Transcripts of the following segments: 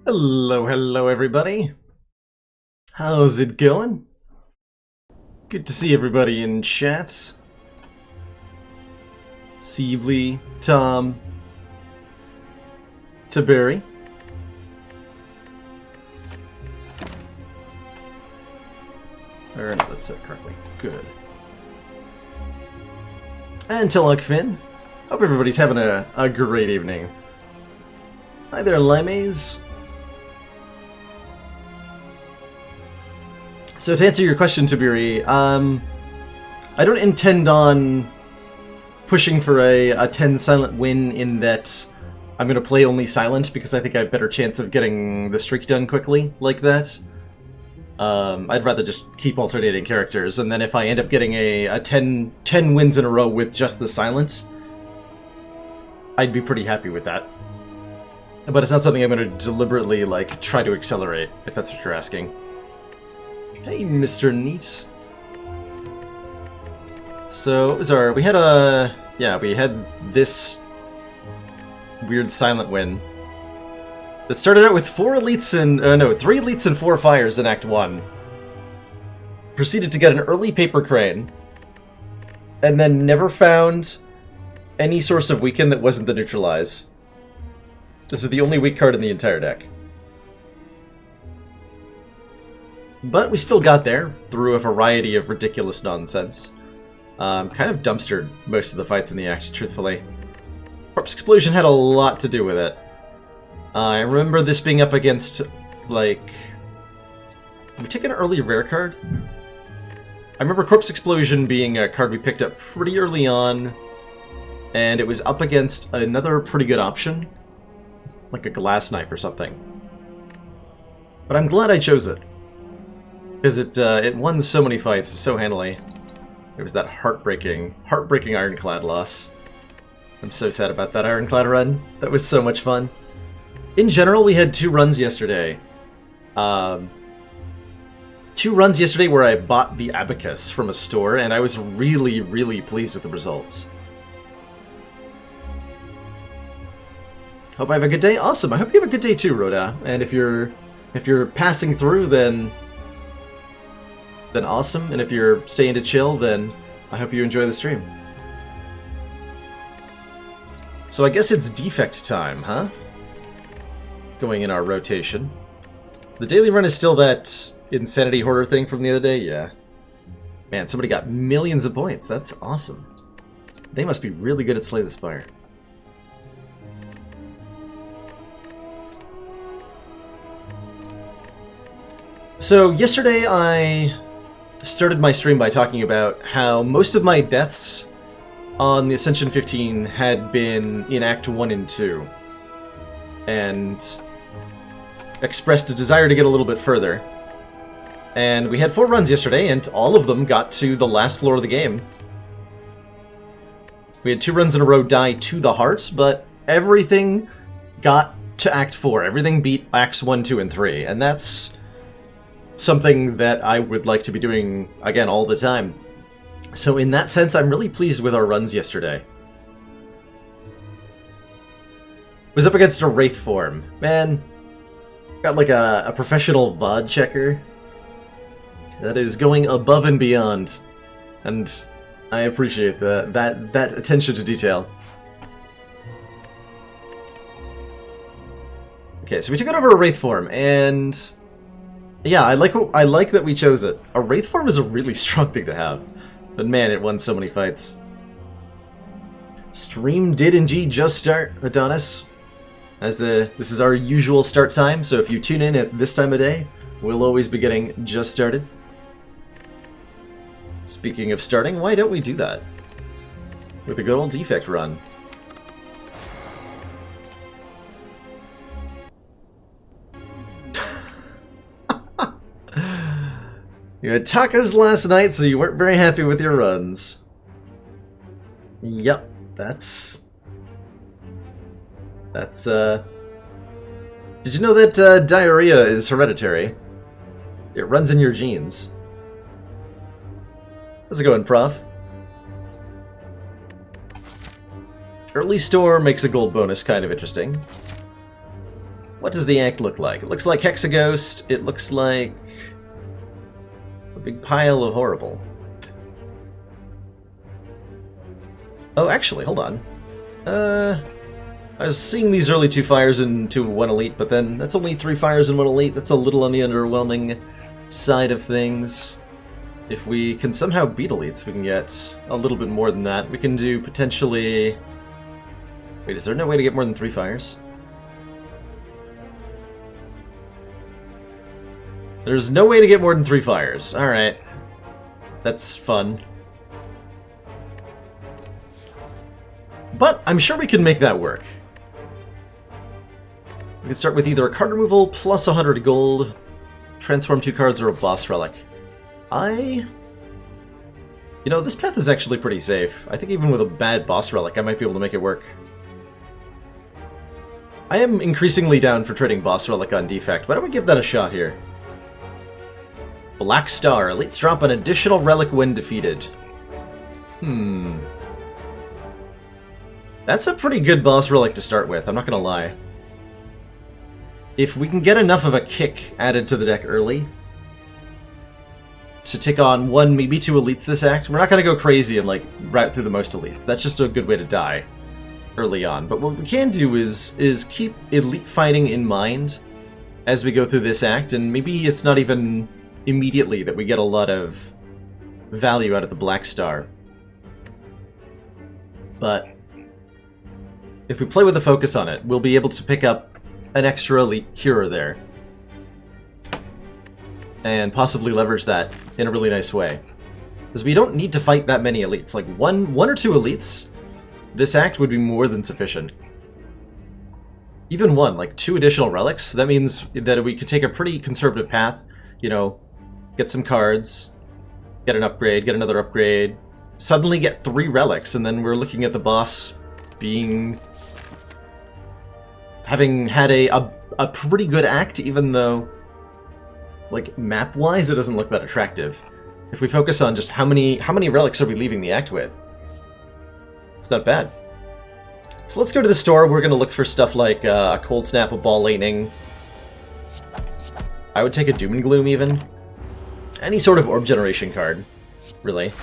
Hello everybody. How's it going? Good to see everybody in chat. Siebly, Tom, Taberry. Or no, that's said correctly. Good. And Telok Finn. Hope everybody's having a great evening. Hi there, Limeys. So to answer your question, Tabiri, I don't intend on pushing for a 10 silent win in that I'm going to play only silent because I think I have a better chance of getting the streak done quickly like that. I'd rather just keep alternating characters, and then if I end up getting a 10 wins in a row with just the silent, I'd be pretty happy with that. But it's not something I'm going to deliberately try to accelerate, if that's what you're asking. Hey, Mr. Neat. So, what was we had this weird silent win that started out with 3 elites and 4 fires in Act 1. Proceeded to get an early paper crane, and then never found any source of weaken that wasn't the neutralize. This is the only weak card in the entire deck. But we still got there, through a variety of ridiculous nonsense. Kind of dumpstered most of the fights in the act, truthfully. Corpse Explosion had a lot to do with it. I remember this being up against, did we take an early rare card? I remember Corpse Explosion being a card we picked up pretty early on, and it was up against another pretty good option, like a Glass Knife or something. But I'm glad I chose it. Because it won so many fights so handily. It was that heartbreaking Ironclad loss. I'm so sad about that Ironclad run. That was so much fun. In general, we had 2 runs yesterday. 2 runs yesterday where I bought the Abacus from a store, and I was really, really pleased with the results. Hope I have a good day. Awesome. I hope you have a good day too, Rhoda. And if you're passing through, then awesome, and if you're staying to chill, then I hope you enjoy the stream. So I guess it's defect time, huh? Going in our rotation. The daily run is still that insanity horror thing from the other day? Yeah. Man, somebody got millions of points. That's awesome. They must be really good at Slay the Spire. So yesterday I started my stream by talking about how most of my deaths on the Ascension 15 had been in Act 1 and 2, and expressed a desire to get a little bit further. And we had 4 runs yesterday, and all of them got to the last floor of the game. We had 2 runs in a row die to the heart, but everything got to Act 4. Everything beat Acts 1, 2, and 3, and that's something that I would like to be doing, again, all the time. So in that sense, I'm really pleased with our runs yesterday. Was up against a Wraith form. Man, got like a professional VOD checker that is going above and beyond. And I appreciate that attention to detail. Okay, so we took it over a Wraith form, and yeah, I like that we chose it. A Wraith form is a really strong thing to have. But man, it won so many fights. Stream did indeed just start, Adonis. This is our usual start time, so if you tune in at this time of day, we'll always be getting just started. Speaking of starting, why don't we do that? With a good old defect run. You had tacos last night, so you weren't very happy with your runs. Yep, that's... Did you know that diarrhea is hereditary? It runs in your genes. How's it going, Prof? Early store makes a gold bonus kind of interesting. What does the act look like? It looks like Hexaghost. It looks like a big pile of horrible. Oh, actually, hold on. I was seeing these early 2 fires into 1 elite, but then that's only 3 fires in 1 elite. That's a little on the underwhelming side of things. If we can somehow beat elites, we can get a little bit more than that. We can do potentially... Wait, is there no way to get more than 3 fires? There's no way to get more than 3 fires. Alright. That's fun. But I'm sure we can make that work. We can start with either a card removal plus 100 gold, transform 2 cards, or a boss relic. You know, this path is actually pretty safe. I think even with a bad boss relic, I might be able to make it work. I am increasingly down for trading boss relic on defect. Why don't we give that a shot here? Black Star. Elites drop an additional relic when defeated. That's a pretty good boss relic to start with, I'm not gonna lie. If we can get enough of a kick added to the deck early to take on 1, maybe 2 elites this act, we're not gonna go crazy and like route through the most elites. That's just a good way to die early on. But what we can do is keep elite fighting in mind as we go through this act, and maybe it's not even immediately that we get a lot of value out of the Black Star. But if we play with a focus on it, we'll be able to pick up an extra elite here or there. And possibly leverage that in a really nice way. Because we don't need to fight that many elites. Like one or 2 elites, this act would be more than sufficient. Even 1, like 2 additional relics, that means that we could take a pretty conservative path. You know, get some cards, get an upgrade, get another upgrade, suddenly get 3 relics, and then we're looking at the boss being... having had a pretty good act, even though, like, map-wise, it doesn't look that attractive. If we focus on just how many relics are we leaving the act with, it's not bad. So let's go to the store. We're going to look for stuff like a Cold Snap, a Ball Lightning. I would take a Doom and Gloom, even. Any sort of Orb Generation card, really.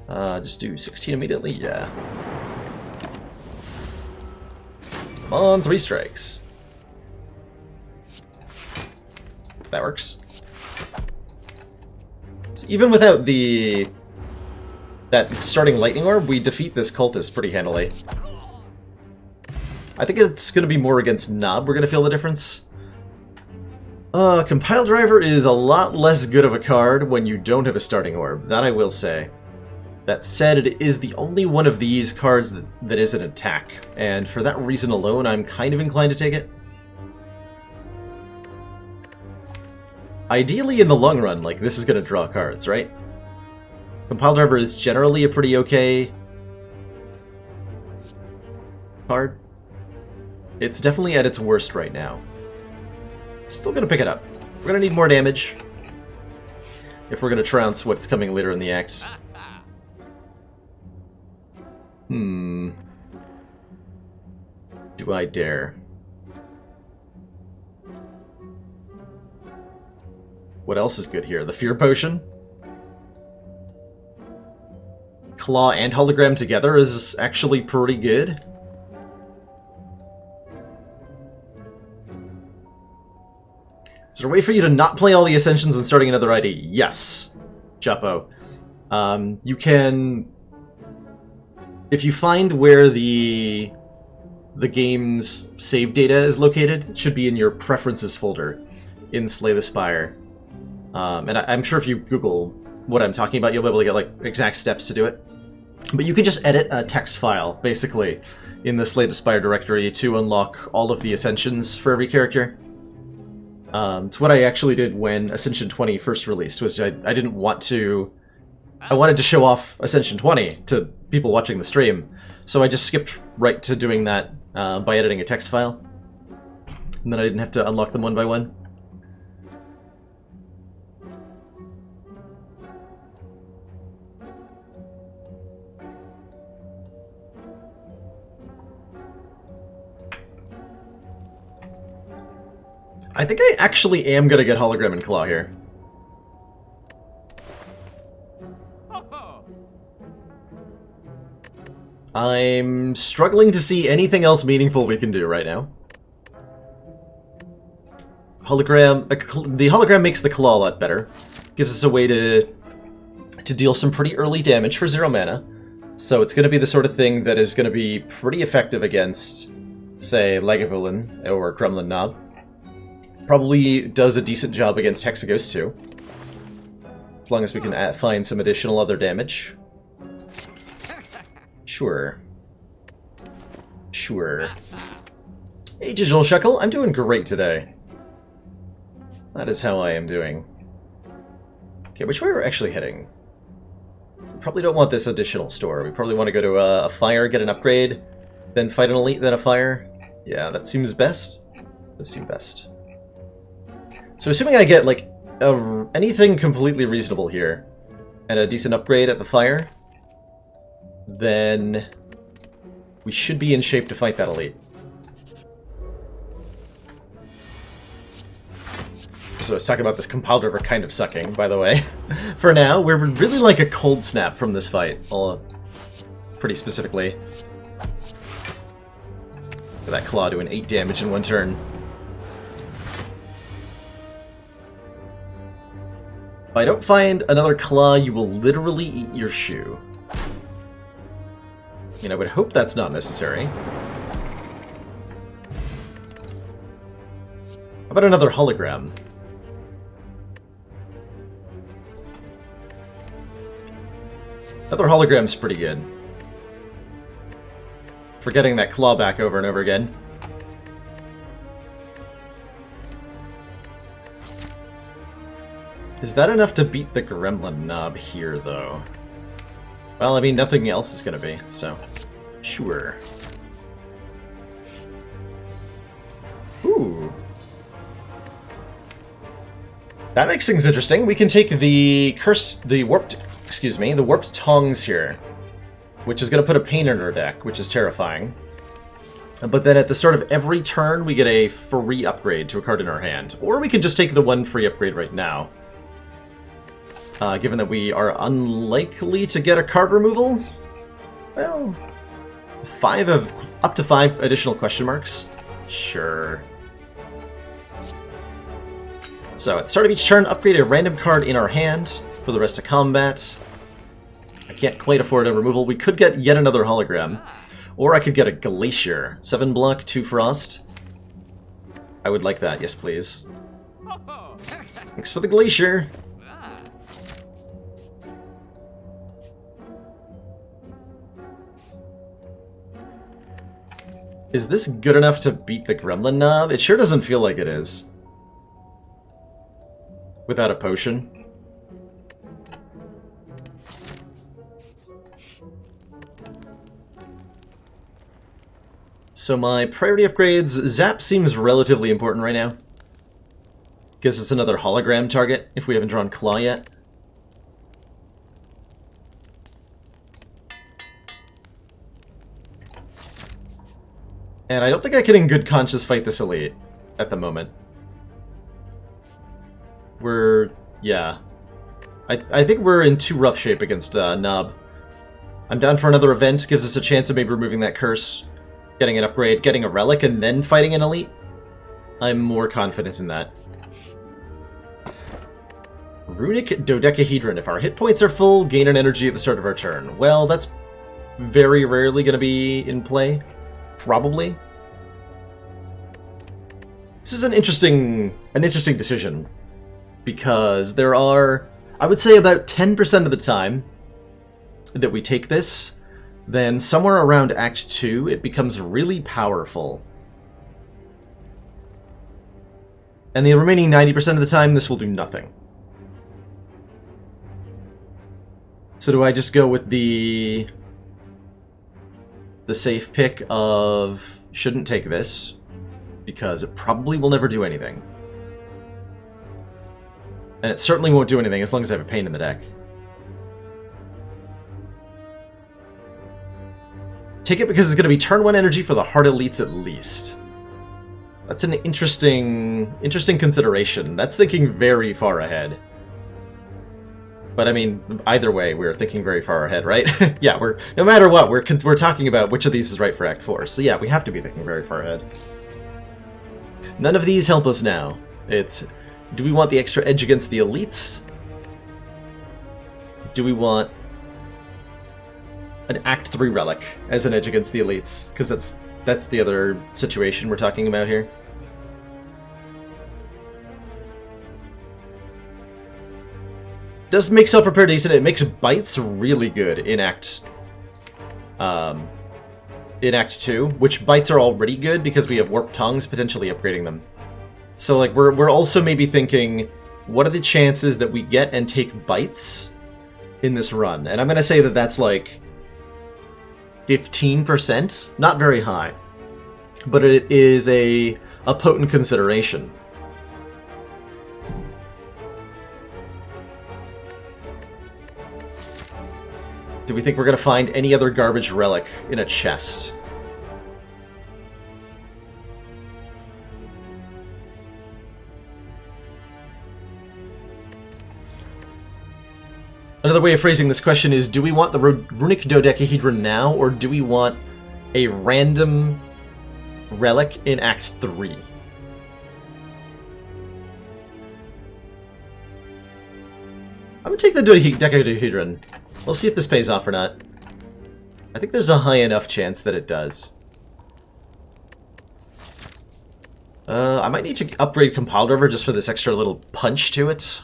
Just do 16 immediately? Yeah. Come on, 3 strikes. That works. So even without that starting Lightning Orb, we defeat this cultist pretty handily. I think it's going to be more against Nob we're going to feel the difference. Compile Driver is a lot less good of a card when you don't have a starting orb, that I will say. That said, it is the only one of these cards that is an attack, and for that reason alone, I'm kind of inclined to take it. Ideally, in the long run, like, this is going to draw cards, right? Compile Driver is generally a pretty okay card. It's definitely at its worst right now. Still going to pick it up. We're going to need more damage if we're going to trounce what's coming later in the act. Do I dare? What else is good here? The Fear Potion? Claw and Hologram together is actually pretty good. Is there a way for you to not play all the Ascensions when starting another ID? Yes, Chapo. You can... If you find where the game's save data is located, it should be in your Preferences folder in Slay the Spire. And I'm sure if you Google what I'm talking about, you'll be able to get like exact steps to do it. But you can just edit a text file, basically, in the Slay the Spire directory to unlock all of the Ascensions for every character. It's what I actually did when Ascension 20 first released, was I didn't want to... I wanted to show off Ascension 20 to people watching the stream, so I just skipped right to doing that by editing a text file. And then I didn't have to unlock them one by one. I think I actually am going to get Hologram and Claw here. I'm struggling to see anything else meaningful we can do right now. Hologram, the hologram makes the Claw a lot better. Gives us a way to deal some pretty early damage for 0 mana. So it's going to be the sort of thing that is going to be pretty effective against, say, Lagavulin or Gremlin Knob. Probably does a decent job against Hexaghost too. As long as we can find some additional other damage. Sure. Sure. Hey, Digital Shuckle, I'm doing great today. That is how I am doing. Okay, which way we're actually heading? We probably don't want this additional store. We probably want to go to a fire, get an upgrade, then fight an elite, then a fire. Yeah, that seems best. That seems best. So assuming I get, like, anything completely reasonable here, and a decent upgrade at the fire, then we should be in shape to fight that elite. So I was talking about this Compiled River kind of sucking, by the way. For now, we're really like a cold snap from this fight, pretty specifically. For that Claw doing 8 damage in 1 turn. If I don't find another Claw, you will literally eat your shoe. I would hope that's not necessary. How about another hologram? Another hologram's pretty good. For getting that Claw back over and over again. Is that enough to beat the Gremlin Knob here, though? Well, I mean, nothing else is going to be, so... Sure. Ooh. That makes things interesting. We can take the warped tongs here, which is going to put a pain in our deck, which is terrifying. But then at the start of every turn, we get a free upgrade to a card in our hand. Or we could just take the 1 free upgrade right now. Given that we are unlikely to get a card removal? Well, up to 5 additional question marks? Sure. So at the start of each turn, upgrade a random card in our hand for the rest of combat. I can't quite afford a removal. We could get yet another hologram. Or I could get a Glacier. 7 block, 2 frost. I would like that, yes please. Thanks for the Glacier. Is this good enough to beat the Gremlin Knob? It sure doesn't feel like it is. Without a potion. So my priority upgrades, Zap seems relatively important right now. Gives us another hologram target if we haven't drawn Claw yet. And I don't think I can in good conscience fight this elite at the moment. Yeah. I think we're in too rough shape against Knob. I'm down for another event, gives us a chance of maybe removing that curse, getting an upgrade, getting a relic, and then fighting an elite. I'm more confident in that. Runic Dodecahedron. If our hit points are full, gain an energy at the start of our turn. Well, that's very rarely going to be in play. Probably. This is an interesting decision, because there are, I would say, about 10% of the time that we take this, then somewhere around Act 2, it becomes really powerful. And the remaining 90% of the time, this will do nothing. So do I just go with the safe pick of shouldn't take this, because it probably will never do anything. And it certainly won't do anything as long as I have a pain in the deck. Take it because it's going to be turn 1 energy for the hard elites at least. That's an interesting consideration. That's thinking very far ahead. But I mean, either way, we're thinking very far ahead, right? Yeah, no matter what, we're talking about which of these is right for Act 4. So yeah, we have to be thinking very far ahead. None of these help us now. It's, do we want the extra edge against the elites? Do we want an Act 3 relic as an edge against the elites? Because that's the other situation we're talking about here. Does make self-repair decent. It makes bites really good in Act 2, which bites are already good because we have warped tongues potentially upgrading them. So like we're also maybe thinking, what are the chances that we get and take bites in this run? And I'm gonna say that that's like 15%, not very high, but it is a potent consideration. Do we think we're going to find any other garbage relic in a chest? Another way of phrasing this question is, do we want the runic dodecahedron now, or do we want a random relic in Act 3? I'm going to take the dodecahedron. We'll see if this pays off or not. I think there's a high enough chance that it does. I might need to upgrade Compiled River just for this extra little punch to it.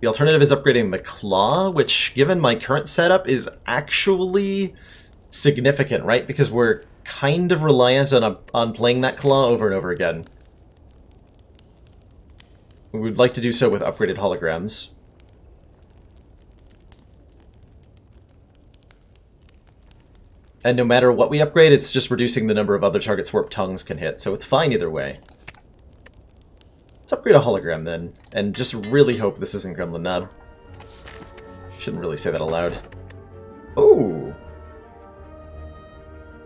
The alternative is upgrading the Claw, which, given my current setup, is actually significant, right? Because we're kind of reliant on playing that Claw over and over again. We would like to do so with upgraded holograms. And no matter what we upgrade, it's just reducing the number of other targets Warped Tongues can hit, so it's fine either way. Let's upgrade a hologram then, and just really hope this isn't Gremlin Nub. Shouldn't really say that aloud. Oh!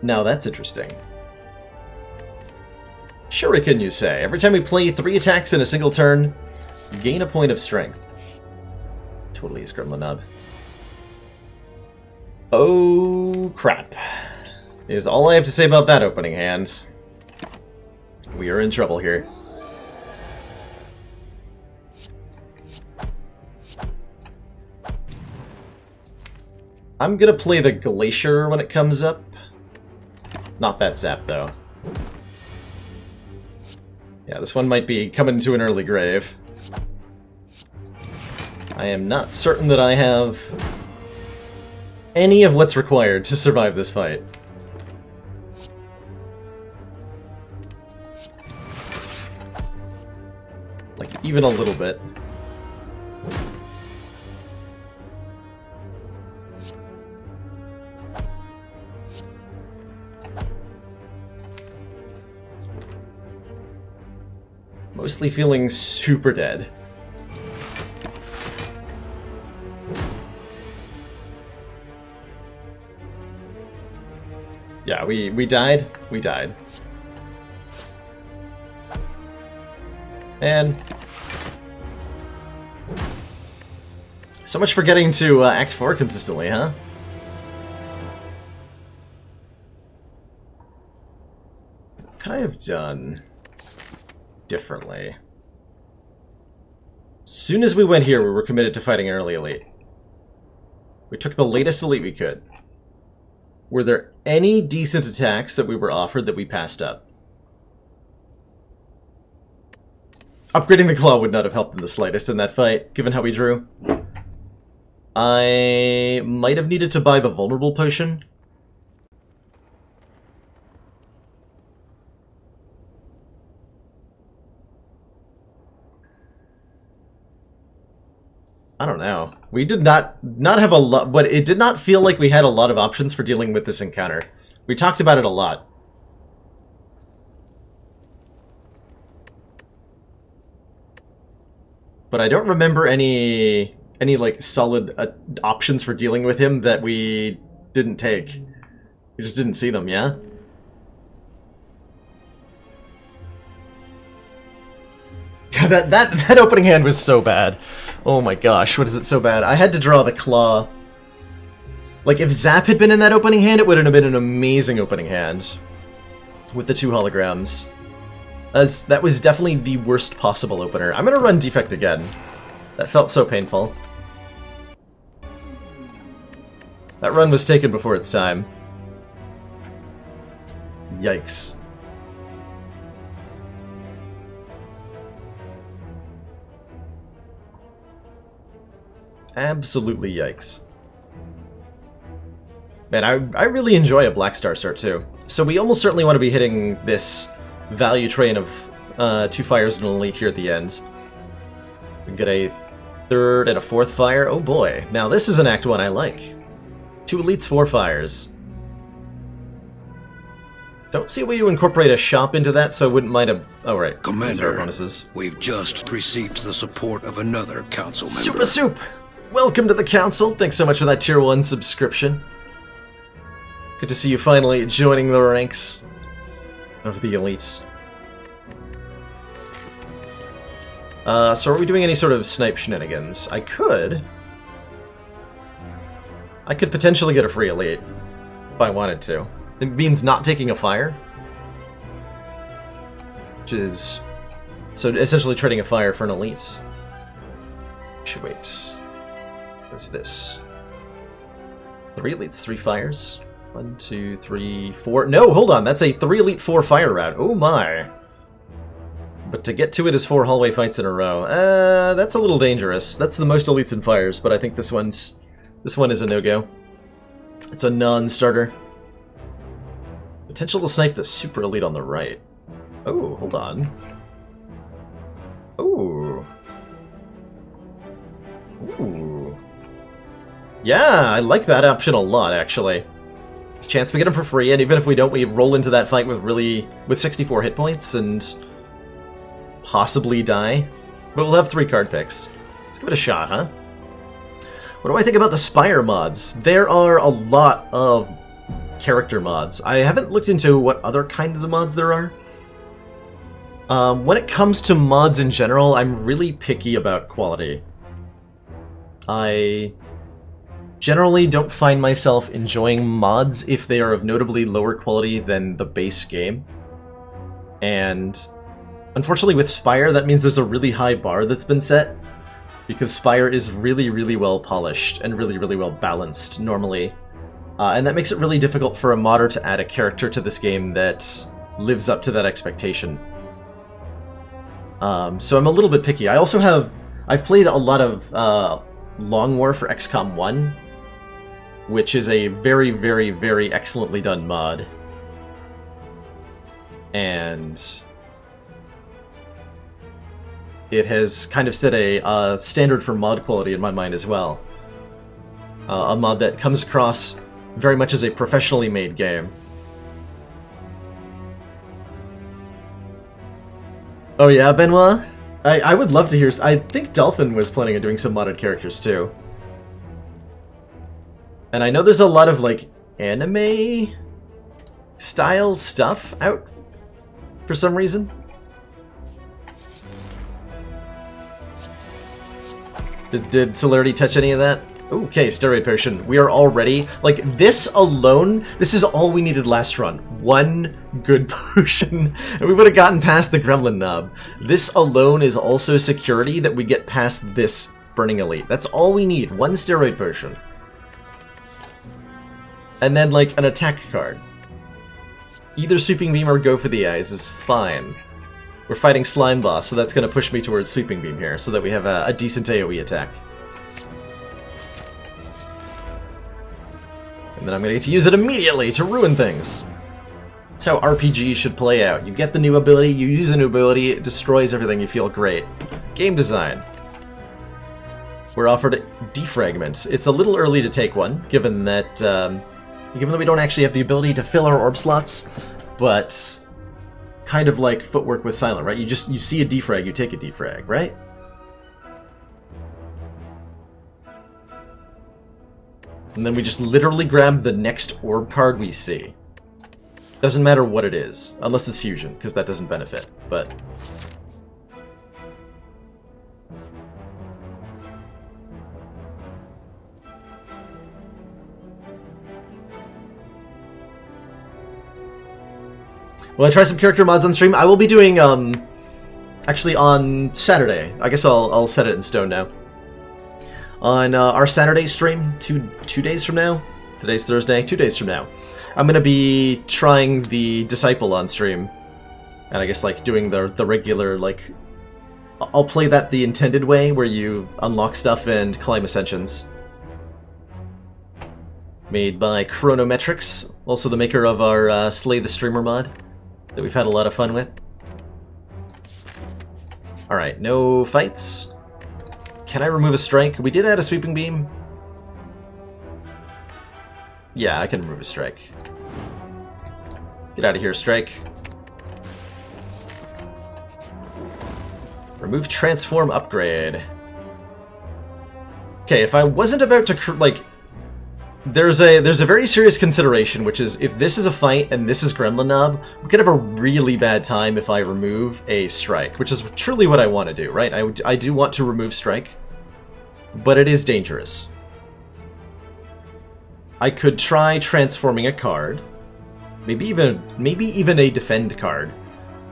Now that's interesting. Shuriken, you say. Every time we play 3 attacks in a single turn, gain a point of strength. Totally is Gremlin Nub. Oh, crap. Is all I have to say about that opening hand. We are in trouble here. I'm gonna play the Glacier when it comes up. Not that zap, though. Yeah, this one might be coming to an early grave. I am not certain that I have any of what's required to survive this fight. Like, even a little bit. Mostly feeling super dead. Yeah, we died. We died. And so much for getting to Act 4 consistently, huh? What could I have done differently? As soon as we went here, we were committed to fighting an early elite. We took the latest elite we could. Were there any decent attacks that we were offered that we passed up? Upgrading the Claw would not have helped in the slightest in that fight, given how we drew. I might have needed to buy the Vulnerable Potion. I don't know. We did not have a lot, but it did not feel like we had a lot of options for dealing with this encounter. We talked about it a lot. But I don't remember any like solid options for dealing with him that we didn't take. We just didn't see them, yeah? Yeah, that opening hand was so bad. Oh my gosh, what is it so bad? I had to draw the claw. Like, if Zap had been in that opening hand, it would have been an amazing opening hand. With the 2 holograms. As that was definitely the worst possible opener. I'm gonna run Defect again. That felt so painful. That run was taken before its time. Yikes. Absolutely yikes. Man, I really enjoy a Black Star start too. So we almost certainly want to be hitting this value train of 2 fires and an elite here at the end. We get a 3rd and a 4th fire. Oh boy. Now this is an Act 1 I like. 2 elites, 4 fires. Don't see a way to incorporate a shop into that, so I wouldn't mind a... Oh, right. Commander, bonuses. We've just received the support of another council member. Super Soup! Welcome to the council. Thanks so much for that tier 1 subscription. Good to see you finally joining the ranks of the elites. So are we doing any sort of snipe shenanigans? I could potentially get a free elite if I wanted to. It means not taking a fire. Which is... So essentially trading a fire for an elite. Should wait. What's this? 3 elites, 3 fires. 1, 2, 3, 4. No, hold on. That's a 3 elite, 4 fire round. Oh my. But to get to it is 4 hallway fights in a row. That's a little dangerous. That's the most elites and fires, but I think this one is a no-go. It's a non-starter. Potential to snipe the super elite on the right. Oh, hold on. Ooh. Ooh. Yeah, I like that option a lot, actually. There's a chance we get them for free, and even if we don't, we roll into that fight with 64 hit points and possibly die. But we'll have 3 card picks. Let's give it a shot, huh? What do I think about the Spire mods? There are a lot of character mods. I haven't looked into what other kinds of mods there are. When it comes to mods in general, I'm really picky about quality. I generally don't find myself enjoying mods if they are of notably lower quality than the base game. And unfortunately with Spire, that means there's a really high bar that's been set, because Spire is really, really well polished and really, really well balanced normally. And that makes it really difficult for a modder to add a character to this game that lives up to that expectation. So I'm a little bit picky. I've played a lot of Long War for XCOM 1, which is a very, very, very excellently done mod. And it has kind of set a standard for mod quality in my mind as well. A mod that comes across very much as a professionally made game. Oh yeah, Benoit? I would love to hear... I think Dolphin was planning on doing some modded characters too. And I know there's a lot of, like, anime style stuff out for some reason. Did Celerity touch any of that? Okay, steroid potion. We are already... Like, this alone, this is all we needed last run. 1 good potion, and we would have gotten past the Gremlin Knob. This alone is also security that we get past this Burning Elite. That's all we need. 1 steroid potion. And then, like, an attack card. Either Sweeping Beam or Go for the Eyes is fine. We're fighting Slime Boss, so that's going to push me towards Sweeping Beam here, so that we have a decent AoE attack. And then I'm going to get to use it immediately to ruin things. That's how RPGs should play out. You get the new ability, you use the new ability, it destroys everything, you feel great. Game design. We're offered Defragment. It's a little early to take one, given that we don't actually have the ability to fill our orb slots, but kind of like Footwork with Silent, right? You see a defrag, you take a defrag, right? And then we just literally grab the next orb card we see. Doesn't matter what it is, unless it's fusion, because that doesn't benefit, but... Will I try some character mods on stream? I will be doing, actually on Saturday. I guess I'll set it in stone now. On our Saturday stream, two days from now. Today's Thursday, 2 days from now. I'm gonna be trying the Disciple on stream. And I guess, like, doing the regular, like... I'll play that the intended way, where you unlock stuff and climb ascensions. Made by Chronometrics, also the maker of our Slay the Streamer mod, that we've had a lot of fun with. Alright, no fights. Can I remove a strike? We did add a sweeping beam. Yeah, I can remove a strike. Get out of here, strike. Remove transform upgrade. Okay, if I wasn't about to like, there's a very serious consideration, which is if this is a fight and this is Gremlin Knob, we could have a really bad time if I remove a strike, which is truly what I want to do, right? I do want to remove strike, but it is dangerous. I could try transforming a card, maybe even a defend card.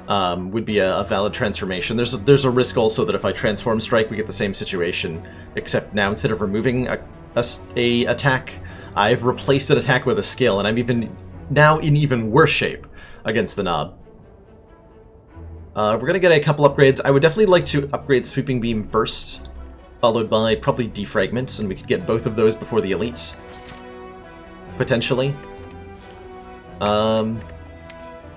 Would be a valid transformation. There's a risk also that if I transform strike, we get the same situation, except now instead of removing a attack, I've replaced an attack with a skill, and I'm now in even worse shape against the Knob. We're gonna get a couple upgrades. I would definitely like to upgrade Sweeping Beam first, followed by probably Defragments, and we could get both of those before the elites, potentially.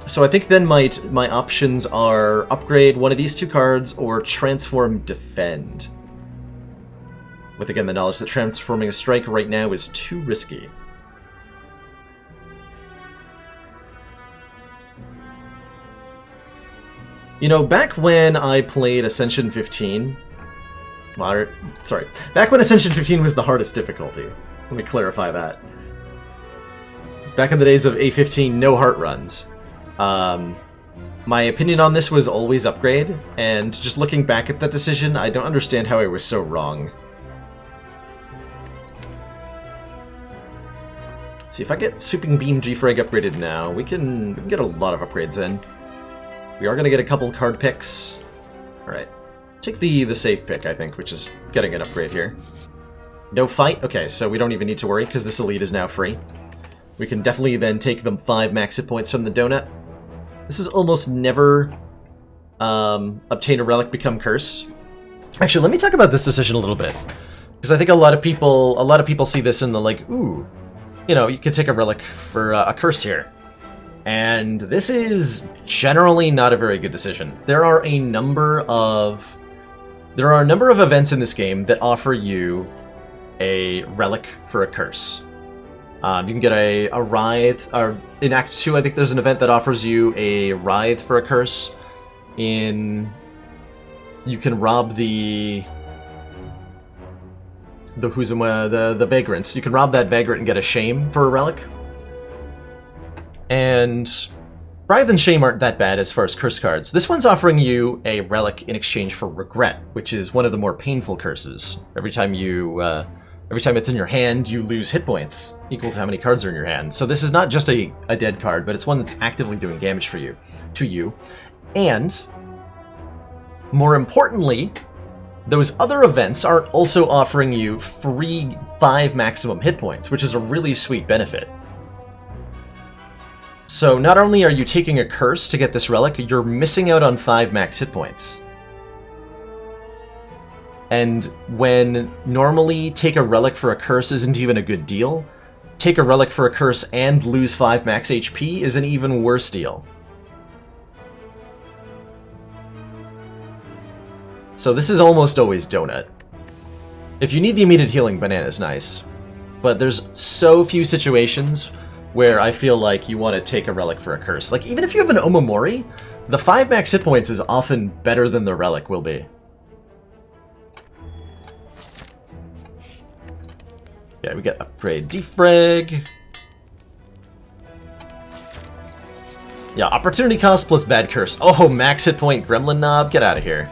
So I think then my options are upgrade one of these two cards or transform defend. With again the knowledge that transforming a strike right now is too risky. You know, back when I played Ascension 15... back when Ascension 15 was the hardest difficulty. Let me clarify that. Back in the days of A15, no heart runs. My opinion on this was always upgrade, and just looking back at that decision, I don't understand how I was so wrong. Let's see, if I get Sweeping Beam G-Frag upgraded now, we can get a lot of upgrades in. We are going to get a couple card picks. Alright. Take the safe pick, I think, which is getting an upgrade here. No fight? Okay, so we don't even need to worry, because this elite is now free. We can definitely then take them 5 max hit points from the donut. This is almost never obtain a relic, become curse. Actually, let me talk about this decision a little bit, because I think a lot of people see this and they're like, ooh, you know, you could take a relic for a curse here, and this is generally not a very good decision. There are a number of events in this game that offer you a relic for a curse. You can get a Writhe, or in Act 2 I think there's an event that offers you a Writhe for a curse. You can rob the Vagrants. You can rob that Vagrant and get a Shame for a relic. And Writhe and Shame aren't that bad as far as curse cards. This one's offering you a relic in exchange for Regret, which is one of the more painful curses. Every time it's in your hand, you lose hit points equal to how many cards are in your hand. So this is not just a dead card, but it's one that's actively doing damage to you. And, more importantly, those other events are also offering you free 5 maximum hit points, which is a really sweet benefit. So not only are you taking a curse to get this relic, you're missing out on 5 max hit points. And when normally take a relic for a curse isn't even a good deal, take a relic for a curse and lose 5 max HP is an even worse deal. So this is almost always donut. If you need the immediate healing, banana's nice. But there's so few situations where I feel like you want to take a relic for a curse. Like, even if you have an Omamori, the 5 max hit points is often better than the relic will be. Yeah, we got upgrade defrag. Yeah, opportunity cost plus bad curse. Oh, max hit point Gremlin Knob, get out of here.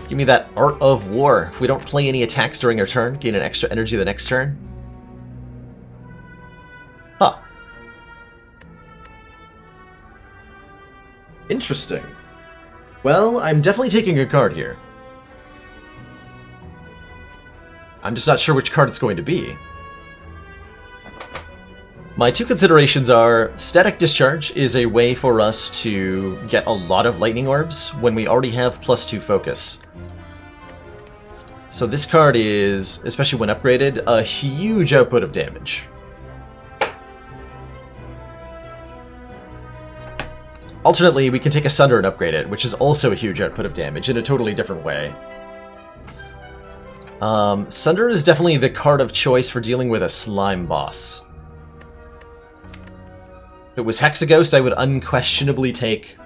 Give me that Art of War. If we don't play any attacks during our turn, gain an extra energy the next turn. Huh. Interesting. Well, I'm definitely taking a card here. I'm just not sure which card it's going to be. My two considerations are, Static Discharge is a way for us to get a lot of lightning orbs when we already have +2 focus. So this card is, especially when upgraded, a huge output of damage. Alternately, we can take a Sunder and upgrade it, which is also a huge output of damage in a totally different way. Sunder is definitely the card of choice for dealing with a slime boss. If it was Hexaghost, I would unquestionably take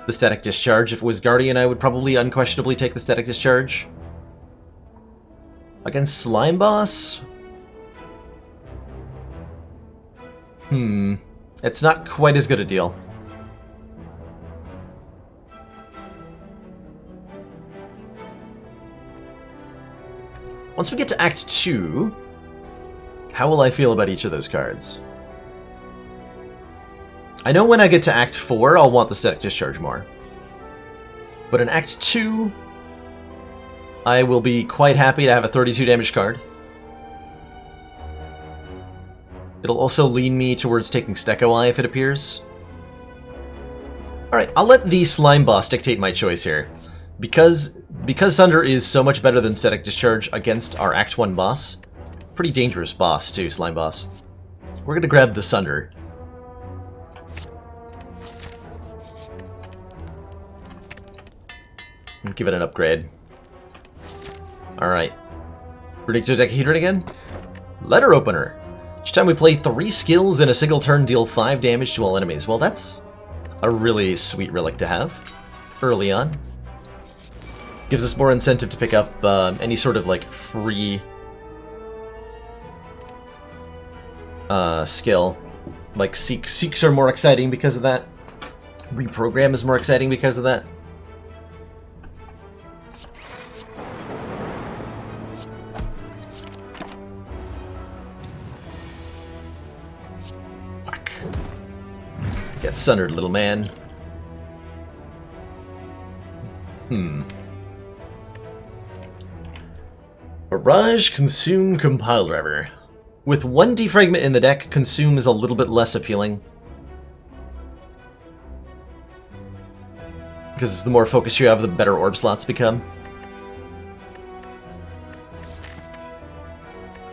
the Static Discharge. If it was Guardian, I would probably unquestionably take the Static Discharge. Against Slime Boss? It's not quite as good a deal. Once we get to Act 2, how will I feel about each of those cards? I know when I get to Act 4, I'll want the Static Discharge more. But in Act 2, I will be quite happy to have a 32 damage card. It'll also lean me towards taking Steko Eye if it appears. Alright, I'll let the Slime Boss dictate my choice here. Because Sunder is so much better than Static Discharge against our Act 1 boss. Pretty dangerous boss, too, Slime Boss. We're gonna grab the Sunder. And give it an upgrade. Alright. Predictodecahedron again? Letter Opener. Each time we play 3 skills in a single turn, deal 5 damage to all enemies. Well, that's a really sweet relic to have early on. Gives us more incentive to pick up any sort of, like, free skill. Like, Seeks are more exciting because of that. Reprogram is more exciting because of that. Fuck. Get sundered, little man. Barrage, Consume, Compile Driver. With 1 defragment in the deck, Consume is a little bit less appealing. Because the more focus you have, the better orb slots become.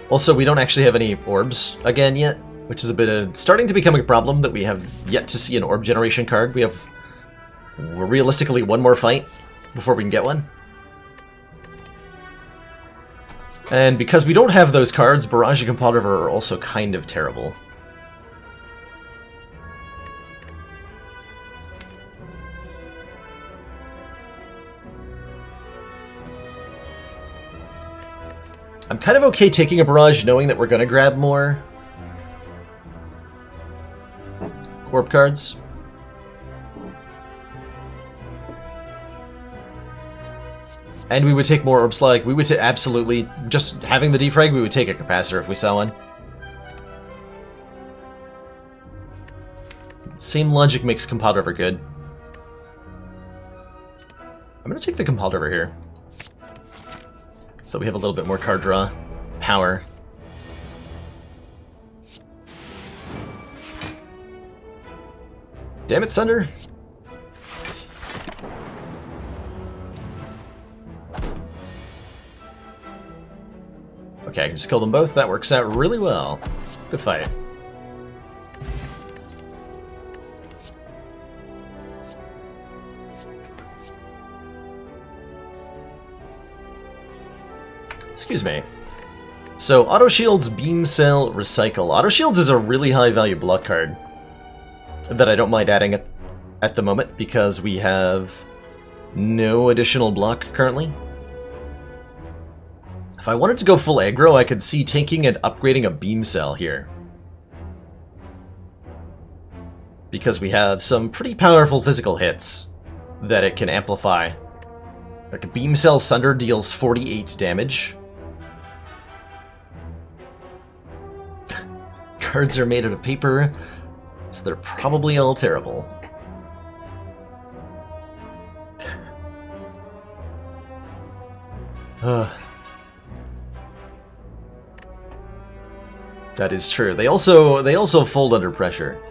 Also, we don't actually have any orbs again yet, which is a bit starting to become a problem that we have yet to see an orb generation card. We have realistically 1 more fight before we can get one. And because we don't have those cards, Barrage and Compile Driver are also kind of terrible. I'm kind of okay taking a Barrage knowing that we're going to grab more Corp cards. And we would take more Orb Slug. We would absolutely, just having the defrag, we would take a Capacitor if we saw one. Same logic makes Compile Driver good. I'm going to take the Compile Driver here. So we have a little bit more card draw power. Damn it, Sunder! Okay, I can just kill them both. That works out really well. Good fight. Excuse me. So, Auto Shields, Beam Cell, Recycle. Auto Shields is a really high value block card that I don't mind adding at the moment because we have no additional block currently. If I wanted to go full aggro, I could see taking and upgrading a Beam Cell here. Because we have some pretty powerful physical hits that it can amplify. Like a Beam Cell Sunder deals 48 damage. Cards are made out of paper, so they're probably all terrible. That is true. They also fold under pressure.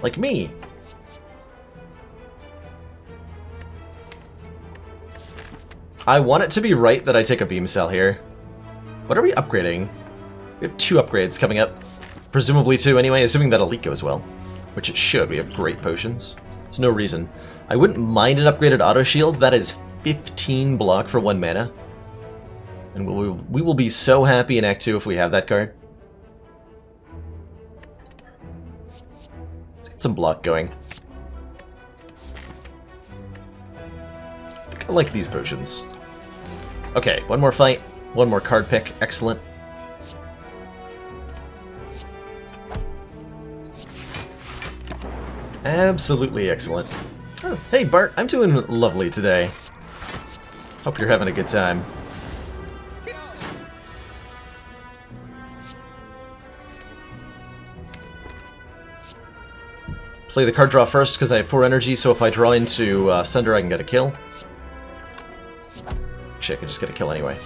Like me. I want it to be right that I take a beam cell here. What are we upgrading? We have 2 upgrades coming up. Presumably 2 anyway, assuming that Elite goes well. Which it should. We have great potions. There's no reason. I wouldn't mind an upgraded auto shields. That is 15 block for 1 mana. And we will be so happy in Act 2 if we have that card. Let's get some block going. I think I like these potions. Okay, one more fight, one more card pick. Excellent. Absolutely excellent. Oh, hey Bart, I'm doing lovely today. Hope you're having a good time. Play the card draw first because I have 4 energy, so if I draw into Sunder, I can get a kill. Actually, I can just get a kill anyway.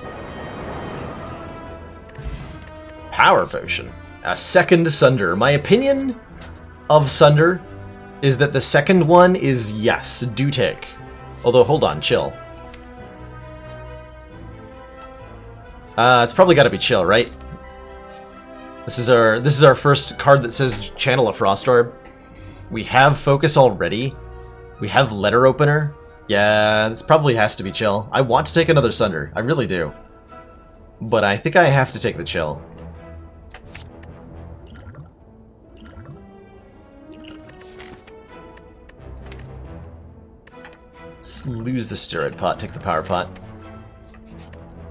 Power Potion. A second Sunder. My opinion of Sunder is that the second one is yes, do take. Although, hold on, chill. It's probably got to be chill, right? This is our first card that says Channel a Frost Orb. We have Focus already. We have Letter Opener. Yeah, this probably has to be chill. I want to take another Sunder. I really do. But I think I have to take the chill. Let's lose the Steroid Pot, take the Power Pot.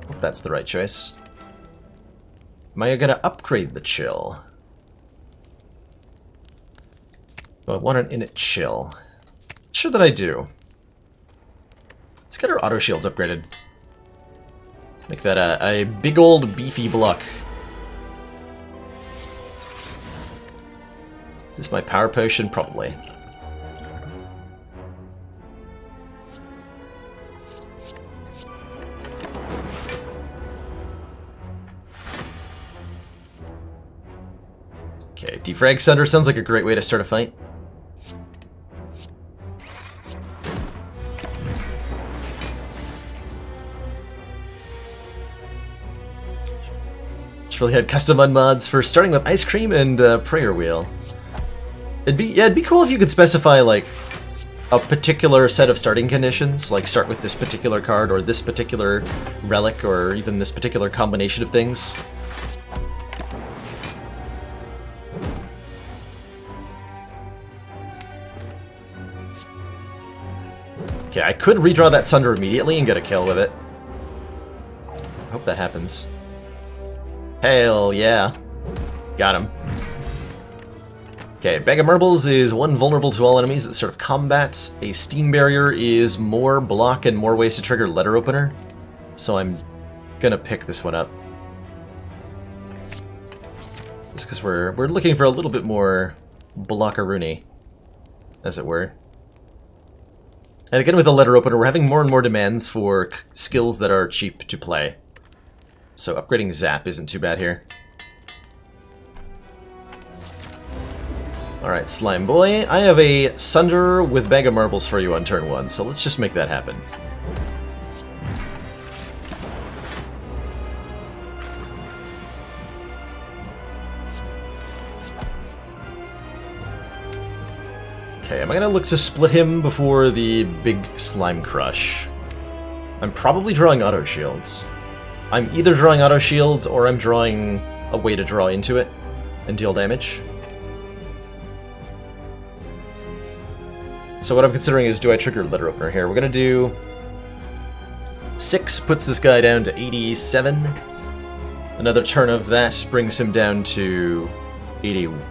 Hope that's the right choice. Am I gonna upgrade the chill? Oh, I want an Init chill. Sure that I do. Let's get our auto shields upgraded. Make that a big old beefy block. Is this my power potion? Probably. Okay, defrag Sunder sounds like a great way to start a fight. Really had custom unmods for starting with Ice Cream and Prayer Wheel. It'd be cool if you could specify like a particular set of starting conditions, like start with this particular card or this particular relic or even this particular combination of things. Okay, I could redraw that Sunder immediately and get a kill with it. I hope that happens. Hell yeah. Got him. Okay, Bag of Marbles is 1 vulnerable to all enemies at the start of combat. A Steam Barrier is more block and more ways to trigger Letter Opener. So I'm gonna pick this one up. Just because we're looking for a little bit more blockaroonie, as it were. And again with the Letter Opener, we're having more and more demands for skills that are cheap to play. So upgrading Zap isn't too bad here. Alright, Slime Boy. I have a Sunder with Bag of Marbles for you on turn 1, so let's just make that happen. Okay, am I going to look to split him before the big Slime Crush? I'm probably drawing Auto Shields. I'm either drawing Auto Shields or I'm drawing a way to draw into it and deal damage. So what I'm considering is, do I trigger Letter Opener here? We're going to do 6, puts this guy down to 87. Another turn of that brings him down to 81.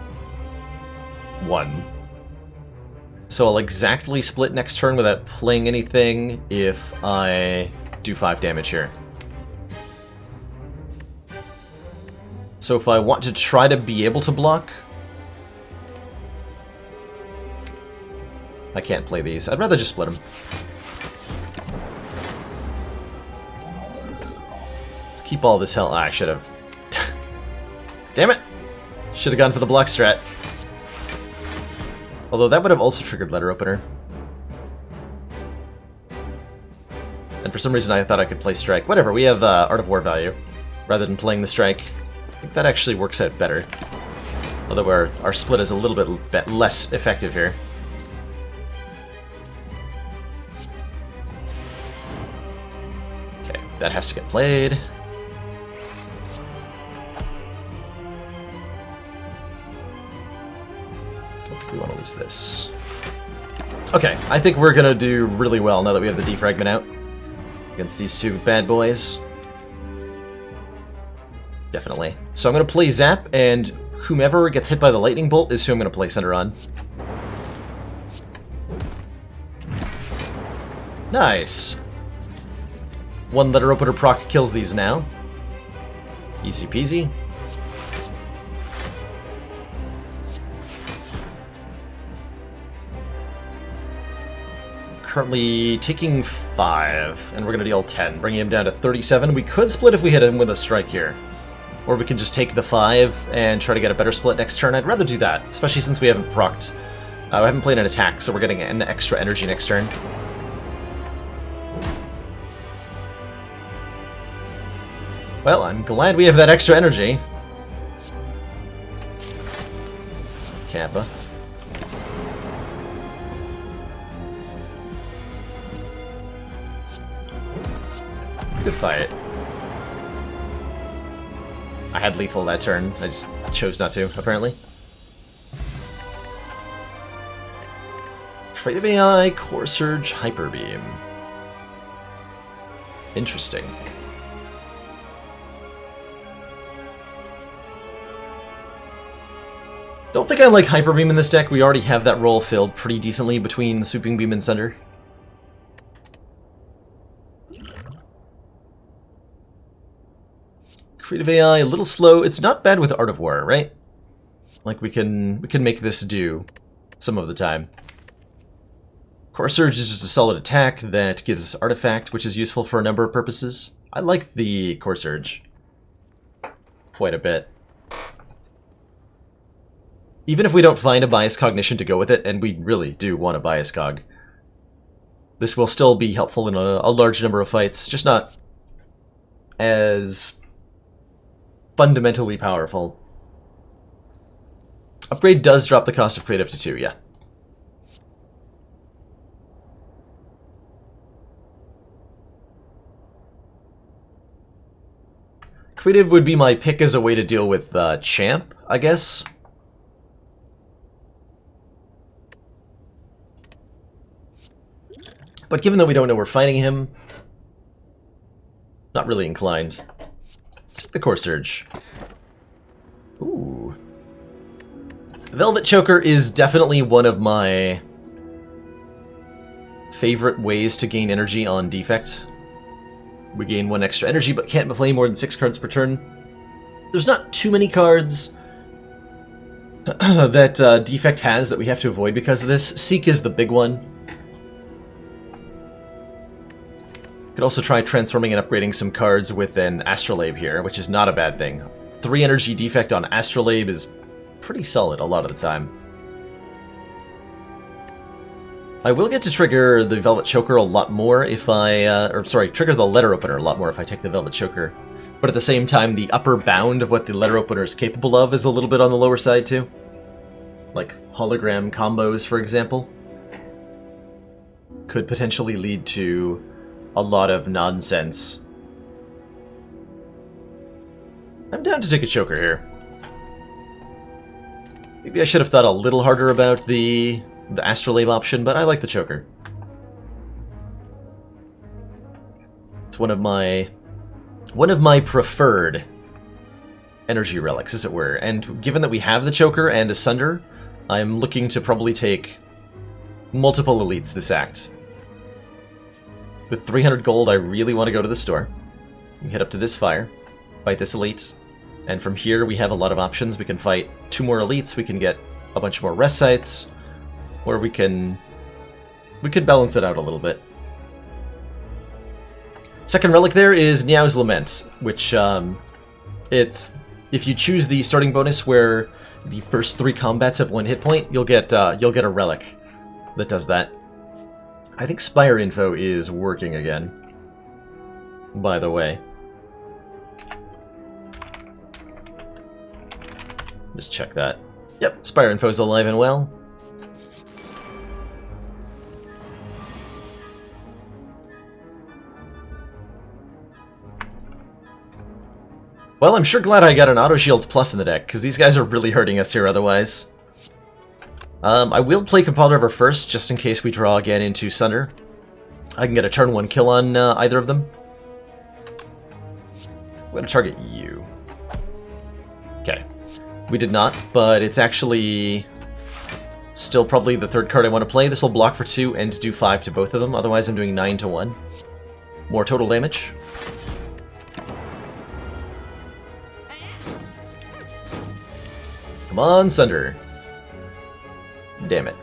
So I'll exactly split next turn without playing anything if I do 5 damage here. So if I want to try to be able to block, I can't play these. I'd rather just split them. keep all this health. I should have. Damn it! Should have gone for the block strat. Although that would have also triggered letter opener. And for some reason I thought I could play strike. Whatever, we have Art of War value. Rather than playing the strike. I think that actually works out better. Although our split is a little bit less effective here. Okay, that has to get played. Don't think we want to lose this. Okay, I think we're gonna do really well now that we have the defragment out against these two bad boys. Definitely. So I'm gonna play Zap, and whomever gets hit by the lightning bolt is who I'm gonna play center on. Nice. One letter opener proc kills these now. Easy peasy. Currently taking 5, and we're going to deal 10, bringing him down to 37. We could split if we hit him with a strike here. Or we can just take the 5 and try to get a better split next turn. I'd rather do that, especially since we haven't procced. We haven't played an attack, so we're getting an extra energy next turn. Well, I'm glad we have that extra energy. Kappa. Good fight. I had lethal that turn. I just chose not to, apparently. Creative AI, Core Surge, Hyper Beam. Interesting. Don't think I like Hyper Beam in this deck. We already have that role filled pretty decently between Sweeping Beam and Sunder. Creative AI, a little slow. It's not bad with Art of War, right? Like we can make this do some of the time. Core Surge is just a solid attack that gives us Artifact, which is useful for a number of purposes. I like the Core Surge quite a bit. Even if we don't find a Bias Cognition to go with it, and we really do want a Bias Cog, this will still be helpful in a large number of fights, just not as fundamentally powerful. Upgrade does drop the cost of creative to 2, yeah. Creative would be my pick as a way to deal with Champ, I guess. But given that we don't know we're fighting him, not really inclined. Let's take the Core Surge. Ooh. Velvet Choker is definitely one of my favorite ways to gain energy on Defect. We gain 1 extra energy, but can't play more than 6 cards per turn. There's not too many cards that Defect has that we have to avoid because of this. Seek is the big one. Could also try transforming and upgrading some cards with an Astrolabe here, which is not a bad thing. 3 energy defect on Astrolabe is pretty solid a lot of the time. I will get to trigger the Velvet Choker a lot more if I, trigger the Letter Opener a lot more if I take the Velvet Choker. But at the same time, the upper bound of what the Letter Opener is capable of is a little bit on the lower side too. Like hologram combos, for example, could potentially lead to a lot of nonsense. I'm down to take a choker here. Maybe I should have thought a little harder about the Astrolabe option, but I like the choker. It's one of my preferred energy relics, as it were. And given that we have the choker and a Sunder, I'm looking to probably take multiple elites this act. With 300 gold, I really want to go to the store. We head up to this fire, fight this elite, and from here we have a lot of options. We can fight 2 more elites, we can get a bunch more rest sites, or we could balance it out a little bit. Second relic there is Niao's Lament, which it's if you choose the starting bonus where the first 3 combats have 1 hit point, you'll get a relic that does that. I think Spire info is working again, by the way. Just check that. Yep, Spire info is alive and well. Well, I'm sure glad I got an Auto Shields Plus in the deck, because these guys are really hurting us here otherwise. I will play Compile River first, just in case we draw again into Sunder. I can get a turn 1 kill on either of them. I'm going to target you. Okay. We did not, but it's actually still probably the 3rd card I want to play. This will block for 2 and do 5 to both of them, otherwise I'm doing 9 to 1. More total damage. Come on, Sunder. Damn it.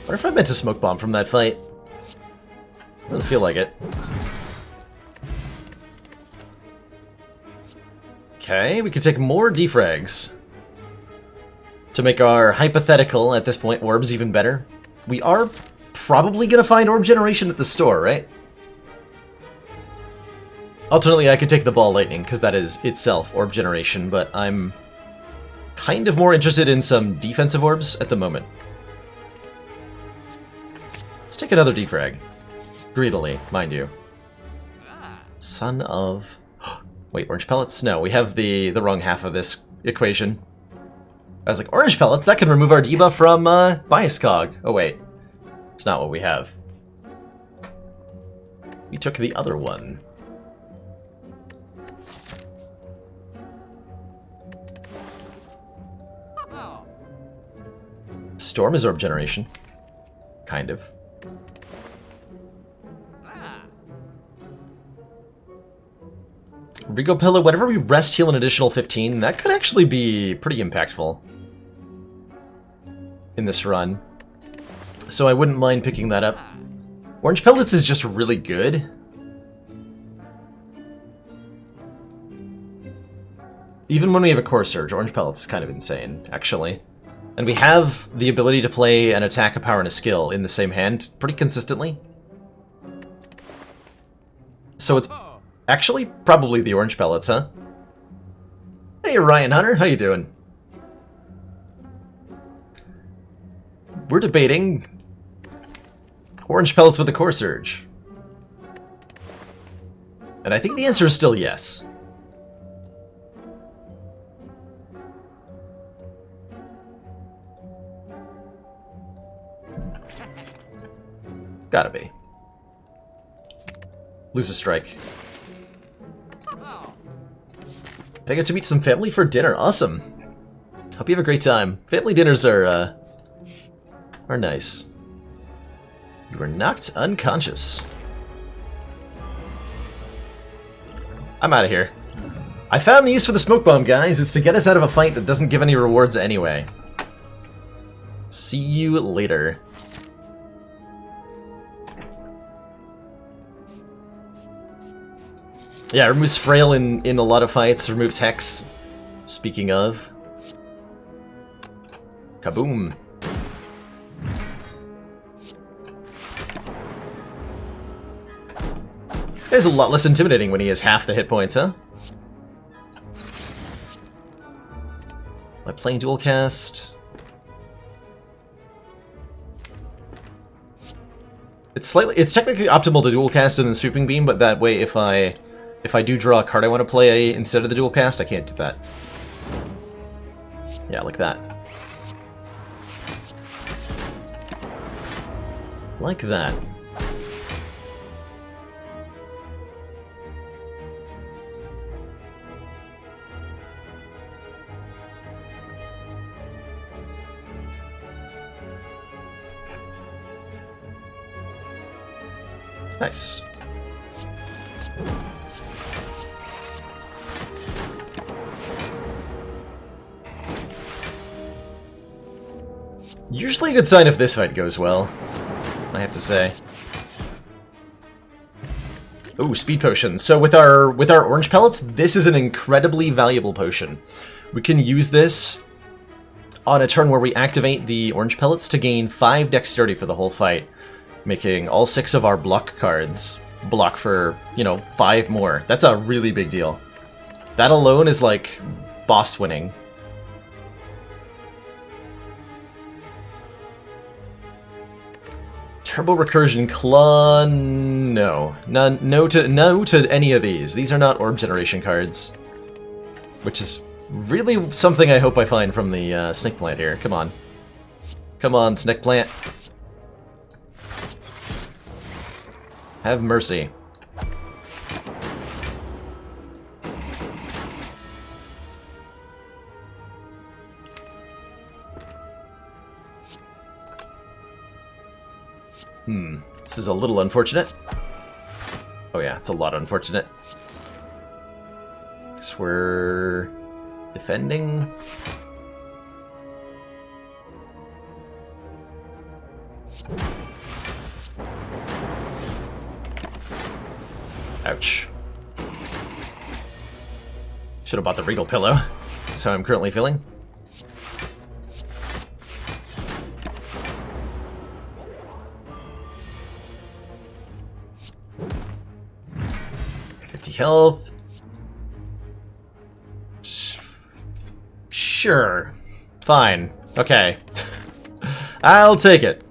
What if I meant to smoke bomb from that fight? Doesn't feel like it. Okay, we can take more defrags to make our hypothetical, at this point, orbs even better. We are probably going to find orb generation at the store, right? Alternately, I could take the ball lightning, because that is itself orb generation, but I'm kind of more interested in some defensive orbs at the moment. Let's take another defrag. Greedily, mind you. Son of... Wait, orange pellets? No, we have the wrong half of this equation. I was like, orange pellets? That can remove our debuff from Bias Cog. Oh wait, it's not what we have. We took the other one. Storm is orb generation. Kind of. Rigo Pillow, whenever we rest heal an additional 15, that could actually be pretty impactful in this run. So I wouldn't mind picking that up. Orange Pellets is just really good. Even when we have a Core Surge, Orange Pellets is kind of insane, actually. And we have the ability to play an attack, a power, and a skill in the same hand pretty consistently. So it's actually probably the Orange Pellets, huh? Hey, Ryan Hunter, how you doing? We're debating Orange Pellets with a Core Surge. And I think the answer is still yes. Gotta be. Lose a strike. I get to meet some family for dinner. Awesome. Hope you have a great time. Family dinners are nice. You were knocked unconscious. I'm out of here. I found the use for the smoke bomb, guys. It's to get us out of a fight that doesn't give any rewards anyway. See you later. Yeah, removes Frail in a lot of fights, removes Hex. Speaking of. Kaboom. This guy's a lot less intimidating when he has half the hit points, huh? Am I playing dual cast? It's technically optimal to dual cast and then sweeping beam, but that way if I do draw a card I want to play instead of the dual cast, I can't do that. Yeah, like that. Like that. Nice. Usually a good sign if this fight goes well, I have to say. Ooh, speed potion. So with our orange pellets, this is an incredibly valuable potion. We can use this on a turn where we activate the orange pellets to gain 5 dexterity for the whole fight, making all 6 of our block cards block for, you know, 5 more. That's a really big deal. That alone is like boss winning. Turbo Recursion Claw, no. No to any of these. These are not orb generation cards. Which is really something I hope I find from the Snake Plant here. Come on. Come on, Snake Plant. Have mercy. This is a little unfortunate. Oh yeah, it's a lot unfortunate. Guess we're defending. Ouch. Should have bought the Regal Pillow. That's how I'm currently feeling. Health. Sure. Fine. Okay. I'll take it.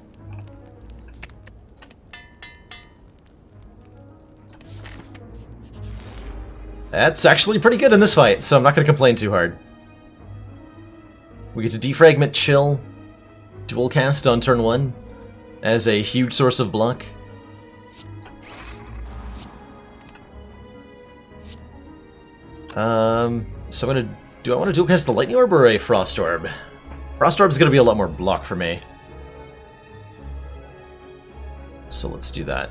That's actually pretty good in this fight, so I'm not going to complain too hard. We get to defragment Chill, dual cast on turn 1 as a huge source of block. So do I want to dual cast the Lightning Orb or a Frost Orb? Frost Orb is going to be a lot more block for me. So let's do that.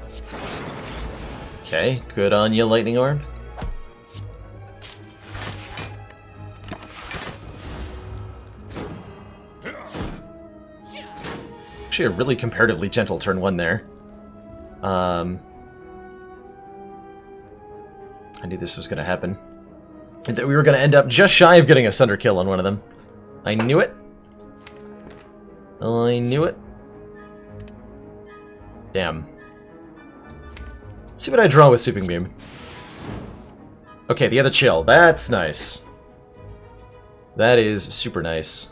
Okay, good on you, Lightning Orb. Actually a really comparatively gentle turn 1 there. I knew this was going to happen. And that we were going to end up just shy of getting a Sunder kill on one of them. I knew it. I knew it. Damn. Let's see what I draw with Sweeping Beam. Okay, the other Chill. That's nice. That is super nice.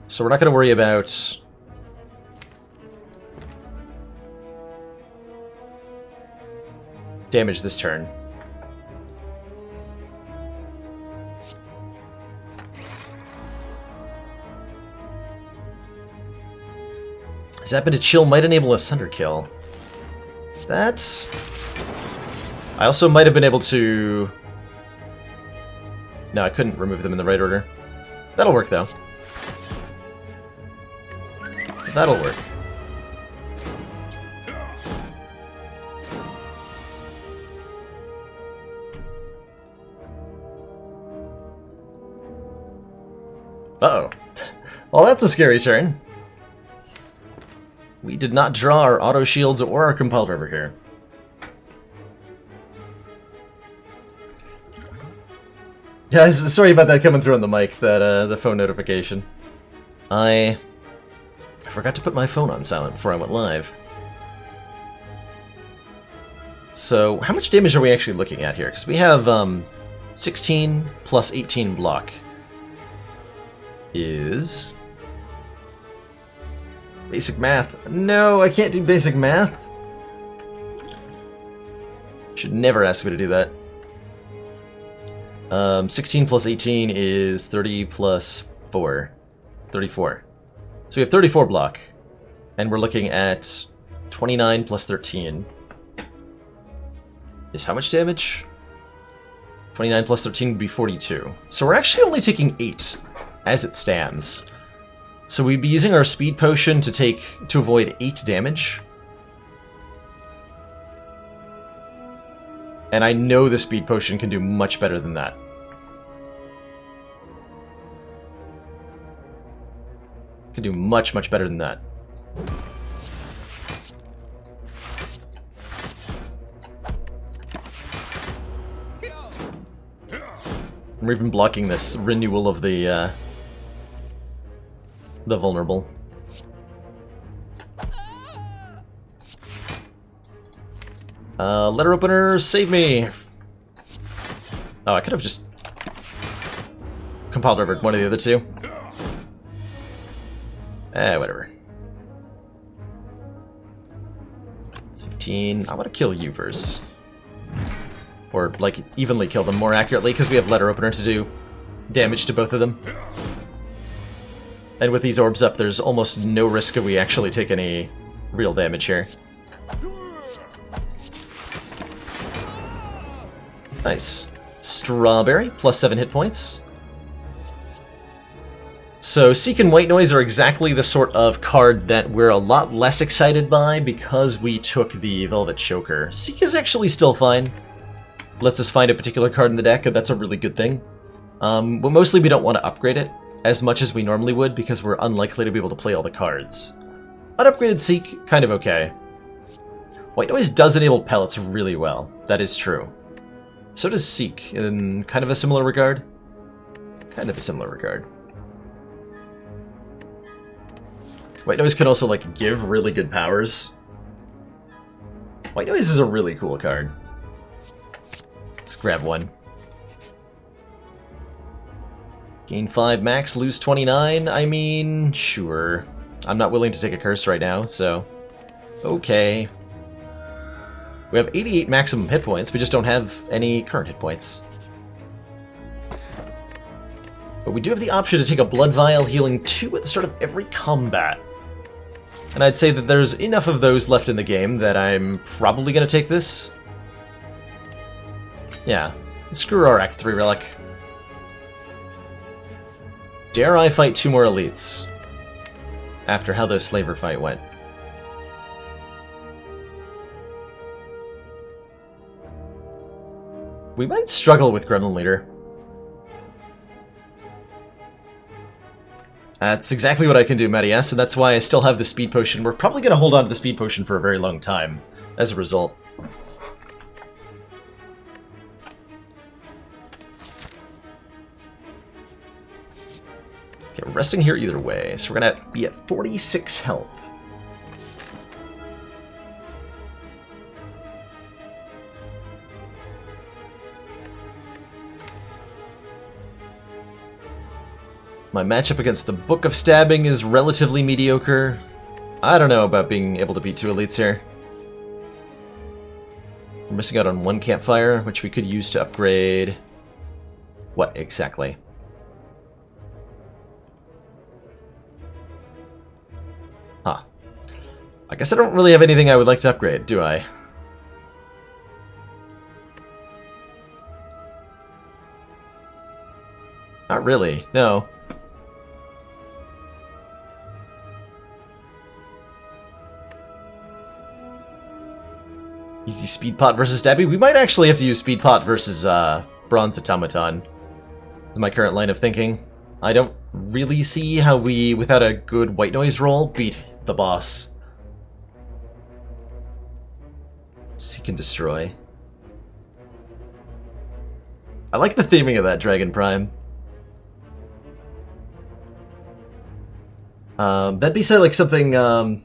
So we're not going to worry about... damage this turn. Zap into Chill might enable a Sunder kill. That's... I also might have been able to... No, I couldn't remove them in the right order. That'll work, though. That'll work. Uh-oh. Well, that's a scary turn. We did not draw our auto shields or our compelled river here. Yeah, sorry about that coming through on the mic, that the phone notification. I forgot to put my phone on silent before I went live. So, how much damage are we actually looking at here? Because we have 16 plus 18 block is... Basic math. No, I can't do basic math. Should never ask me to do that. 16 plus 18 is 30 plus 4. 34. So we have 34 block. And we're looking at 29 plus 13. Is how much damage? 29 plus 13 would be 42. So we're actually only taking 8 as it stands. So we'd be using our speed potion to avoid 8 damage. And I know the speed potion can do much better than that. Could do much, much better than that. We're even blocking this renewal of the vulnerable. Letter opener, save me! Oh, I could have just compiled over one of the other two. Whatever. It's 15. I want to kill you first. Or, like, evenly kill them more accurately, because we have letter opener to do damage to both of them. And with these orbs up, there's almost no risk of we actually take any real damage here. Nice. Strawberry, plus 7 hit points. So, Seek and White Noise are exactly the sort of card that we're a lot less excited by because we took the Velvet Choker. Seek is actually still fine. Lets us find a particular card in the deck, and that's a really good thing. But mostly we don't want to upgrade it as much as we normally would because we're unlikely to be able to play all the cards. Unupgraded Seek, kind of okay. White Noise does enable pellets really well. That is true. So does Seek, in kind of a similar regard. Kind of a similar regard. White Noise can also, like, give really good powers. White Noise is a really cool card. Let's grab one. Gain 5 max, lose 29. I mean, sure. I'm not willing to take a curse right now, so... okay. We have 88 maximum hit points, we just don't have any current hit points. But we do have the option to take a Blood Vial, healing 2 at the start of every combat. And I'd say that there's enough of those left in the game that I'm probably going to take this. Yeah, screw our Act 3 relic. Dare I fight 2 more elites? After how the slaver fight went. We might struggle with Gremlin Leader. That's exactly what I can do, Marias, and that's why I still have the Speed Potion. We're probably going to hold on to the Speed Potion for a very long time, as a result. Okay, we're resting here either way, so we're going to be at 46 health. My matchup against the Book of Stabbing is relatively mediocre. I don't know about being able to beat 2 elites here. We're missing out on 1 campfire, which we could use to upgrade... what exactly? Huh. I guess I don't really have anything I would like to upgrade, do I? Not really, no. Easy Speed Pot versus Stabby. We might actually have to use Speed Pot versus Bronze Automaton. Is my current line of thinking. I don't really see how we, without a good White Noise roll, beat the boss. Seek and Destroy. I like the theming of that Dragon Prime. That'd be like something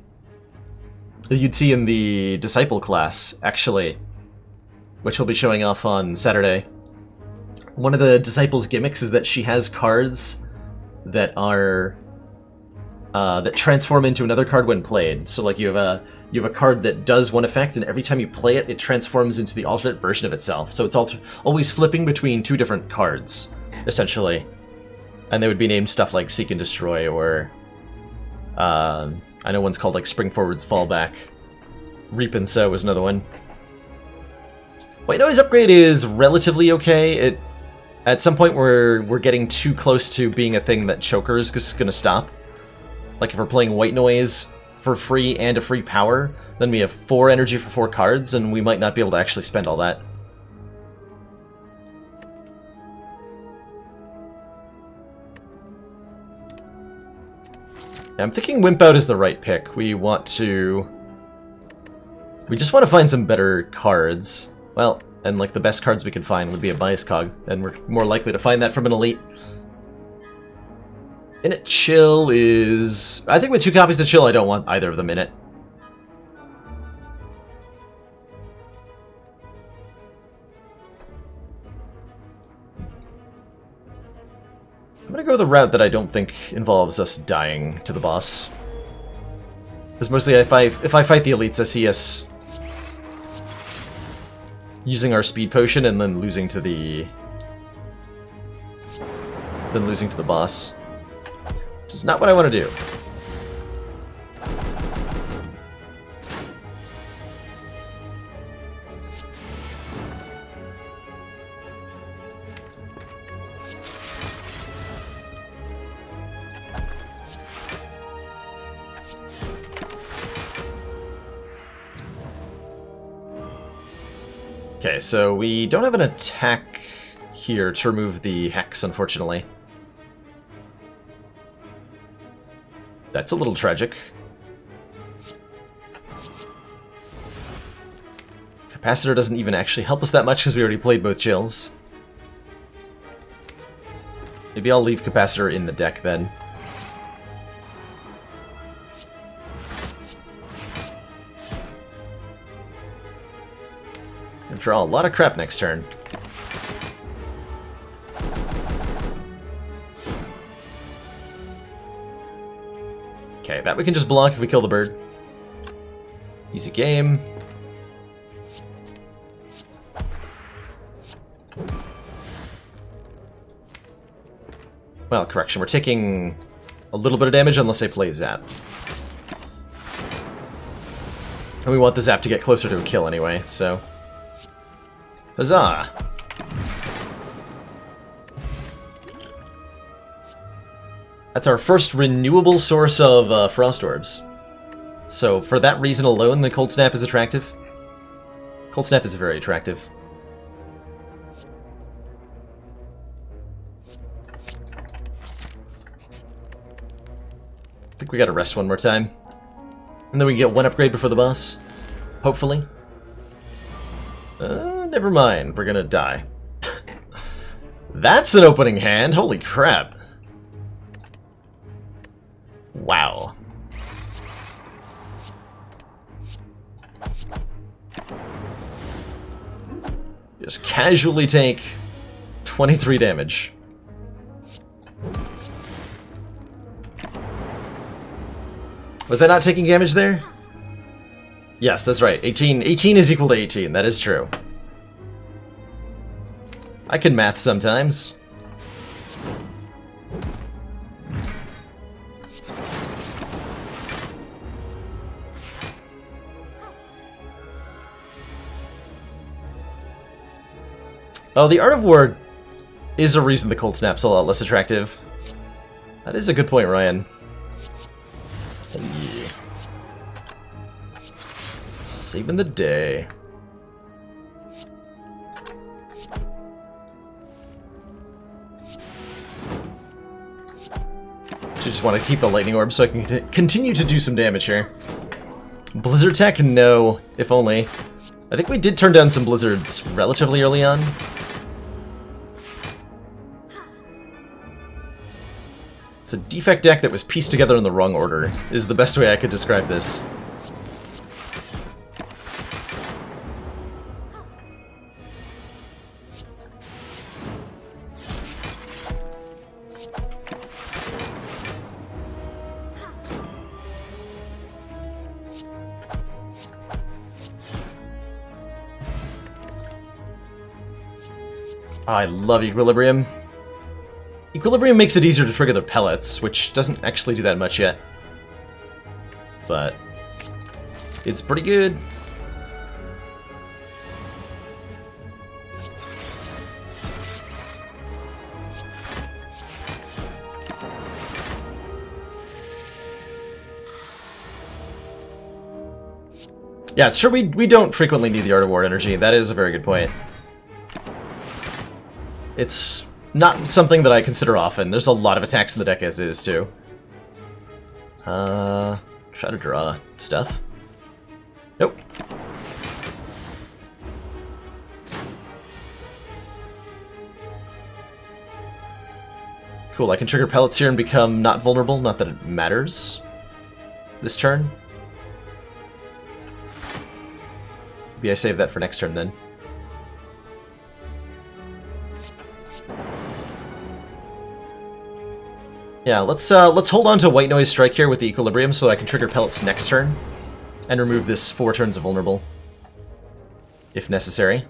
you'd see in the Disciple class, actually, which will be showing off on Saturday. One of the Disciple's gimmicks is that she has cards that are that transform into another card when played. So, like, you have a card that does one effect, and every time you play it, it transforms into the alternate version of itself. So it's always flipping between 2 different cards, essentially, and they would be named stuff like Seek and Destroy or. I know one's called, like, Spring Forward's Fallback. Reap and Sow was another one. White Noise upgrade is relatively okay. At some point we're getting too close to being a thing that Choker is just going to stop. Like, if we're playing White Noise for free and a free power, then we have 4 energy for 4 cards, and we might not be able to actually spend all that. I'm thinking Wimp Out is the right pick. We just want to find some better cards. Well, and like the best cards we could find would be a bias cog, and we're more likely to find that from an elite. In it Chill is... I think with 2 copies of Chill, I don't want either of them in it. I'm gonna go the route that I don't think involves us dying to the boss. Because mostly if I fight the elites, I see us using our speed potion and then losing to the boss. Which is not what I want to do. Okay, so we don't have an attack here to remove the hex, unfortunately. That's a little tragic. Capacitor doesn't even actually help us that much because we already played both chills. Maybe I'll leave Capacitor in the deck then. Gonna draw a lot of crap next turn. Okay, that we can just block if we kill the bird. Easy game. Well, correction, we're taking a little bit of damage unless they play Zap. And we want the Zap to get closer to a kill anyway, so... Huzzah! That's our first renewable source of Frost Orbs. So for that reason alone, the Cold Snap is attractive. Cold Snap is very attractive. I think we gotta rest one more time. And then we get one upgrade before the boss. Hopefully. Never mind. We're gonna die. That's an opening hand. Holy crap. Wow. Just casually take 23 damage. Was I not taking damage there? Yes, that's right. 18 is equal to 18. That is true. I can math sometimes. Oh, the Art of War is a reason the Cold Snap's a lot less attractive. That is a good point, Ryan. Yeah. Saving the day. I just want to keep the lightning orb so I can continue to do some damage here. Blizzard tech? No. If only. I think we did turn down some blizzards relatively early on. It's a defect deck that was pieced together in the wrong order, is the best way I could describe this. I love Equilibrium. Equilibrium makes it easier to trigger the pellets, which doesn't actually do that much yet. But it's pretty good. Yeah, it's true we don't frequently need the Art of War energy. That is a very good point. It's not something that I consider often. There's a lot of attacks in the deck as is, too. Try to draw stuff. Nope. Cool, I can trigger pellets here and become not vulnerable, not that it matters this turn. Maybe I save that for next turn then. Yeah, let's hold on to White Noise Strike here with the Equilibrium so I can trigger pellets next turn and remove this 4 turns of vulnerable if necessary.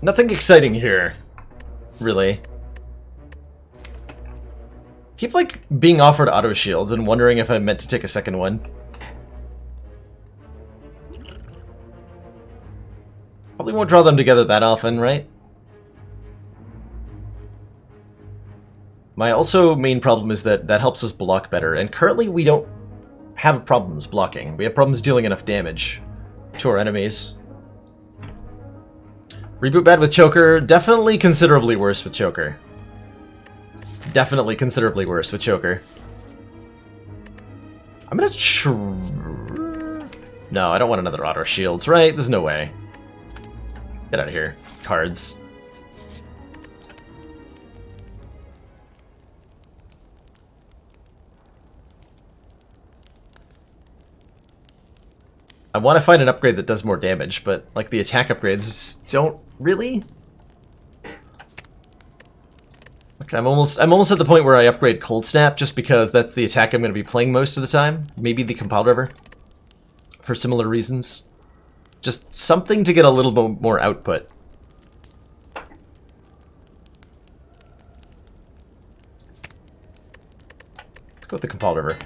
Nothing exciting here, really. Keep, like, being offered auto shields and wondering if I meant to take a second one. Probably won't draw them together that often, right? My also main problem is that that helps us block better, and currently we don't have problems blocking. We have problems dealing enough damage to our enemies. Reboot bad with Choker, definitely considerably worse with Choker. Definitely considerably worse with Choker. I'm gonna No, I don't want another auto shields, right? There's no way. Get out of here. Cards. I want to find an upgrade that does more damage, but like the attack upgrades don't really. Okay, I'm almost at the point where I upgrade Cold Snap just because that's the attack I'm going to be playing most of the time. Maybe the Compile River for similar reasons. Just something to get a little bit more output. Let's go with the Compile River.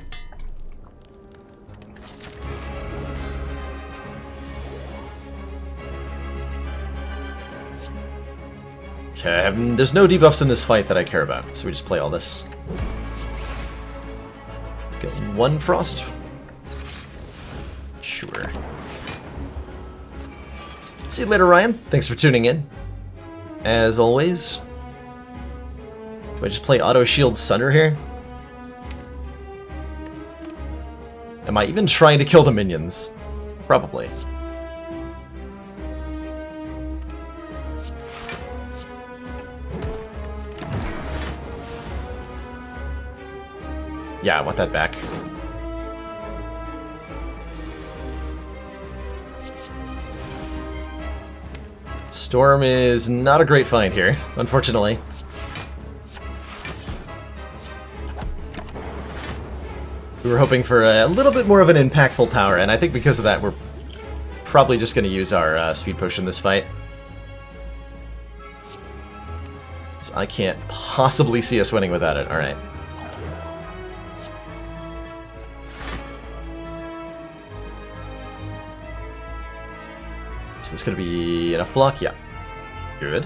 Okay, there's no debuffs in this fight that I care about, so we just play all this. Let's get 1 Frost. Sure. See you later, Ryan. Thanks for tuning in. As always. Do I just play Auto Shield Sunder here? Am I even trying to kill the minions? Probably. Yeah, I want that back. Storm is not a great find here, unfortunately. We were hoping for a little bit more of an impactful power, and I think because of that, we're probably just going to use our speed potion this fight. So I can't possibly see us winning without it. Alright. Is this going to be enough block? Yeah. Good.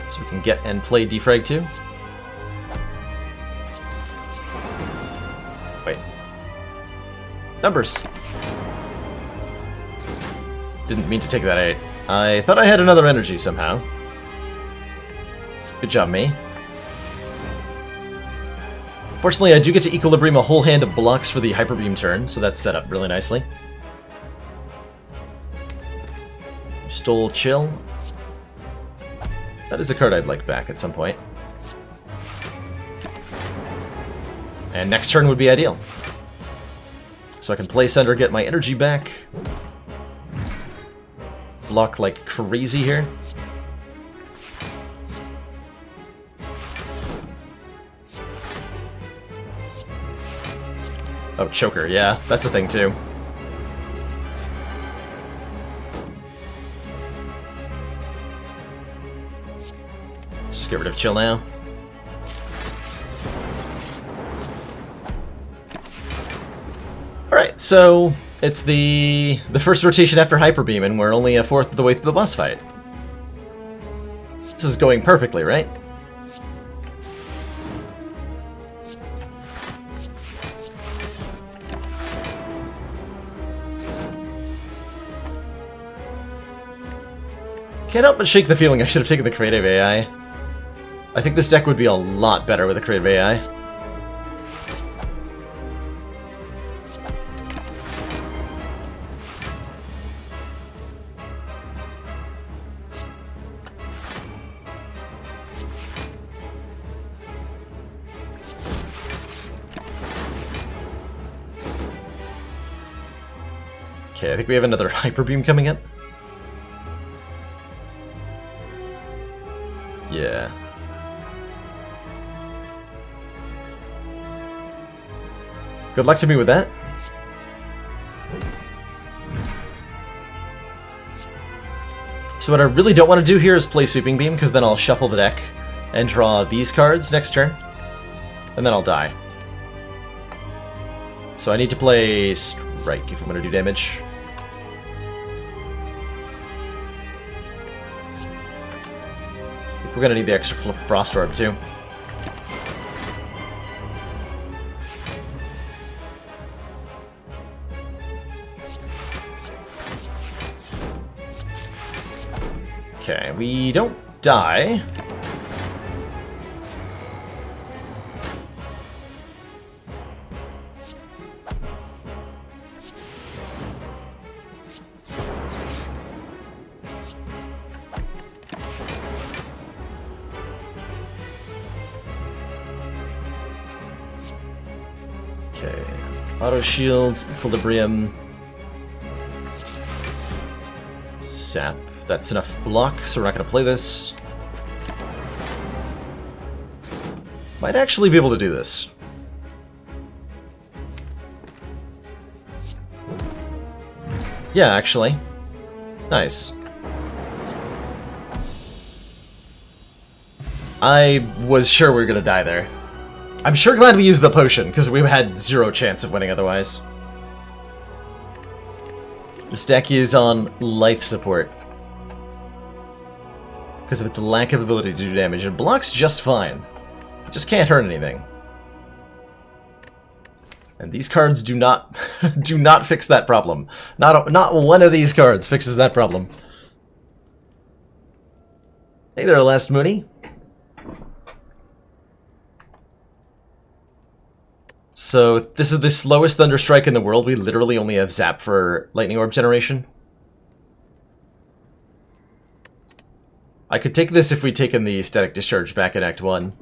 So we can get and play defrag too. Wait. Numbers. Didn't mean to take that 8. I thought I had another energy somehow. Good job, me. Fortunately, I do get to Equilibrium a whole hand of blocks for the Hyper Beam turn, so that's set up really nicely. Stole Chill. That is a card I'd like back at some point. And next turn would be ideal. So I can play Sender, get my energy back. Block like crazy here. Oh, Choker, yeah, that's a thing too. Let's just get rid of Chill now. So, it's the first rotation after Hyper Beam, and we're only a fourth of the way through the boss fight. This is going perfectly, right? Can't help but shake the feeling I should have taken the creative AI. I think this deck would be a lot better with a creative AI. Okay, I think we have another Hyper Beam coming up. Yeah. Good luck to me with that. So what I really don't want to do here is play Sweeping Beam, because then I'll shuffle the deck and draw these cards next turn, and then I'll die. So I need to play Strike if I'm going to do damage. We're going to need the extra Frost Orb too. Okay, we don't die. Okay, auto shields, equilibrium, sap. That's enough block, so we're not going to play this. Might actually be able to do this. Yeah, actually. Nice. I was sure we were going to die there. I'm sure glad we used the potion, because we had zero chance of winning otherwise. This deck is on life support because of its lack of ability to do damage. It blocks just fine. It just can't hurt anything. And these cards do not do not fix that problem. Not one of these cards fixes that problem. Hey there, Last Mooney. So this is the slowest Thunder Strike in the world. We literally only have Zap for Lightning Orb generation. I could take this if we'd taken the Static Discharge back in Act 1.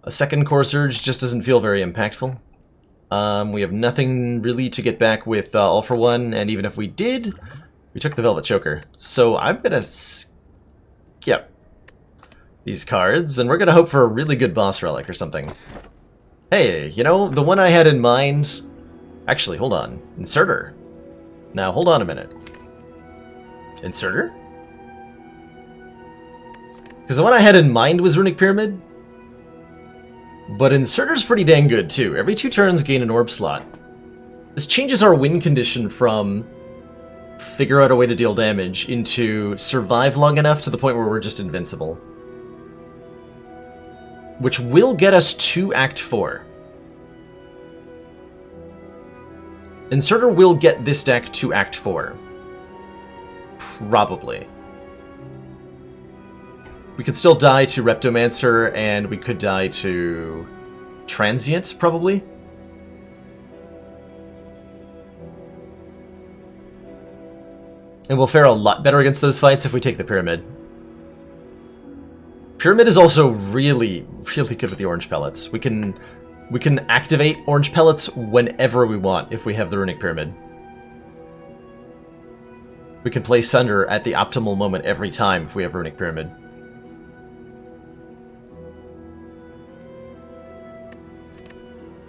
A second Core Surge just doesn't feel very impactful. We have nothing really to get back with All for One, and even if we did, we took the Velvet Choker. So I'm gonna skip these cards, and we're gonna hope for a really good boss relic or something. Hey, you know, the one I had in mind... Actually, hold on. Inserter. Now, hold on a minute. Inserter? Because the one I had in mind was Runic Pyramid. But Inserter's pretty dang good, too. Every 2 turns, gain an orb slot. This changes our win condition from figure out a way to deal damage into survive long enough to the point where we're just invincible. Which will get us to Act 4. Inserter will get this deck to Act 4. Probably. We could still die to Reptomancer, and we could die to Transient, probably. And we'll fare a lot better against those fights if we take the Pyramid. Pyramid is also really, really good with the Orange Pellets. We can activate Orange Pellets whenever we want if we have the Runic Pyramid. We can play Sunder at the optimal moment every time if we have Runic Pyramid.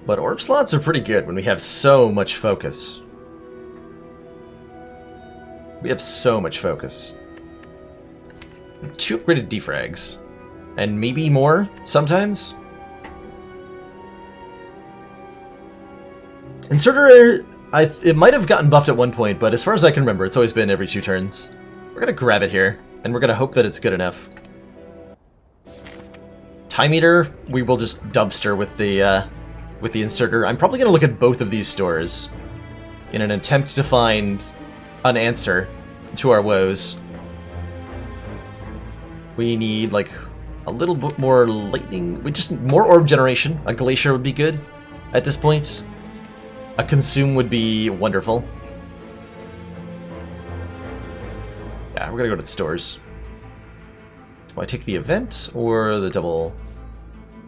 But orb slots are pretty good when we have so much focus. We have so much focus. 2 upgraded defrags. And maybe more, sometimes? Inserter, it might have gotten buffed at one point, but as far as I can remember, it's always been every 2 turns. We're gonna grab it here, and we're gonna hope that it's good enough. Time Eater, we will just dumpster with the inserter. I'm probably gonna look at both of these stores in an attempt to find an answer to our woes. We need, like, a little bit more lightning. We just more orb generation. A glacier would be good at this point. A consume would be wonderful. Yeah, we're gonna go to the stores. Do I take the event or the double?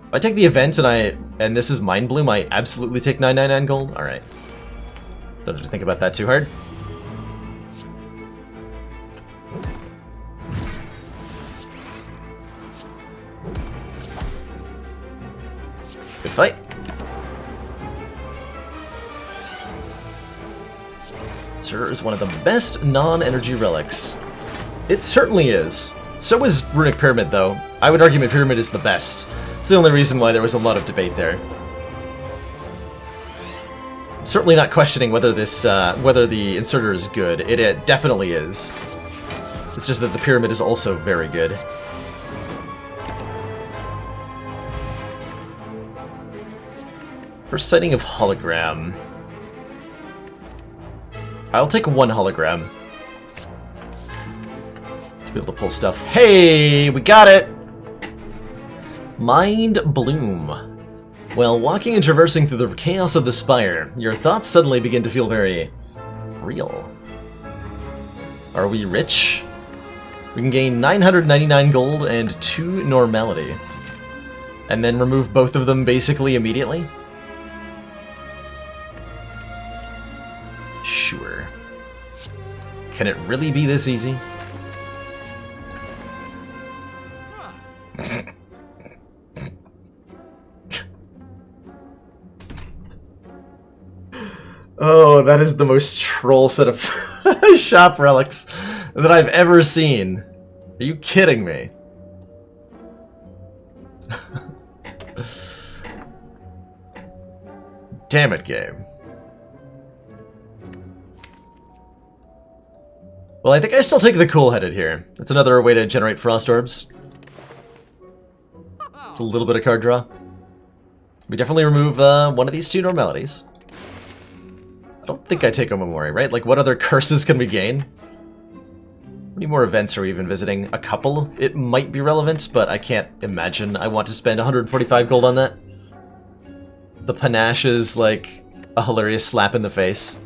If I take the event and this is Mind Bloom, I absolutely take 999 gold. All right. Don't have to think about that too hard. Good fight. Sir is one of the best non-energy relics. It certainly is. So is Runic Pyramid, though. I would argue my Pyramid is the best. It's the only reason why there was a lot of debate there. I'm certainly not questioning whether this, whether the inserter is good. It definitely is. It's just that the Pyramid is also very good. First sighting of hologram. I'll take 1 hologram. To be able to pull stuff. Hey, we got it! Mind Bloom. While walking and traversing through the chaos of the spire, your thoughts suddenly begin to feel very real. Are we rich? We can gain 999 gold and 2 normality. And then remove both of them basically immediately? Sure. Can it really be this easy? Oh, that is the most troll set of shop relics that I've ever seen. Are you kidding me? Damn it, game. Well, I think I still take the cool-headed here. That's another way to generate frost orbs. It's a little bit of card draw. We definitely remove one of these 2 normalities. I don't think I take Omamori, right? Like, what other curses can we gain? How many more events are we even visiting? A couple? It might be relevant, but I can't imagine I want to spend 145 gold on that. The panache is, like, a hilarious slap in the face.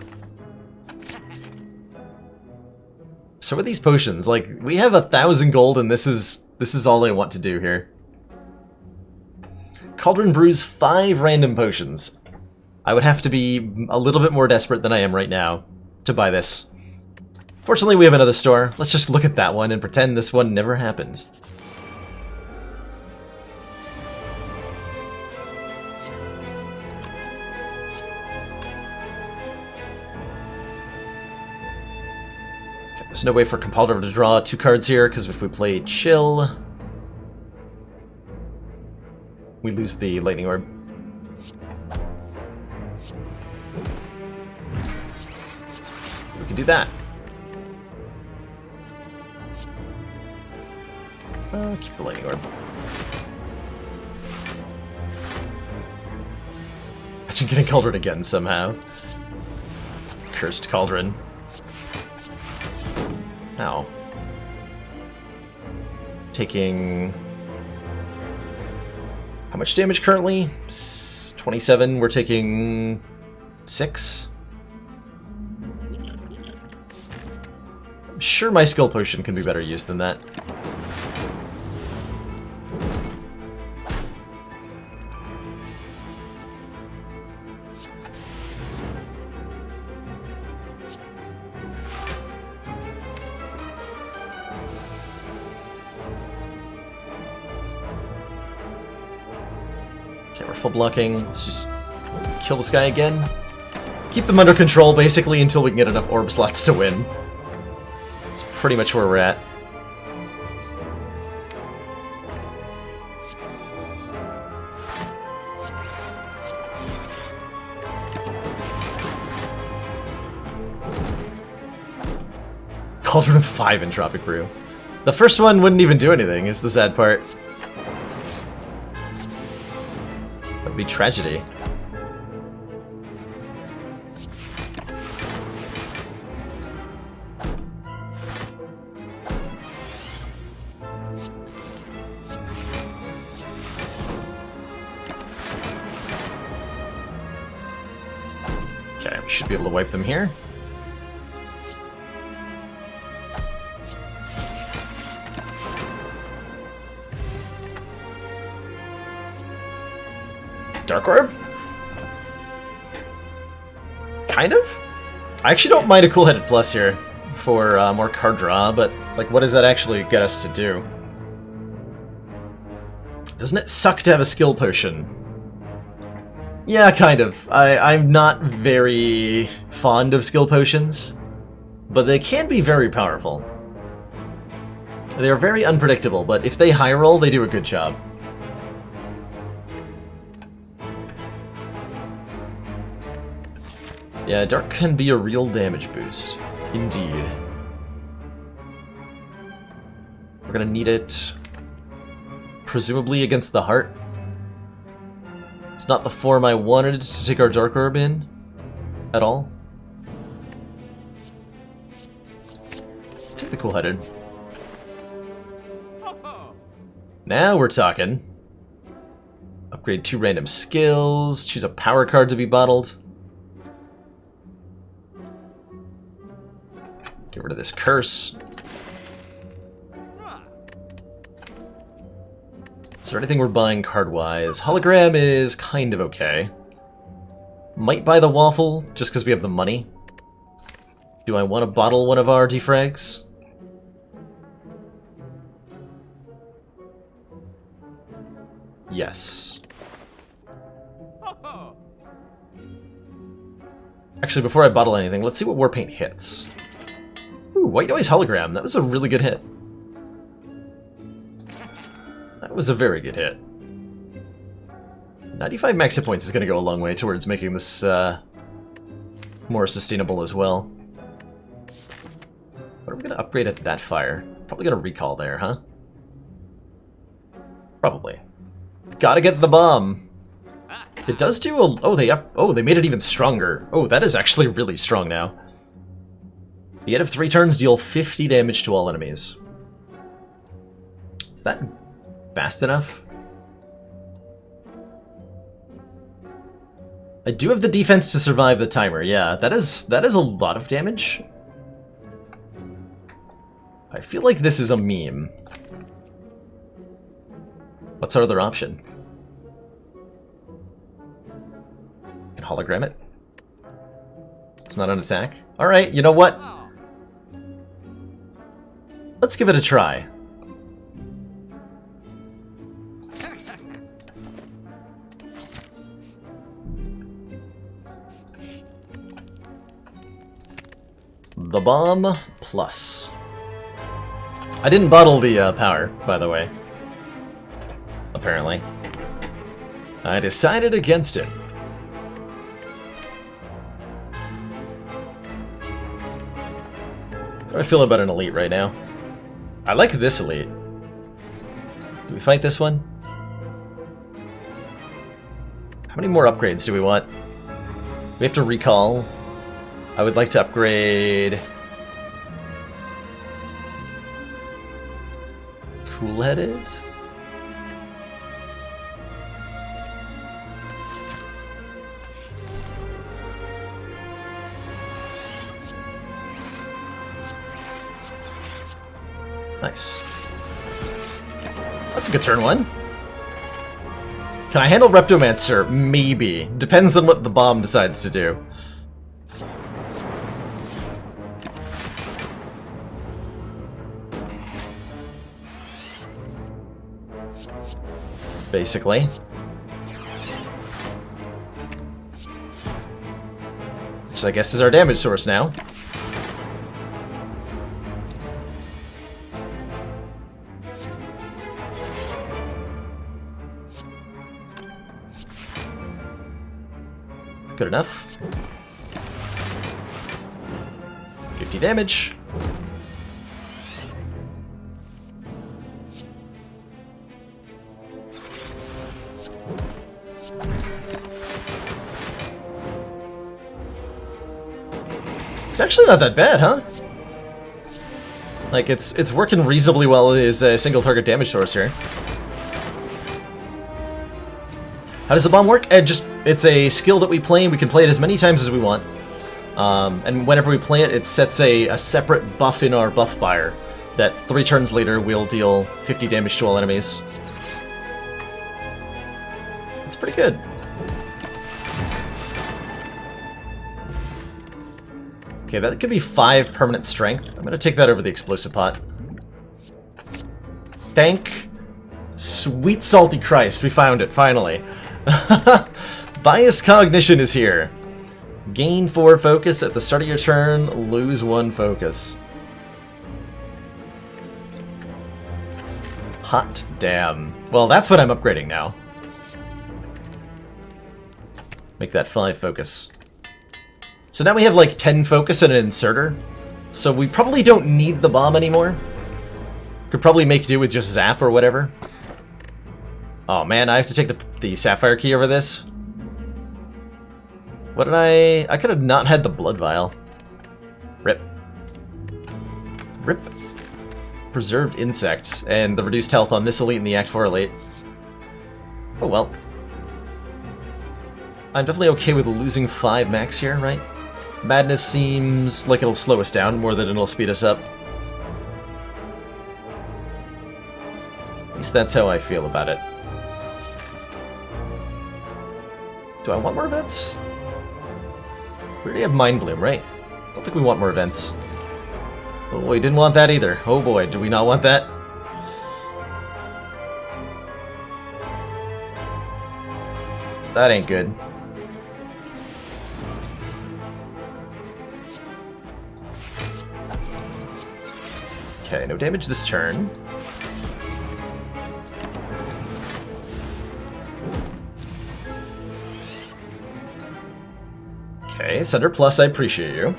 So with these potions, like, we have 1,000 gold and this is all I want to do here. Cauldron brews 5 random potions. I would have to be a little bit more desperate than I am right now to buy this. Fortunately, we have another store. Let's just look at that one and pretend this one never happened. Okay, there's no way for Compulder to draw 2 cards here, because if we play Chill, we lose the Lightning Orb. We can do that. Keep the Lightning Orb. Imagine getting Cauldron again somehow. Cursed Cauldron. Ow. Taking... how much damage currently? 27. We're taking 6. I'm sure my skill potion can be better used than that. Okay, we're full blocking. Let's just kill this guy again. Keep them under control, basically, until we can get enough orb slots to win. That's pretty much where we're at. Cauldron with 5 Entropic Brew. The first one wouldn't even do anything, is the sad part. That would be tragedy. Okay, we should be able to wipe them here. Dark Orb? Kind of? I actually don't mind a Cool-Headed Plus here for more card draw, but like, what does that actually get us to do? Doesn't it suck to have a skill potion? Yeah, kind of. I'm not very fond of skill potions, but they can be very powerful. They are very unpredictable, but if they high roll, they do a good job. Yeah, Dark can be a real damage boost. Indeed. We're gonna need it, presumably against the heart. It's not the form I wanted to take our Dark Orb in, at all. Take the Cool-Headed. Now we're talking. Upgrade 2 random skills, choose a power card to be bottled. Get rid of this curse. Is there anything we're buying card-wise? Hologram is kind of okay. Might buy the Waffle, just because we have the money. Do I want to bottle one of our defrags? Yes. Actually, before I bottle anything, let's see what Warpaint hits. Ooh, White Noise Hologram. That was a really good hit. That was a very good hit. 95 max hit points is going to go a long way towards making this more sustainable as well. What are we going to upgrade at that fire? Probably going to recall there, huh? Probably. Gotta get the bomb. It does do a... Oh, they made it even stronger. Oh, that is actually really strong now. The end of 3 turns, deal 50 damage to all enemies. Is that fast enough? I do have the defense to survive the timer, yeah. That is a lot of damage. I feel like this is a meme. What's our other option? Can hologram it? It's not an attack? Alright, you know what? Let's give it a try. The bomb plus. I didn't bottle the power, by the way. Apparently. I decided against it. How do I feel about an elite right now? I like this elite. Do we fight this one? How many more upgrades do we want? We have to recall. I would like to upgrade... Cool-Headed? Nice. That's a good turn 1. Can I handle Reptomancer? Maybe. Depends on what the bomb decides to do. Basically. Which I guess is our damage source now. It's good enough. 50 damage. It's actually not that bad, huh? Like, it's working reasonably well as a single target damage source here. How does the bomb work? It's a skill that we play, and we can play it as many times as we want. And whenever we play it, it sets a separate buff in our buff bar that 3 turns later will deal 50 damage to all enemies. It's pretty good. Okay, that could be 5 permanent strength. I'm gonna take that over the explosive pot. Thank sweet salty Christ, we found it, finally. Bias cognition is here. Gain 4 focus at the start of your turn, lose 1 focus. Hot damn. Well, that's what I'm upgrading now. Make that 5 focus. So now we have like 10 focus and an inserter. So we probably don't need the bomb anymore. Could probably make do with just zap or whatever. Oh man, I have to take the sapphire key over this. What did I could have not had the blood vial. Rip. Rip. Preserved insects and the reduced health on this elite and the Act 4 elite. Oh well. I'm definitely okay with losing 5 max here, right? Madness seems like it'll slow us down more than it'll speed us up. At least that's how I feel about it. Do I want more events? We already have Mind Bloom, right? I don't think we want more events. Oh, we didn't want that either. Oh boy, did we not want that? That ain't good. Okay, no damage this turn. Okay, Sunder Plus, I appreciate you.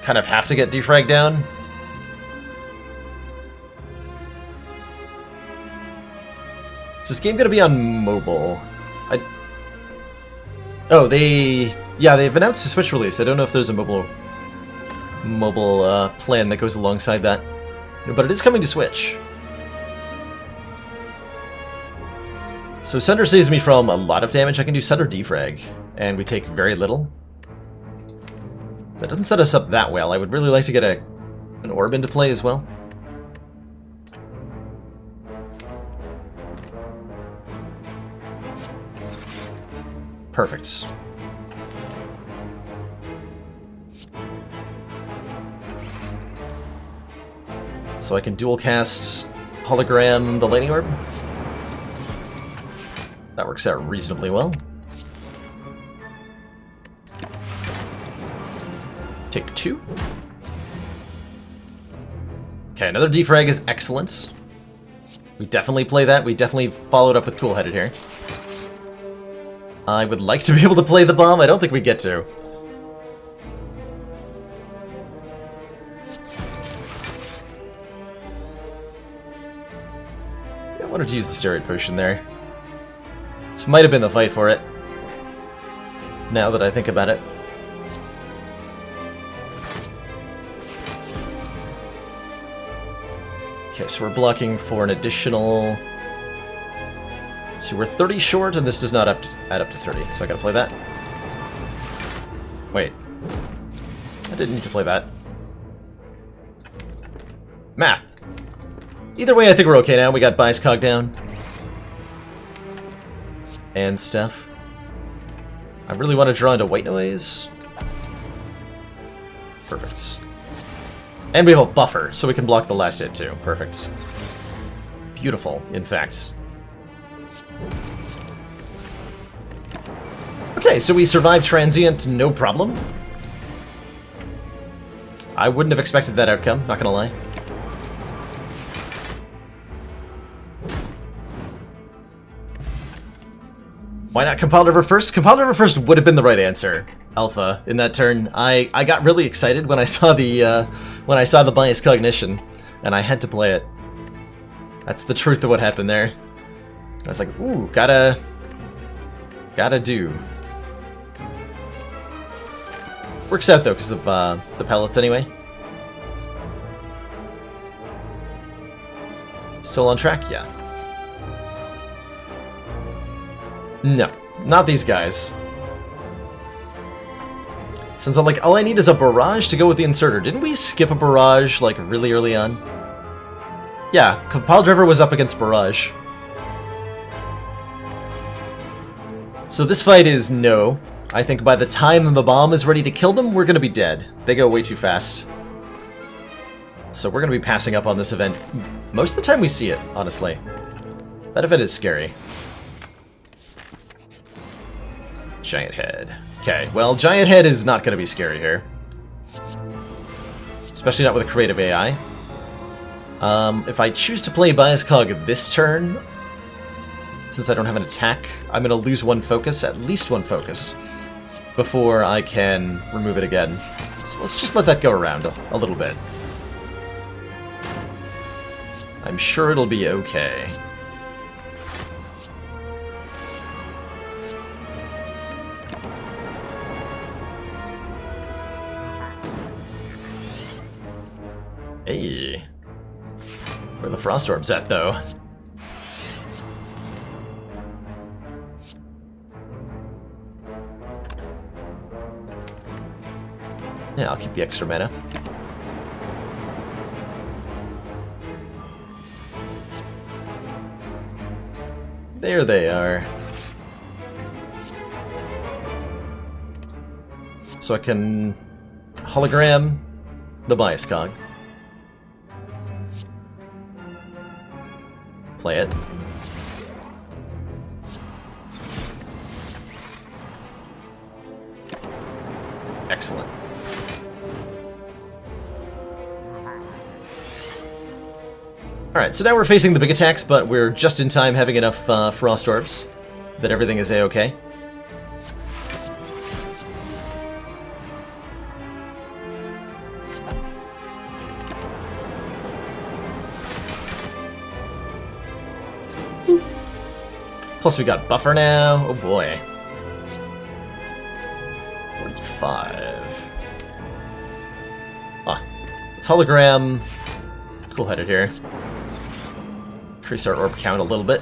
Kind of have to get defrag down. Is this game gonna be on mobile? Oh, they've announced a Switch release. I don't know if there's a mobile plan that goes alongside that, but it is coming to Switch. So Sunder saves me from a lot of damage. I can do Sunder defrag, and we take very little. That doesn't set us up that well. I would really like to get an orb into play as well. Perfect. So I can dual cast Hologram the Lightning Orb. That works out reasonably well. Take 2. Okay, another defrag is excellent. We definitely play that. We definitely followed up with cool-headed here. I would like to be able to play the bomb. I don't think we get to. Yeah, I wanted to use the steroid potion there. This might have been the fight for it. Now that I think about it. Okay, so we're blocking for an additional... So we're 30 short, and this does not add up to 30, so I gotta play that. Wait. I didn't need to play that. Math. Either way, I think we're okay now. We got Bias Cog down. And stuff. I really want to draw into White Noise. Perfect. And we have a buffer, so we can block the last hit too. Perfect. Beautiful, in fact. Okay, so we survived Transient, no problem. I wouldn't have expected that outcome, not gonna lie. Why not Compiled River first? Compiled River first would have been the right answer, Alpha, in that turn. I got really excited when I saw the Bias Cognition, and I had to play it. That's the truth of what happened there. I was like, ooh, gotta Gotta do. Works out though, because of the pellets anyway. Still on track? Yeah. No, not these guys. Since all I need is a barrage to go with the inserter. Didn't we skip a barrage, like, really early on? Yeah, Pile Driver was up against barrage. So this fight is no. I think by the time the bomb is ready to kill them, we're gonna be dead. They go way too fast. So we're gonna be passing up on this event most of the time we see it, honestly. That event is scary. Giant Head. Okay, well, Giant Head is not gonna be scary here. Especially not with a creative AI. If I choose to play Bias Cog this turn, since I don't have an attack, I'm going to lose one focus, at least one focus, before I can remove it again. So let's just let that go around a little bit. I'm sure it'll be okay. Hey. Where are the Frost Orbs at, though? Yeah, I'll keep the extra mana. There they are. So I can hologram the Bias Cog. Play it. Excellent. Alright, so now we're facing the big attacks, but we're just in time having enough Frost Orbs that everything is a-okay. Plus we got buffer now. Oh boy. 45. Ah, let's hologram. Cool-headed here. Increase our orb count a little bit.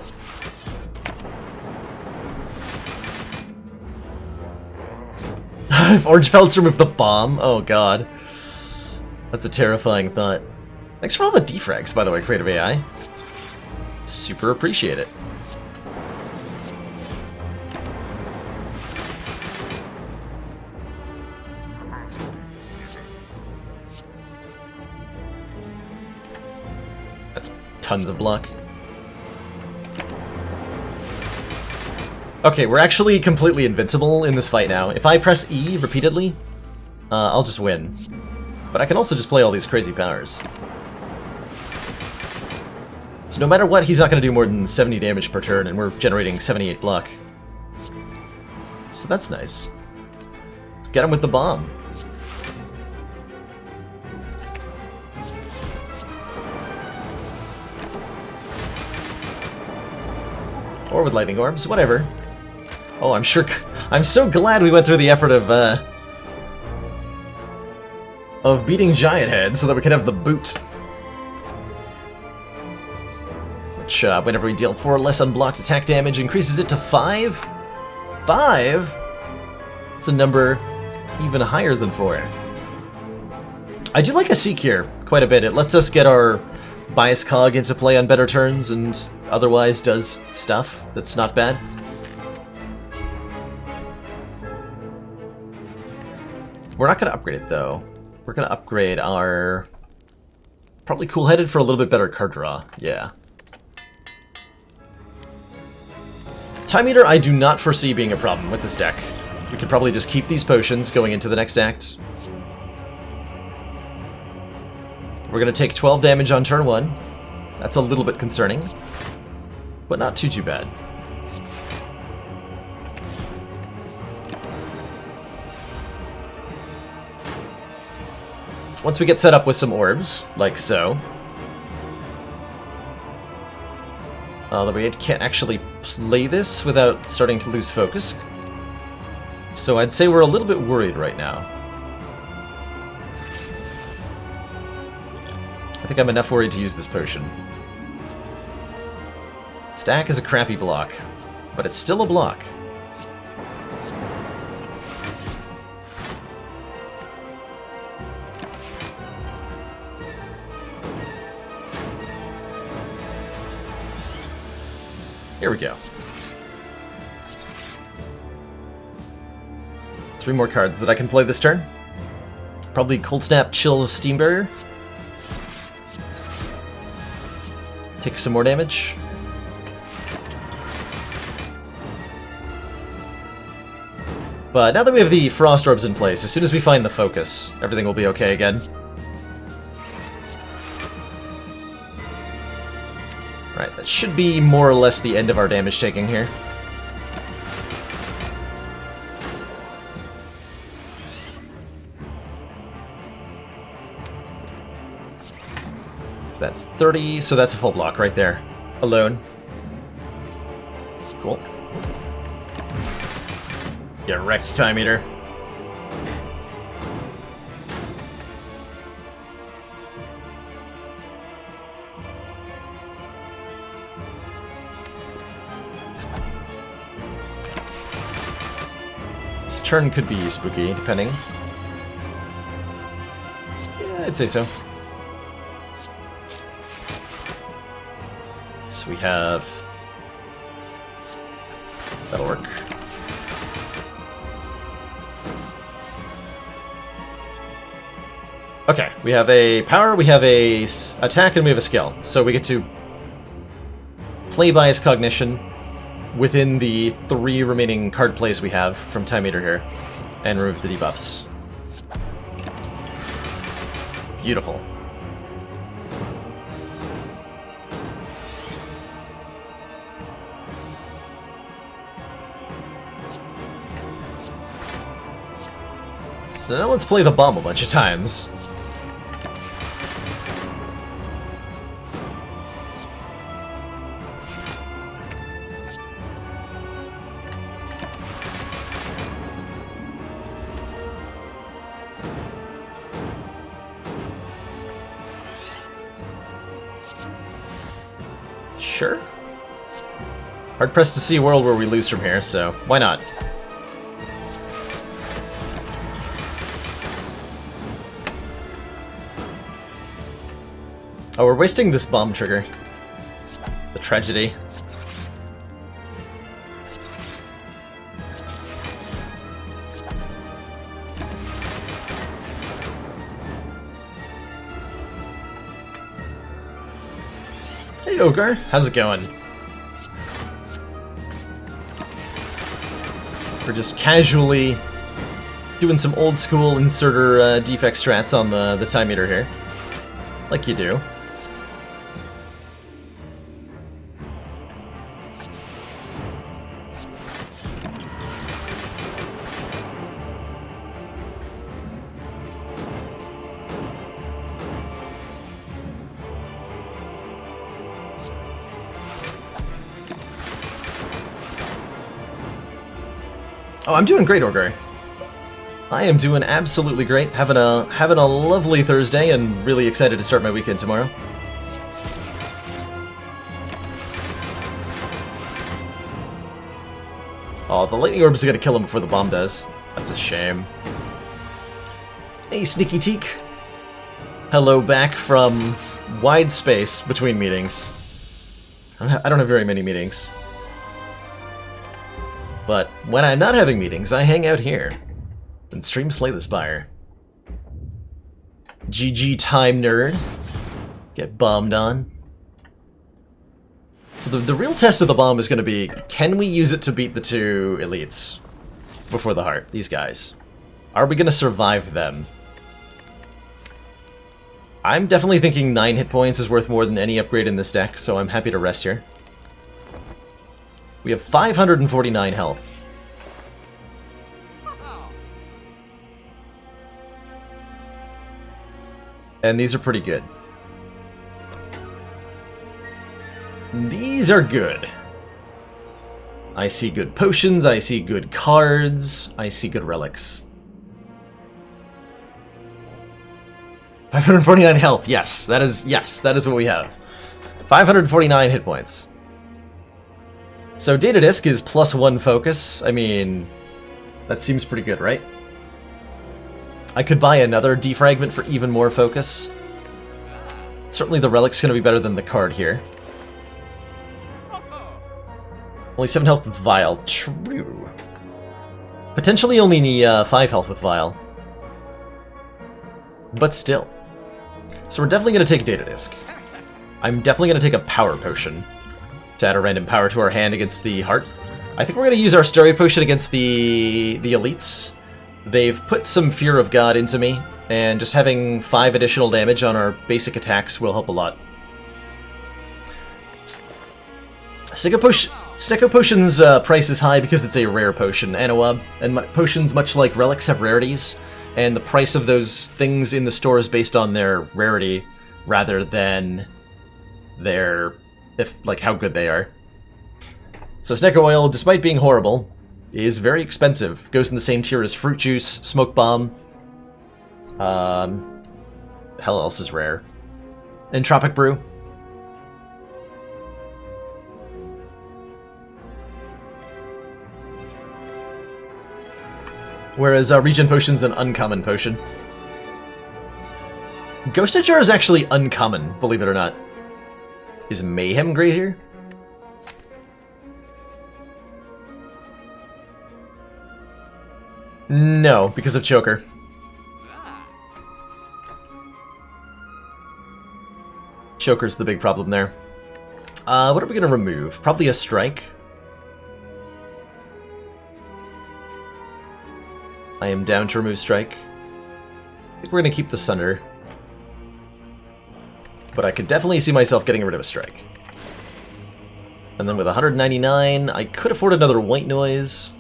If Orange Pellets remove the bomb, oh god. That's a terrifying thought. Thanks for all the defrags, by the way, Creative AI. Super appreciate it. That's tons of block. Okay, we're actually completely invincible in this fight now. If I press E repeatedly, I'll just win. But I can also just play all these crazy powers. So no matter what, he's not going to do more than 70 damage per turn, and we're generating 78 block. So that's nice. Let's get him with the bomb. Or with lightning orbs, whatever. Oh, I'm sure. I'm so glad we went through the effort of beating Giant Head so that we could have the boot. Which, whenever we deal 4 less unblocked attack damage, increases it to 5? 5? It's a number even higher than 4. I do like a Seek here quite a bit. It lets us get our Bias Cog into play on better turns and otherwise does stuff that's not bad. We're not going to upgrade it, though. We're going to upgrade our... Probably Cool-Headed for a little bit better card draw. Yeah. Time Eater, I do not foresee being a problem with this deck. We could probably just keep these potions going into the next act. We're going to take 12 damage on turn 1. That's a little bit concerning, but not too bad. Once we get set up with some orbs, like so, Although we can't actually play this without starting to lose focus. So I'd say we're a little bit worried right now. I think I'm enough worried to use this potion. Stack is a crappy block, but it's still a block. Here we go. 3 more cards that I can play this turn. Probably Cold Snap, Chill, Steam Barrier. Take some more damage. But now that we have the Frost Orbs in place, as soon as we find the focus, everything will be okay again. Right, that should be more or less the end of our damage taking here. So that's 30, so that's a full block right there. Alone. Cool. Get wrecked, Time Eater. This turn could be spooky, depending. Yeah, I'd say so. So we have... That'll work. Okay, we have a power, we have a attack, and we have a skill. So we get to play Bias Cognition within the 3 remaining card plays we have from Time Eater here, and remove the debuffs. Beautiful. So now let's play the bomb a bunch of times. Sure. Hard pressed to see a world where we lose from here, so why not? Oh, we're wasting this bomb trigger. The tragedy. Hey, Ogre. How's it going? We're just casually doing some old school inserter defect strats on the Time Eater here. Like you do. Oh, I'm doing great, Orgari. I am doing absolutely great. Having a lovely Thursday, and really excited to start my weekend tomorrow. Oh, the lightning orbs are gonna kill him before the bomb does. That's a shame. Hey, Sneaky Teak. Hello, back from wide space between meetings. I don't have very many meetings. But when I'm not having meetings, I hang out here and stream Slay the Spire. GG time, nerd. Get bombed on. So the real test of the bomb is going to be, can we use it to beat the 2 elites before the heart, these guys? Are we going to survive them? I'm definitely thinking 9 hit points is worth more than any upgrade in this deck, so I'm happy to rest here. We have 549 health. And these are pretty good. These are good. I see good potions, I see good cards, I see good relics. 549 health, yes, that is what we have. 549 hit points. So Data Disc is +1 focus. I mean, that seems pretty good, right? I could buy another defragment for even more focus. Certainly the relic's gonna be better than the card here. Only 7 health with Vial. True. Potentially only 5 health with Vial. But still. So we're definitely going to take a Data Disc. I'm definitely going to take a Power Potion to add a random power to our hand against the Heart. I think we're going to use our Stereo Potion against the Elites. They've put some Fear of God into me, and just having 5 additional damage on our basic attacks will help a lot. Snecko Potion's price is high because it's a rare potion, and potions, much like relics, have rarities, and the price of those things in the store is based on their rarity rather than their, how good they are. So Snecko Oil, despite being horrible, is very expensive. Goes in the same tier as Fruit Juice, Smoke Bomb. Hell else is rare. Entropic Brew. Whereas Regen Potion's an uncommon potion. Ghosted Jar is actually uncommon, believe it or not. Is Mayhem great here? No, because of Choker. Choker's the big problem there. What are we going to remove? Probably a Strike. I am down to remove Strike. I think we're going to keep the Sunder. But I could definitely see myself getting rid of a Strike. And then with 199, I could afford another White Noise.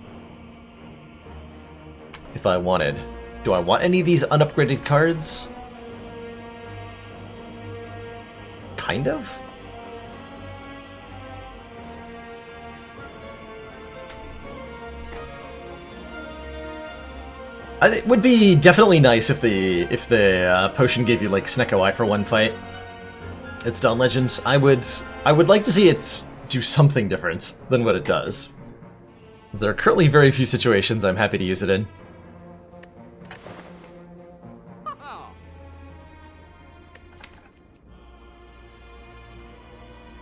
If I wanted. Do I want any of these unupgraded cards? Kind of? It would be definitely nice if the potion gave you like Snecko Eye for one fight. It's Dawn Legends. I would like to see it do something different than what it does. There are currently very few situations I'm happy to use it in.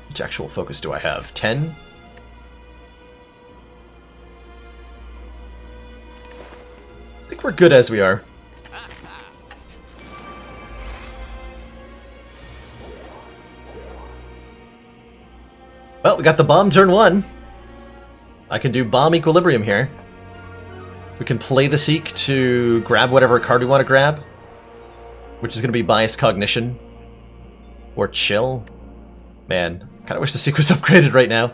Which actual focus do I have? 10? I think we're good as we are. Well, we got the bomb turn 1. I can do bomb equilibrium here. We can play the Seek to grab whatever card we want to grab, which is going to be Bias Cognition or Chill. Man, kind of wish the Seek was upgraded right now.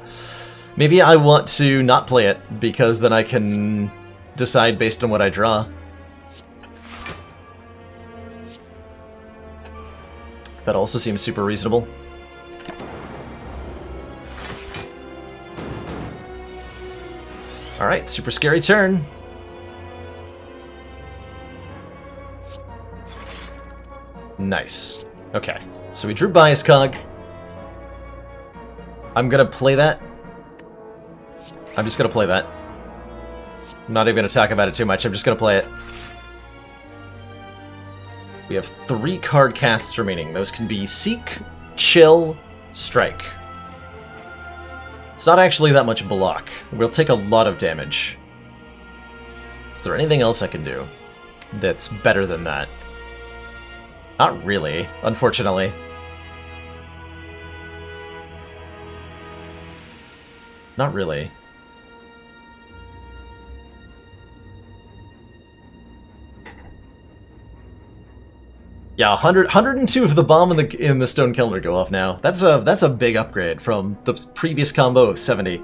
Maybe I want to not play it because then I can decide based on what I draw. That also seems super reasonable. Alright, super scary turn. Nice. Okay, so we drew Bias Cog. I'm gonna play that. I'm just gonna play that. I'm not even gonna talk about it too much, I'm just gonna play it. We have 3 card casts remaining. Those can be Seek, Chill, Strike. It's not actually that much block. We'll take a lot of damage. Is there anything else I can do that's better than that? Not really, unfortunately. Not really. Yeah, 102 of the bomb in the Stone Kelner go off now. That's a big upgrade from the previous combo of 70.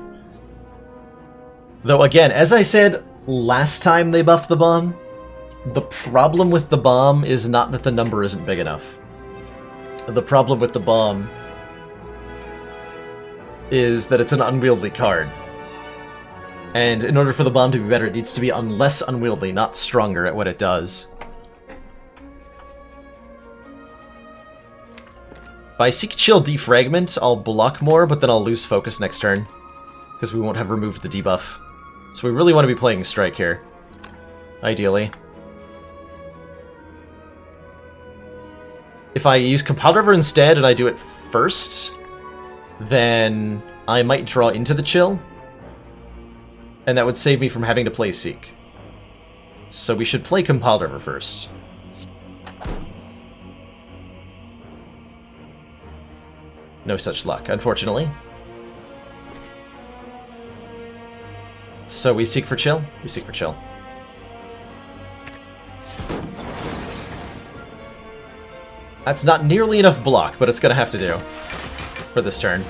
Though again, as I said last time they buffed the bomb, the problem with the bomb is not that the number isn't big enough. The problem with the bomb is that it's an unwieldy card. And in order for the bomb to be better, it needs to be less unwieldy, not stronger at what it does. If I Seek, Chill, Defragment, I'll block more, but then I'll lose focus next turn. Because we won't have removed the debuff. So we really want to be playing Strike here. Ideally. If I use Compile River instead and I do it first, then I might draw into the Chill. And that would save me from having to play Seek. So we should play Compile River first. No such luck, unfortunately. So we Seek for Chill? We Seek for Chill. That's not nearly enough block, but it's gonna have to do for this turn.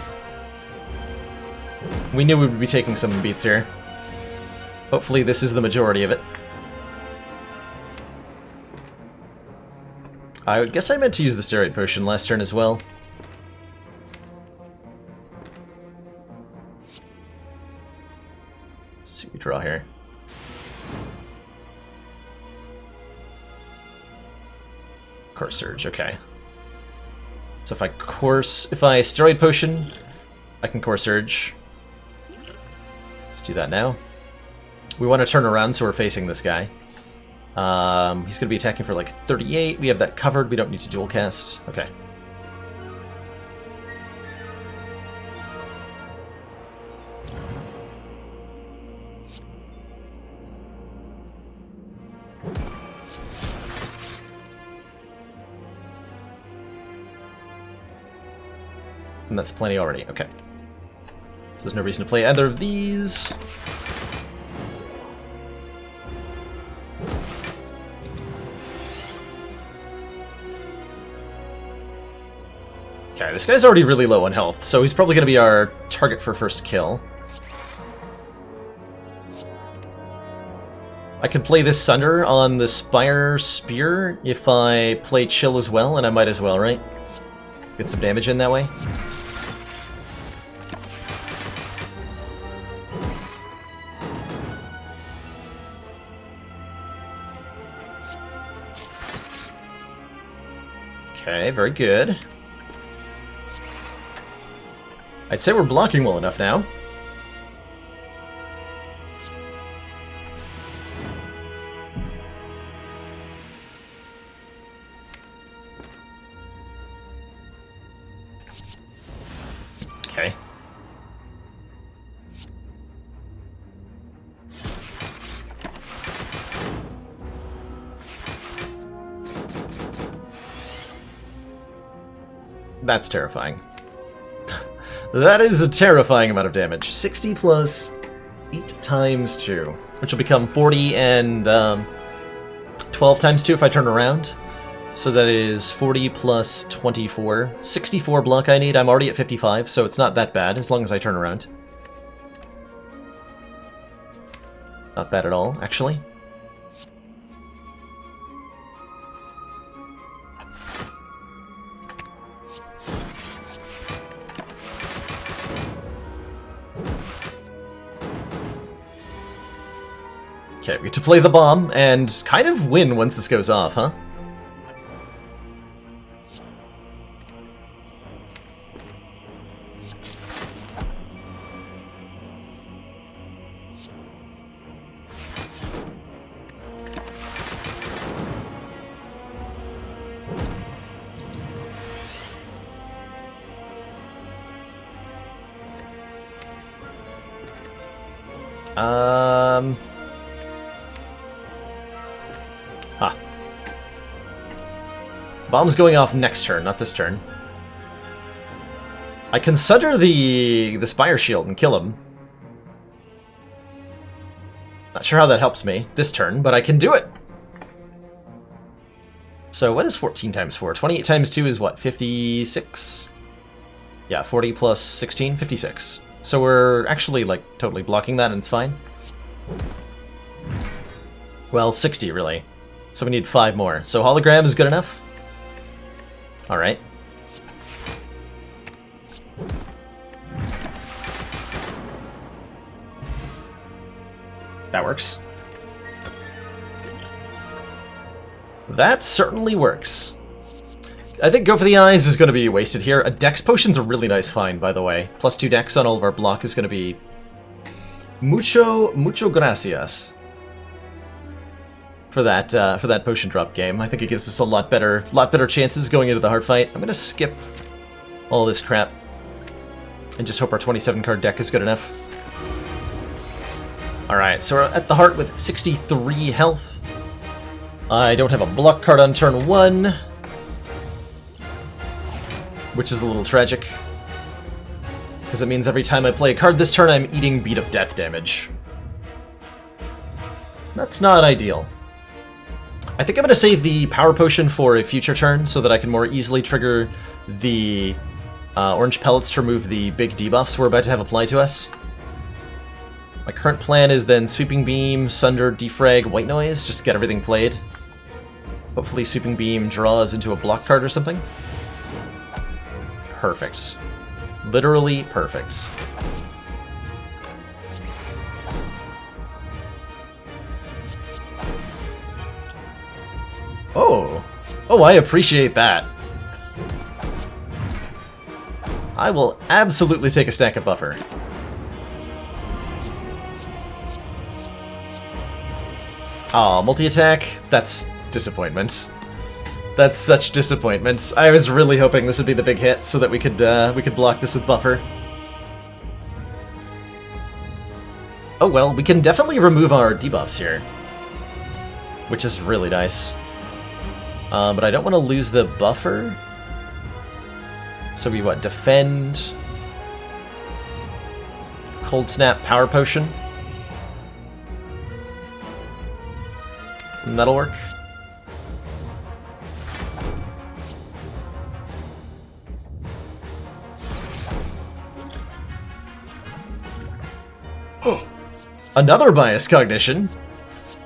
We knew we would be taking some beats here. Hopefully this is the majority of it. I guess I meant to use the Steroid Potion last turn as well. Let's see what we draw here. Course Surge, okay. So if I Steroid Potion, I can Course Surge. Let's do that now. We want to turn around so we're facing this guy. He's going to be attacking for like 38. We have that covered. We don't need to dual cast. Okay. And that's plenty already. Okay. So there's no reason to play either of these. Okay, this guy's already really low on health, so he's probably going to be our target for first kill. I can play this Sunder on the Spire Spear if I play Chill as well, and I might as well, right? Get some damage in that way. Okay, very good. I'd say we're blocking well enough now. Okay. That's terrifying. That is a terrifying amount of damage. 60 plus 8 times 2, which will become 40 and 12 times 2 if I turn around. So that is 40 plus 24. 64 block I need. I'm already at 55, so it's not that bad as long as I turn around. Not bad at all, actually. Okay, we get to play the bomb and kind of win once this goes off, huh? Bomb's going off next turn, not this turn. I can Sunder the Spire Shield and kill him. Not sure how that helps me this turn, but I can do it! So what is 14 times 4? 28 times 2 is what, 56? Yeah, 40 plus 16, 56. So we're actually, like, totally blocking that and it's fine. Well, 60, really. So we need 5 more. So Hologram is good enough? Alright. That works. That certainly works. I think Go for the Eyes is going to be wasted here. A Dex Potion's a really nice find, by the way. +2 Dex on all of our block is going to be mucho gracias for that potion drop game. I think it gives us a lot better chances going into the hard fight. I'm going to skip all this crap and just hope our 27 card deck is good enough. Alright, so we're at the heart with 63 health. I don't have a block card on turn 1, which is a little tragic, because it means every time I play a card this turn, I'm eating Beat of Death damage. That's not ideal. I think I'm going to save the Power Potion for a future turn, so that I can more easily trigger the Orange Pellets to remove the big debuffs we're about to have applied to us. My current plan is then Sweeping Beam, Sunder, Defrag, White Noise, just to get everything played. Hopefully Sweeping Beam draws into a block card or something. Perfect. Literally perfect. Oh! Oh, I appreciate that. I will absolutely take a stack of buffer. Aw, multi-attack? That's disappointment. That's such disappointment. I was really hoping this would be the big hit so that we could block this with buffer. Oh well, we can definitely remove our debuffs here, which is really nice. But I don't want to lose the buffer. So we what? Defend, Cold Snap, Power Potion. And that'll work. Oh, another Bias Cognition.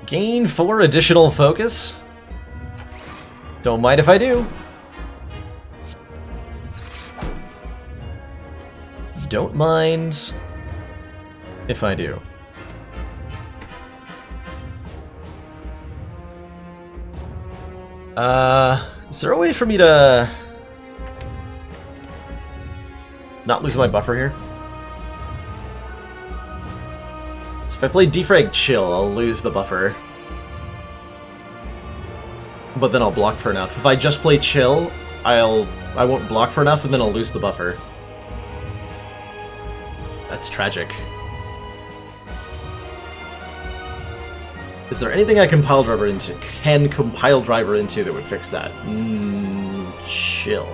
Gain 4 additional focus. Don't mind if I do. Don't mind if I do. Is there a way for me to not lose my buffer here? So if I play Defrag Chill, I'll lose the buffer. But then I'll block for enough. If I just play Chill, I won't block for enough, and then I'll lose the buffer. That's tragic. Is there anything I can compile driver into that would fix that? Chill.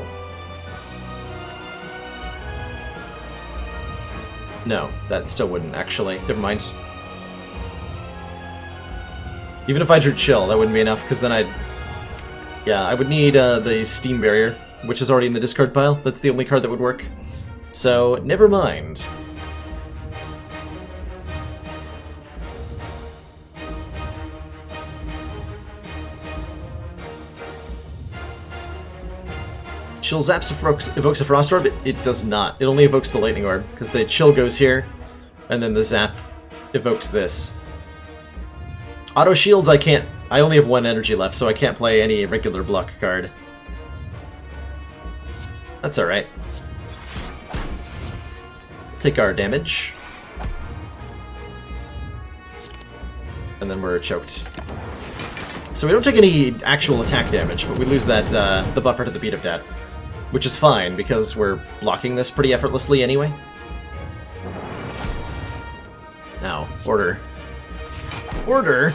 No, that still wouldn't, actually. Never mind. Even if I drew Chill, that wouldn't be enough, because then I would need the Steam Barrier, which is already in the discard pile. That's the only card that would work. So, never mind. Chill Zaps evokes a Frost Orb? It does not. It only evokes the Lightning Orb, because the Chill goes here, and then the Zap evokes this. Auto Shields, I can't. I only have 1 energy left, so I can't play any regular block card. That's alright. Take our damage. And then we're choked. So we don't take any actual attack damage, but we lose that the buffer to the Beat of Death. Which is fine, because we're blocking this pretty effortlessly anyway. Now, order. Order?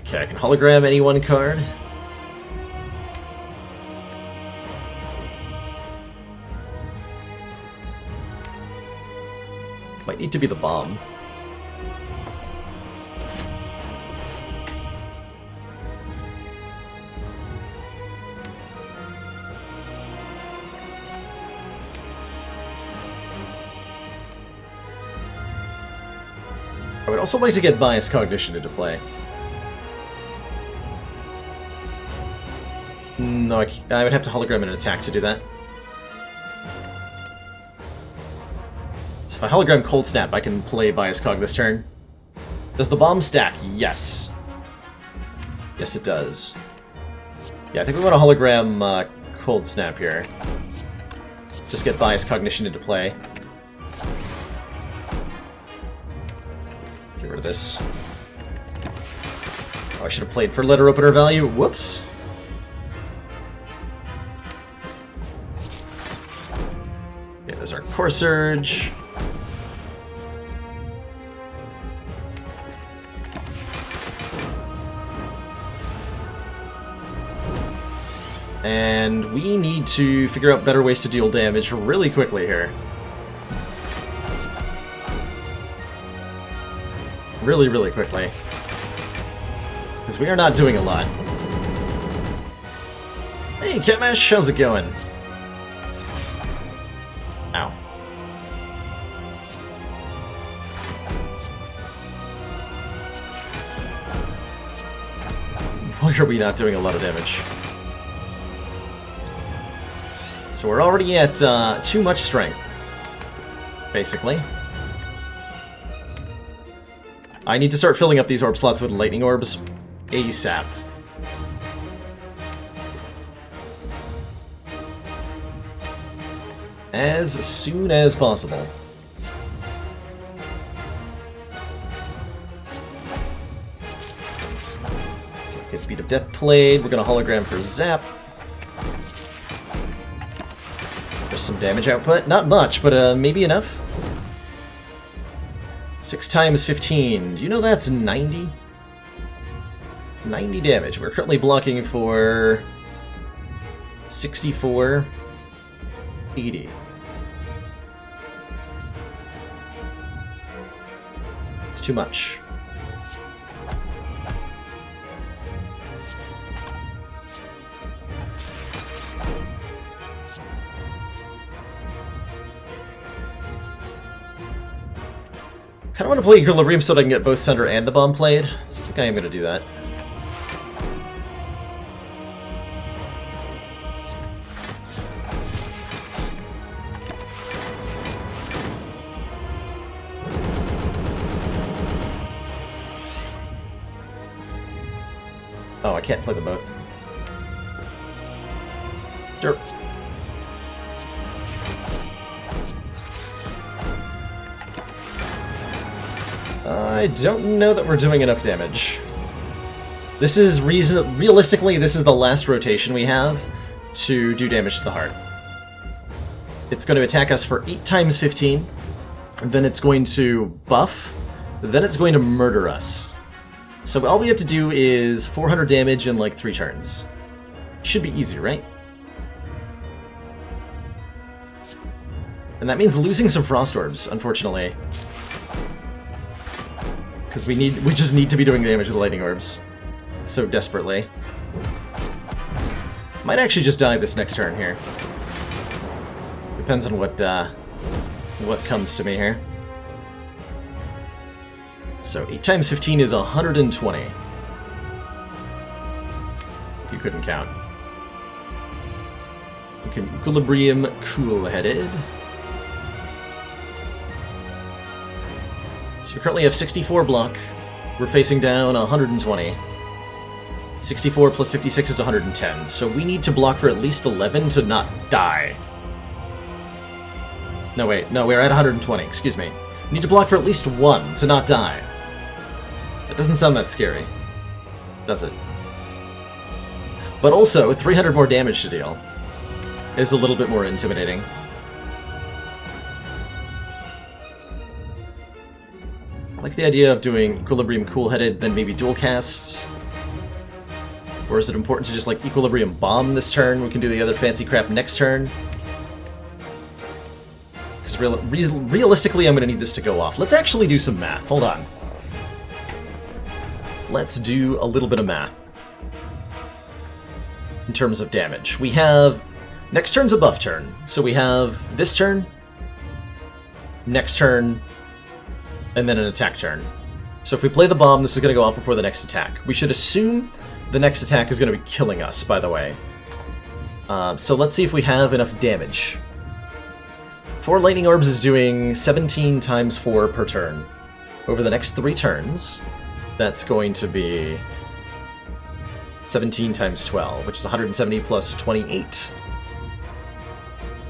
Okay, I can hologram any one card. Might need to be the bomb. I would also like to get Bias Cognition into play. No, I would have to hologram an attack to do that. If I hologram Cold Snap, I can play Bias Cog this turn. Does the bomb stack? Yes. Yes, it does. Yeah, I think we want to hologram Cold Snap here. Just get Bias Cognition into play. Get rid of this. Oh, I should have played for letter opener value. Whoops. Okay, there's our Core Surge. And we need to figure out better ways to deal damage really quickly here. Really, really quickly. Because we are not doing a lot. Hey, Catmash, how's it going? Ow. Why are we not doing a lot of damage? So we're already at too much strength, basically. I need to start filling up these orb slots with lightning orbs ASAP. As soon as possible. Get Speed of Death played. We're gonna hologram for Zap. There's some damage output. Not much, but maybe enough. 6 times 15. Do you know that's 90? 90 damage. We're currently blocking for 64, 80. It's too much. I kind of want to play Equilibrium so that I can get both Thunder and the bomb played. So I think I am going to do that. Oh, I can't play them both. Derp. I don't know that we're doing enough damage. This is realistically, this is the last rotation we have to do damage to the heart. It's going to attack us for 8 times 15, then it's going to buff, then it's going to murder us. So all we have to do is 400 damage in like 3 turns. Should be easy, right? And that means losing some Frost Orbs, unfortunately. Because we just need to be doing damage with Lightning Orbs. So desperately. Might actually just die this next turn here. Depends on what comes to me here. So 8 times 15 is 120. You couldn't count. We can Equilibrium Cool-Headed. So we currently have 64 block. We're facing down 120. 64 plus 56 is 110. So we need to block for at least 11 to not die. No, wait. No, we're at 120. Excuse me. We need to block for at least 1 to not die. That doesn't sound that scary, does it? But also, 300 more damage to deal is a little bit more intimidating. I like the idea of doing Equilibrium Cool-Headed, then maybe Dual Cast. Or is it important to just like Equilibrium Bomb this turn? We can do the other fancy crap next turn. Because realistically, I'm going to need this to go off. Let's actually do some math. Hold on. Let's do a little bit of math. In terms of damage. We have... Next turn's a buff turn. So we have this turn, next turn, and then an attack turn. So if we play the bomb, this is going to go off before the next attack. We should assume the next attack is going to be killing us, by the way. So let's see if we have enough damage. 4 lightning orbs is doing 17 times 4 per turn. Over the next 3 turns, that's going to be 17 times 12, which is 170 plus 28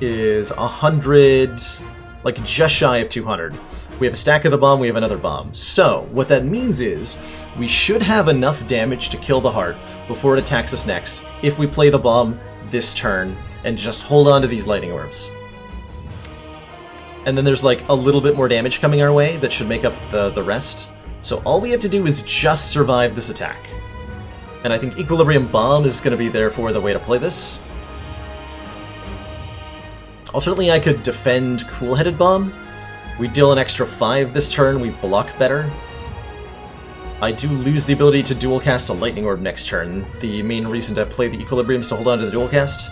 is 100, like just shy of 200. We have a stack of the bomb, we have another bomb. So, what that means is, we should have enough damage to kill the heart before it attacks us next, if we play the bomb this turn, and just hold on to these lightning orbs. And then there's like a little bit more damage coming our way that should make up the rest. So all we have to do is just survive this attack. And I think Equilibrium Bomb is going to be therefore the way to play this. Alternately, I could defend Cool-Headed Bomb. We deal an extra 5 this turn, we block better. I do lose the ability to dual cast a Lightning Orb next turn. The main reason to play the Equilibrium is to hold on to the dual cast.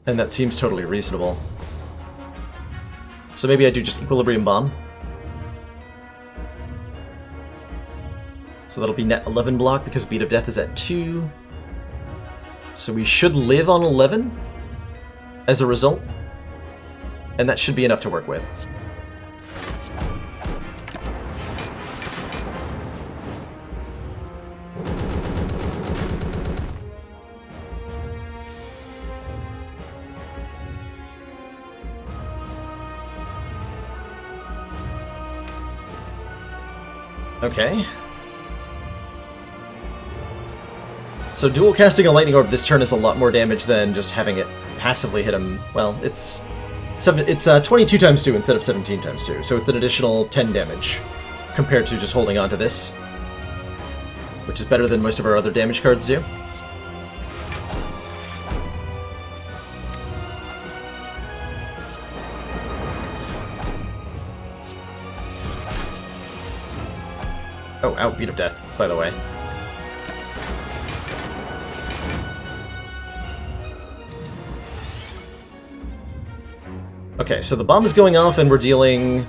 And that seems totally reasonable. So maybe I do just Equilibrium Bomb. So that'll be net 11 block because Beat of Death is at 2. So we should live on 11 as a result. And that should be enough to work with. Okay. So dual casting a Lightning Orb this turn is a lot more damage than just having it passively hit him. Well, it's 22 times 2 instead of 17 times 2, so it's an additional 10 damage compared to just holding on to this, which is better than most of our other damage cards do. Oh, ow, Beat of Death, by the way. Okay, so the bomb is going off and we're dealing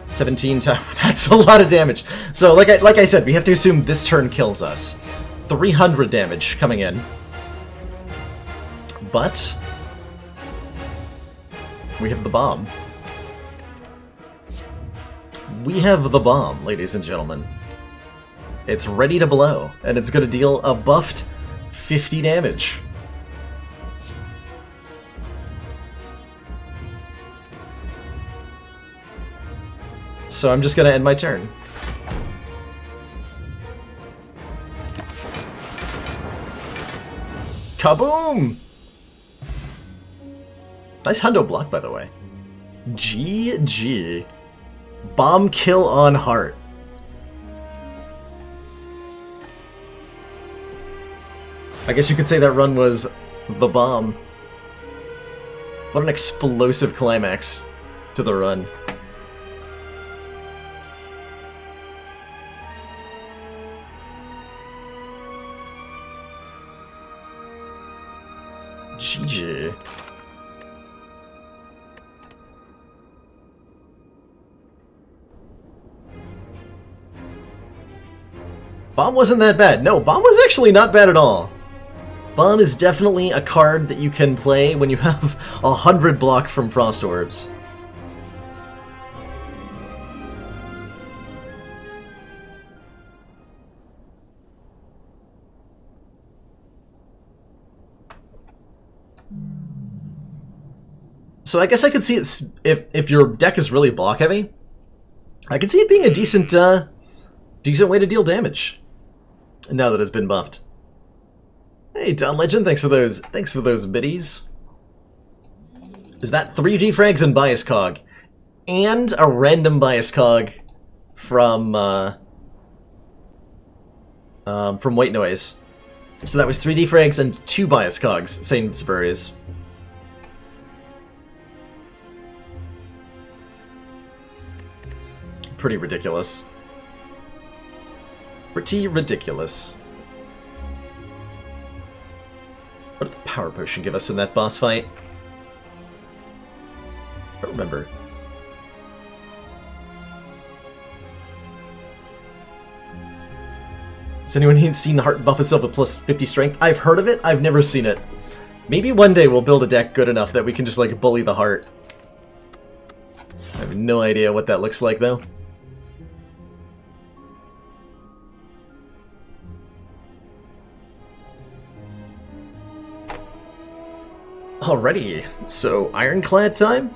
17 times. That's a lot of damage. So, like I said, we have to assume this turn kills us. 300 damage coming in. But we have the bomb. We have the bomb, ladies and gentlemen. It's ready to blow, and it's going to deal a buffed 50 damage. So I'm just going to end my turn. Kaboom! Nice hundo block, by the way. GG. Bomb kill on heart. I guess you could say that run was the bomb. What an explosive climax to the run. GG. Bomb wasn't that bad. No, Bomb was actually not bad at all. Bomb is definitely a card that you can play when you have 100 block from Frost Orbs. So I guess I could see it, if your deck is really block heavy, I could see it being a decent way to deal damage. Now that it's been buffed. Hey, Don Legend, thanks for those biddies. Is that 3 defrags and Bias Cog, and a random Bias Cog from White Noise? So that was 3 defrags and 2 Bias Cogs, same spurious. Pretty ridiculous. Pretty ridiculous. What did the power potion give us in that boss fight? I don't remember. Has anyone seen the heart buff itself with plus 50 strength? I've heard of it, I've never seen it. Maybe one day we'll build a deck good enough that we can just, like, bully the heart. I have no idea what that looks like, though. Alrighty, so Ironclad time?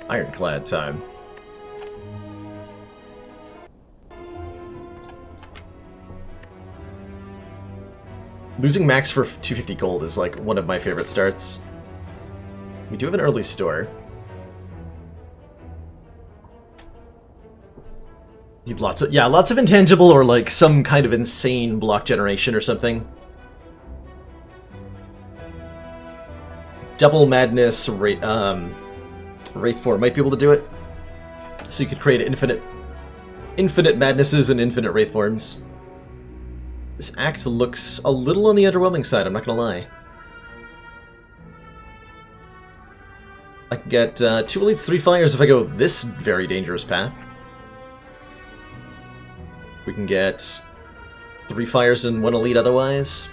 Ironclad time. Losing max for 250 gold is like one of my favorite starts. We do have an early store. Need lots of intangible or like some kind of insane block generation or something. Double Madness Wraith 4 might be able to do it. So you could create infinite madnesses and infinite Wraith forms. This act looks a little on the underwhelming side, I'm not gonna lie. I can get 2 elites, 3 fires if I go this very dangerous path. We can get 3 fires and 1 elite otherwise.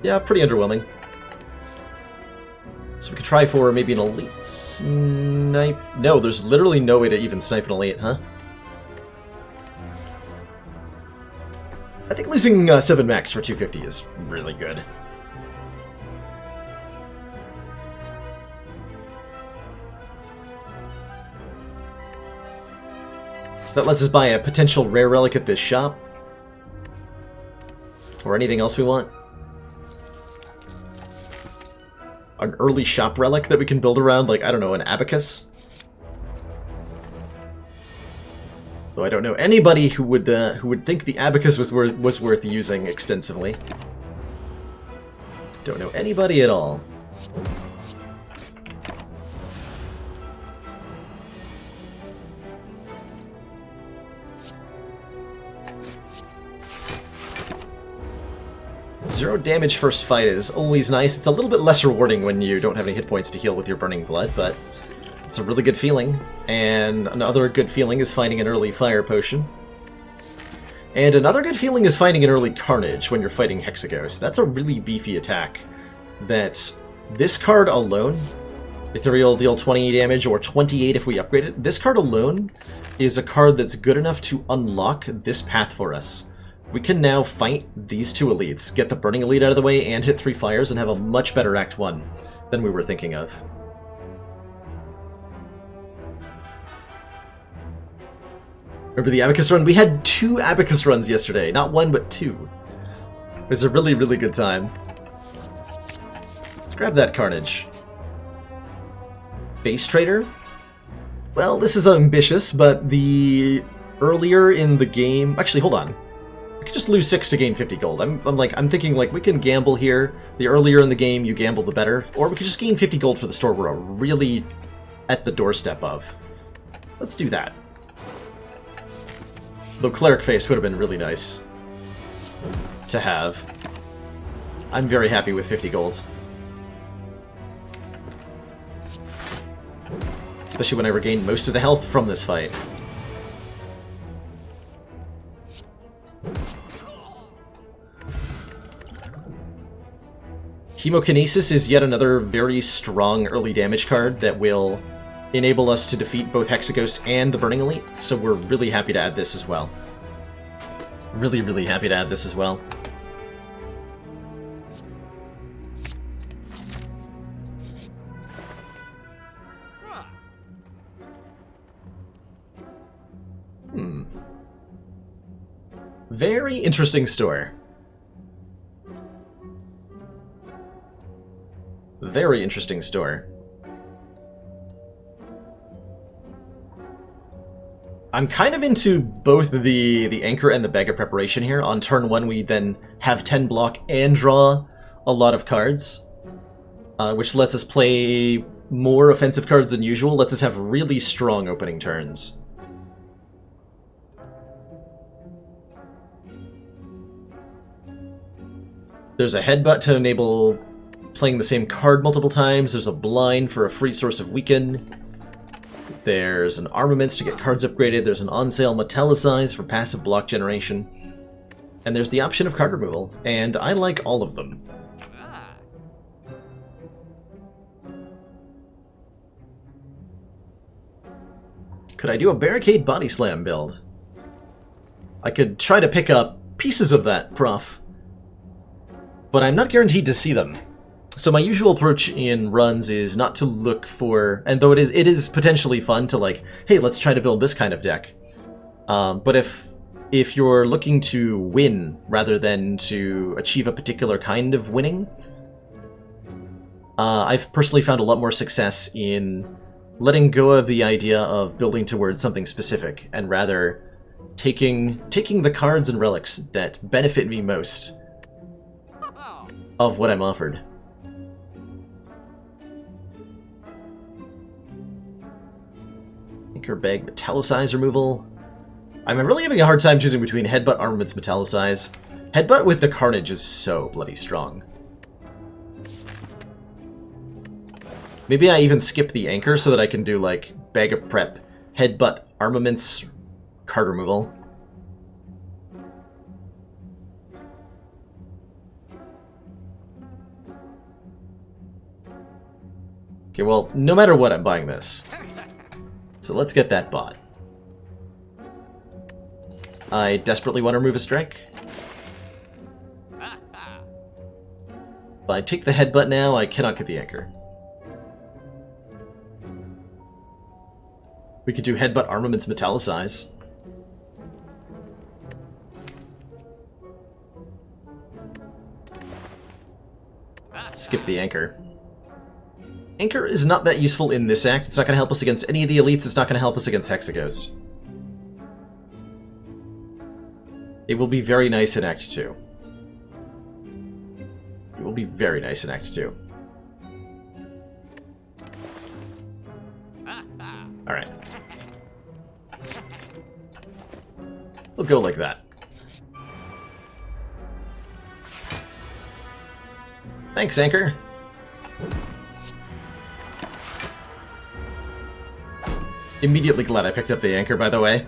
Yeah, pretty underwhelming. So we could try for maybe an elite snipe. No, there's literally no way to even snipe an elite, huh? I think losing 7 max for 250 is really good. That lets us buy a potential rare relic at this shop. Or anything else we want. An early shop relic that we can build around, like, I don't know, an abacus? Though I don't know anybody who would think the abacus was worth using extensively. Don't know anybody at all. Zero damage first fight is always nice. It's a little bit less rewarding when you don't have any hit points to heal with your burning blood, but it's a really good feeling. And another good feeling is finding an early fire potion. And another good feeling is finding an early carnage when you're fighting Hexaghost. That's a really beefy attack that this card alone, Ethereal deal 20 damage or 28 if we upgrade it, this card alone is a card that's good enough to unlock this path for us. We can now fight these 2 elites, get the Burning Elite out of the way, and hit 3 fires, and have a much better Act 1 than we were thinking of. Remember the Abacus run? We had 2 Abacus runs yesterday. Not 1, but 2. It was a really, really good time. Let's grab that Carnage. Base Trader? Well, this is ambitious, but the earlier in the game... Actually, hold on. I could just lose 6 to gain 50 gold. I'm thinking, like, we can gamble here. The earlier in the game you gamble, the better. Or we could just gain 50 gold for the store we're really at the doorstep of. Let's do that. Though Cleric Face would have been really nice to have. I'm very happy with 50 gold. Especially when I regained most of the health from this fight. Chemokinesis is yet another very strong early damage card that will enable us to defeat both Hexaghost and the Burning Elite, so we're really happy to add this as well. Really, really happy to add this as well. Very interesting store. Very interesting store. I'm kind of into both the Anchor and the Bag of Preparation here. On turn 1 we then have 10 block and draw a lot of cards, which lets us play more offensive cards than usual, lets us have really strong opening turns. There's a Headbutt to enable playing the same card multiple times. There's a Blind for a free source of Weaken. There's an Armaments to get cards upgraded. There's an on-sale Metallicize for passive block generation. And there's the option of card removal, and I like all of them. Could I do a barricade body slam build? I could try to pick up pieces of that, Prof. But I'm not guaranteed to see them. So my usual approach in runs is not to look for, and though it is potentially fun to like, hey, let's try to build this kind of deck. But if you're looking to win rather than to achieve a particular kind of winning, I've personally found a lot more success in letting go of the idea of building towards something specific, and rather taking the cards and relics that benefit me most of what I'm offered. Anchor Bag Metallicize removal. I'm really having a hard time choosing between Headbutt, Armaments, Metallicize. Headbutt with the Carnage is so bloody strong. Maybe I even skip the Anchor so that I can do, like, Bag of Prep, Headbutt, Armaments, card removal. Okay, well, no matter what, I'm buying this. So let's get that bought. I desperately want to remove a strike. If I take the Headbutt now, I cannot get the Anchor. We could do Headbutt, Armaments, Metallicize. Skip the Anchor. Anchor is not that useful in this act. It's not going to help us against any of the elites. It's not going to help us against Hexagos. It will be very nice in Act 2. It will be very nice in Act 2. Alright. We'll go like that. Thanks, Anchor. Immediately glad I picked up the Anchor, by the way.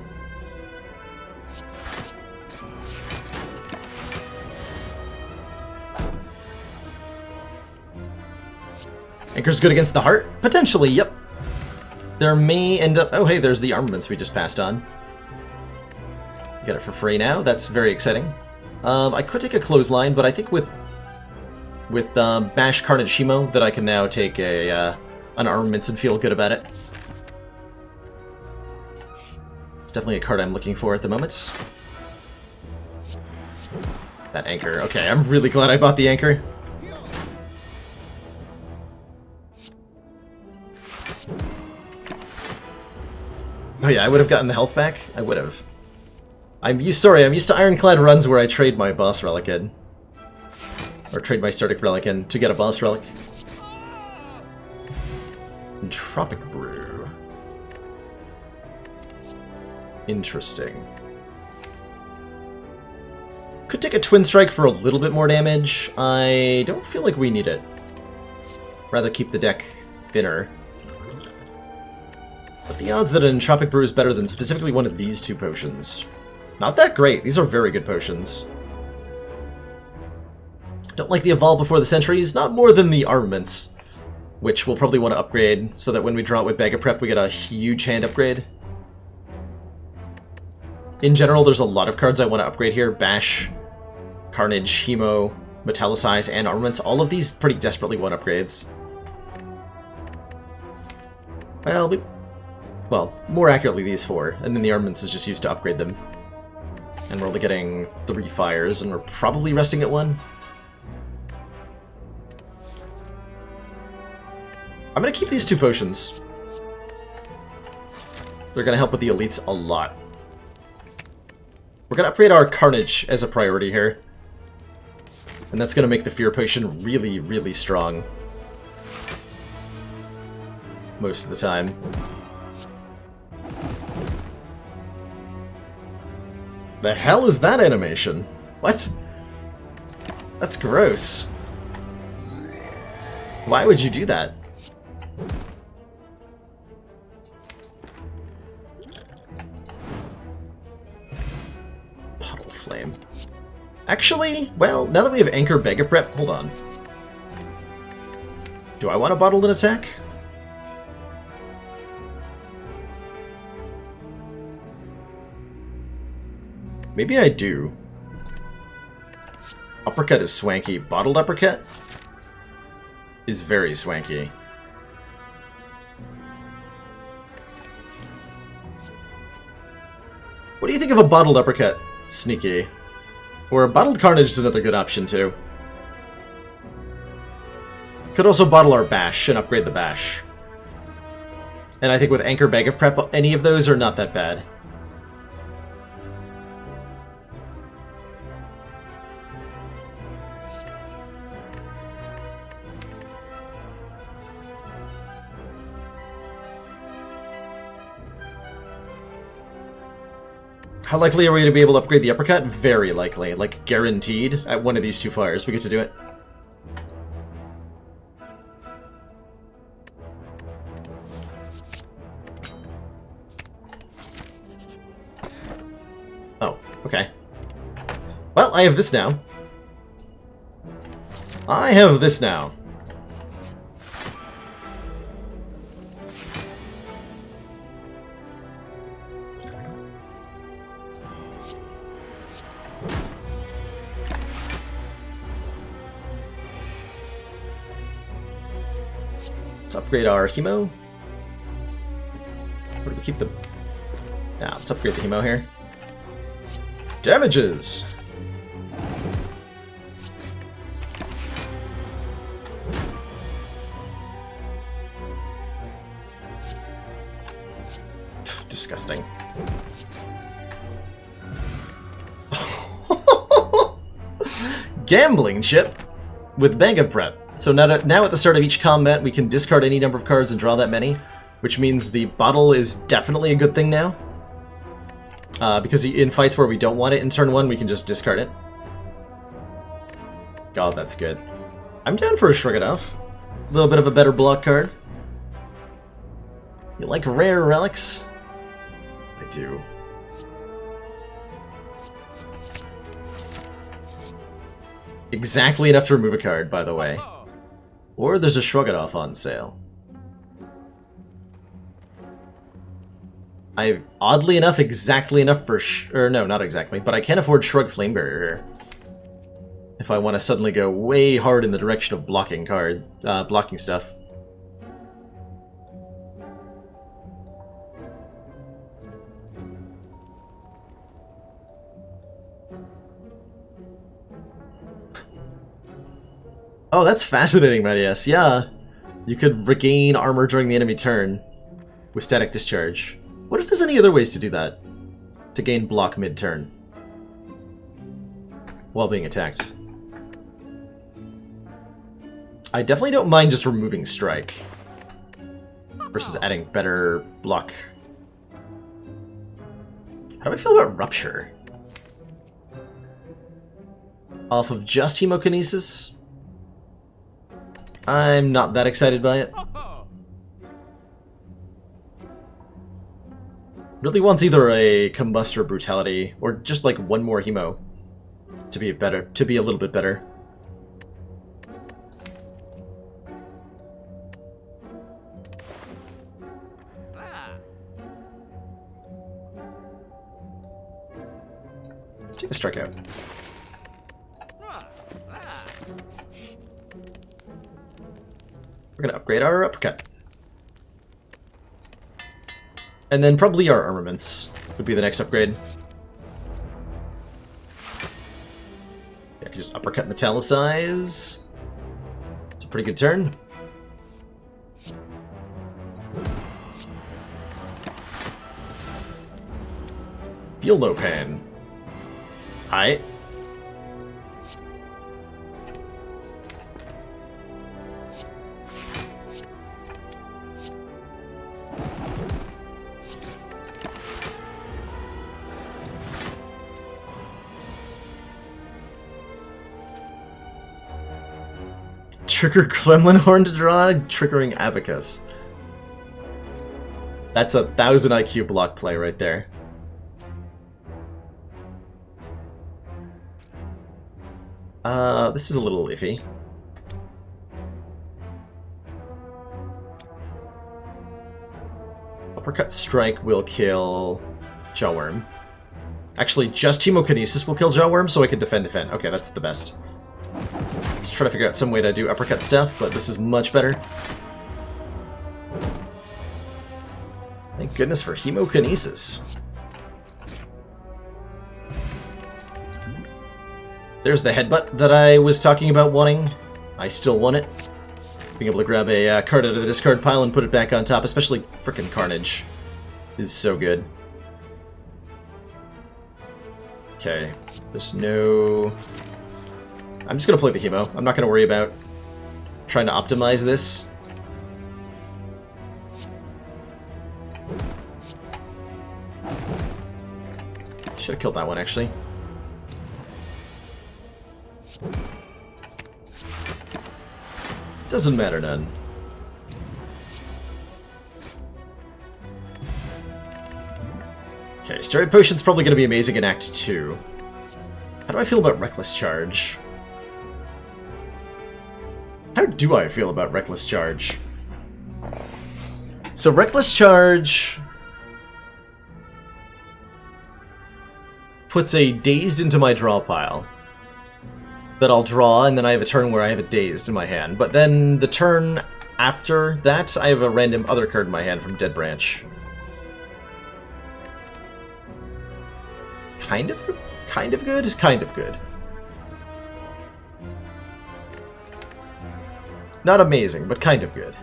Anchor's good against the heart? Potentially, yep. There may end up... Oh, hey, there's the armaments we just passed on. Get it for free now. That's very exciting. I could take a clothesline, but I think with Bash Carnage Shimo that I can now take an armaments and feel good about it. It's definitely a card I'm looking for at the moment. That Anchor. Okay, I'm really glad I bought the Anchor. Oh yeah, I would have gotten the health back. I would have. I'm used to Ironclad runs where I trade my boss relic in. Or trade my Stardic relic in to get a boss relic. Tropic Brew. Interesting. Could take a Twin Strike for a little bit more damage. I don't feel like we need it. Rather keep the deck thinner. But the odds that an Entropic Brew is better than specifically one of these two potions. Not that great. These are very good potions. Don't like the Evolve Before the Centuries, not more than the Armaments, which we'll probably want to upgrade so that when we draw it with Bag of Prep we get a huge hand upgrade. In general, there's a lot of cards I want to upgrade here. Bash, Carnage, Hemo, Metallicize, and Armaments. All of these pretty desperately want upgrades. Well, more accurately these four, and then the Armaments is just used to upgrade them. And we're only getting 3 fires, and we're probably resting at 1. I'm going to keep these 2 potions. They're going to help with the elites a lot. We're going to upgrade our Carnage as a priority here. And that's going to make the Fear Potion really, really strong. Most of the time. The hell is that animation? What? That's gross. Why would you do that? Puddle Flame. Actually, well, now that we have Anchor Mega Prep, hold on. Do I want to bottle an attack? Maybe I do. Uppercut is swanky. Bottled Uppercut is very swanky. What do you think of a Bottled Uppercut, Sneaky? Or a Bottled Carnage is another good option, too. Could also bottle our Bash and upgrade the Bash. And I think with Anchor Bag of Prep, any of those are not that bad. How likely are we to be able to upgrade the uppercut? Very likely. Like, guaranteed. At one of these two fires, we get to do it. Oh, okay. Well, I have this now. I have this now. Let's upgrade our Hemo. Where do we keep the... Nah, let's upgrade the Hemo here. Damages! Disgusting. Gambling chip with Mega Prep. So now at the start of each combat, we can discard any number of cards and draw that many, which means the bottle is definitely a good thing now. Because in fights where we don't want it in turn 1, we can just discard it. God, that's good. I'm down for a Shrug It Off. A little bit of a better block card. You like rare relics? I do. Exactly enough to remove a card, by the way. Or there's a Shrug It Off on sale. Oddly enough, exactly enough for or no, not exactly, but I can afford Shrug Flame Barrier here. If I want to suddenly go way hard in the direction of blocking blocking stuff. Oh, that's fascinating, Marias. Yeah. You could regain armor during the enemy turn with Static Discharge. What if there's any other ways to do that? To gain block mid-turn while being attacked. I definitely don't mind just removing Strike versus adding better block. How do I feel about Rupture? Off of just Hemokinesis? I'm not that excited by it. Really wants either a Combust or Brutality, or just like one more Hemo to be a little bit better. Let's take a strikeout. We're gonna upgrade our uppercut. And then probably our armaments would be the next upgrade. Yeah, I can just uppercut Metallicize. It's a pretty good turn. Feel no pain. Aight. Trigger Gremlin Horn to draw, triggering Abacus. That's a 1000 IQ block play right there. This is a little iffy. Uppercut Strike will kill Jawworm. Actually, just Hemokinesis will kill Jawworm, so I can defend. Okay, that's the best. Let's try to figure out some way to do uppercut stuff, but this is much better. Thank goodness for Hemokinesis. There's the headbutt that I was talking about wanting. I still want it. Being able to grab a card out of the discard pile and put it back on top, especially frickin' Carnage, is so good. Okay, there's no... I'm just gonna play the Hemo. I'm not gonna worry about trying to optimize this. Should have killed that one, actually. Doesn't matter none. Okay, Steroid Potion's probably going to be amazing in Act 2. How do I feel about Reckless Charge? How do I feel about Reckless Charge? So Reckless Charge puts a Dazed into my draw pile that I'll draw, and then I have a turn where I have a Dazed in my hand. But then the turn after that, I have a random other card in my hand from Dead Branch. Kind of good? Kind of good. Not amazing, but kind of good.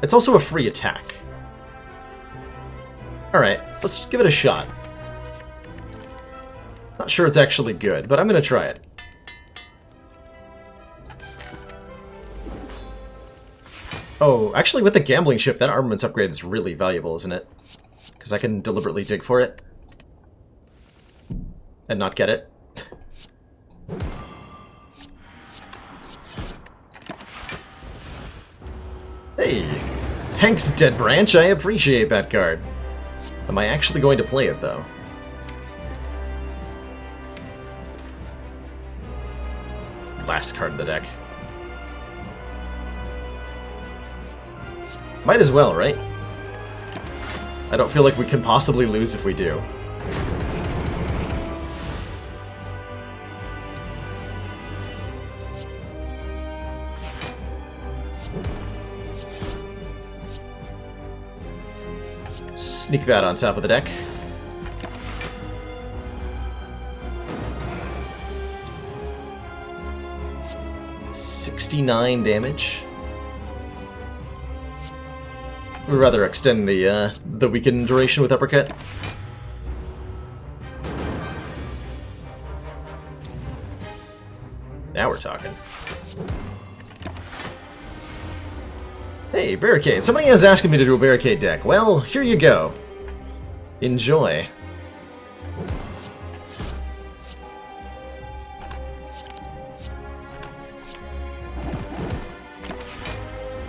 It's also a free attack. Alright, let's give it a shot. Not sure it's actually good, but I'm gonna try it. Oh, actually with the Gambling Ship, that armaments upgrade is really valuable, isn't it? Because I can deliberately dig for it. And not get it. Hey! Thanks, Dead Branch, I appreciate that card. Am I actually going to play it, though? Last card in the deck. Might as well, right? I don't feel like we can possibly lose if we do. Sneak that on top of the deck. $69 damage. We'd rather extend the weakened duration with Uppercut. Now we're talking. Hey, Barricade. Somebody is asking me to do a Barricade deck. Well, here you go. Enjoy.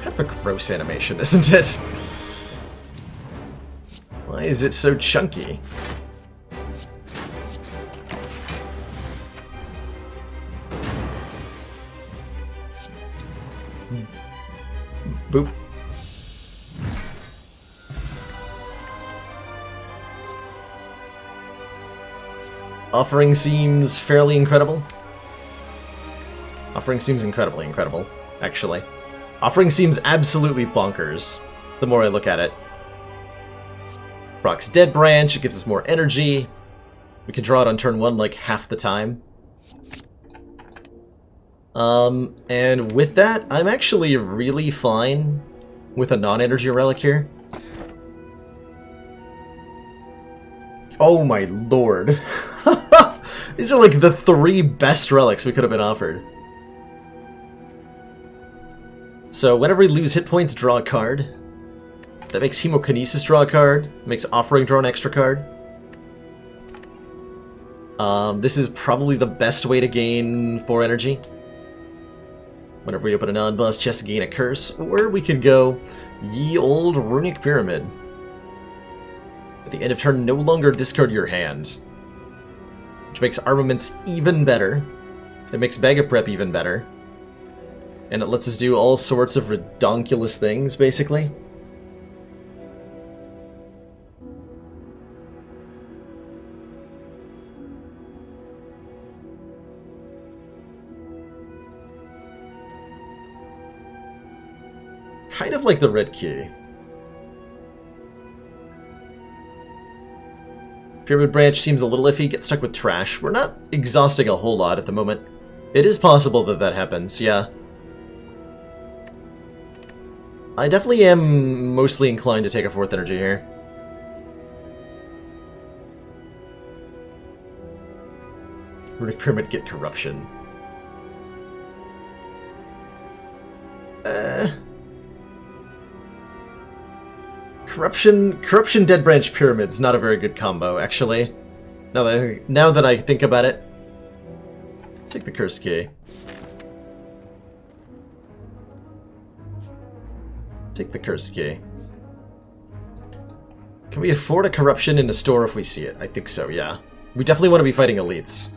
Kind of a gross animation, isn't it? Why is it so chunky? Boop. Offering seems fairly incredible. Offering seems incredibly incredible, actually. Offering seems absolutely bonkers, the more I look at it. Procs Dead Branch, it gives us more energy. We can draw it on turn 1 like half the time. And with that, I'm actually really fine with a non-energy relic here. Oh my lord. These are like the 3 best relics we could have been offered. So whenever we lose hit points, draw a card. That makes Hemokinesis draw a card. Makes Offering draw an extra card. This is probably the best way to gain 4 energy. Whenever we open a non-boss chest, gain a curse. Or we could go Ye Old Runic Pyramid. At the end of turn, no longer discard your hand. Which makes armaments even better. It makes Bag of Prep even better. And it lets us do all sorts of redonkulous things, basically. Kind of like the red key. Pyramid branch seems a little iffy, get stuck with trash. We're not exhausting a whole lot at the moment. It is possible that that happens, yeah. I definitely am mostly inclined to take a fourth energy here. Runic Pyramid, get corruption. Corruption Dead Branch Pyramid's not a very good combo, actually. Now that I think about it. Take the Curse Key. Take the Curse Key. Can we afford a Corruption in a store if we see it? I think so, yeah. We definitely want to be fighting elites.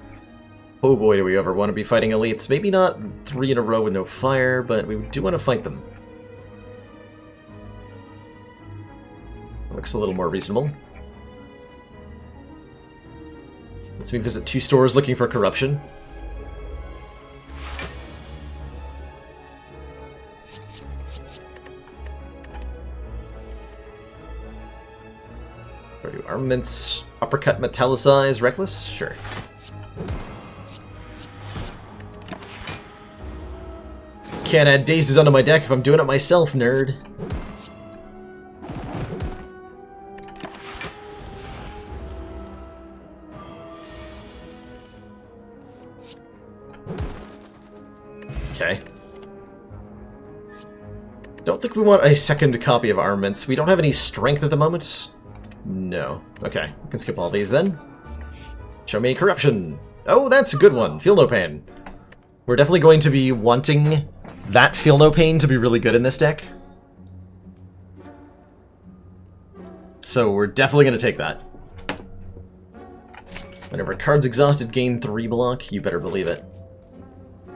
Oh boy, do we ever want to be fighting elites. Maybe not 3 in a row with no fire, but we do want to fight them. Looks a little more reasonable. Let's me visit 2 stores looking for corruption. Or do armaments, uppercut, metallicize, reckless? Sure. Can't add dazes onto my deck if I'm doing it myself, nerd. Okay. Don't think we want a second copy of armaments. We don't have any strength at the moment. No. Okay, we can skip all these then. Show me corruption. Oh, that's a good one. Feel no pain. We're definitely going to be wanting that Feel No Pain to be really good in this deck. So we're definitely going to take that. Whenever card's exhausted, gain 3 block. You better believe it.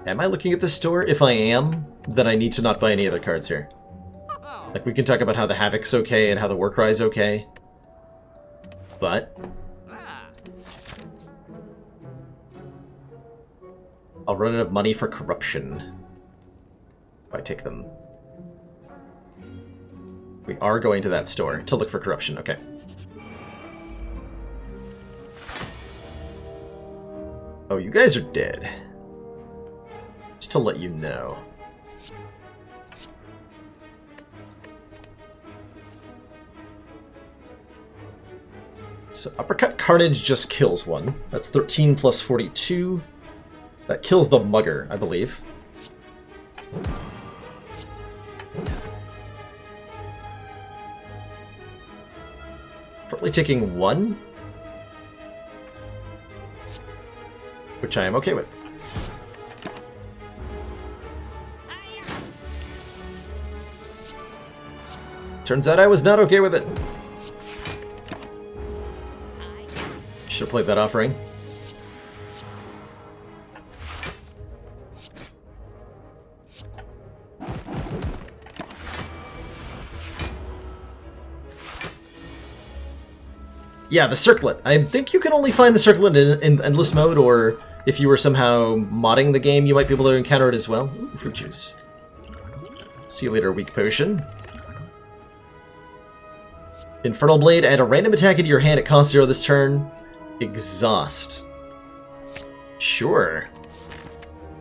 Am I looking at this store? If I am, then I need to not buy any other cards here. Like, we can talk about how the Havoc's okay and how the Warcry's okay. But I'll run out of money for corruption if I take them. We are going to that store to look for corruption, okay. Oh, you guys are dead. Just to let you know. So Uppercut Carnage just kills one. That's 13 plus 42. That kills the Mugger, I believe. Probably taking 1. Which I am okay with. Turns out I was not okay with it. Should have played that offering. Yeah, the circlet. I think you can only find the circlet in endless mode, or if you were somehow modding the game, you might be able to encounter it as well. Ooh, fruit juice. See you later, weak potion. Infernal Blade, add a random attack into your hand at cost 0 this turn. Exhaust. Sure.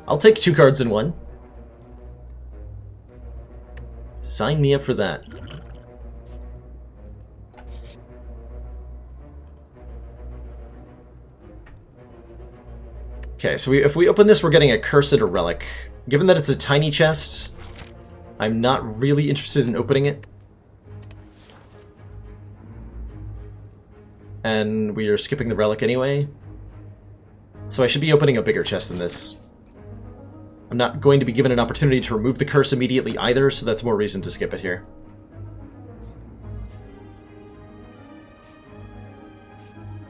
I'll take 2 cards in 1. Sign me up for that. Okay, so if we open this, we're getting a Curse and a Relic. Given that it's a tiny chest, I'm not really interested in opening it. And we are skipping the Relic anyway. So I should be opening a bigger chest than this. I'm not going to be given an opportunity to remove the Curse immediately either, so that's more reason to skip it here.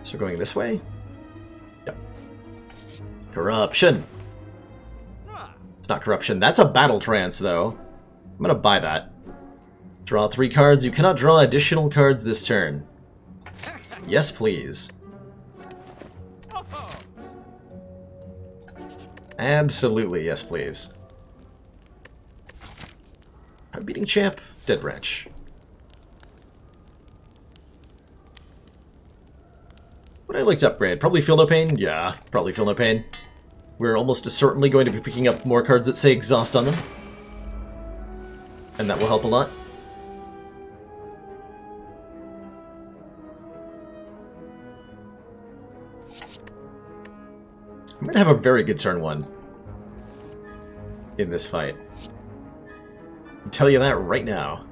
So we're going this way? Yep. Corruption! It's not corruption. That's a battle trance, though. I'm gonna buy that. Draw 3 cards. You cannot draw additional cards this turn. Yes, please. Absolutely, yes, please. I'm beating champ. Dead branch. Would I like to upgrade? Probably feel no pain? Yeah, probably feel no pain. We're almost certainly going to be picking up more cards that say exhaust on them. And that will help a lot. I'm going to have a very good turn 1 in this fight. I'll tell you that right now.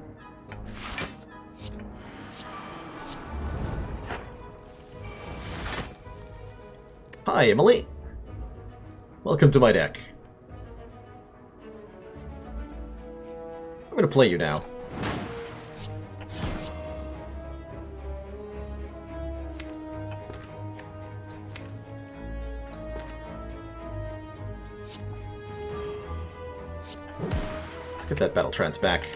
Hi, Emily. Welcome to my deck. I'm going to play you now. Let's get that battle trance back.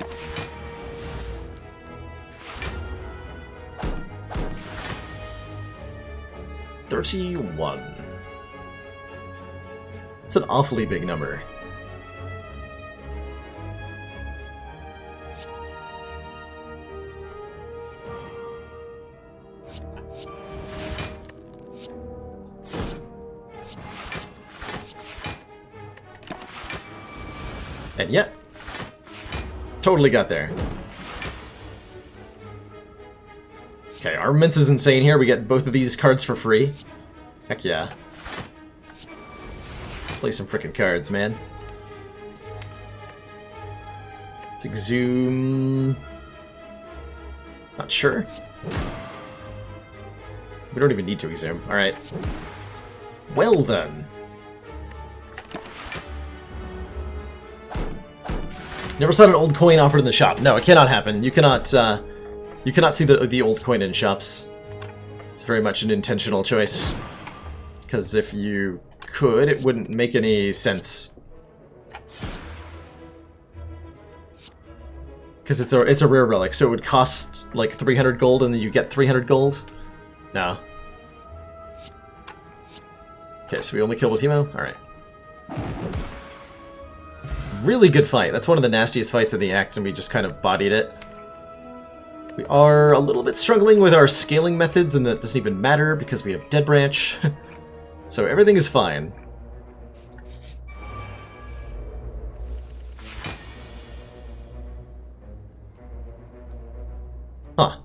$31. It's an awfully big number. And yet, totally got there. Okay, armaments is insane here. We get both of these cards for free. Heck yeah. Play some frickin' cards, man. Let's exhume. Not sure. We don't even need to exhume. Alright. Well then. Never saw an old coin offered in the shop. No, it cannot happen. You cannot see the old coin in shops. It's very much an intentional choice. Because if you could, it wouldn't make any sense. Because it's a rare relic, so it would cost like 300 gold and then you get 300 gold? No. Okay, so we only kill with Hemo? Alright. Really good fight. That's one of the nastiest fights in the act, and we just kind of bodied it. We are a little bit struggling with our scaling methods, and that doesn't even matter because we have Dead Branch. So everything is fine. Huh.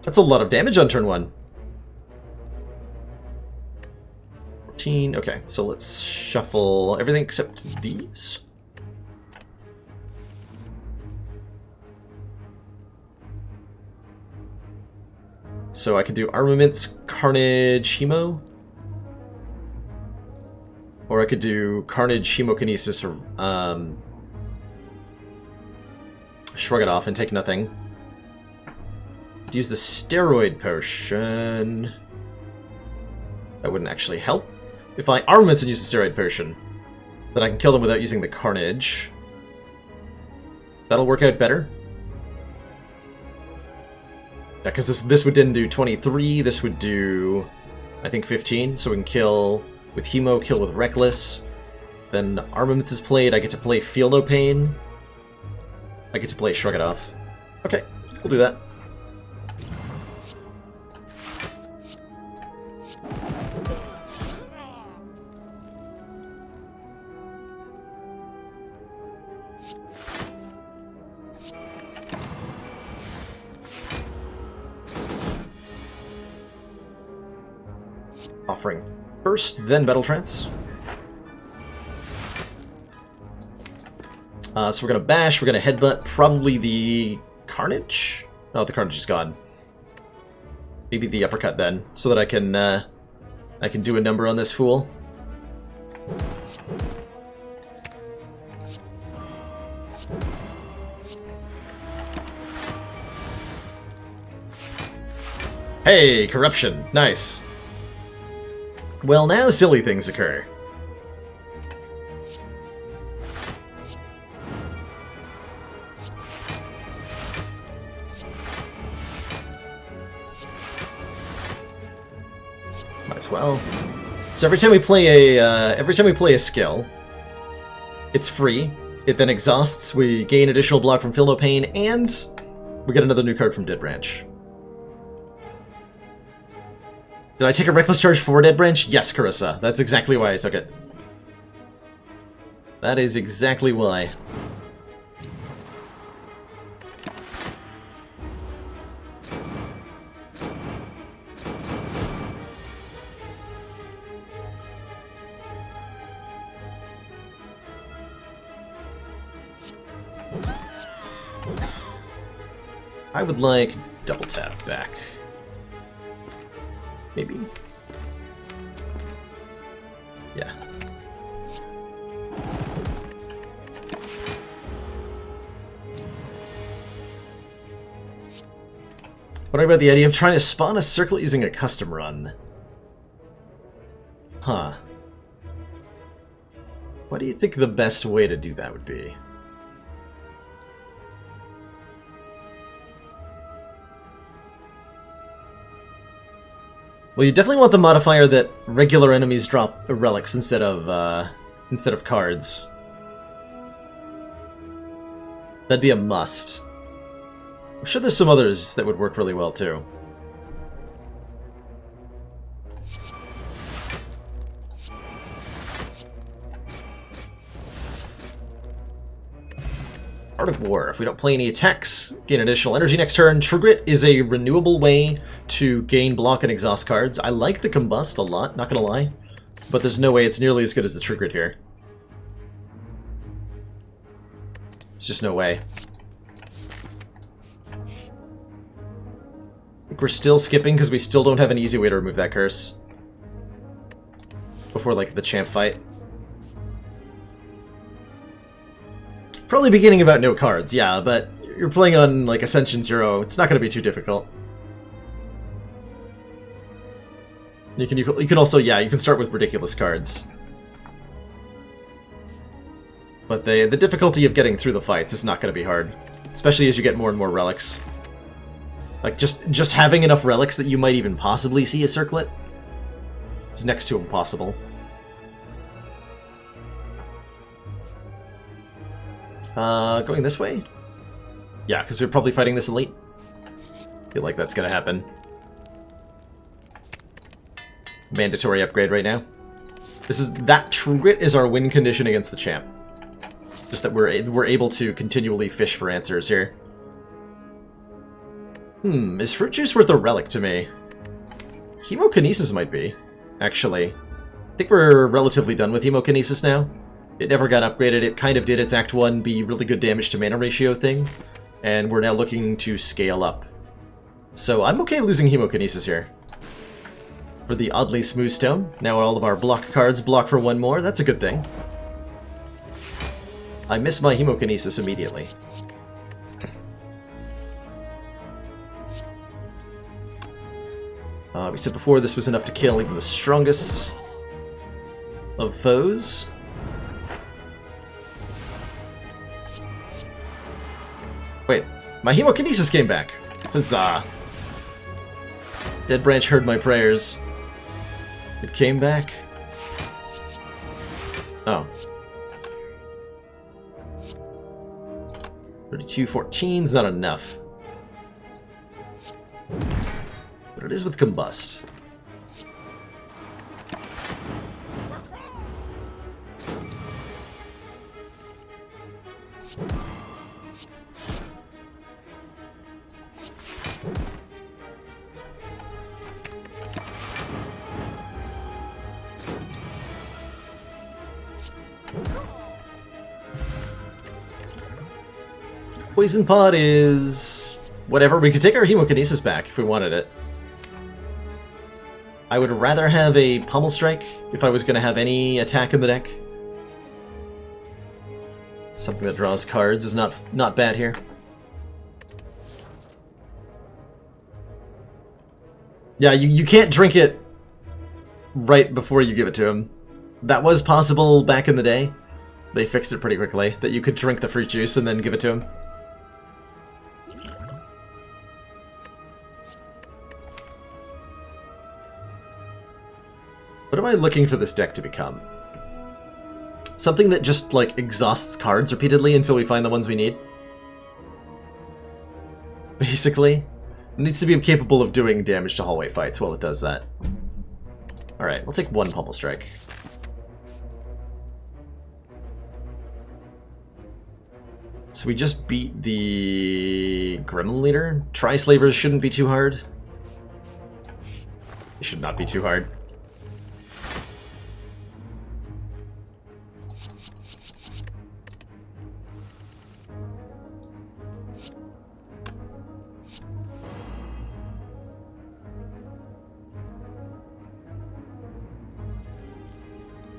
That's a lot of damage on turn 1. 14. Okay, so let's shuffle everything except these. So I could do Armaments, Carnage, Hemo. Or I could do Carnage, Hemokinesis, or shrug it off and take nothing. I'd use the Steroid Potion. That wouldn't actually help. If I Armaments and use the Steroid Potion, then I can kill them without using the Carnage. That'll work out better. Yeah, because this would then do 23, this would do, I think, 15, so we can kill with Hemo, kill with Reckless. Then Armaments is played, I get to play Feel No Pain. I get to play Shrug It Off. Okay, we'll do that. Offering first, then Battle Trance. So we're gonna bash, we're gonna headbutt, probably the Carnage? No, the Carnage is gone. Maybe the uppercut then, so that I can do a number on this fool. Hey, corruption, nice. Well, now silly things occur. Might as well. So every time we play a skill, it's free. It then exhausts. We gain additional block from Feel No Pain, and we get another new card from Dead Branch. Did I take a reckless charge for Dead Branch? Yes, Carissa. That's exactly why I took it. That is exactly why. I would like double tap back. Maybe. Yeah. What about the idea of trying to spawn a circlet using a custom run? Huh. What do you think the best way to do that would be? Well, you definitely want the modifier that regular enemies drop relics instead of cards. That'd be a must. I'm sure there's some others that would work really well too. Art of War. If we don't play any attacks, gain additional energy next turn. True Grit is a renewable way to gain block and exhaust cards. I like the Combust a lot, not gonna lie. But there's no way it's nearly as good as the True Grit here. There's just no way. I think we're still skipping because we still don't have an easy way to remove that curse. Before, like, the champ fight. Probably beginning about no cards, yeah, but you're playing on, like, Ascension 0, it's not going to be too difficult. You can also, yeah, you can start with ridiculous cards. But the difficulty of getting through the fights is not going to be hard. Especially as you get more and more relics. Like, just having enough relics that you might even possibly see a circlet, it's next to impossible. Going this way? Yeah, because we're probably fighting this elite. Feel like that's gonna happen. Mandatory upgrade right now. That True Grit is our win condition against the champ. Just that we're able to continually fish for answers here. Is Fruit Juice worth a relic to me? Hemokinesis might be, actually. I think we're relatively done with Hemokinesis now. It never got upgraded. It kind of did its Act 1 be really good damage to mana ratio thing, and we're now looking to scale up. So I'm okay losing Hemokinesis here. For the Oddly Smooth Stone, now all of our block cards block for one more. That's a good thing. I miss my Hemokinesis immediately. We said before this was enough to kill even the strongest of foes. Wait, my Hemokinesis came back! Huzzah! Dead Branch heard my prayers. It came back. Oh. 3214's not enough. But it is with Combust. Poison Pod is whatever. We could take our Hemokinesis back if we wanted it. I would rather have a Pummel Strike if I was going to have any attack in the deck. Something that draws cards is not bad here. Yeah, you can't drink it right before you give it to him. That was possible back in the day, They fixed it pretty quickly, that you could drink the fruit juice and then give it to him. What am I looking for this deck to become? Something that just, like, exhausts cards repeatedly until we find the ones we need? Basically. It needs to be capable of doing damage to hallway fights while it does that. Alright, we'll take one Pummel Strike. So we just beat the Gremlin Leader. Tri-Slavers shouldn't be too hard. It should not be too hard.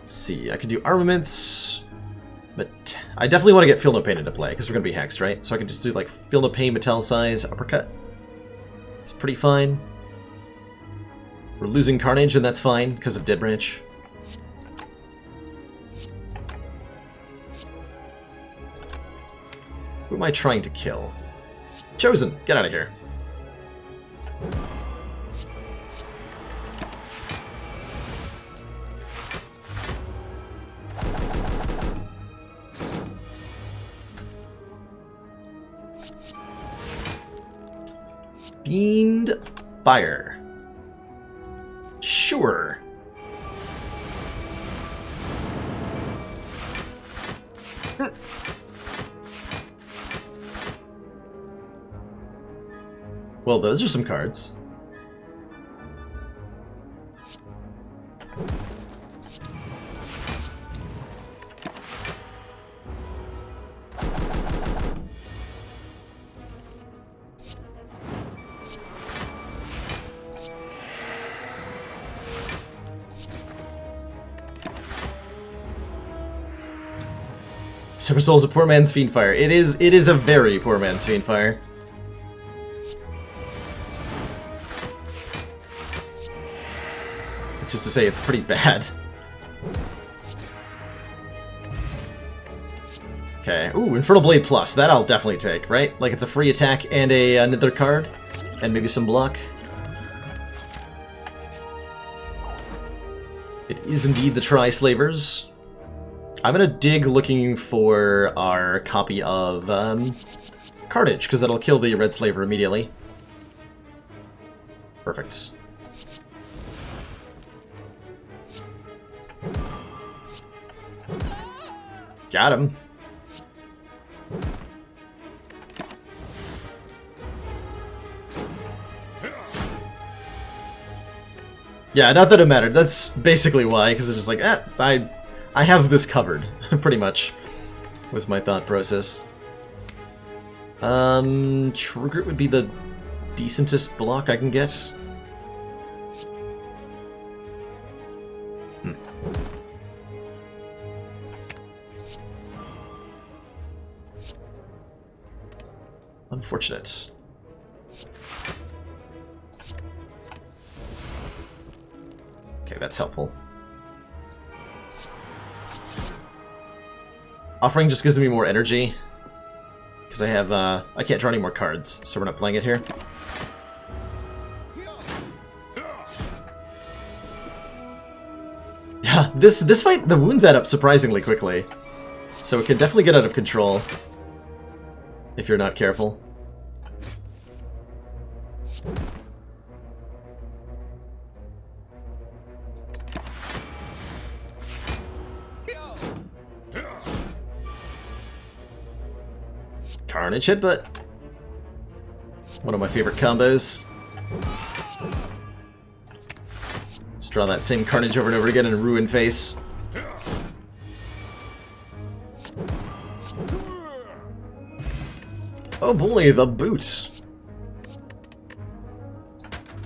Let's see, I could do armaments, but I definitely want to get Feel No Pain into play, because we're going to be hexed, right? So I can just do, like, Feel No Pain, Metallicize, Uppercut. It's pretty fine. We're losing Carnage, and that's fine, because of Dead Branch. Who am I trying to kill? Chosen! Get out of here. Fiend Fire. Sure. Well, those are some cards. Silver Soul's a poor man's Fiendfire. It is a very poor man's Fiendfire. Just to say, it's pretty bad. Okay. Ooh, Infernal Blade Plus. That I'll definitely take, right? Like, it's a free attack and another card. And maybe some block. It is indeed the Tri-Slavers. I'm gonna dig looking for our copy of Carnage, because that'll kill the Red Slaver immediately. Perfect. Got him. Yeah, not that it mattered. That's basically why, because it's just like, I have this covered, pretty much, was my thought process. True Grit would be the decentest block I can get. Unfortunate. Okay, that's helpful. Offering just gives me more energy, because I have, I can't draw any more cards, so we're not playing it here. Yeah, this fight, the wounds add up surprisingly quickly, so it can definitely get out of control if you're not careful. Carnage Headbutt. One of my favorite combos. Just draw that same Carnage over and over again in Ruin Face. Oh boy, the boot.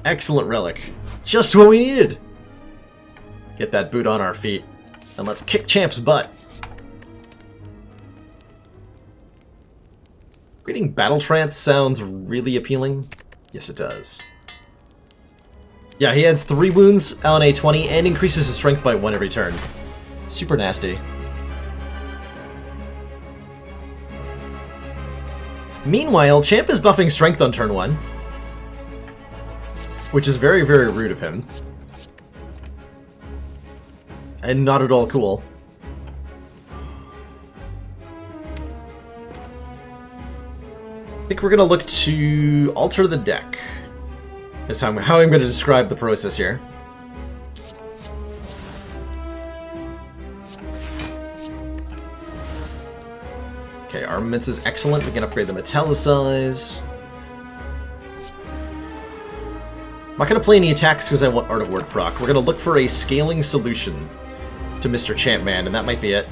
Excellent relic. Just what we needed. Get that boot on our feet. And let's kick Champ's butt. Creating Battle Trance sounds really appealing. Yes, it does. Yeah, he adds 3 wounds on a 20 and increases his strength by 1 every turn. Super nasty. Meanwhile, Champ is buffing Strength on turn 1. Which is very, very rude of him. And not at all cool. I think we're going to look to alter the deck. That's how I'm going to describe the process here. Okay, armaments is excellent. We can upgrade the Metallicize. I'm not going to play any attacks because I want Art of Word proc. We're going to look for a scaling solution to Mr. Champman, and that might be it.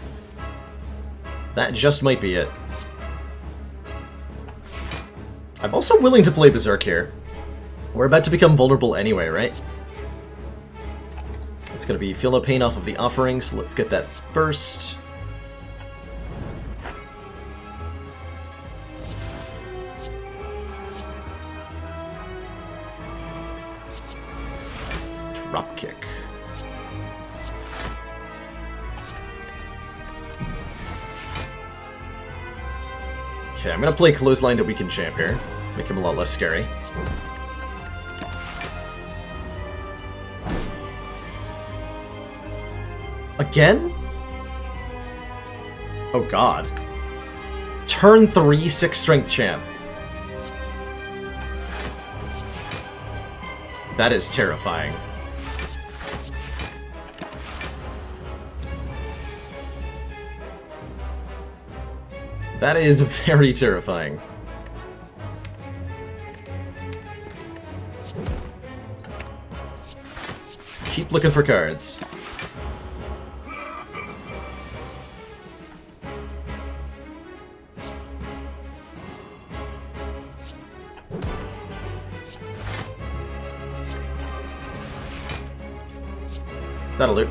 That just might be it. I'm also willing to play Berserk here. We're about to become vulnerable anyway, right? It's going to be Feel No Pain off of the Offering, so let's get that first. Drop kick. Okay, I'm gonna play Clothesline to weaken Champ here. Make him a lot less scary. Again? Oh god. Turn 3, 6 strength Champ. That is terrifying. That is very terrifying. Keep looking for cards. That'll do.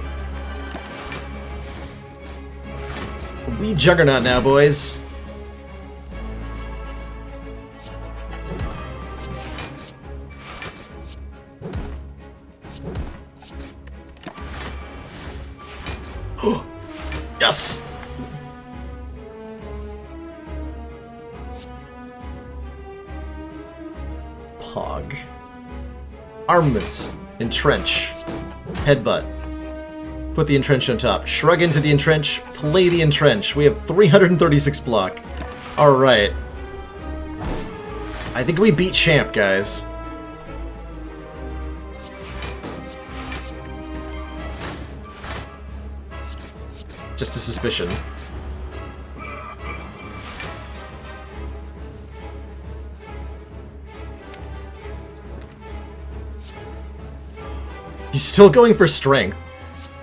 We Juggernaut now, boys. Yes! Pog. Armaments. Entrench. Headbutt. Put the Entrench on top. Shrug into the Entrench. Play the Entrench. We have 336 block. Alright. I think we beat Champ, guys. Just a suspicion. He's still going for strength.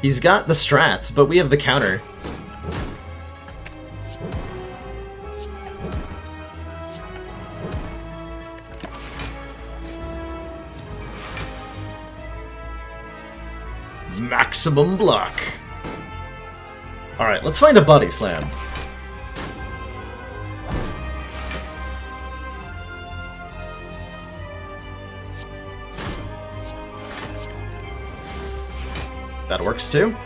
He's got the strats, but we have the counter. Maximum block. Alright, let's find a body slam. That works too.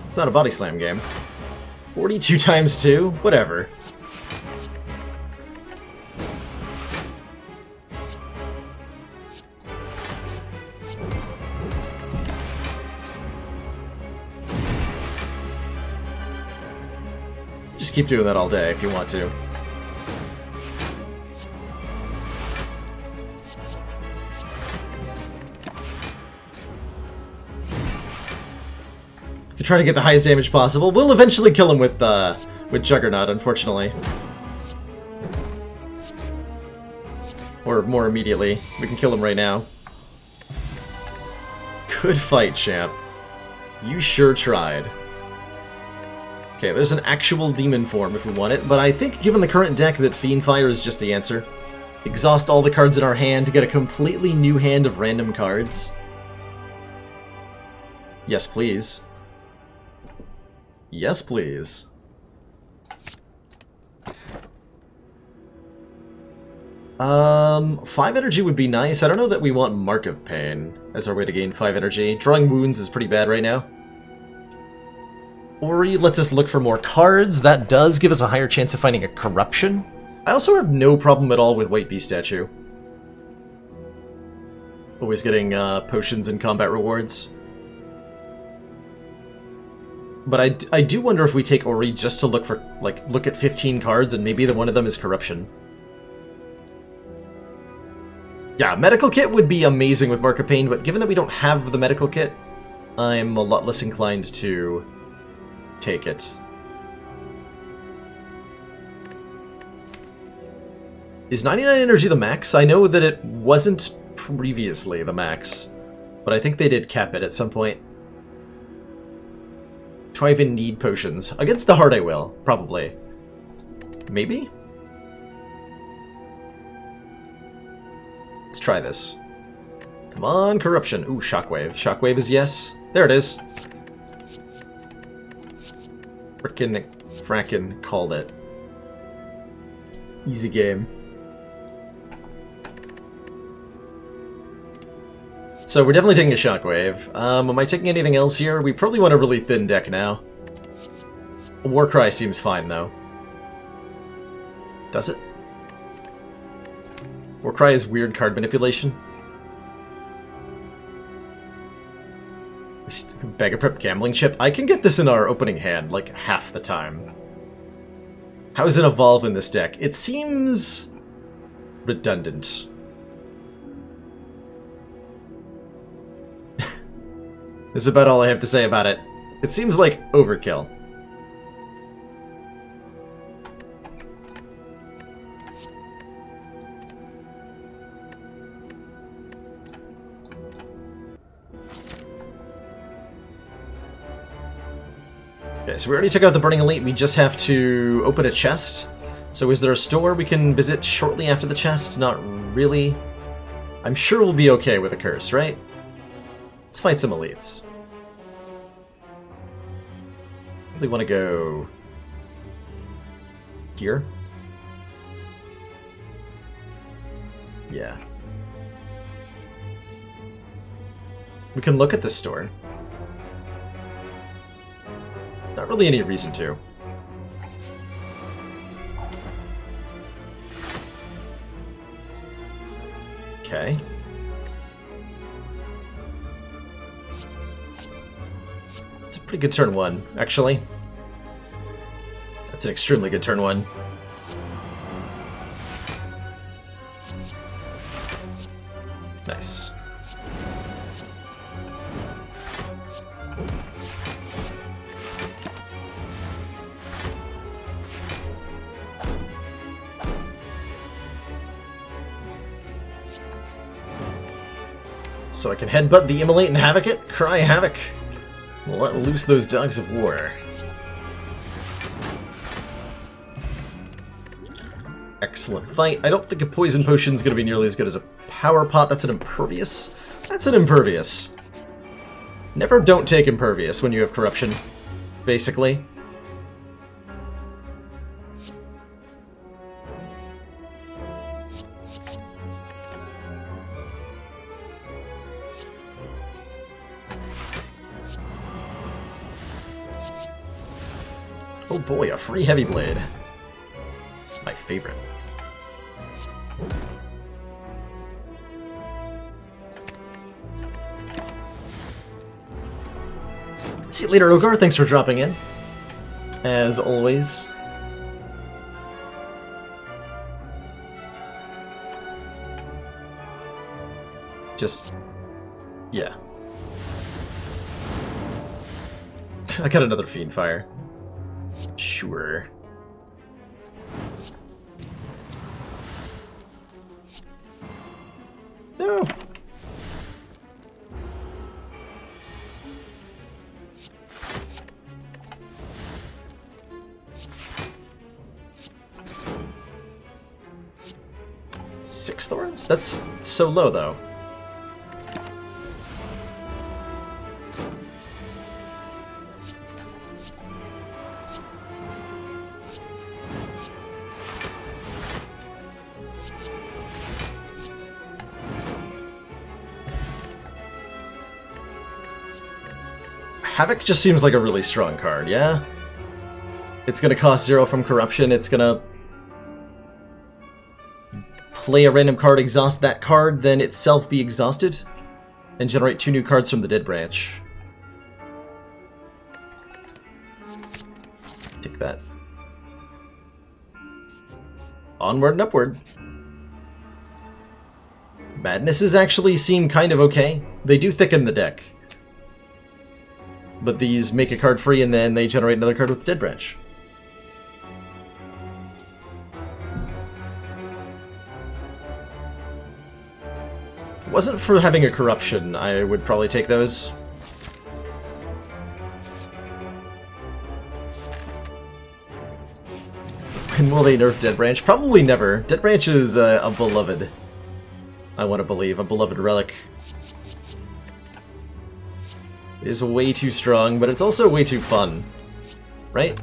It's not a body slam game. 42 times 2? Whatever. Just keep doing that all day if you want to. Try to get the highest damage possible. We'll eventually kill him with Juggernaut, unfortunately. Or more immediately. We can kill him right now. Good fight, champ. You sure tried. Okay, there's an actual demon form if we want it, but I think given the current deck that Fiendfire is just the answer. exhaust all the cards in our hand to get a completely new hand of random cards. Yes, please. Yes, please. Five energy would be nice. I don't know that we want Mark of Pain as our way to gain 5 energy. Drawing wounds is pretty bad right now. Ori lets us look for more cards. That does give us a higher chance of finding a corruption. I also have no problem at all with White Beast Statue. Always getting potions and combat rewards. But I do wonder if we take Ori just to look for, like, look at 15 cards and maybe one of them is corruption. Yeah, medical kit would be amazing with Mark of Pain, but given that we don't have the medical kit, I'm a lot less inclined to take it. Is 99 energy the max? I know that it wasn't previously the max, but I think they did cap it at some point. Do I even need potions? Against the heart I will, probably. Maybe? Let's try this. Come on, corruption. Ooh, shockwave. Shockwave is yes. There it is. Frackin' called it. Easy game. So we're definitely taking a shockwave. Am I taking anything else here? We probably want a really thin deck now. Warcry seems fine, though. Does it? Warcry is weird card manipulation. Bag-a-Prep Gambling Chip. I can get this in our opening hand, like, half the time. How does it evolve in this deck? It seems redundant. This is about all I have to say about it. It seems like overkill. Okay, so we already took out the Burning Elite. We just have to open a chest. So is there a store we can visit shortly after the chest? Not really. I'm sure we'll be okay with a curse, right? Let's fight some elites. Really want to go here? Yeah. We can look at this store. There's not really any reason to. Okay. It's a pretty good turn one, actually. That's an extremely good turn one. Nice. So I can headbutt the Immolate and Havoc it? Cry Havoc! We'll let loose those dogs of war. Excellent fight. I don't think a Poison Potion is going to be nearly as good as a Power Pot. That's an Impervious? That's an Impervious. Never don't take Impervious when you have Corruption, basically. Oh boy, a free Heavy Blade. My favorite. See you later, Ogar. Thanks for dropping in. As always. Just... yeah. I got another Fiend Fire. Sure. No. 6 thorns? That's so low, though. Havoc just seems like a really strong card, yeah? It's gonna cost 0 from corruption, it's gonna play a random card, exhaust that card, then itself be exhausted, and generate 2 new cards from the Dead Branch. Take that. Onward and upward. Madnesses actually seem kind of okay. They do thicken the deck. But these make a card free and then they generate another card with the Dead Branch. If it wasn't for having a corruption, I would probably take those. When will they nerf Dead Branch? Probably never. Dead Branch is a beloved. I want to believe. A beloved relic. It is way too strong, but it's also way too fun. Right?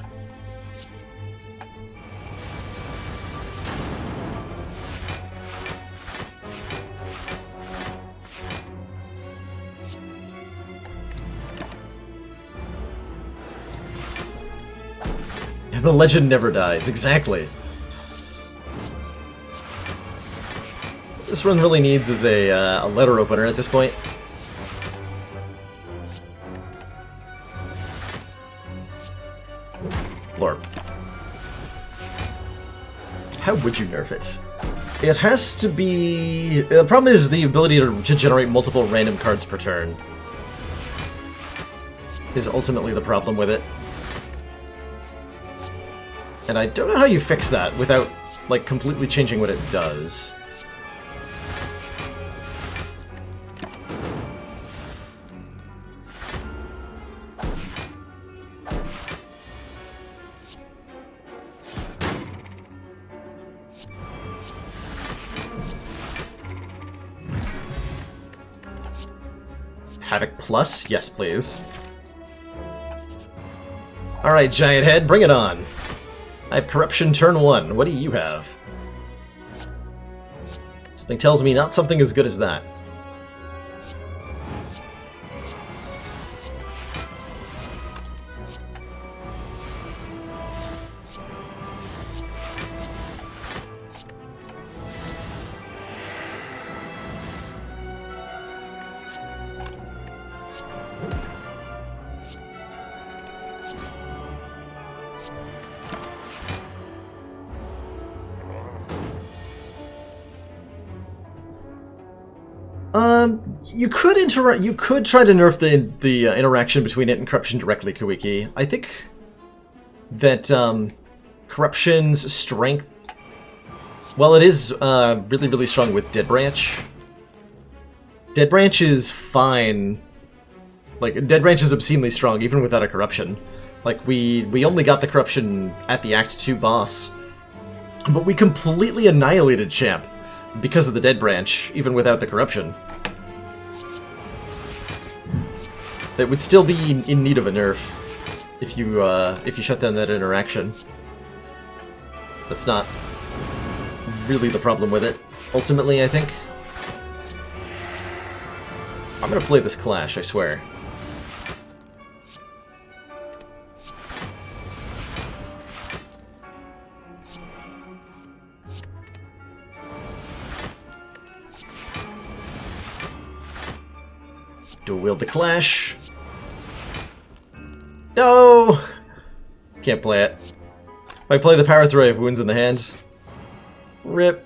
The legend never dies, exactly. What this run really needs is a letter opener at this point. Lord. How would you nerf it? It has to be... The problem is the ability to generate multiple random cards per turn. Is ultimately the problem with it. And I don't know how you fix that without, like, completely changing what it does. Havoc Plus? Yes, please. Alright, Giant Head, bring it on. I have Corruption turn 1. What do you have? Something tells me not something as good as that. You could try to nerf the interaction between it and Corruption directly, Kuiki. I think that Corruption's strength, well, it is really, really strong with Dead Branch. Dead Branch is fine. Like, Dead Branch is obscenely strong, even without a Corruption. Like, we only got the Corruption at the Act 2 boss, but we completely annihilated Champ because of the Dead Branch, even without the Corruption. It would still be in need of a nerf if you shut down that interaction. That's not really the problem with it. Ultimately, I think. I'm gonna play this Clash, I swear. Dual wield the Clash. No! Can't play it. If I play the Power Throw, I have wounds in the hand. Rip.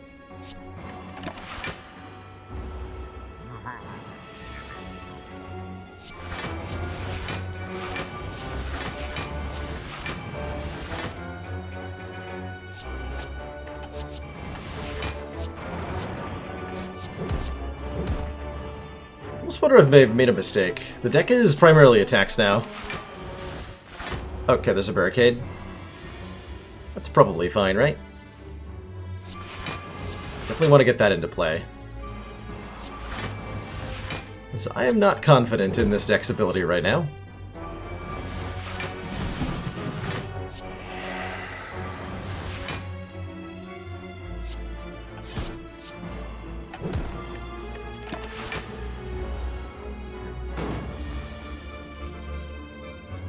I almost wonder if I've made a mistake. The deck is primarily attacks now. Okay, there's a barricade. That's probably fine, right? Definitely want to get that into play. So I am not confident in this deck's ability right now.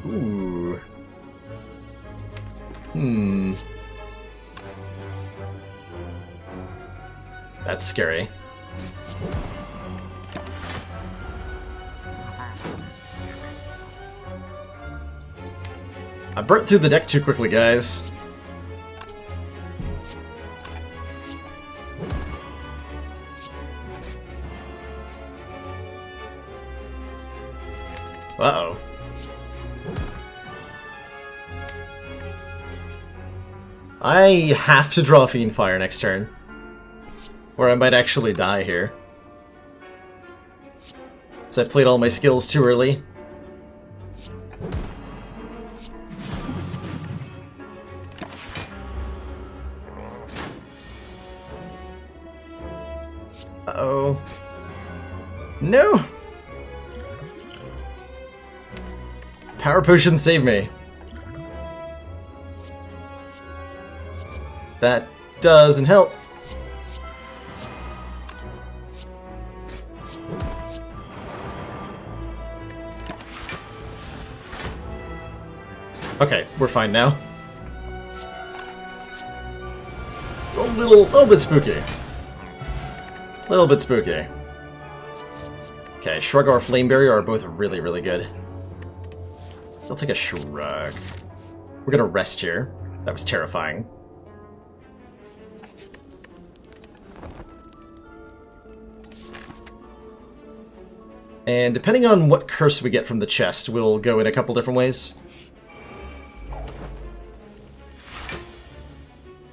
Ooh. That's scary. I burnt through the deck too quickly, guys. Uh-oh. I have to draw Fiend Fire next turn, or I might actually die here. So I played all my skills too early. Uh-oh. No! Power Potion save me. That doesn't help. Okay, we're fine now. It's a little bit spooky. A little bit spooky. Okay, Shrug or Flame Barrier are both really, really good. I'll take a Shrug. We're gonna rest here. That was terrifying. And depending on what curse we get from the chest, we'll go in a couple different ways.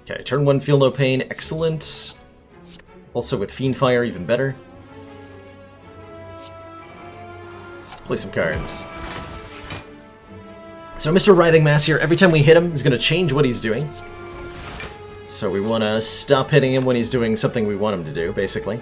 Okay, turn 1, feel no pain, excellent. Also with Fiend Fire, even better. Let's play some cards. So Mr. Writhing Mass here, every time we hit him, he's going to change what he's doing. So we want to stop hitting him when he's doing something we want him to do, basically.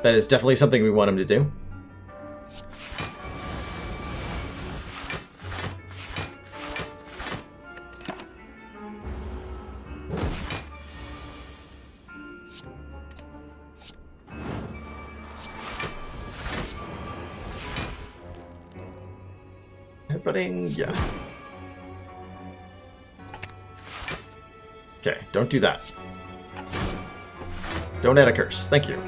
That is definitely something we want him to do. Headbutting, yeah. Okay, don't do that. Don't add a curse, thank you.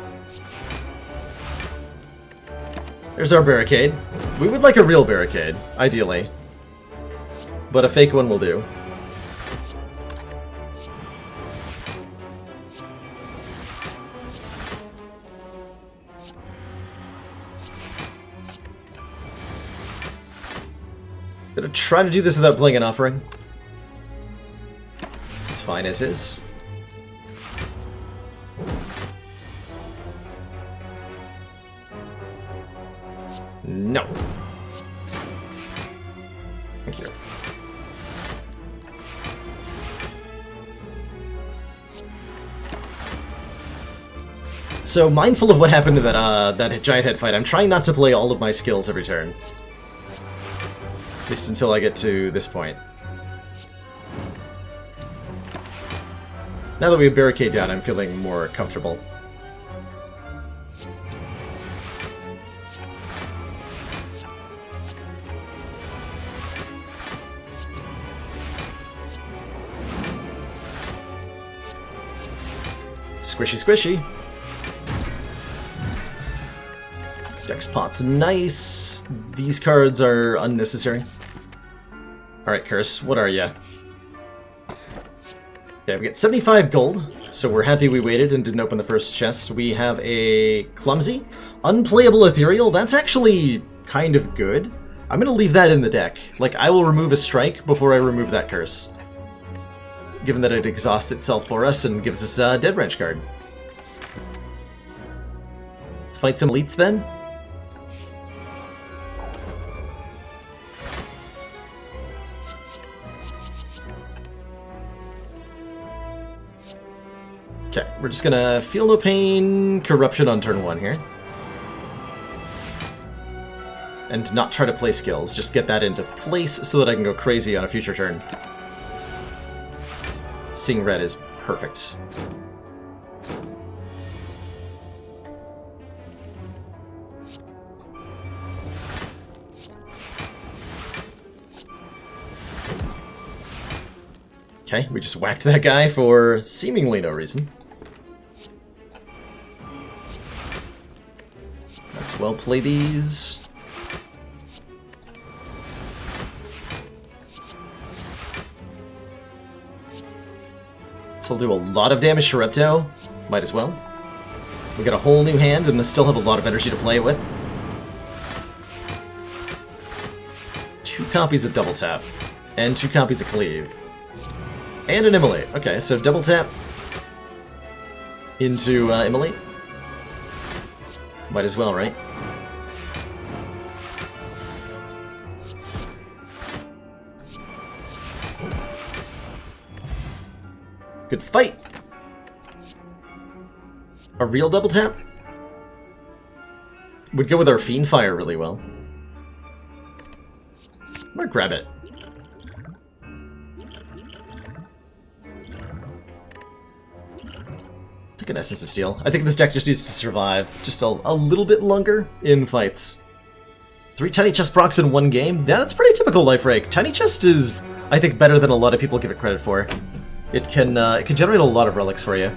There's our barricade. We would like a real barricade, ideally. But a fake one will do. Gonna try to do this without playing an offering. This is fine as is. No. Thank you. So, mindful of what happened to that giant head fight, I'm trying not to play all of my skills every turn. At least until I get to this point. Now that we have barricade down, I'm feeling more comfortable. Squishy, squishy. Dex pot's nice. These cards are unnecessary. Alright, Curse, what are ya? Okay, we get 75 gold, so we're happy we waited and didn't open the first chest. We have a Clumsy. Unplayable Ethereal, that's actually kind of good. I'm gonna leave that in the deck. Like, I will remove a strike before I remove that curse. Given that it exhausts itself for us and gives us a Dead Wrench card. Let's fight some elites then. Okay, we're just gonna feel no pain, corruption on turn 1 here. And not try to play skills, just get that into place so that I can go crazy on a future turn. Seeing red is perfect. Okay, we just whacked that guy for seemingly no reason. Let's well play these. This will do a lot of damage to Repto. Might as well. We got a whole new hand and still have a lot of energy to play with. 2 copies of Double Tap. And 2 copies of Cleave. And an Immolate. Okay, so Double Tap into Immolate. Might as well, right? Good fight! A real Double Tap? Would go with our Fiend Fire really well. I'm gonna grab it. Take an Essence of Steel. I think this deck just needs to survive just a little bit longer in fights. 3 Tiny Chest procs in 1 game? Yeah, that's pretty typical Life Rake. Tiny Chest is, I think, better than a lot of people give it credit for. It can generate a lot of relics for you.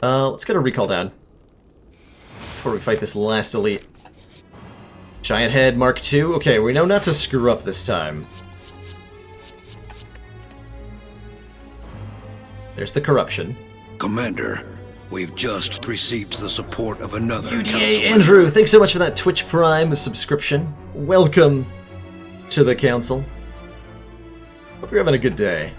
Let's get a recall down before we fight this last elite. Giant Head Mark II. Okay, we know not to screw up this time. There's the corruption. Commander, we've just received the support of another UDA council. Andrew, thanks so much for that Twitch Prime subscription. Welcome to the council. Hope you're having a good day.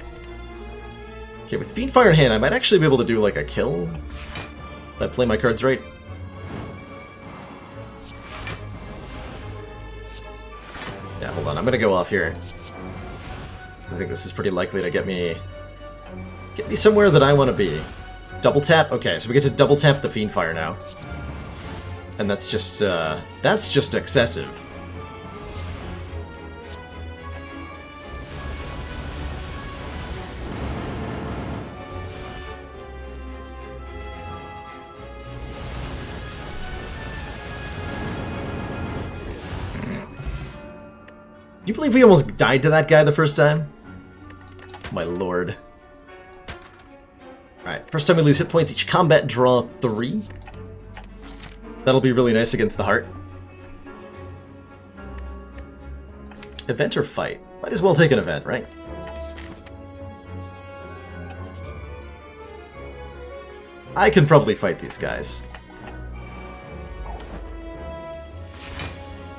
Okay, with Fiend Fire in hand, I might actually be able to do like a kill. If I play my cards right. Yeah, hold on, I'm gonna go off here. I think this is pretty likely to get me somewhere that I want to be. Double tap? Okay, so we get to double tap the Fiend Fire now. And that's just excessive. You believe we almost died to that guy the first time? My lord. Alright, first time we lose hit points each combat, draw 3. That'll be really nice against the heart. Event or fight? Might as well take an event, right? I can probably fight these guys.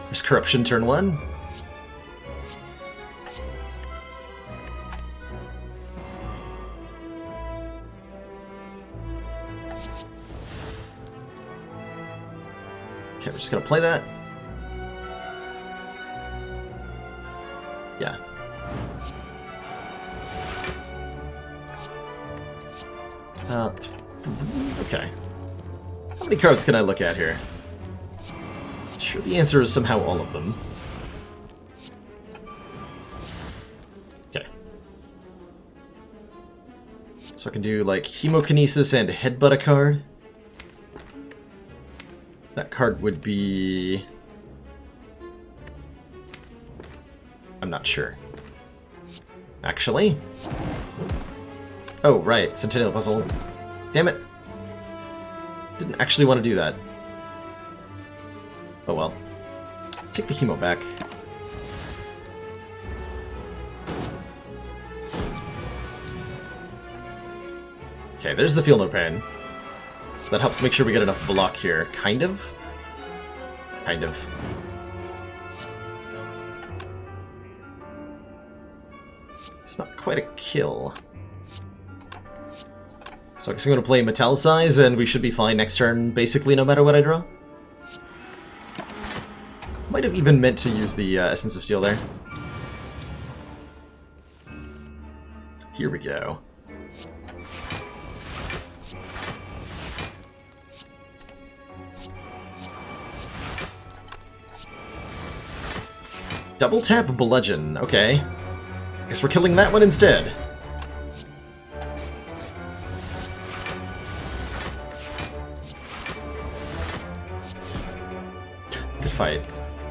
There's corruption turn 1. Okay, we're just gonna play that. Yeah. Okay. How many cards can I look at here? Sure, the answer is somehow all of them. Okay. So I can do like Hemokinesis and Headbutt a card. That card would be... I'm not sure. Actually? Oh, right. Centennial Puzzle. Damn it. Didn't actually want to do that. Oh well. Let's take the Hemo back. Okay, there's the Feel No Pain. So that helps make sure we get enough block here. Kind of? Kind of. It's not quite a kill. So I guess I'm going to play Metallicize, and we should be fine next turn, basically, no matter what I draw. Might have even meant to use the Essence of Steel there. Here we go. Double tap Bludgeon, okay. Guess we're killing that one instead. Good fight.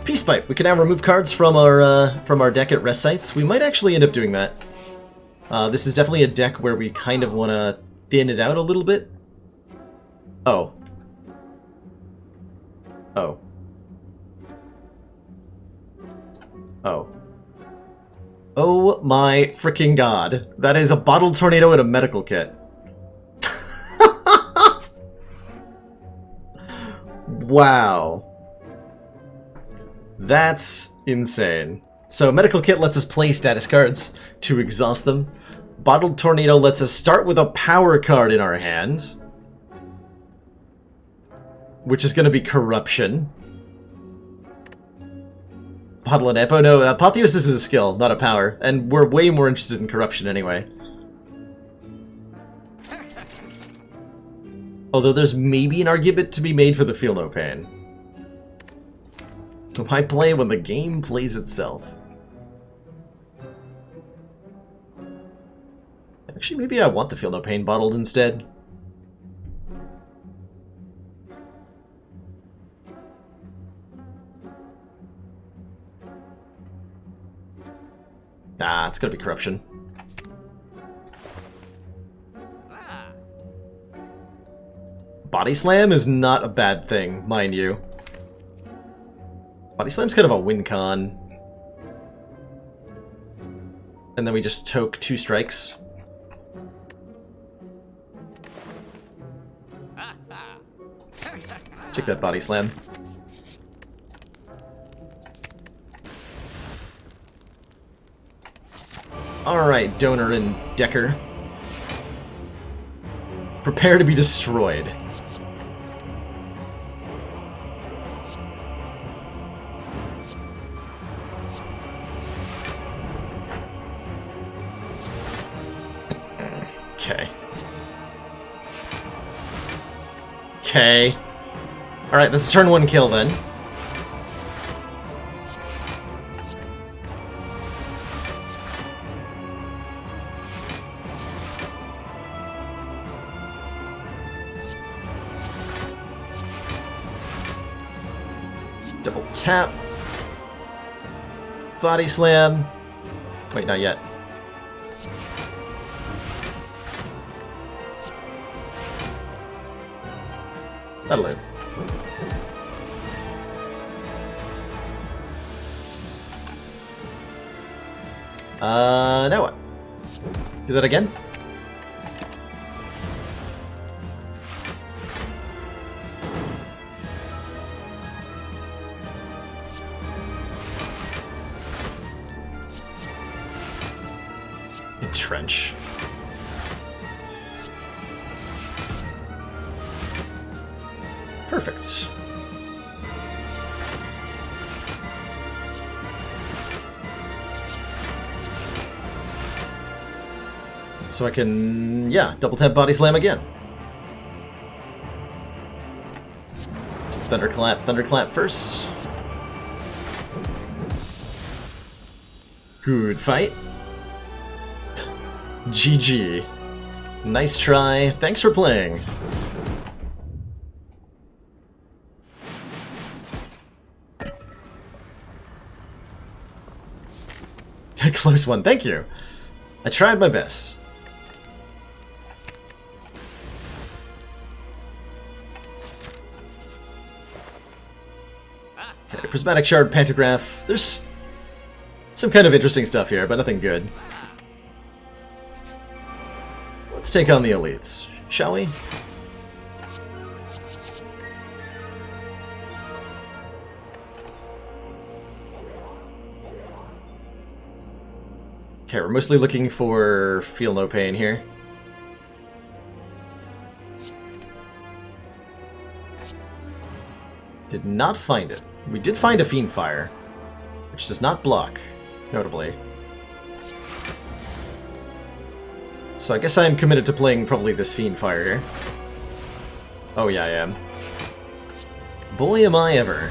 Peace Pipe. We can now remove cards from our deck at rest sites. We might actually end up doing that. This is definitely a deck where we kind of want to thin it out a little bit. Oh. Oh. Oh. Oh my freaking god. That is a bottled tornado and a medical kit. Wow. That's insane. So medical kit lets us play status cards to exhaust them. Bottled tornado lets us start with a power card in our hand, which is going to be corruption. Bottle and Epo? No, Apotheosis is a skill, not a power, and we're way more interested in corruption anyway. Although there's maybe an argument to be made for the Feel No Pain. Why play when the game plays itself? Actually, maybe I want the Feel No Pain bottled instead. Nah, it's gonna be corruption. Body Slam is not a bad thing, mind you. Body Slam's kind of a win con. And then we just toke 2 strikes. Let's take that Body Slam. Alright, Donor and Decker. Prepare to be destroyed. Okay. Okay. Alright, that's a turn 1 kill then. Double tap. Body Slam. Wait, not yet. That'll do. Now what? Do that again? Entrench. Perfect. So I can, yeah, double tap Body Slam again. So Thunderclap first. Good fight. GG. Nice try. Thanks for playing. A close one, thank you. I tried my best. Okay, Prismatic Shard, Pantograph. There's some kind of interesting stuff here, but nothing good. Let's take on the elites, shall we? Okay, we're mostly looking for Feel No Pain here. Did not find it. We did find a Fiend Fire, which does not block, notably. So I guess I am committed to playing probably this Fiend Fire here. Oh yeah, I am. Boy, am I ever.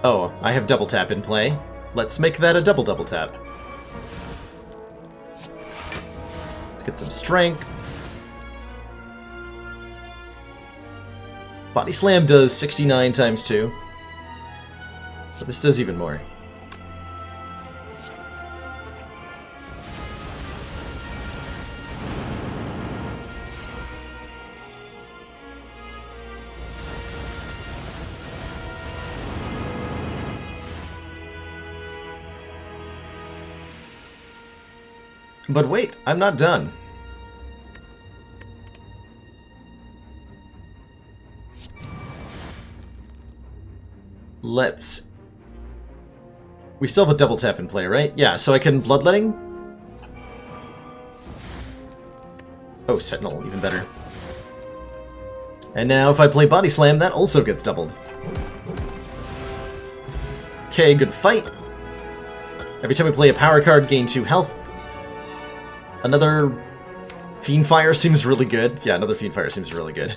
Oh, I have double tap in play. Let's make that a double tap. Let's get some strength. Body Slam does 69 times 2. But this does even more. But wait, I'm not done. Let's... We still have a double tap in play, right? Yeah, so I can Bloodletting? Oh, Sentinel, even better. And now if I play Body Slam, that also gets doubled. Okay, good fight. Every time we play a power card, gain 2 health. Another Fiend Fire seems really good. Yeah, another Fiend Fire seems really good.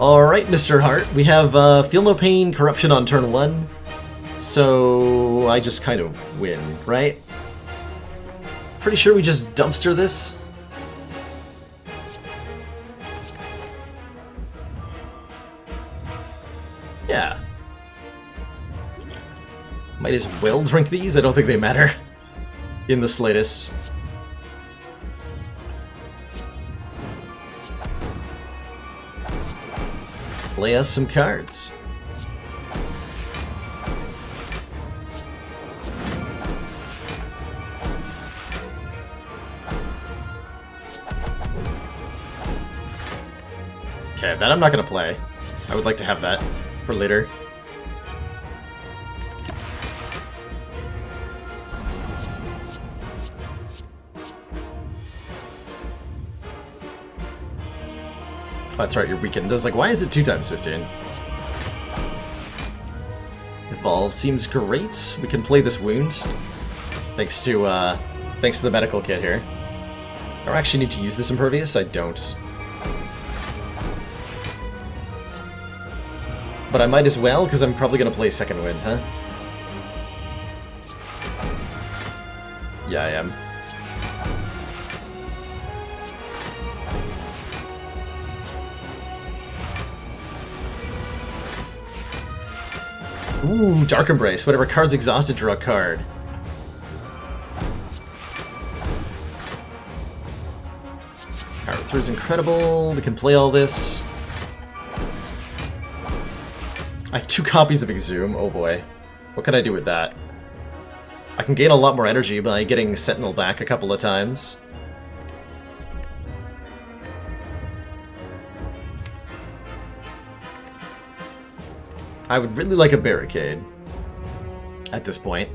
Alright, Mr. Hart. We have Feel No Pain, Corruption on turn 1. So I just kind of win, right? Pretty sure we just dumpster this. Yeah. Might as well drink these. I don't think they matter in the slightest. Play us some cards. Okay, that I'm not going to play. I would like to have that for later. That's right, you're weakened. I was like, why is it 2 times 15? Evolve seems great. We can play this wound. Thanks to the medical kit here. Do I actually need to use this Impervious? I don't. But I might as well, because I'm probably going to play Second Wind, huh? Yeah, I am. Ooh, Dark Embrace. Whatever card's exhausted, draw a card. Power Through is incredible. We can play all this. I have 2 copies of Exhume. Oh boy. What can I do with that? I can gain a lot more energy by getting Sentinel back a couple of times. I would really like a Barricade at this point.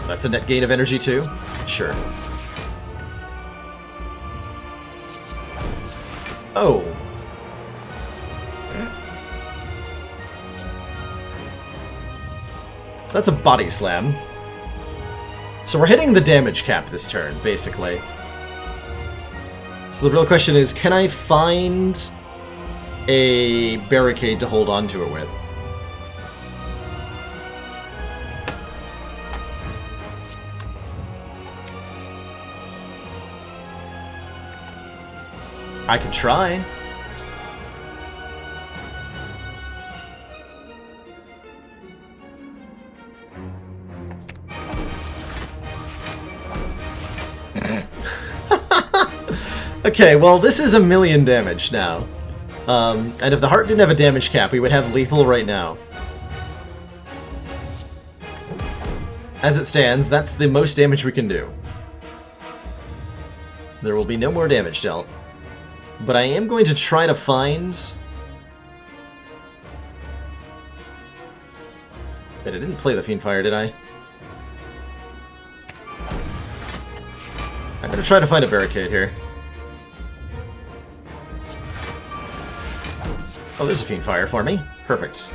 That's a net gain of energy too? Sure. Oh. That's a Body Slam. So we're hitting the damage cap this turn, basically. So the real question is, can I find a Barricade to hold on to it with? I can try. Okay, well, this is 1,000,000 damage now. And if the heart didn't have a damage cap, we would have lethal right now. As it stands, that's the most damage we can do. There will be no more damage dealt. But I am going to try to find... Wait, I didn't play the Fiendfire, did I? I'm gonna try to find a barricade here. Oh, there's a Fiendfire for me. Perfect.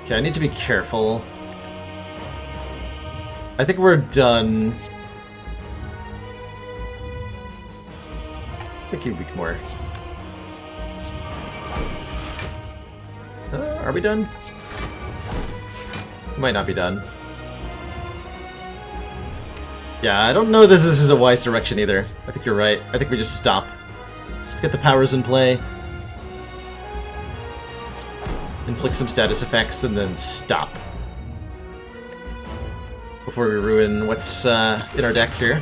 Okay, I need to be careful. I think we're done. Make you weak more. Are we done? We might not be done. Yeah, I don't know that this is a wise direction either. I think you're right. I think we just stop. Let's get the powers in play. Inflict some status effects and then stop. Before we ruin what's in our deck here.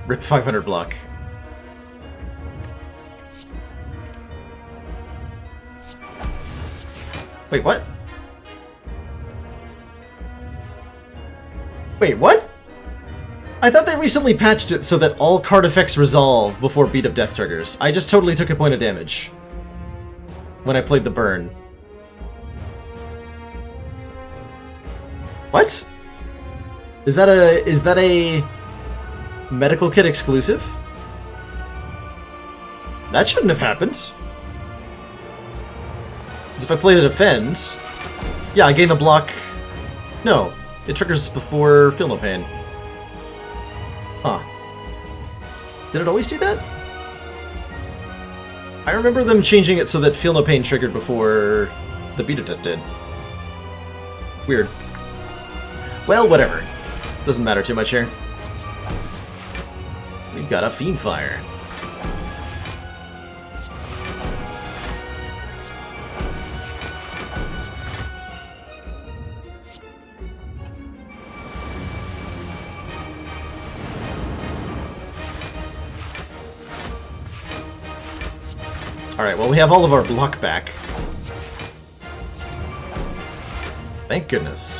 Rip 500 block. Wait, what? Wait, what? I thought they recently patched it so that all card effects resolve before Beat of Death triggers. I just totally took a point of damage when I played the burn. What? Is that a medical kit exclusive? That shouldn't have happened. Because if I play the defend, yeah, I gain the block. No, it triggers before Feel No Pain. Huh. Did it always do that? I remember them changing it so that Feel No Pain triggered before the Beat of Death did. Weird. Well, whatever. Doesn't matter too much here. We've got a Fiendfire. Alright, well, we have all of our block back. Thank goodness.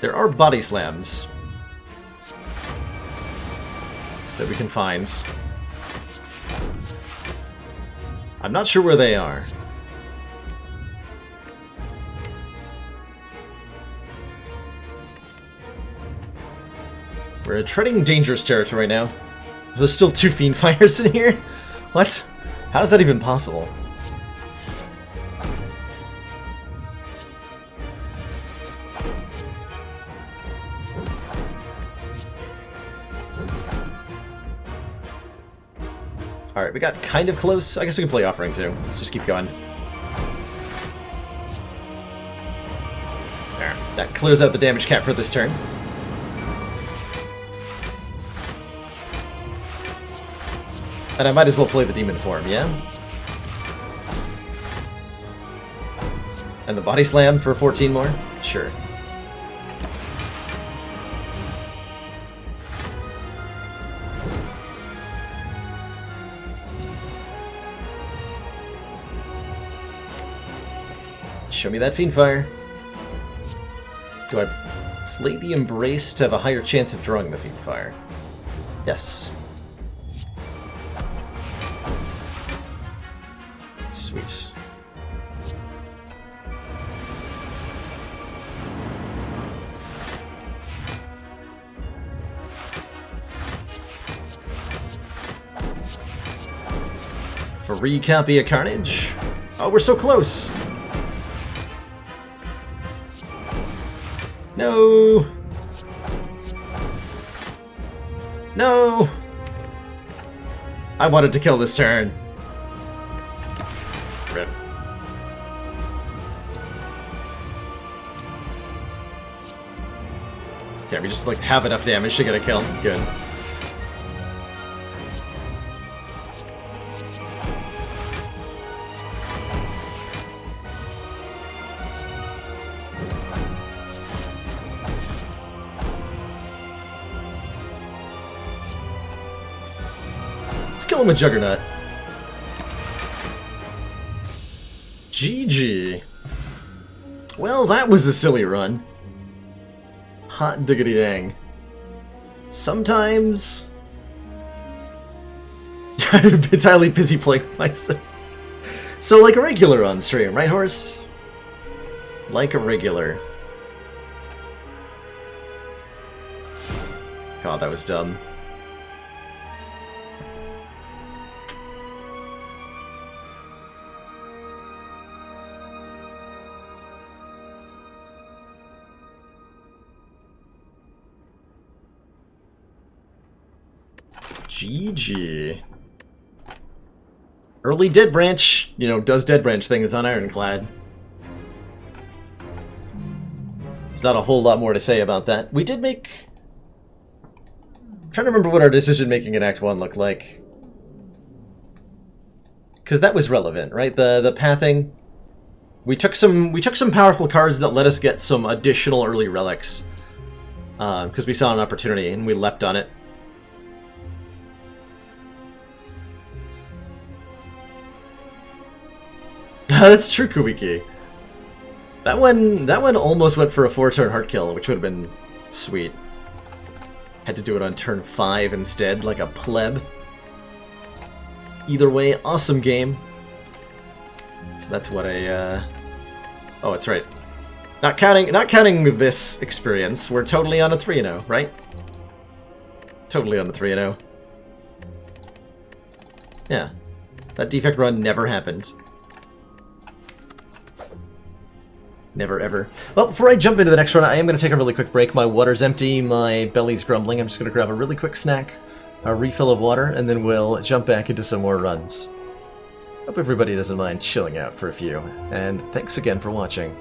There are body slams that we can find. I'm not sure where they are. We're treading dangerous territory now. There's still 2 Fiendfires in here? What? How is that even possible? Alright, we got kind of close. I guess we can play Offering too. Let's just keep going. There. That clears out the damage cap for this turn. And I might as well play the demon form, yeah? And the body slam for 14 more? Sure. Show me that Fiendfire. Do I play the Embrace to have a higher chance of drawing the Fiendfire? Yes. Sweet. Free copy of Carnage. Oh, we're so close. No. No. I wanted to kill this turn. Rip. we just like have enough damage to get a kill. Good. Let's kill him with Juggernaut. GG. Well, that was a silly run. Hot diggity dang. Sometimes... I'm entirely busy playing myself. So like a regular on stream, right, Horse? Like a regular. God, that was dumb. GG. Early Dead Branch, you know, does Dead Branch things on Ironclad. There's not a whole lot more to say about that. We did make... I'm trying to remember what our decision-making in Act 1 looked like. Because that was relevant, right? The pathing. We took some powerful cards that let us get some additional early relics. Because we saw an opportunity and we leapt on it. That's true, Kubiki. That one almost went for a 4-turn heart kill, which would have been sweet. Had to do it on turn 5 instead, like a pleb. Either way, awesome game. So that's what a oh, that's right. Not counting this experience, we're totally on a 3-0, right? Totally on the 3-0. Yeah. That defect run never happened. Never ever. Well, before I jump into the next run, I am going to take a really quick break. My water's empty, my belly's grumbling. I'm just going to grab a really quick snack, a refill of water, and then we'll jump back into some more runs. Hope everybody doesn't mind chilling out for a few, and thanks again for watching.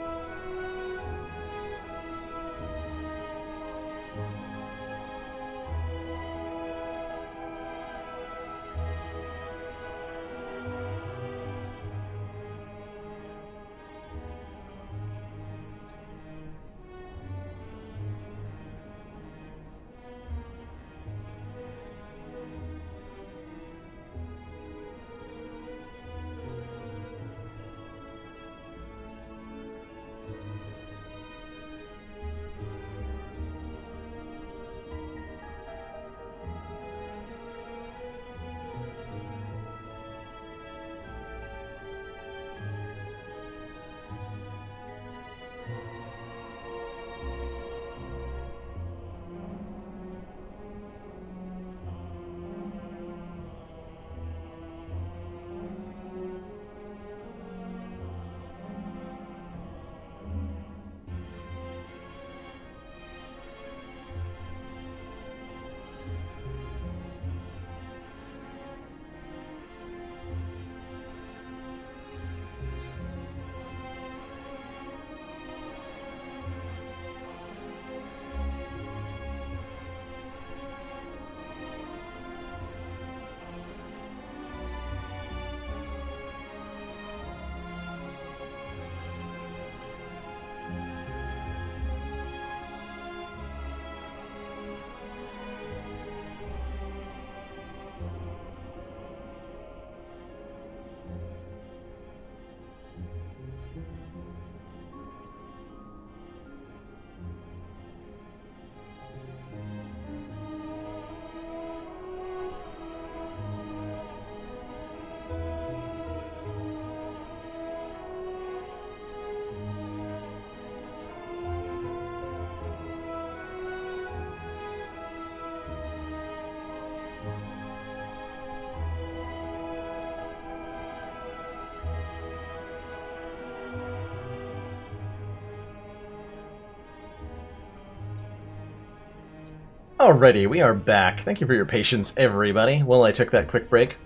Alrighty, we are back. Thank you for your patience, everybody, while I took that quick break.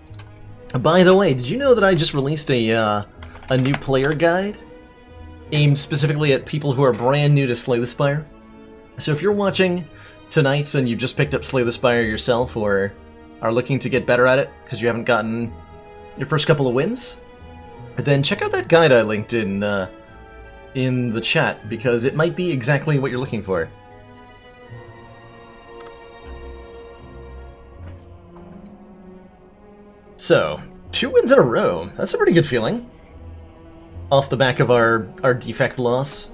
By the way, did you know that I just released a new player guide aimed specifically at people who are brand new to Slay the Spire? So if you're watching tonight and you just picked up Slay the Spire yourself, or are looking to get better at it because you haven't gotten your first couple of wins, then check out that guide I linked in the chat, because it might be exactly what you're looking for. So, 2 wins in a row. That's a pretty good feeling. Off the back of our defect loss.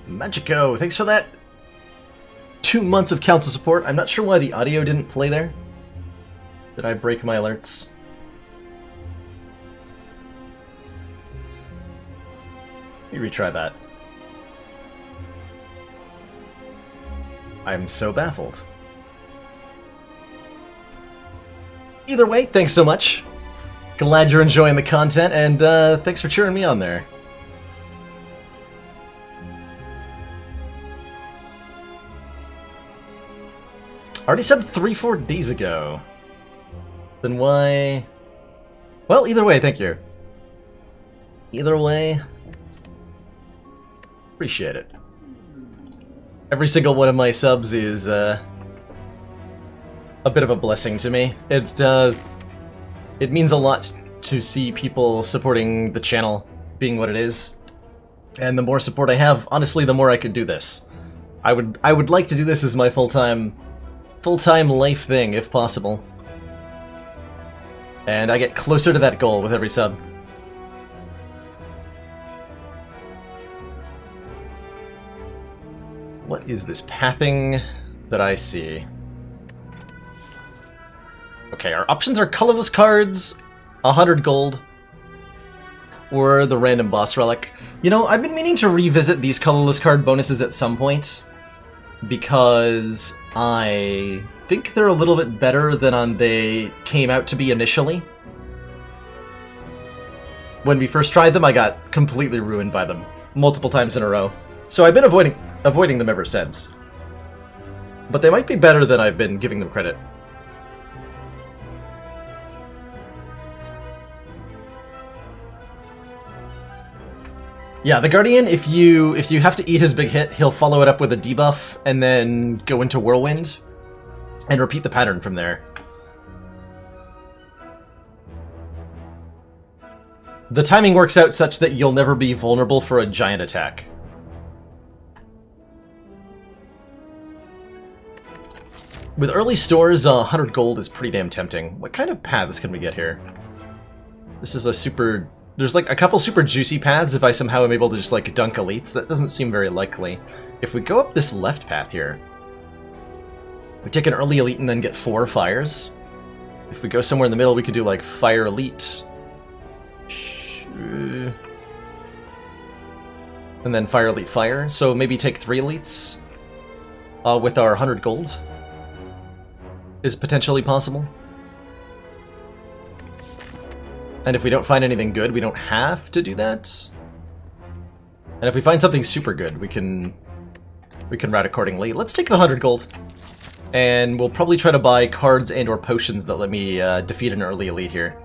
Magico, thanks for that 2 months of council support. I'm not sure why the audio didn't play there. Did I break my alerts? Let me retry that. I'm so baffled. Either way, thanks so much. Glad you're enjoying the content, and thanks for cheering me on there. Already subbed 3-4 days ago. Then why... Well, either way, thank you. Either way... Appreciate it. Every single one of my subs is a bit of a blessing to me. It means a lot to see people supporting the channel being what it is. And the more support I have, honestly, the more I could do this. I would like to do this as my full-time life thing, if possible. And I get closer to that goal with every sub. What is this pathing that I see? Okay, our options are colorless cards, 100 gold, or the random boss relic. You know, I've been meaning to revisit these colorless card bonuses at some point, because I think they're a little bit better than they came out to be initially. When we first tried them, I got completely ruined by them multiple times in a row. So I've been avoiding them ever since. But they might be better than I've been giving them credit. Yeah, the Guardian, if you have to eat his big hit, he'll follow it up with a debuff and then go into Whirlwind and repeat the pattern from there. The timing works out such that you'll never be vulnerable for a giant attack. With early stores, 100 gold is pretty damn tempting. What kind of paths can we get here? This is a super... There's like a couple super juicy paths if I somehow am able to just like dunk elites. That doesn't seem very likely. If we go up this left path here, we take an early elite and then get 4 fires. If we go somewhere in the middle, we could do like fire elite. And then fire elite fire. So maybe take 3 elites with our 100 gold. Is potentially possible. And if we don't find anything good, we don't have to do that. And if we find something super good, we can route accordingly. Let's take the 100 gold. And we'll probably try to buy cards and or potions that let me defeat an early elite here.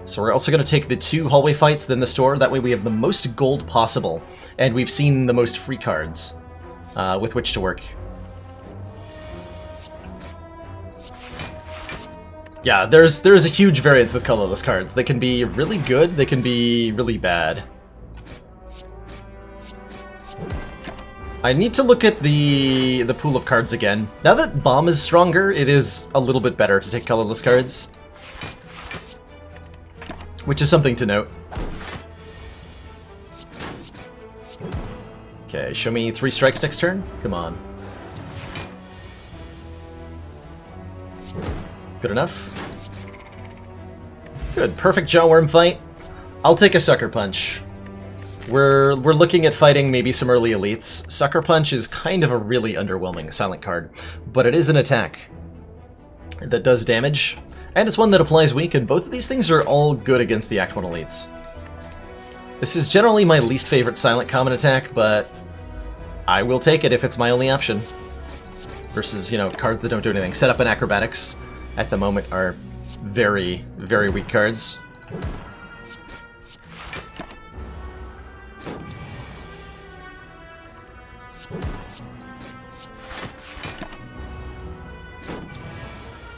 So we're also going to take the 2 hallway fights, then the store. That way we have the most gold possible. And we've seen the most free cards with which to work. Yeah, there's a huge variance with colorless cards. They can be really good, they can be really bad. I need to look at the pool of cards again. Now that Bomb is stronger, it is a little bit better to take colorless cards. Which is something to note. Okay, show me 3 strikes next turn. Come on. Good enough. Good, perfect jawworm fight. I'll take a Sucker Punch. We're looking at fighting maybe some early elites. Sucker Punch is kind of a really underwhelming silent card, but it is an attack that does damage, and it's one that applies weak, and both of these things are all good against the Act 1 elites. This is generally my least favorite silent common attack, but I will take it if it's my only option. Versus, you know, cards that don't do anything. Set up and Acrobatics at the moment are very, very weak cards.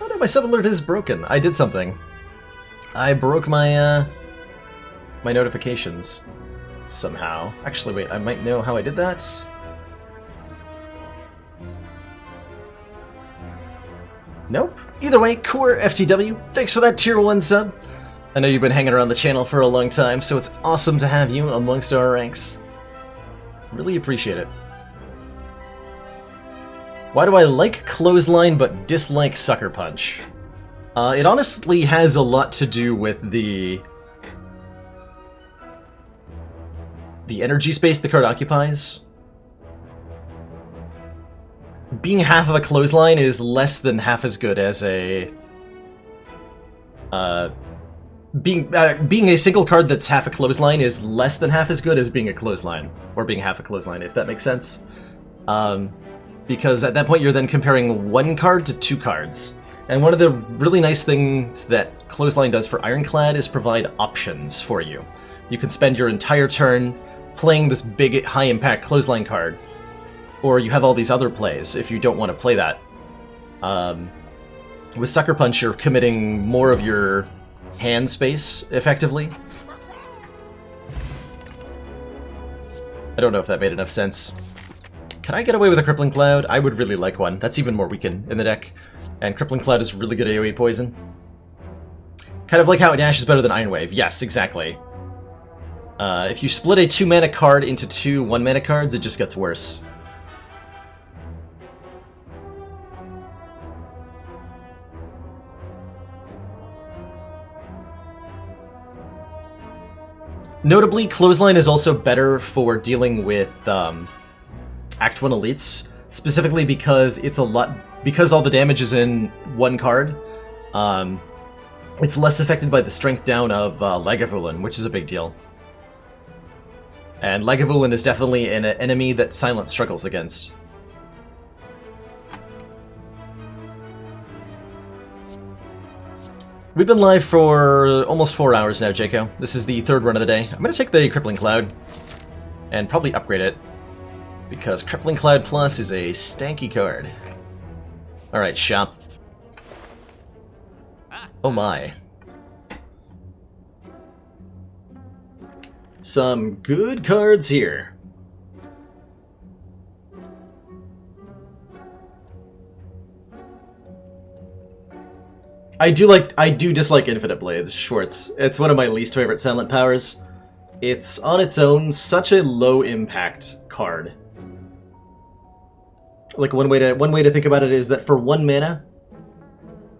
Oh no, my sub alert is broken. I did something. I broke my my notifications somehow. Actually, wait, I might know how I did that. Nope. Either way, Core FTW, thanks for that tier 1 sub. I know you've been hanging around the channel for a long time, so it's awesome to have you amongst our ranks. Really appreciate it. Why do I like Clothesline but dislike Sucker Punch? It honestly has a lot to do with the energy space the card occupies. Being half of a Clothesline is less than half as good as a... being a single card that's half a Clothesline is less than half as good as being a Clothesline, or being half a Clothesline, if that makes sense. Because at that point you're then comparing one card to two cards. And one of the really nice things that Clothesline does for Ironclad is provide options for you. You can spend your entire turn playing this big, high-impact Clothesline card, or you have all these other plays if you don't want to play that. With Sucker Punch, you're committing more of your hand space, effectively. I don't know if that made enough sense. Can I get away with a Crippling Cloud? I would really like one. That's even more weakened in the deck. And Crippling Cloud is really good AoE poison. Kind of like how Dash is better than Iron Wave. Yes, exactly. If you split a 2-mana card into two 1-mana cards, it just gets worse. Notably, Clothesline is also better for dealing with Act 1 elites, specifically because because all the damage is in one card. It's less affected by the strength down of Lagavulin, which is a big deal. And Lagavulin is definitely an enemy that Silent struggles against. We've been live for almost 4 hours now, Jaco. This is the third run of the day. I'm going to take the Crippling Cloud and probably upgrade it, because Crippling Cloud Plus is a stanky card. Alright, shop. Oh my. Some good cards here. I do dislike Infinite Blades, Schwartz. It's one of my least favorite Silent powers. It's on its own such a low impact card. Like one way to think about it is that for 1 mana,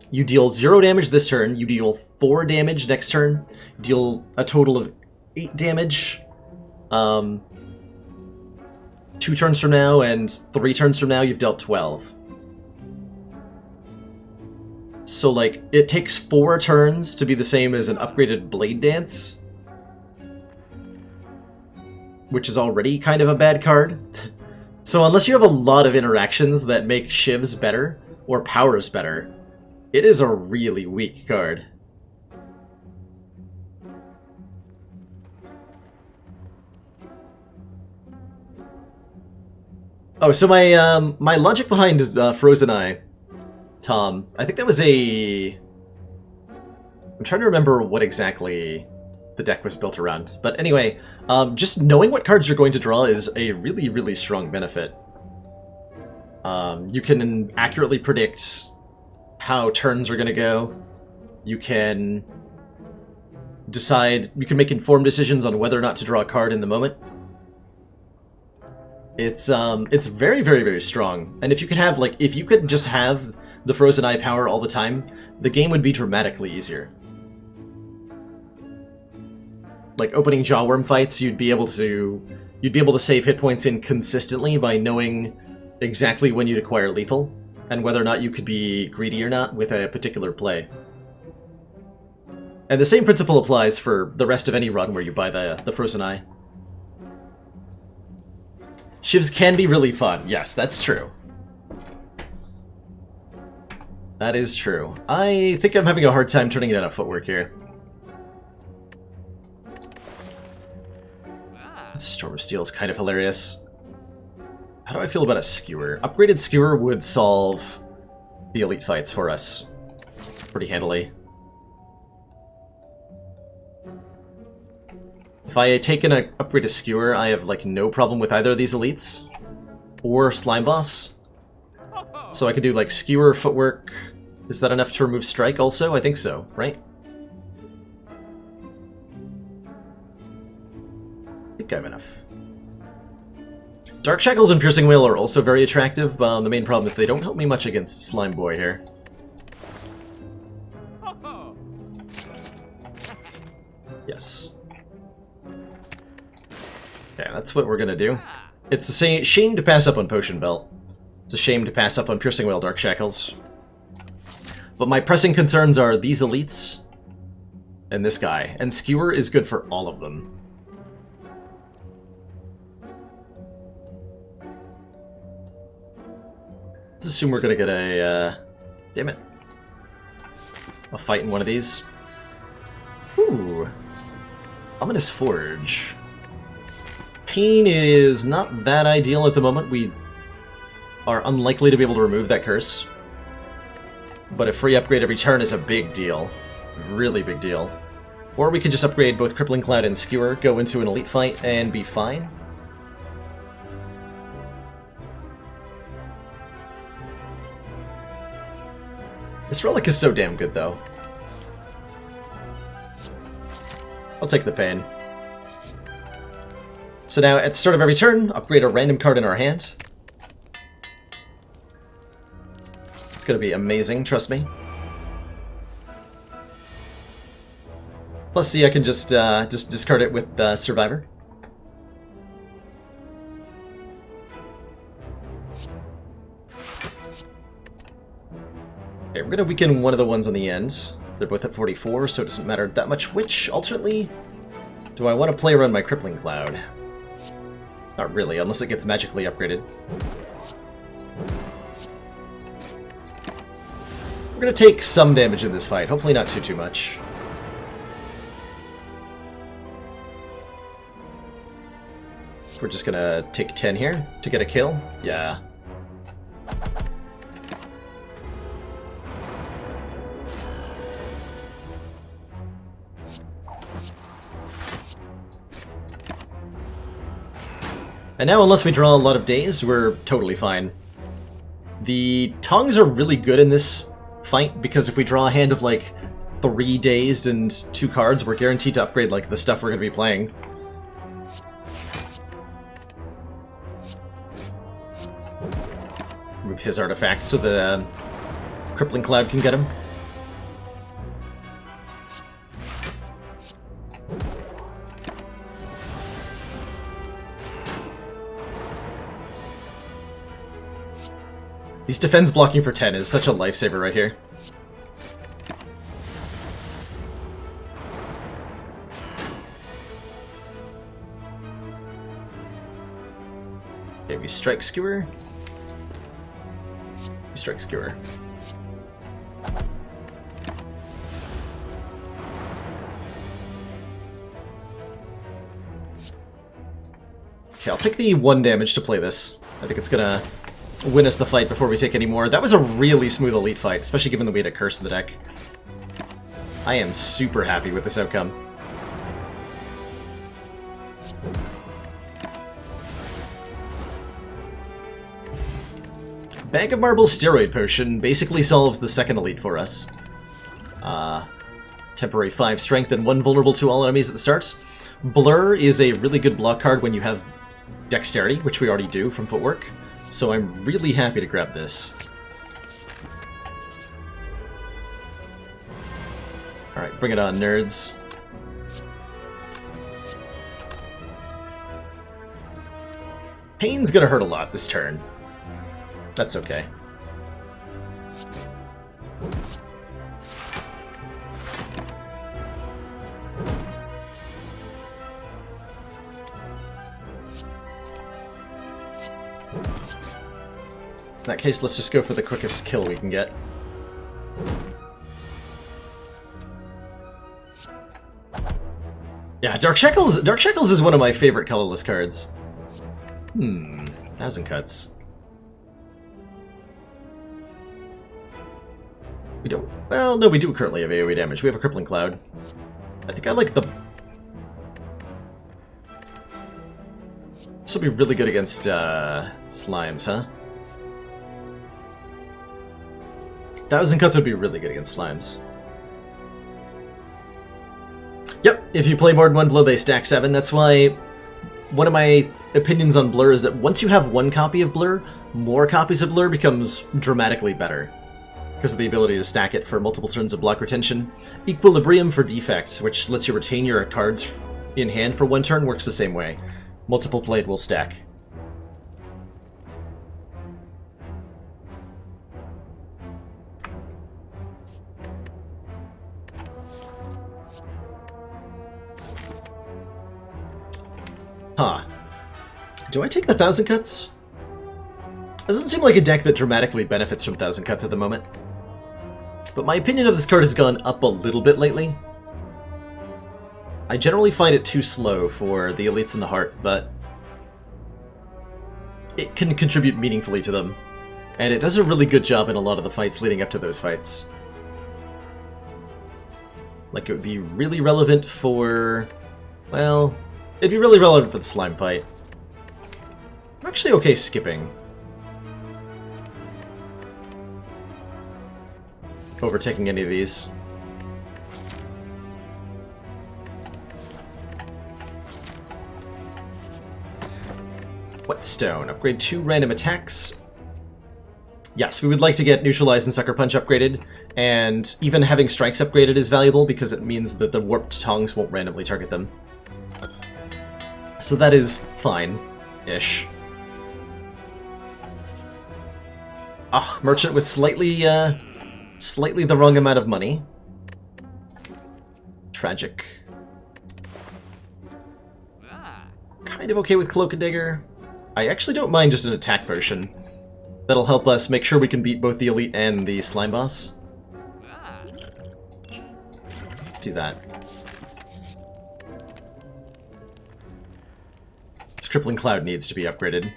you deal 0 damage this turn, you deal 4 damage next turn, deal a total of 8 damage 2 turns from now, and 3 turns from now you've dealt 12. So, like, it takes 4 turns to be the same as an upgraded Blade Dance, which is already kind of a bad card. So unless you have a lot of interactions that make Shivs better, or powers better, it is a really weak card. Oh, so my logic behind Frozen Eye, Tom, I think that was I'm trying to remember what exactly the deck was built around. But anyway, just knowing what cards you're going to draw is a really, really strong benefit. You can accurately predict how turns are going to go. You can make informed decisions on whether or not to draw a card in the moment. It's very, very, very strong. And if you could just have the Frozen Eye power all the time, the game would be dramatically easier. Like opening Jawworm fights, you'd be able to save hit points in consistently by knowing exactly when you'd acquire lethal, and whether or not you could be greedy or not with a particular play. And the same principle applies for the rest of any run where you buy the Frozen Eye. Shivs can be really fun. Yes, that's true. That is true. I think I'm having a hard time turning it out of footwork here. Storm of Steel is kind of hilarious. How do I feel about a skewer? Upgraded skewer would solve the elite fights for us pretty handily. If I take an upgraded skewer, I have like no problem with either of these elites or slime boss. So I could do like skewer, footwork. Is that enough to remove strike also? I think so, right? I think I have enough. Dark Shackles and Piercing Wail are also very attractive. The main problem is they don't help me much against Slime Boy here. Yes. Okay, that's what we're gonna do. It's a shame to pass up on Potion Belt. It's a shame to pass up on Piercing Wail, Dark Shackles. But my pressing concerns are these elites and this guy. And Skewer is good for all of them. Let's assume we're gonna get a, damn it. A fight in one of these. Ooh. Ominous Forge. Pain is not that ideal at the moment. We are unlikely to be able to remove that curse. But a free upgrade every turn is a big deal. Really big deal. Or we could just upgrade both Crippling Cloud and Skewer, go into an elite fight, and be fine. This relic is so damn good, though. I'll take the pain. So now, at the start of every turn, upgrade a random card in our hand. It's gonna be amazing, trust me. Plus, see, I can just discard it with Survivor. Okay, we're gonna weaken one of the ones on the end. They're both at 44, so it doesn't matter that much which. Alternately, do I want to play around my Crippling Cloud? Not really, unless it gets magically upgraded. We're gonna take some damage in this fight, hopefully not too much. We're just gonna take 10 here to get a kill. Yeah. And now, unless we draw a lot of days, we're totally fine. The tongs are really good in this fight, because if we draw a hand of, like, 3 dazed and 2 cards, we're guaranteed to upgrade, like, the stuff we're going to be playing. Move his artifact so the Crippling Cloud can get him. These defense blocking for 10 is such a lifesaver right here. Okay, we strike Skewer. We strike Skewer. Okay, I'll take the 1 damage to play this. I think it's gonna win us the fight before we take any more. That was a really smooth elite fight, especially given that we had a curse in the deck. I am super happy with this outcome. Bag of Marbles Steroid Potion basically solves the second elite for us. Temporary 5 strength and 1 vulnerable to all enemies at the start. Blur is a really good block card when you have Dexterity, which we already do from Footwork. So I'm really happy to grab this. Alright, bring it on, nerds. Pain's gonna hurt a lot this turn. That's okay. In that case, let's just go for the quickest kill we can get. Yeah, Dark Shackles is one of my favorite colorless cards. 1,000 cuts. We don't... Well, no, we do currently have AoE damage. We have a crippling cloud. I think I like the... This will be really good against slimes, huh? 1,000 cuts would be really good against slimes. Yep, if you play more than one blur, they stack 7. That's why one of my opinions on Blur is that once you have one copy of Blur, more copies of Blur becomes dramatically better, because of the ability to stack it for multiple turns of block retention. Equilibrium for Defect, which lets you retain your cards in hand for one turn, works the same way. Multiple played will stack. Huh. Do I take the 1,000 cuts? Doesn't seem like a deck that dramatically benefits from 1,000 cuts at the moment. But my opinion of this card has gone up a little bit lately. I generally find it too slow for the elites in the heart, but it can contribute meaningfully to them. And it does a really good job in a lot of the fights leading up to those fights. Like, it would be really relevant for... Well, it'd be really relevant for the slime fight. I'm actually okay skipping. Overtaking any of these. Whetstone. Upgrade 2 random attacks. Yes, we would like to get Neutralize and Sucker Punch upgraded, and even having Strikes upgraded is valuable because it means that the Warped Tongs won't randomly target them. So that is fine-ish. Ah, Merchant with slightly the wrong amount of money. Tragic. Kind of okay with Cloak and Dagger. I actually don't mind just an attack potion. That'll help us make sure we can beat both the Elite and the Slime Boss. Let's do that. This Crippling Cloud needs to be upgraded.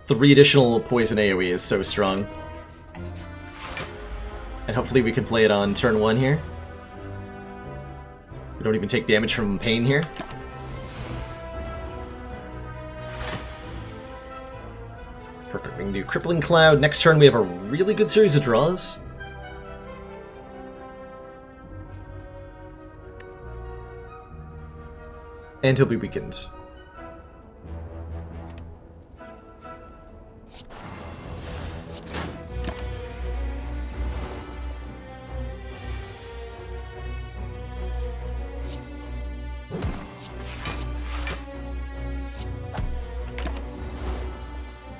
3 additional poison AoE is so strong. And hopefully we can play it on turn 1 here. We don't even take damage from pain here. Perfect, we can do Crippling Cloud. Next turn we have a really good series of draws. And he'll be weakened.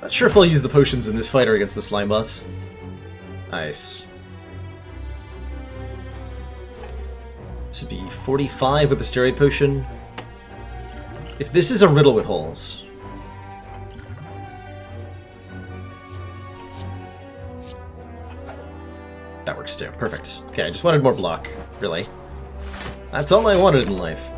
Not sure if I'll use the potions in this fight or against the slime boss. Nice. This would be 45 with the steroid potion. If this is a riddle with holes. That works too. Perfect. Okay, I just wanted more block, really. That's all I wanted in life.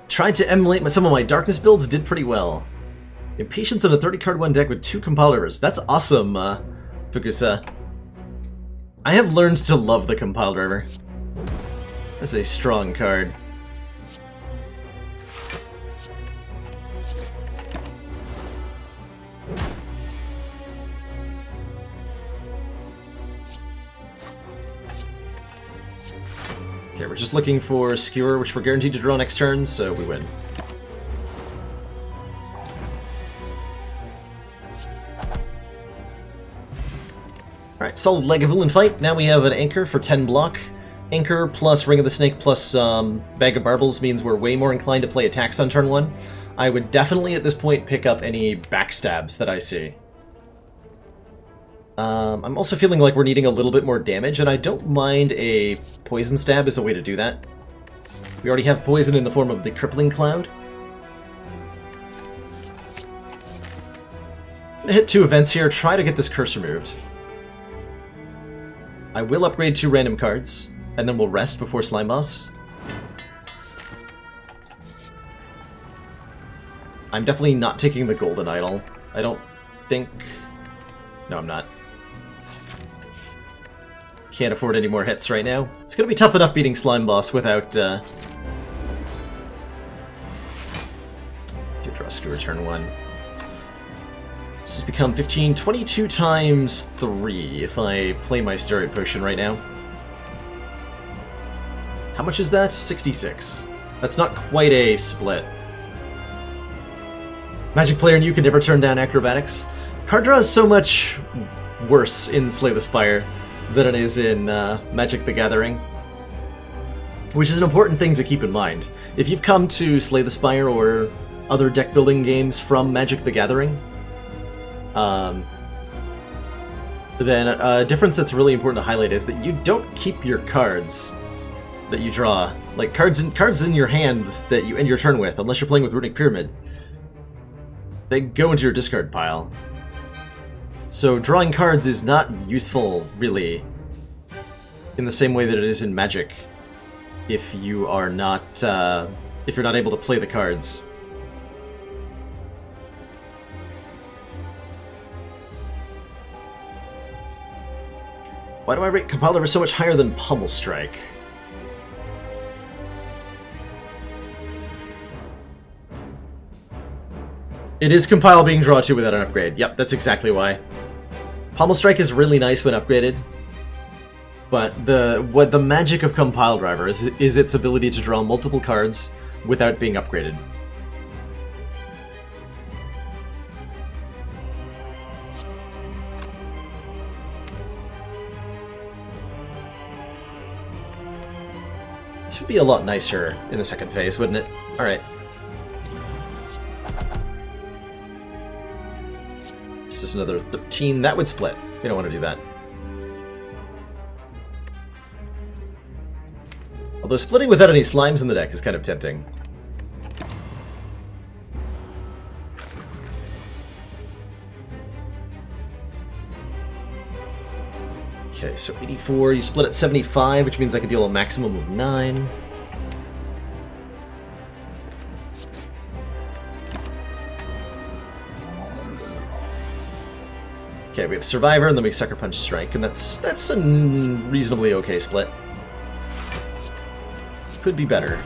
Tried to emulate some of my Darkness builds, did pretty well. Impatience on a 30-card one deck with 2 compilers. That's awesome, Fukusa. I have learned to love the Compile Driver. That's a strong card. Okay, we're just looking for Skewer, which we're guaranteed to draw next turn, so we win. Alright, solid Lagavulin fight. Now we have an Anchor for 10 block. Anchor plus Ring of the Snake plus Bag of Marbles means we're way more inclined to play attacks on turn 1. I would definitely at this point pick up any backstabs that I see. I'm also feeling like we're needing a little bit more damage, and I don't mind a Poison Stab as a way to do that. We already have poison in the form of the Crippling Cloud. I'm gonna hit 2 events here, try to get this curse removed. I will upgrade 2 random cards, and then we'll rest before Slime Boss. I'm definitely not taking the Golden Idol. I don't think... No, I'm not. Can't afford any more hits right now. It's gonna be tough enough beating Slime Boss without, Did Rescue turn 1. This has become 15, 22 times 3 if I play my Steroid Potion right now. How much is that? 66. That's not quite a split. Magic player and you can never turn down Acrobatics. Card draw is so much worse in Slay the Spire than it is in Magic the Gathering. Which is an important thing to keep in mind. If you've come to Slay the Spire or other deck building games from Magic the Gathering, then a difference that's really important to highlight is that you don't keep your cards that you draw. Like cards in your hand that you end your turn with, unless you're playing with Runic Pyramid. They go into your discard pile. So drawing cards is not useful, really, in the same way that it is in Magic, if you are not, if you're not able to play the cards. Why do I rate Compile Driver so much higher than Pummel Strike? It is Compile being draw 2 without an upgrade. Yep, that's exactly why. Pummel Strike is really nice when upgraded, but what the magic of Compile Driver is its ability to draw multiple cards without being upgraded. This would be a lot nicer in the second phase, wouldn't it? Alright. It's just another 13. That would split. We don't want to do that. Although splitting without any slimes in the deck is kind of tempting. Okay, so 84, you split at 75, which means I can deal a maximum of 9. Okay, we have Survivor, and then we Sucker Punch Strike, and that's a reasonably okay split. Could be better.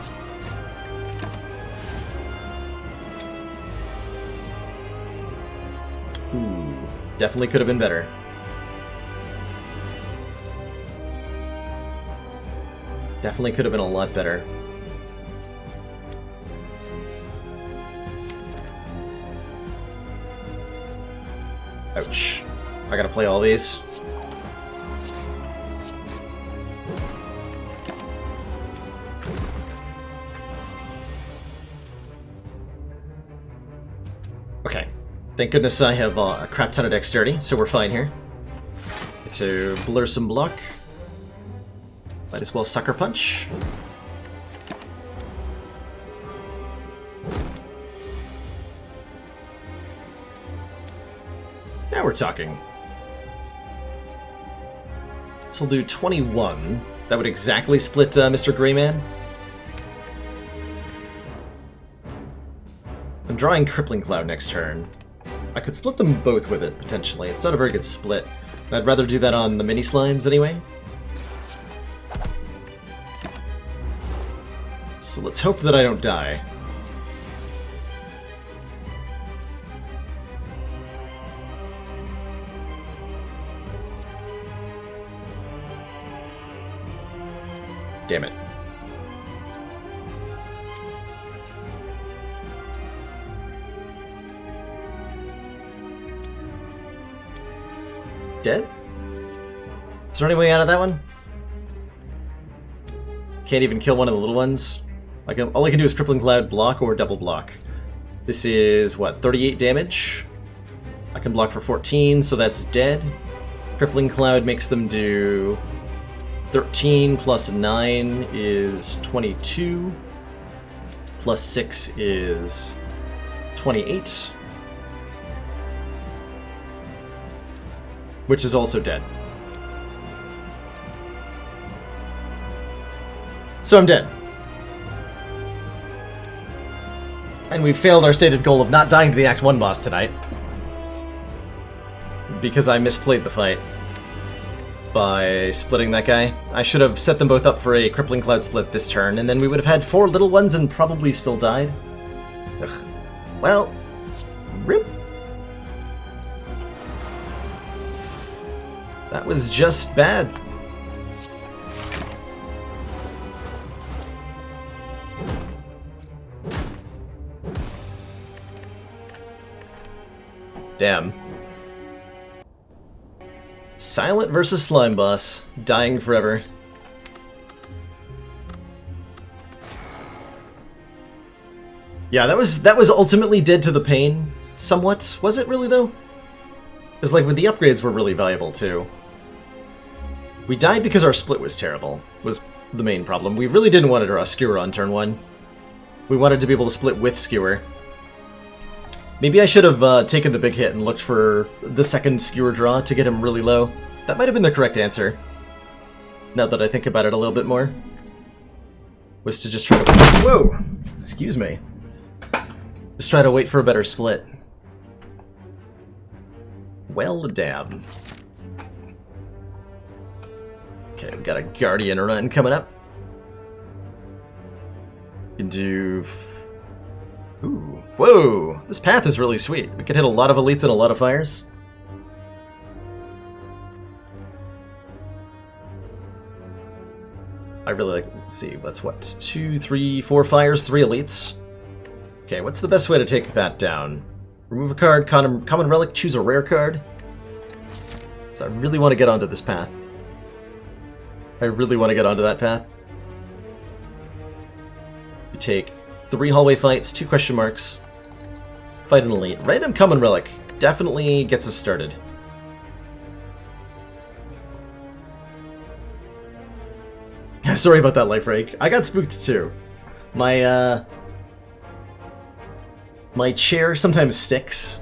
Ooh, definitely could have been better. Definitely could have been a lot better. Ouch. I gotta play all these. Okay. Thank goodness I have a crap ton of dexterity, so we're fine here. It's a Blursome Block. Might as well Sucker Punch. Now we're talking. So we'll do 21. That would exactly split Mr. Greyman. I'm drawing Crippling Cloud next turn. I could split them both with it, potentially. It's not a very good split. I'd rather do that on the mini slimes anyway. So let's hope that I don't die. Damn it. Dead? Is there any way out of that one? Can't even kill one of the little ones. All I can do is Crippling Cloud, block, or double block. This is, what, 38 damage? I can block for 14, so that's dead. Crippling Cloud makes them do 13 plus 9 is 22. plus 6 is 28. Which is also dead. So I'm dead. And we failed our stated goal of not dying to the Act 1 boss tonight. Because I misplayed the fight. By splitting that guy. I should have set them both up for a Crippling Cloud split this turn, and then we would have had 4 little ones and probably still died. Ugh. Well, rip. That was just bad. Damn. Silent versus Slime Boss. Dying forever. Yeah, that was ultimately dead to the pain, somewhat. Was it really, though? Because, like, with the upgrades were really valuable, too. We died because our split was terrible, was the main problem. We really didn't want to draw Skewer on turn 1. We wanted to be able to split with Skewer. Maybe I should have taken the big hit and looked for the second Skewer draw to get him really low. That might have been the correct answer. Now that I think about it a little bit more. Was to just try to... Whoa! Excuse me. Just try to wait for a better split. Well, damn. Okay, we've got a Guardian run coming up. We can do... Ooh. Whoa! This path is really sweet. We could hit a lot of elites and a lot of fires. I really like... Let's see, that's what? 2, 3, 4 fires, 3 elites. Okay, what's the best way to take that down? Remove a card, common relic, choose a rare card. So I really want to get onto this path. I really want to get onto that path. We take 3 hallway fights, 2 question marks. Fight an elite. Random common relic definitely gets us started. Sorry about that, life rake. I got spooked too. My my chair sometimes sticks,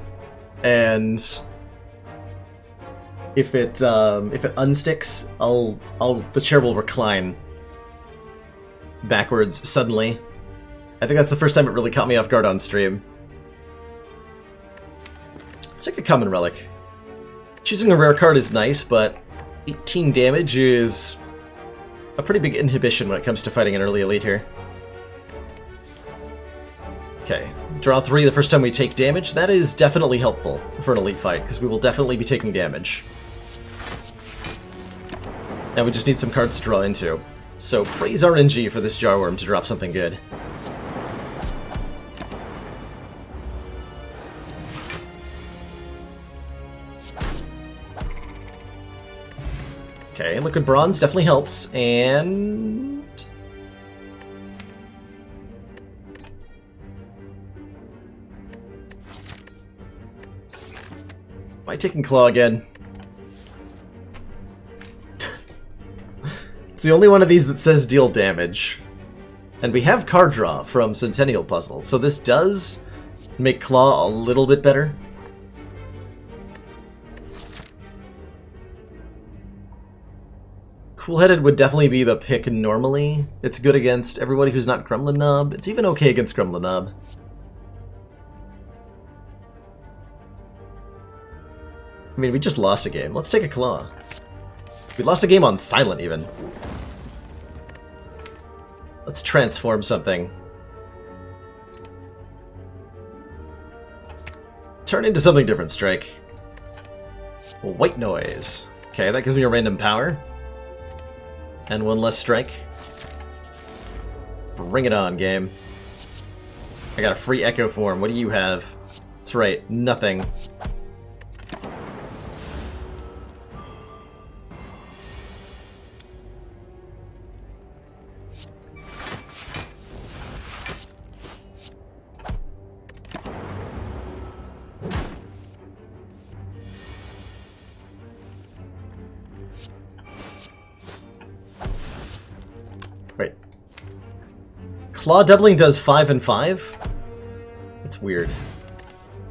and if it unsticks, the chair will recline backwards suddenly. I think that's the first time it really caught me off guard on stream. Let's take a common relic. Choosing a rare card is nice, but 18 damage is a pretty big inhibition when it comes to fighting an early elite here. Okay, draw 3 the first time we take damage. That is definitely helpful for an elite fight, because we will definitely be taking damage. And we just need some cards to draw into. So praise RNG for this Jarworm to drop something good. Okay, liquid bronze definitely helps, and... Am I taking claw again? It's the only one of these that says deal damage. And we have card draw from Centennial Puzzle, so this does make claw a little bit better. Cool-Headed would definitely be the pick normally. It's good against everybody who's not Gremlin Knob. It's even okay against Gremlin Knob. I mean, we just lost a game. Let's take a claw. We lost a game on silent, even. Let's transform something. Turn into something different, Strike. White noise. Okay, that gives me a random power. And 1 less strike. Bring it on, game. I got a free Echo Form. What do you have? That's right, nothing. Claw doubling does 5 and 5? That's weird.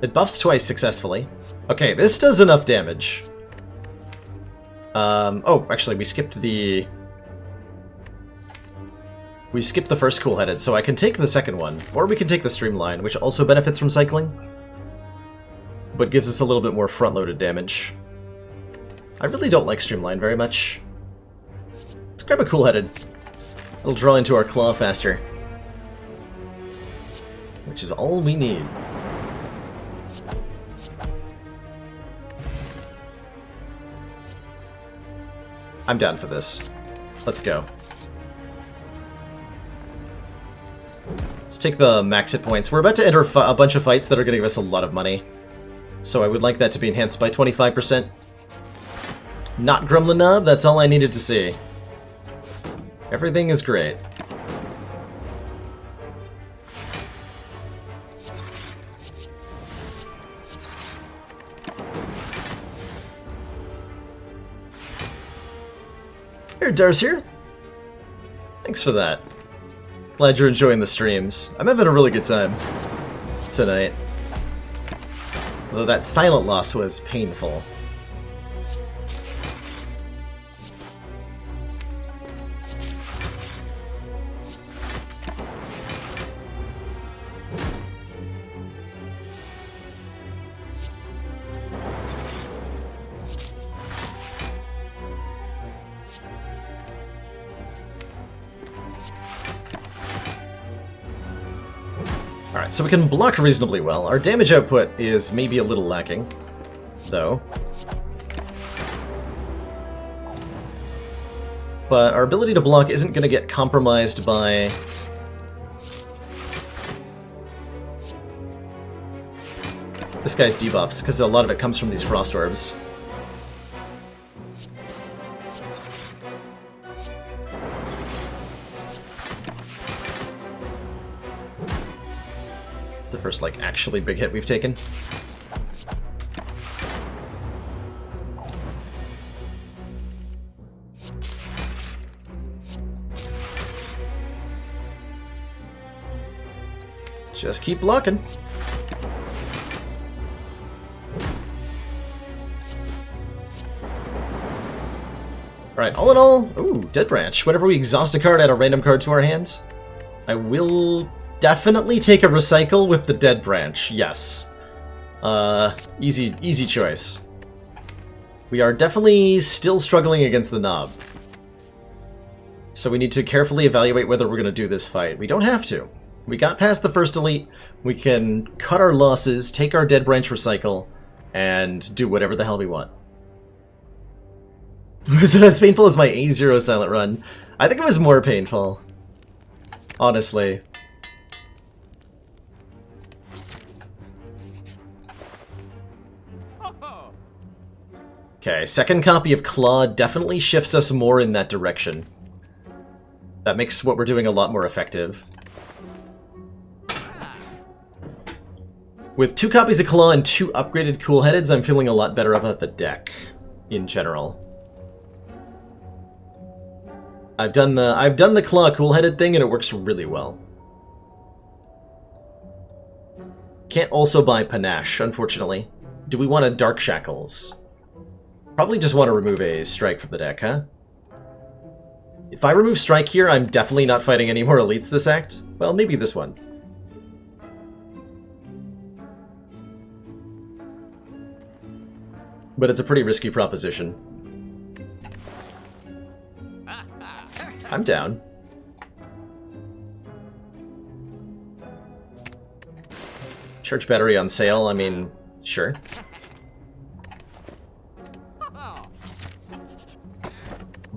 It buffs twice successfully. Okay, this does enough damage. Oh, actually, we skipped the first cool-headed, so I can take the second one. Or we can take the streamline, which also benefits from cycling, but gives us a little bit more front-loaded damage. I really don't like streamline very much. Let's grab a cool-headed. It'll draw into our claw faster. Which is all we need. I'm down for this. Let's go. Let's take the max hit points. We're about to enter a bunch of fights that are going to give us a lot of money. So I would like that to be enhanced by 25%. Not Gremlin Knob, that's all I needed to see. Everything is great. Here, Darcy. Thanks for that. Glad you're enjoying the streams. I'm having a really good time tonight. Although that silent loss was painful. Alright, so we can block reasonably well. Our damage output is maybe a little lacking, though. But our ability to block isn't going to get compromised by this guy's debuffs, because a lot of it comes from these frost orbs. The first, like, actually big hit we've taken. Just keep blocking. Alright, all in all, ooh, Dead Branch. Whenever we exhaust a card, add a random card to our hands. I will definitely take a recycle with the Dead Branch, yes. Easy choice. We are definitely still struggling against the knob. So we need to carefully evaluate whether we're going to do this fight. We don't have to. We got past the first elite, we can cut our losses, take our Dead Branch recycle, and do whatever the hell we want. Was it as painful as my A0 silent run? I think it was more painful. Honestly. Okay, second copy of Claw definitely shifts us more in that direction. That makes what we're doing a lot more effective. With 2 copies of Claw and 2 upgraded Cool-Headeds, I'm feeling a lot better about the deck, in general. I've done the Claw Cool-Headed thing and it works really well. Can't also buy Panache, unfortunately. Do we want a Dark Shackles? Probably just want to remove a Strike from the deck, huh? If I remove Strike here, I'm definitely not fighting any more elites this act. Well, maybe this one. But it's a pretty risky proposition. I'm down. Church battery on sale, I mean, sure.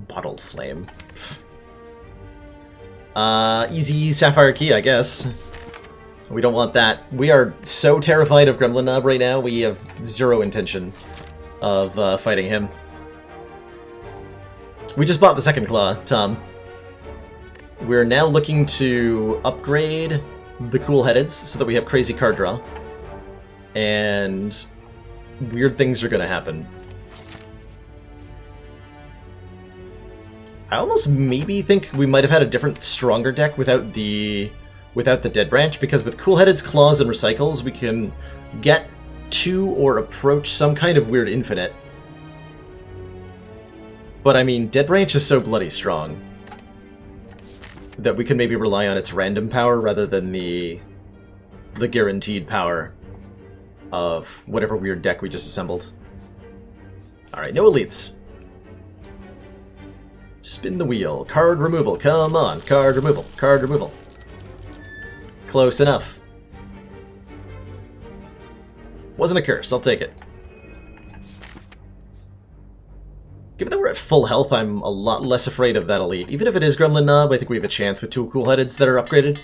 Bottled flame. Easy Sapphire Key, I guess. We don't want that. We are so terrified of Gremlin Knob right now, we have zero intention of fighting him. We just bought the second claw, Tom. We're now looking to upgrade the Cool-Headeds so that we have crazy card draw. And weird things are going to happen. I almost maybe think we might have had a different, stronger deck without the without the Dead Branch, because with Cool-Headed's Claws and Recycles, we can get to or approach some kind of weird infinite. But I mean, Dead Branch is so bloody strong that we can maybe rely on its random power rather than the guaranteed power of whatever weird deck we just assembled. Alright, no elites. Spin the wheel. Card removal. Come on. Card removal. Card removal. Close enough. Wasn't a curse. I'll take it. Given that we're at full health, I'm a lot less afraid of that elite. Even if it is Gremlin Knob, I think we have a chance with 2 Cool-Headeds that are upgraded.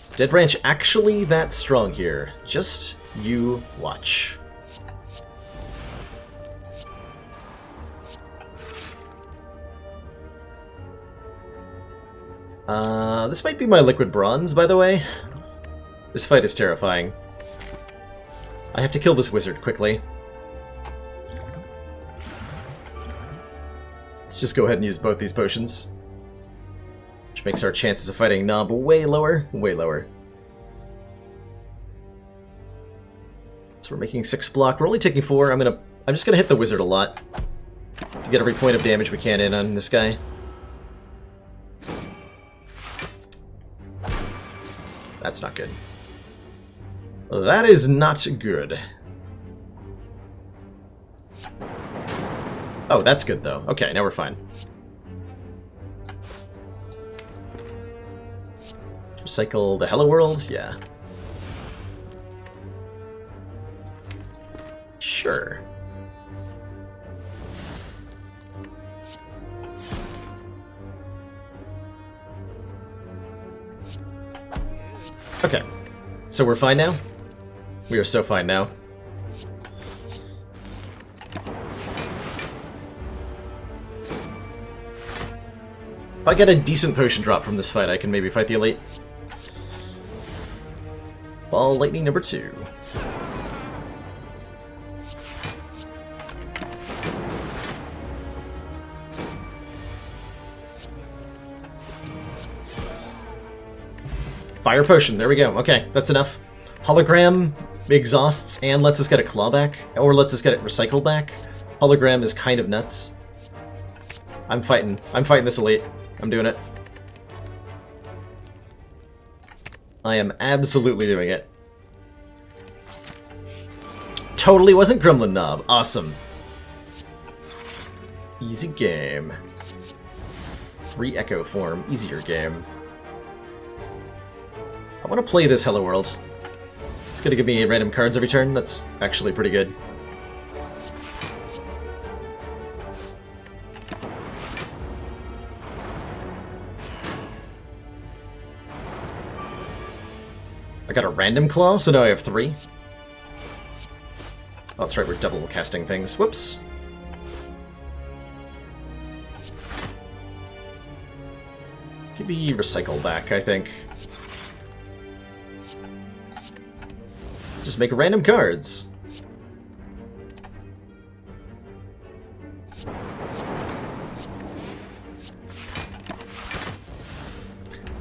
Is Dead Branch actually that strong here? Just you watch. This might be my Liquid Bronze, by the way. This fight is terrifying. I have to kill this wizard quickly. Let's just go ahead and use both these potions. Which makes our chances of fighting Knob way lower. Way lower. So we're making 6 block. We're only taking 4. I'm just gonna hit the wizard a lot to get every point of damage we can in on this guy. That's not good. That is not good. Oh, that's good, though. Okay, now we're fine. Recycle the Hello World? Yeah. Sure. Okay, so we're fine now? We are so fine now. If I get a decent potion drop from this fight, I can maybe fight the elite. Ball Lightning number 2. Fire Potion, there we go. Okay, that's enough. Hologram exhausts and lets us get a claw back, or lets us get it recycled back. Hologram is kind of nuts. I'm fighting this elite. I'm doing it. I am absolutely doing it. Totally wasn't Gremlin Knob. Awesome. Easy game. 3 Echo Form. Easier game. I want to play this Hello World. It's going to give me random cards every turn. That's actually pretty good. I got a random claw, so now I have 3. Oh, that's right, we're double casting things. Whoops. Could be recycle back, I think. Just make random cards.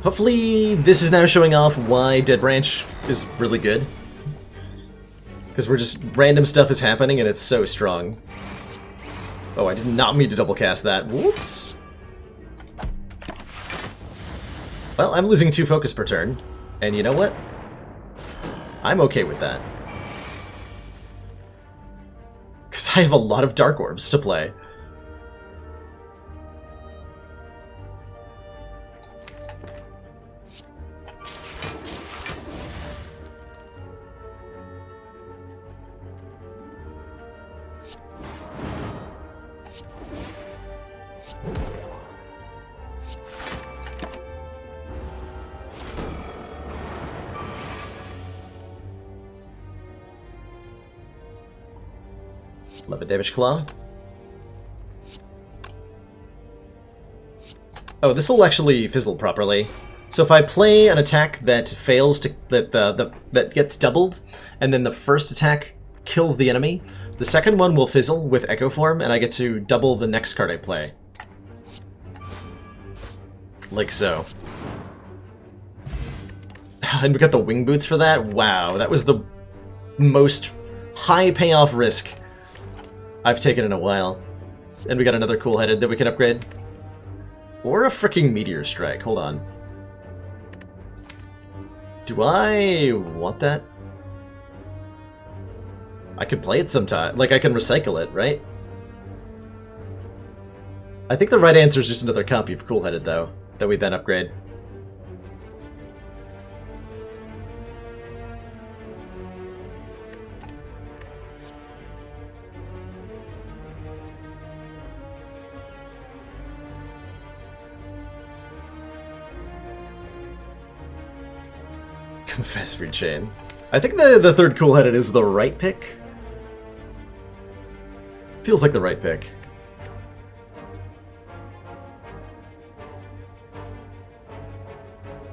Hopefully this is now showing off why Dead Branch is really good. Because we're just, random stuff is happening and it's so strong. Oh, I did not mean to double cast that. Whoops. Well, I'm losing 2 focus per turn. And you know what? I'm okay with that. Because I have a lot of Dark Orbs to play. Love a damage claw. Oh, this will actually fizzle properly. So if I play an attack that fails to that gets doubled, and then the first attack kills the enemy, the second one will fizzle with Echo Form, and I get to double the next card I play. Like so. And we got the wing boots for that? Wow, that was the most high payoff risk I've taken in a while. And we got another cool headed that we can upgrade. Or a freaking meteor strike. Hold on. Do I want that? I could play it sometime. Like, I can recycle it, right? I think the right answer is just another copy of Cool Headed, though, that we then upgrade. Fast food chain. I think the third Cool Headed is the right pick. Feels like the right pick.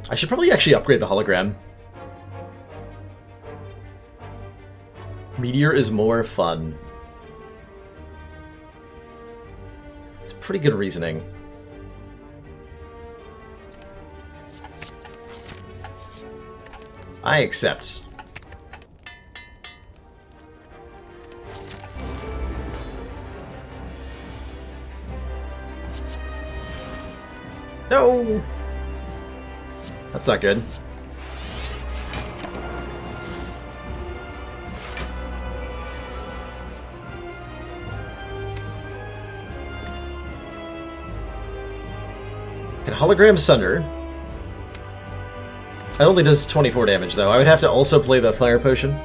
I should probably actually upgrade the hologram. Meteor is more fun. It's pretty good reasoning. I accept. No! That's not good. Can hologram sunder? It only does 24 damage, though. I would have to also play the fire potion.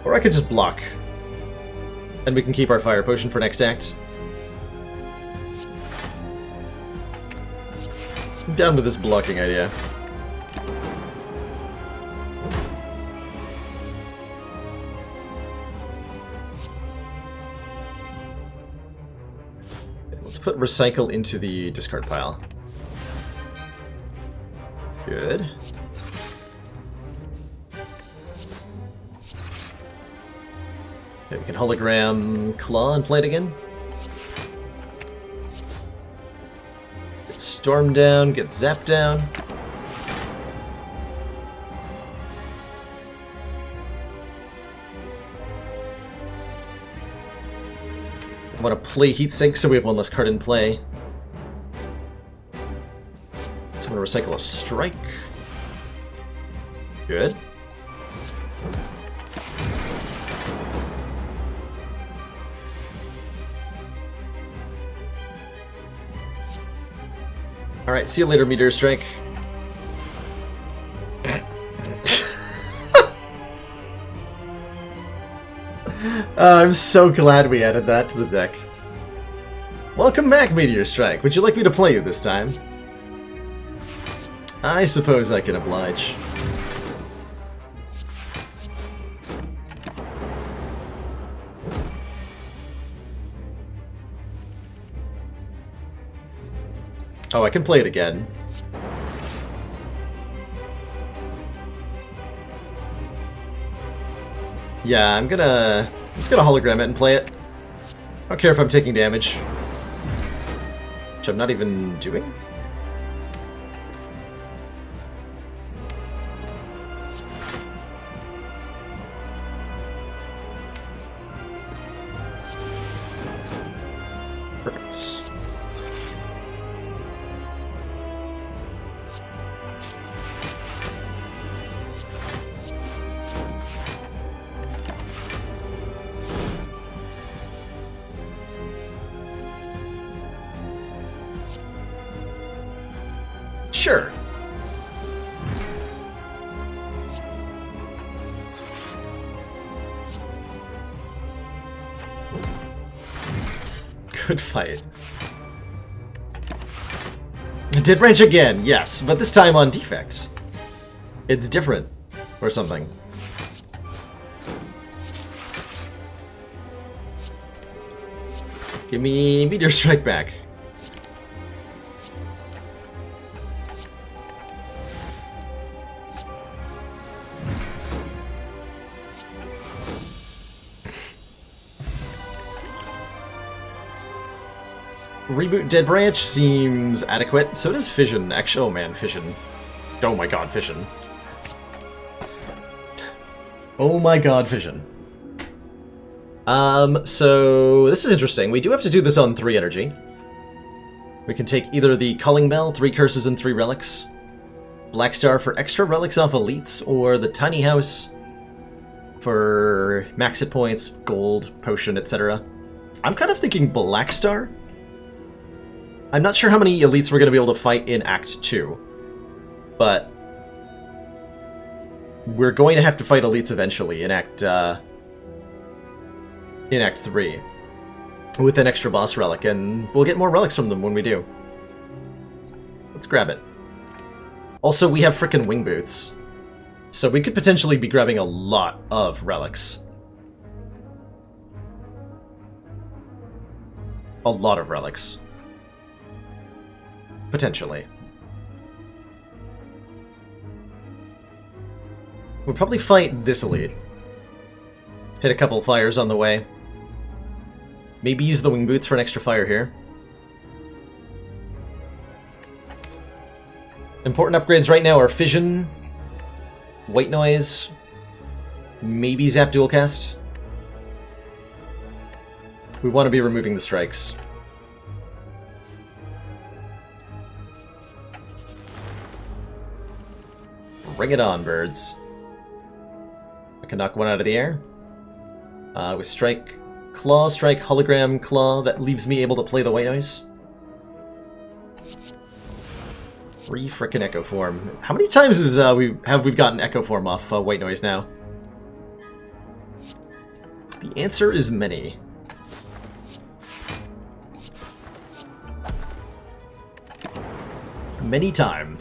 Or I could just block. And we can keep our fire potion for next act. I'm down with this blocking idea. Let's put recycle into the discard pile. Good. Okay, we can hologram claw and play it again. Get storm down, get zap down. I want to play heat sink so we have one less card in play. So I'm going to recycle a strike. Good. Alright, see you later, Meteor Strike. I'm so glad we added that to the deck. Welcome back, Meteor Strike. Would you like me to play you this time? I suppose I can oblige. Oh, I can play it again. Yeah, I'm just gonna hologram it and play it. I don't care if I'm taking damage. Which I'm not even doing. Perfect. Sure. Good fight. Did range again, yes, but this time on defect. It's different, or something. Give me Meteor Strike back. Reboot Dead Branch seems adequate. So does Fission. Actually, oh man, Fission. Oh my god, Fission. Oh my god, Fission. So this is interesting. We do have to do this on 3 energy. We can take either the Culling Bell, 3 curses and 3 relics, Black Star for extra relics off elites, or the Tiny House for max hit points, gold, potion, etc. I'm kind of thinking Black Star. I'm not sure how many elites we're going to be able to fight in Act 2, but we're going to have to fight elites eventually in Act 3 with an extra boss relic, and we'll get more relics from them when we do. Let's grab it. Also, we have frickin' wing boots, so we could potentially be grabbing a lot of relics. A lot of relics. Potentially. We'll probably fight this elite. Hit a couple fires on the way. Maybe use the wing boots for an extra fire here. Important upgrades right now are Fission, White Noise, maybe Zap Dual Cast. We want to be removing the strikes. Bring it on, birds. I can knock one out of the air. With Strike, Claw, Strike, Hologram, Claw, that leaves me able to play the White Noise. 3 frickin' Echo Form. How many times is we've gotten Echo Form off White Noise now? The answer is many. Many time.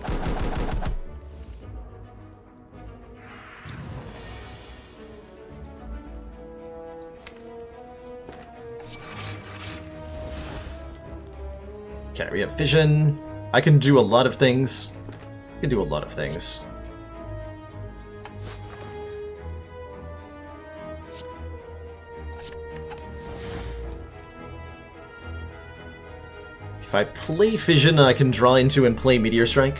Okay, we have Fission. I can do a lot of things. I can do a lot of things. If I play Fission, I can draw into and play Meteor Strike.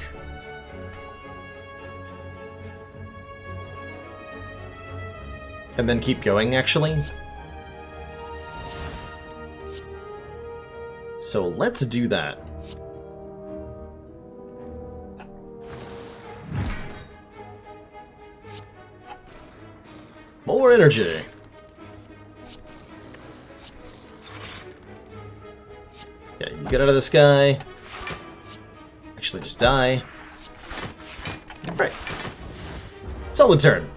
And then keep going, actually. So let's do that. More energy! Yeah, you get out of the sky. Actually, just die. Right. Solid turn.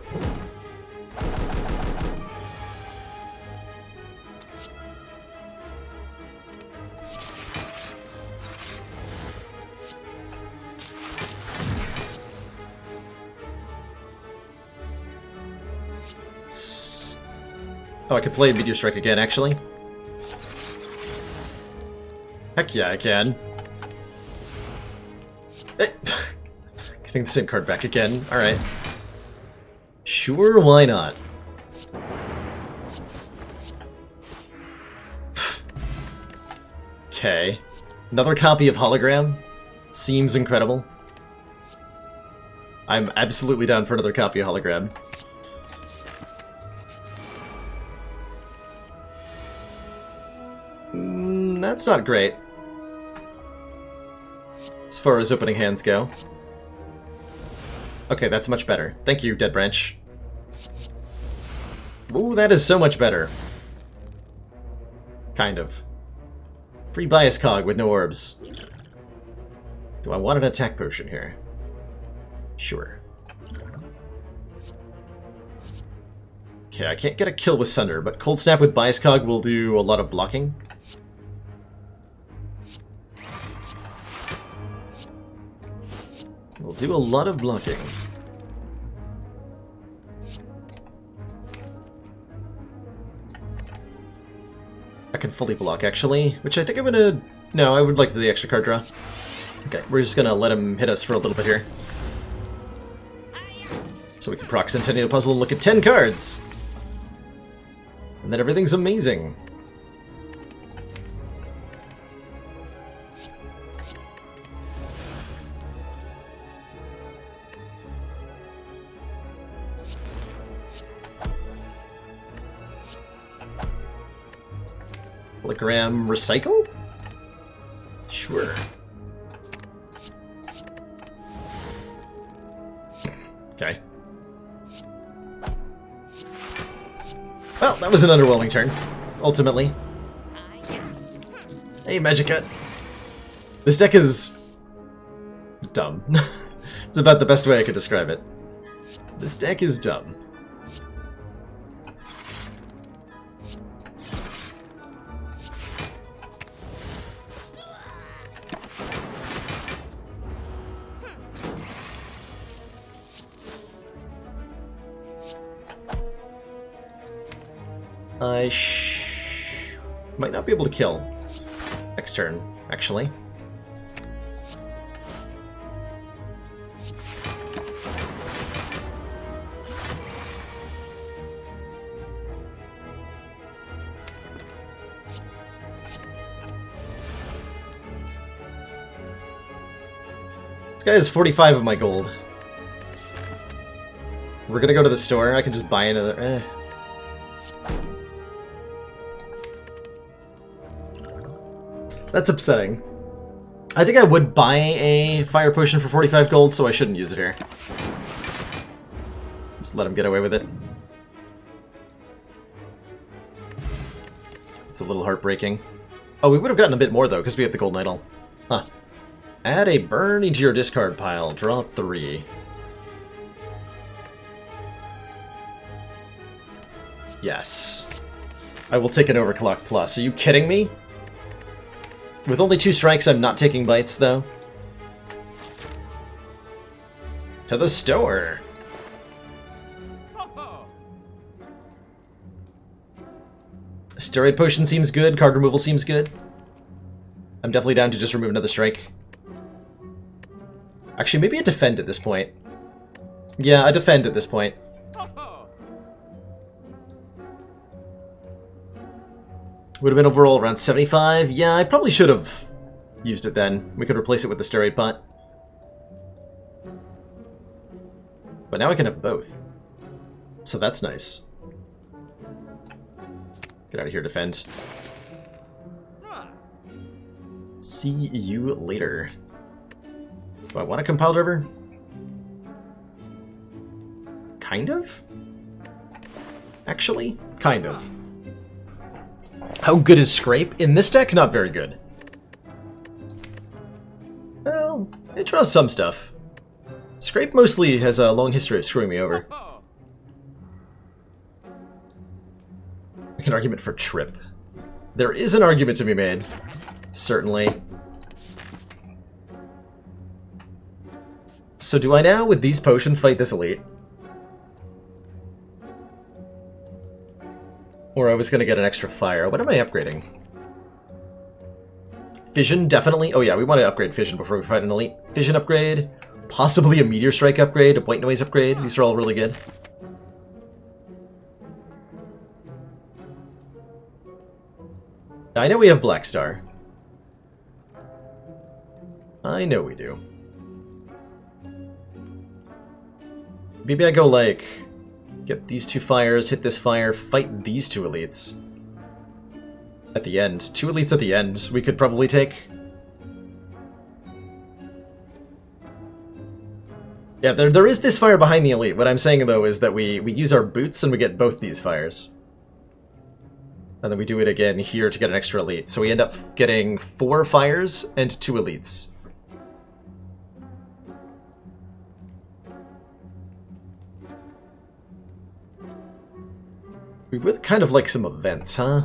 Oh, I could play Meteor Strike again, actually. Heck yeah, I can. Getting the same card back again. Alright. Sure, why not? Okay. Another copy of Hologram. Seems incredible. I'm absolutely down for another copy of Hologram. That's not great. As far as opening hands go. Okay, that's much better. Thank you, Dead Branch. Ooh, that is so much better. Kind of. Free Bias Cog with no orbs. Do I want an attack potion here? Sure. Okay, I can't get a kill with Sunder, but Cold Snap with Bias Cog will do a lot of blocking. We'll do a lot of blocking. I can fully block, actually, which I think I'm gonna... No, I would like to do the extra card draw. Okay, we're just gonna let him hit us for a little bit here. So we can proc Centennial Puzzle and look at 10 cards! And then everything's amazing. Hologram recycle? Sure. Okay. Well, that was an underwhelming turn, ultimately. Hey, Magica. This deck is dumb. It's about the best way I could describe it. This deck is dumb. I might not be able to kill next turn, actually. This guy has 45 of my gold. We're gonna go to the store. I can just buy another. That's upsetting. I think I would buy a fire potion for 45 gold, so I shouldn't use it here. Just let him get away with it. It's a little heartbreaking. Oh, we would have gotten a bit more, though, because we have the golden idol. Huh. Add a burn into your discard pile. Draw 3. Yes. I will take an Overclock Plus. Are you kidding me? With only 2 strikes, I'm not taking bites, though. To the store! Steroid potion seems good, card removal seems good. I'm definitely down to just remove another strike. Actually, maybe a defend at this point. Yeah, a defend at this point. Would have been overall around 75. Yeah, I probably should have used it then. We could replace it with the steroid pot. But now I can have both. So that's nice. Get out of here, defend. See you later. Do I want a compiled river? Kind of? Actually, kind of. How good is Scrape? In this deck, not very good. Well, it draws some stuff. Scrape mostly has a long history of screwing me over. Make an argument for Trip. There is an argument to be made. Certainly. So do I now, with these potions, fight this elite? Or I was going to get an extra fire. What am I upgrading? Fission, definitely. Oh yeah, we want to upgrade Fission before we fight an elite. Fission upgrade. Possibly a Meteor Strike upgrade. A White Noise upgrade. These are all really good. I know we have Black Star. I know we do. Maybe I go like... Get these 2 fires, hit this fire, fight these 2 elites. At the end. 2 elites at the end we could probably take. Yeah, there is this fire behind the elite. What I'm saying, though, is that we use our boots and we get both these fires. And then we do it again here to get an extra elite. So we end up getting 4 fires and 2 elites. We would kind of like some events, huh?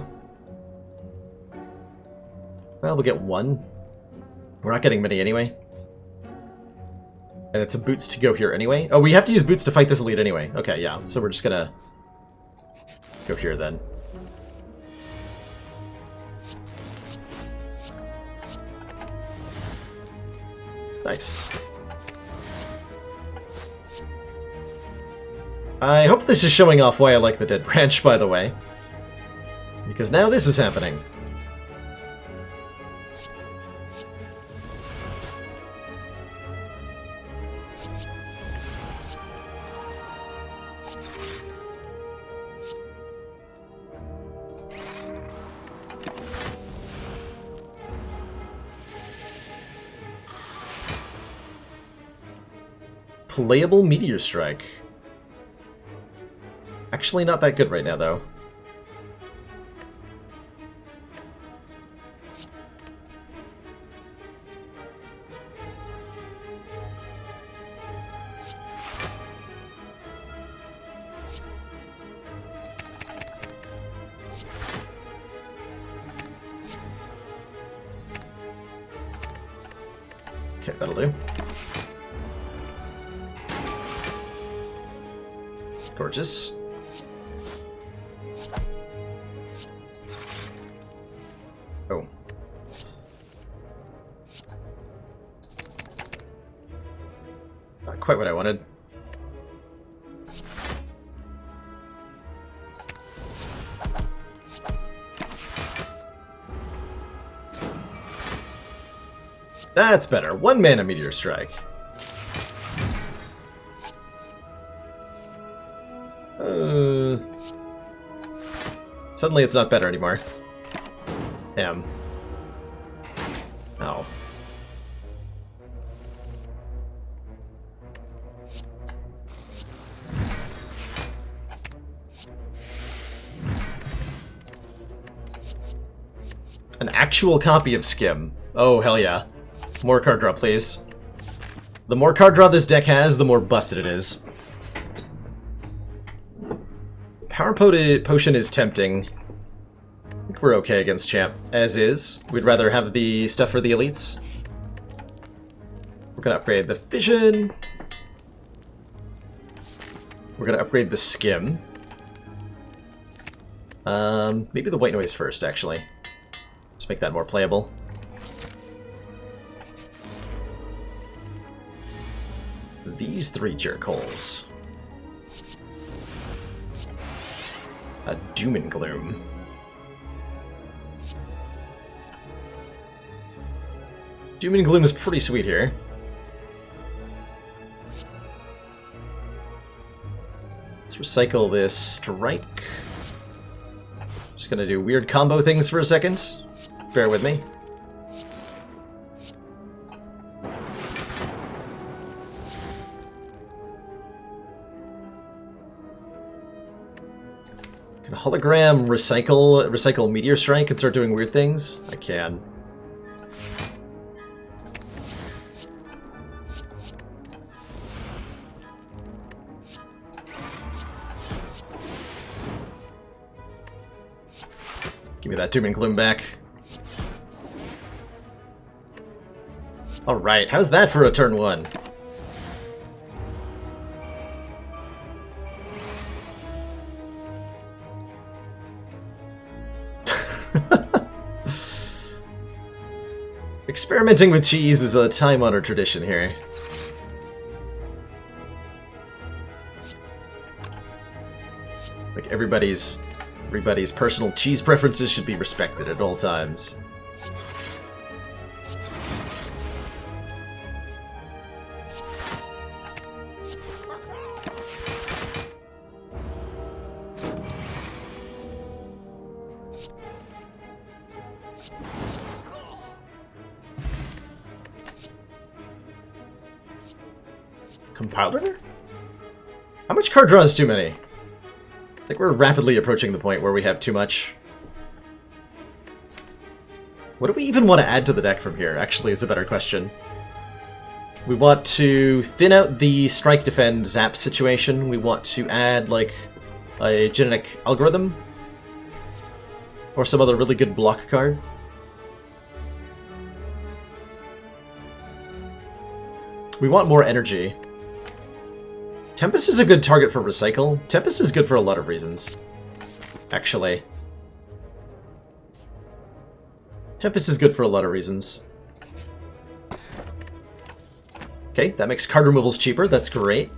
Well, we'll get 1. We're not getting many anyway. And it's a boots to go here anyway. Oh, we have to use boots to fight this elite anyway. Okay, yeah. So we're just gonna go here then. Nice. I hope this is showing off why I like the Dead Branch, by the way. Because now this is happening. Playable Meteor Strike. Actually not that good right now, though. Okay, that'll do. Gorgeous. Oh. Not quite what I wanted. That's better. 1 mana Meteor Strike. Suddenly it's not better anymore. Damn. Oh. An actual copy of Skim. Oh, hell yeah. More card draw, please. The more card draw this deck has, the more busted it is. Power Potion is tempting. I think we're okay against Champ, as is. We'd rather have the stuff for the elites. We're gonna upgrade the Fission. We're gonna upgrade the Skim. Maybe the White Noise first, actually. Just make that more playable. These 3 jerkholes. A Doom and Gloom. Doom and Gloom is pretty sweet here. Let's recycle this Strike. Just gonna do weird combo things for a second. Bear with me. Can hologram recycle Meteor Strike and start doing weird things? I can. Give me that Doom and Gloom back. Alright, how's that for a turn 1? Experimenting with cheese is a time-honored tradition here. Like everybody's personal cheese preferences should be respected at all times. Compiler? How much card draw is too many? I think we're rapidly approaching the point where we have too much. What do we even want to add to the deck from here, actually, is a better question. We want to thin out the strike defend zap situation. We want to add, like, a genetic algorithm. Or some other really good block card. We want more energy. Tempest is a good target for recycle. Tempest is good for a lot of reasons, actually. Tempest is good for a lot of reasons. Okay, that makes card removals cheaper. That's great.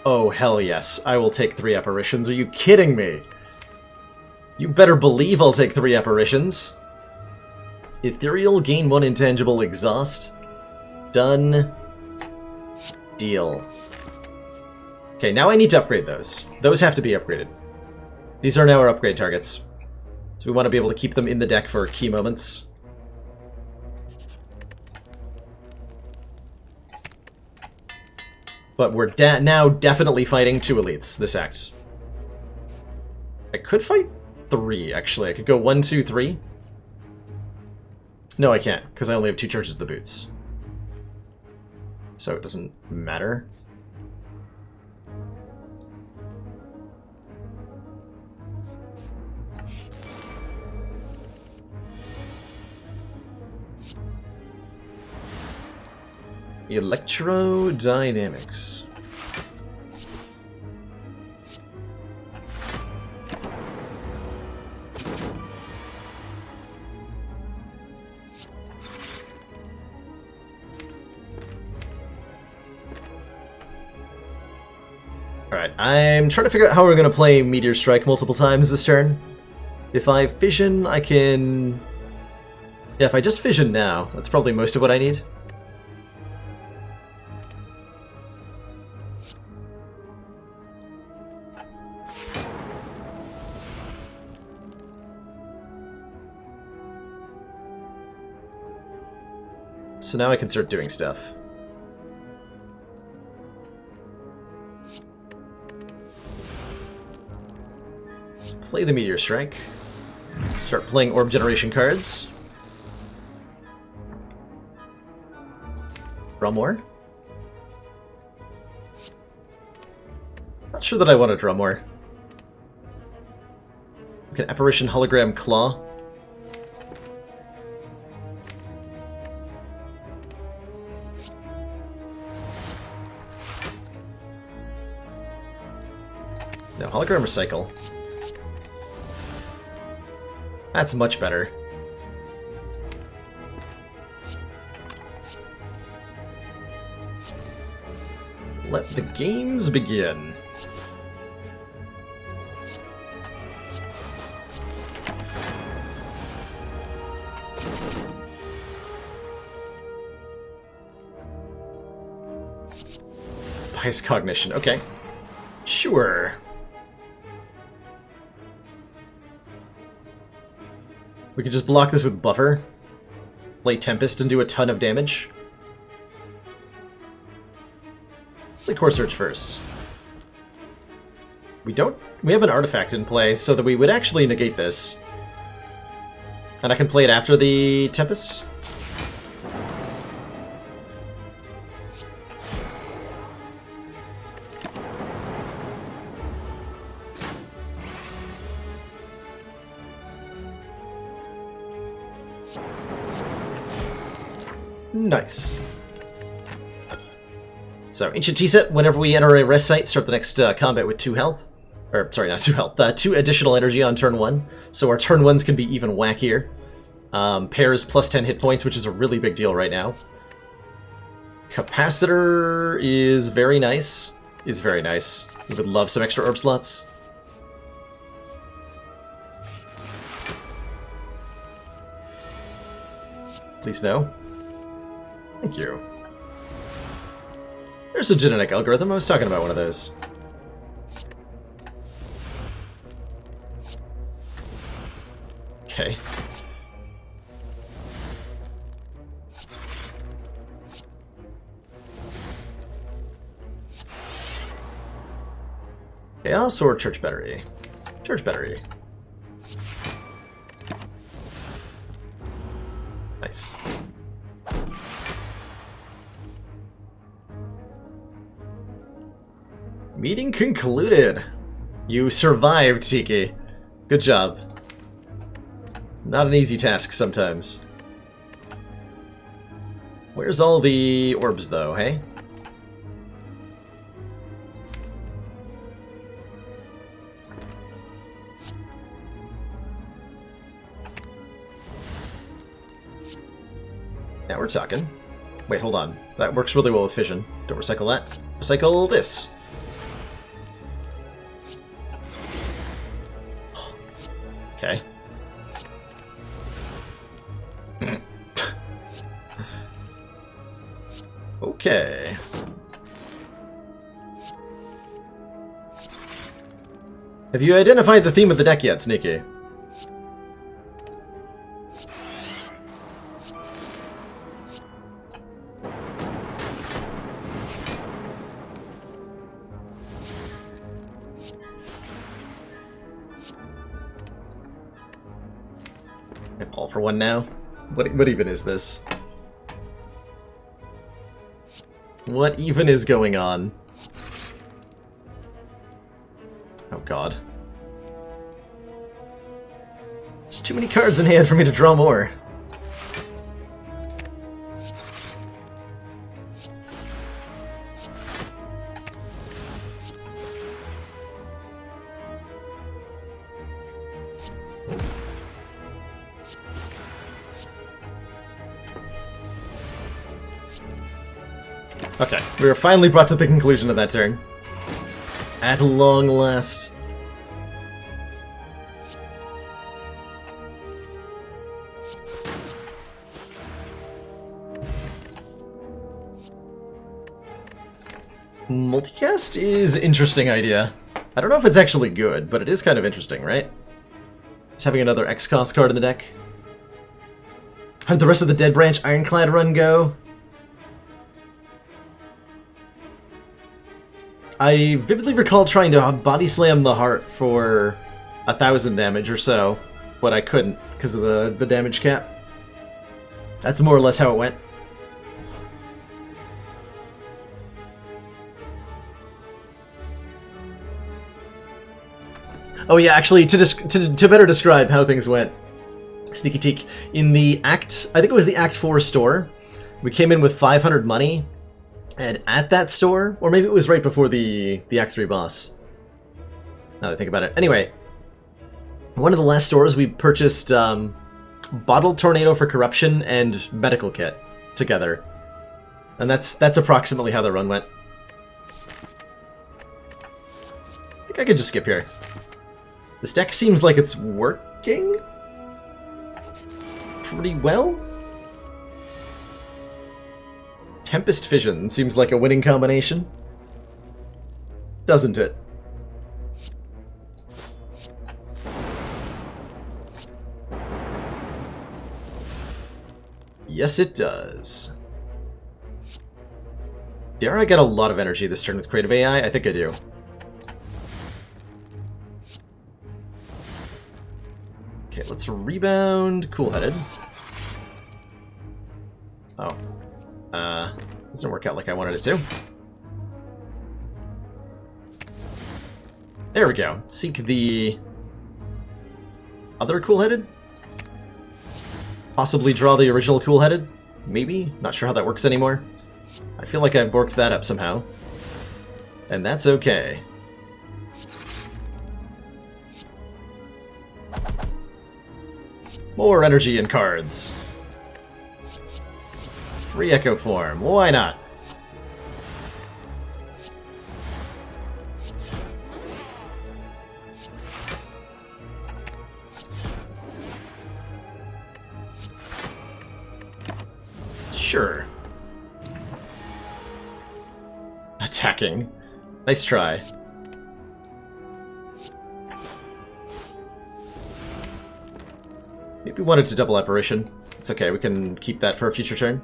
Oh, hell yes. I will take 3 apparitions. Are you kidding me? You better believe I'll take 3 apparitions. Ethereal, gain 1 intangible, exhaust. Done. Deal. Okay, now I need to upgrade those. Those have to be upgraded. These are now our upgrade targets. So we want to be able to keep them in the deck for key moments. But we're now definitely fighting 2 elites this act. I could fight 3, actually. I could go 1, 2, 3. No, I can't, because I only have 2 charges of the boots. So it doesn't matter. Electrodynamics. Alright, I'm trying to figure out how we're going to play Meteor Strike multiple times this turn. If I fission, I can... Yeah, if I just fission now, that's probably most of what I need. So now I can start doing stuff. Let's play the Meteor Strike. Start playing Orb Generation cards. Draw more? Not sure that I want to draw more. Okay, Apparition Hologram Claw. No, Hologram Recycle. That's much better. Let the games begin. Bias Cognition, okay. Sure. We could just block this with Buffer, play Tempest, and do a ton of damage. Play Core Search first. We have an artifact in play, so that we would actually negate this. And I can play it after the Tempest? Nice. So, Ancient Tea-Set, whenever we enter a rest site, start the next combat with 2 health. Or, sorry, not 2 health, 2 additional energy on turn 1. So our turn 1s can be even wackier. Pairs plus 10 hit points, which is a really big deal right now. Capacitor is very nice. We would love some extra orb slots. Please no. Thank you. There's a genetic algorithm. I was talking about one of those. Okay. Chaos or Church Battery? Church Battery. Nice. Meeting concluded. You survived, Tiki. Good job. Not an easy task sometimes. Where's all the orbs, though, hey? Now we're talking. Wait, hold on. That works really well with fission. Don't recycle that. Recycle this. Okay. Okay. Have you identified the theme of the deck yet, Sneaky? All for one now? What even is this? What even is going on? Oh god. There's too many cards in hand for me to draw more. Okay, we were finally brought to the conclusion of that turn. At long last. Multicast is an interesting idea. I don't know if it's actually good, but it is kind of interesting, right? Just having another X-Cost card in the deck. How did the rest of the Dead Branch Ironclad run go? I vividly recall trying to body slam the heart for 1,000 damage or so, but I couldn't because of the damage cap. That's more or less how it went. Oh yeah, actually, to better describe how things went, Sneaky Teak, in the Act, I think it was the Act 4 store, we came in with 500 money, and at that store, or maybe it was right before the Act 3 boss, now that I think about it. Anyway, one of the last stores we purchased Bottled Tornado for Corruption and Medical Kit together. And that's approximately how the run went. I think I could just skip here. This deck seems like it's working pretty well. Tempest Fission seems like a winning combination. Doesn't it? Yes, it does. Dare I get a lot of energy this turn with Creative AI? I think I do. Okay, let's rebound Cool-Headed. Oh. Doesn't work out like I wanted it to. There we go. Seek the other Cool-Headed? Possibly draw the original Cool-Headed? Maybe? Not sure how that works anymore. I feel like I've borked that up somehow. And that's okay. More energy and cards. Free Echo Form. Why not? Sure. Attacking. Nice try. Maybe we wanted to double Apparition. It's okay, we can keep that for a future turn.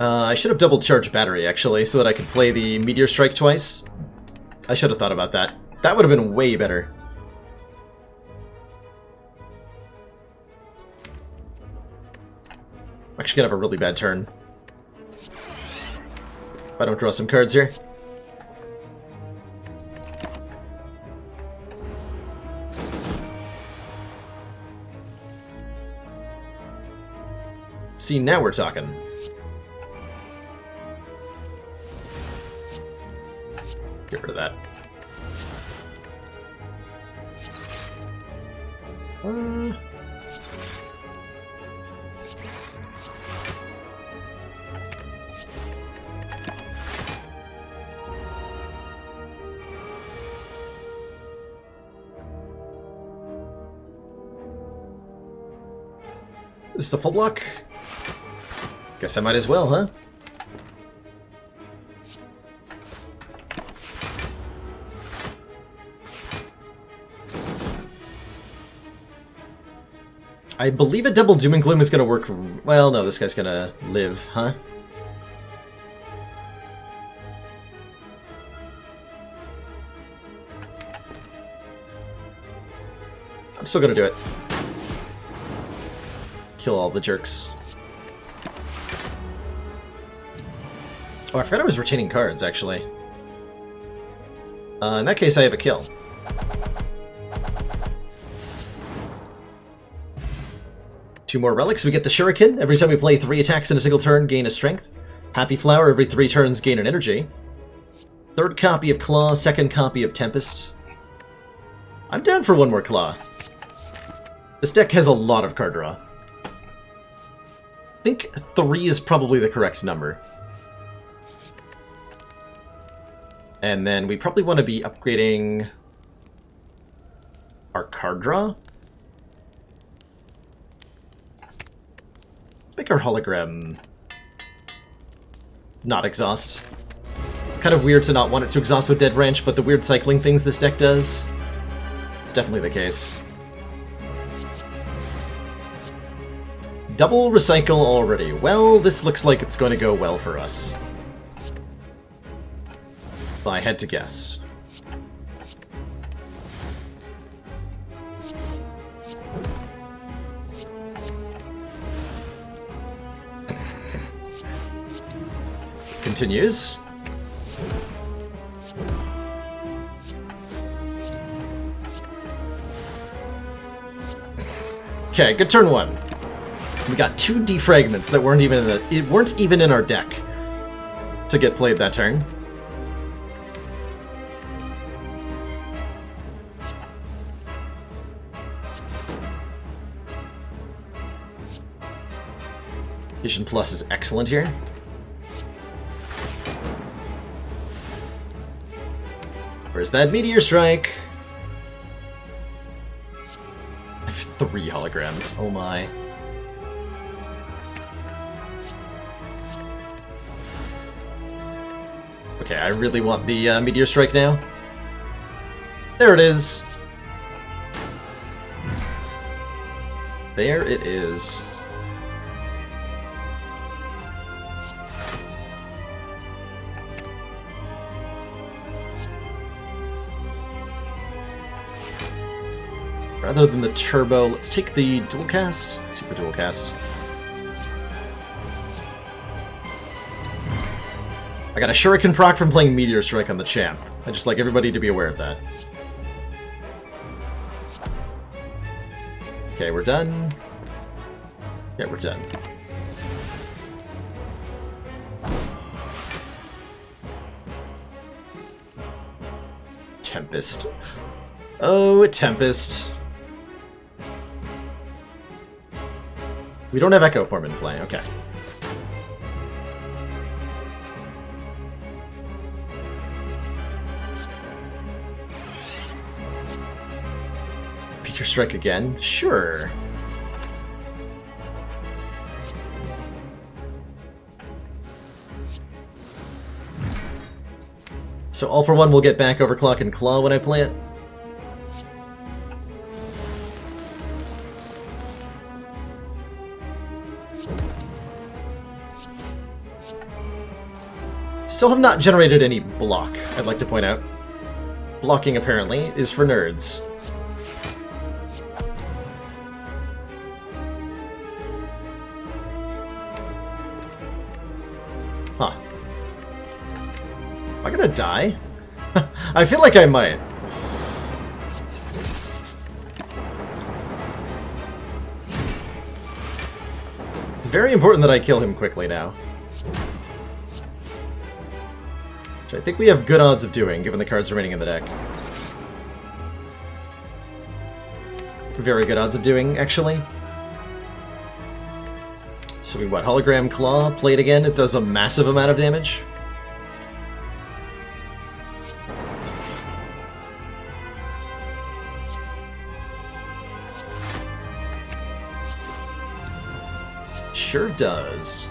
I should have double charged Battery, actually, so that I could play the Meteor Strike twice. I should have thought about that. That would have been way better. I'm actually gonna have a really bad turn. If I don't draw some cards here. See, now we're talking. Get rid of that. This is the full block? Guess I might as well, huh? I believe a double Doom and Gloom is gonna work... Well, no, this guy's gonna live, huh? still gonna do it. Kill all the jerks. Oh, I forgot I was retaining cards, actually. In that case, I have a kill. Two more relics. We get the Shuriken. Every time we play 3 attacks in a single turn, gain a strength. Happy Flower. Every 3 turns, gain an energy. Third copy of Claw. Second copy of Tempest. I'm down for one more Claw. This deck has a lot of card draw. I think 3 is probably the correct number. And then we probably want to be upgrading our card draw. Let's make our hologram not exhaust. It's kind of weird to not want it to exhaust with Dead Branch, but the weird cycling things this deck does, it's definitely the case. Double recycle already. Well, this looks like it's going to go well for us. If I had to guess. Continues. Okay, good turn 1. We got 2 defragments that weren't even in our deck to get played that turn. Vision Plus is excellent here. Where's that Meteor Strike? I have 3 holograms. Oh my. Okay, I really want the Meteor Strike now. There it is. There it is. Rather than the turbo, let's take the dual cast. Super dual cast. I got a Shuriken proc from playing Meteor Strike on the champ. I'd just like everybody to be aware of that. Okay, we're done. Yeah, we're done. Tempest. Oh, Tempest. We don't have Echo Form in play, okay. Meteor Strike again? Sure. So all for one will get back Overclock and Claw when I play it? Still have not generated any block, I'd like to point out. Blocking, apparently, is for nerds. Huh. Am I gonna die? I feel like I might. It's very important that I kill him quickly now. Which I think we have good odds of doing, given the cards remaining in the deck. Very good odds of doing, actually. So we what? Hologram Claw, play it again. It does a massive amount of damage. Sure does.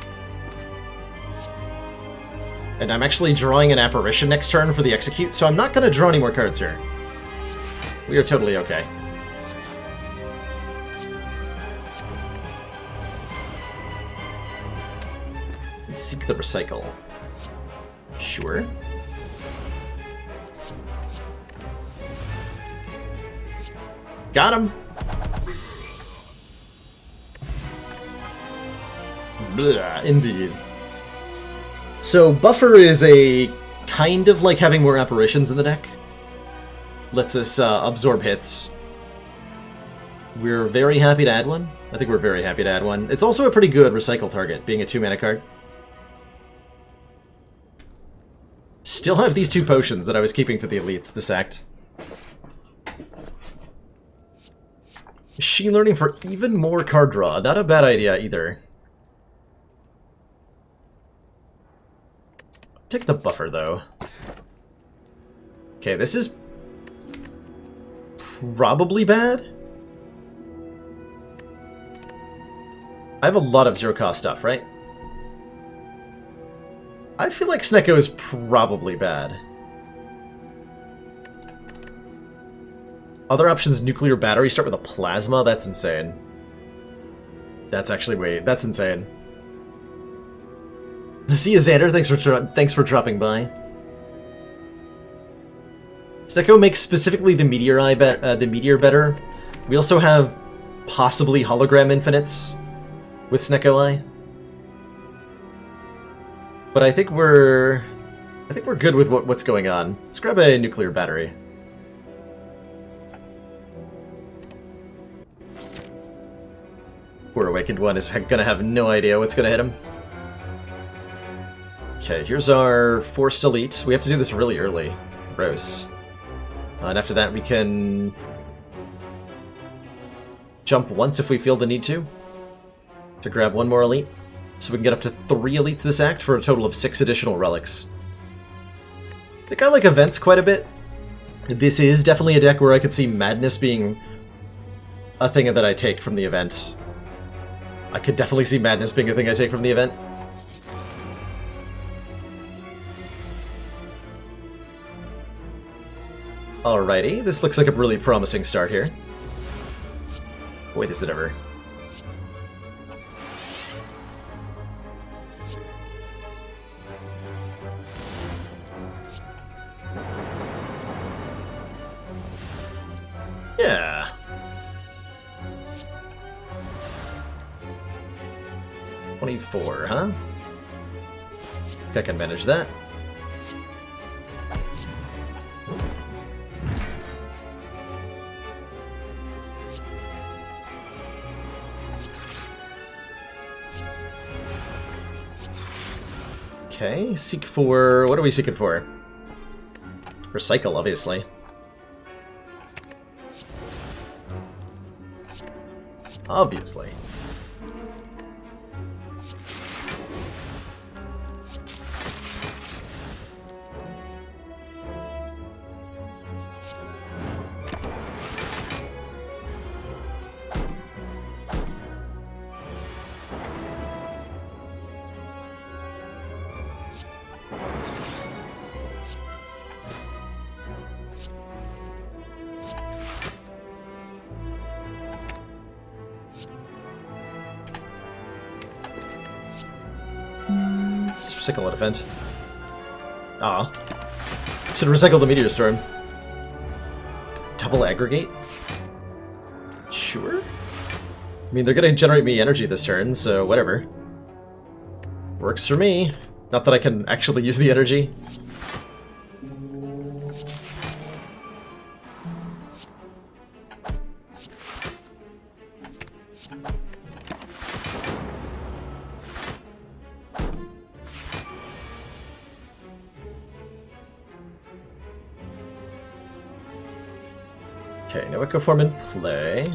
And I'm actually drawing an Apparition next turn for the Execute, so I'm not going to draw any more cards here. We are totally okay. And seek the Recycle. Sure. Got him! Blah, indeed. So buffer is a kind of like having more apparitions in the deck. Lets us absorb hits. We're very happy to add one. I think we're very happy to add one. It's also a pretty good recycle target, being a 2-mana card. Still have these 2 potions that I was keeping for the elites this act. Machine learning for even more card draw. Not a bad idea either. Take the buffer, though. Okay, this is probably bad. I have a lot of 0-cost stuff, right? I feel like Snecko is probably bad. Other options, nuclear battery, start with a plasma? That's insane. That's actually that's insane. See you, Xander. Thanks for dropping by. Snecko makes specifically the meteor better. We also have possibly hologram infinites with Snecko Eye. But I think we're good with what's going on. Let's grab a nuclear battery. Poor Awakened One is gonna have no idea what's gonna hit him. Okay, here's our Forced Elite. We have to do this really early. Gross. And after that we can jump once if we feel the need to grab one more Elite. So we can get up to 3 elites this act for a total of 6 additional relics. I think I like events quite a bit. This is definitely a deck where I could see Madness being a thing that I take from the event. I could definitely see Madness being a thing I take from the event. Alrighty, this looks like a really promising start here. Wait, is it ever? Yeah. $24, huh? I can manage that. Okay, seek for... what are we seeking for? Recycle, obviously. Obviously. Just recycle a defense. Ah. Should recycle the Meteor Storm. Double aggregate? Sure. I mean, they're gonna generate me energy this turn, so whatever. Works for me. Not that I can actually use the energy. Okay, no Echo Form in play.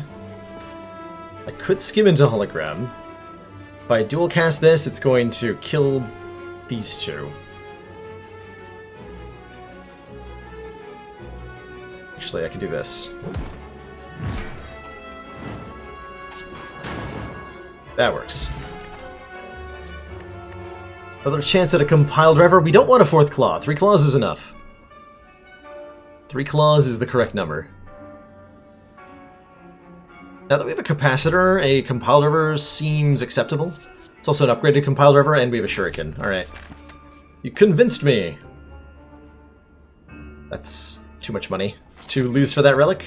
I could skim into Hologram. If I dual cast this, it's going to kill these two. Actually, I can do this. That works. Another chance at a compiled driver. We don't want a 4th claw. 3 claws is enough. 3 claws is the correct number. Now that we have a capacitor, a compiled river seems acceptable. It's also an upgraded compiled river, and we have a shuriken. Alright. You convinced me! That's too much money to lose for that relic.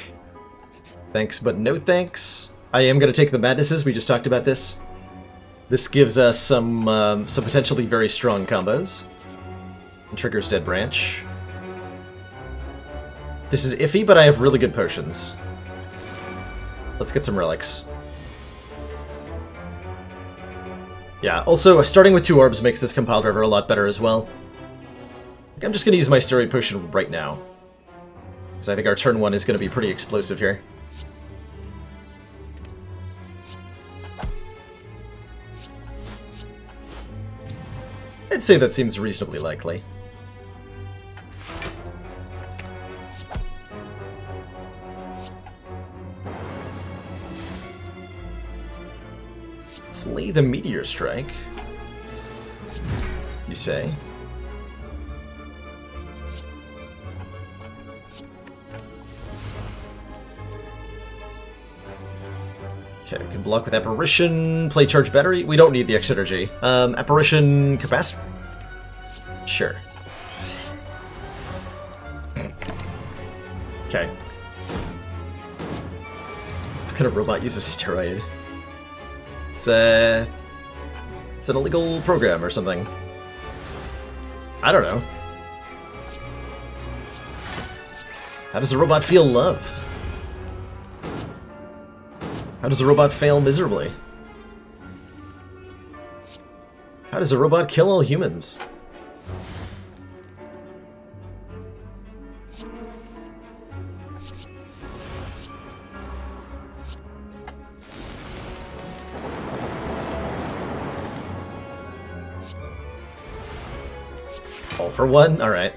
Thanks, but no thanks. I am going to take the madnesses, we just talked about this. This gives us some potentially very strong combos. And triggers Dead Branch. This is iffy, but I have really good potions. Let's get some relics. Yeah, also, starting with 2 orbs makes this compiled river a lot better as well. I'm just going to use my steroid potion right now. Because I think our turn 1 is going to be pretty explosive here. I'd say that seems reasonably likely. Play the Meteor Strike, you say? Okay, we can block with Apparition, play Charge Battery. We don't need the extra energy. Apparition Capacitor? Sure. Okay. What kind of robot uses steroid? It's an illegal program or something. I don't know. How does a robot feel love? How does a robot fail miserably? How does a robot kill all humans? All for one? Alright.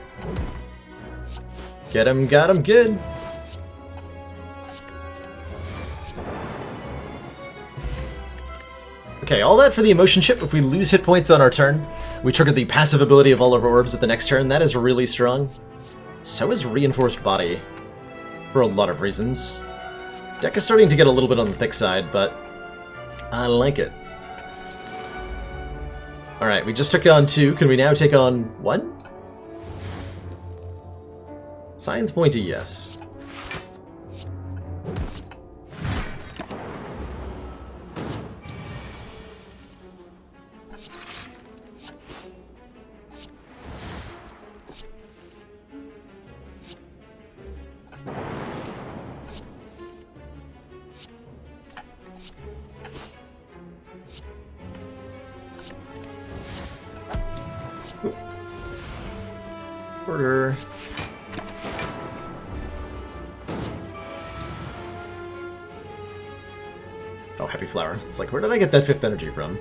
Get him, got him, good. Okay, all that for the emotion chip. If we lose hit points on our turn, we trigger the passive ability of all of our orbs at the next turn. That is really strong. So is Reinforced Body, for a lot of reasons. Deck is starting to get a little bit on the thick side, but I like it. Alright, we just took on 2. Can we now take on 1? Science pointy, yes. Order. Oh, Happy Flower. It's like, where did I get that 5th energy from?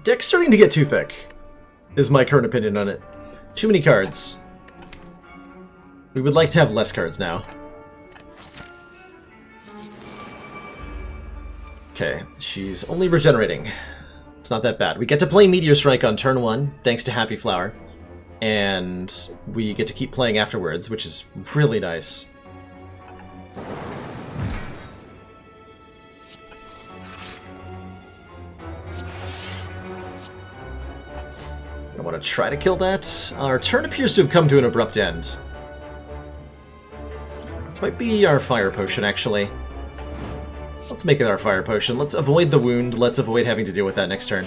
Deck's starting to get too thick, is my current opinion on it. Too many cards. We would like to have less cards now. Okay, she's only regenerating. It's not that bad. We get to play Meteor Strike on turn 1, thanks to Happy Flower. And we get to keep playing afterwards, which is really nice. I want to try to kill that. Our turn appears to have come to an abrupt end. This might be our fire potion, actually. Let's make it our fire potion. Let's avoid the wound. Let's avoid having to deal with that next turn.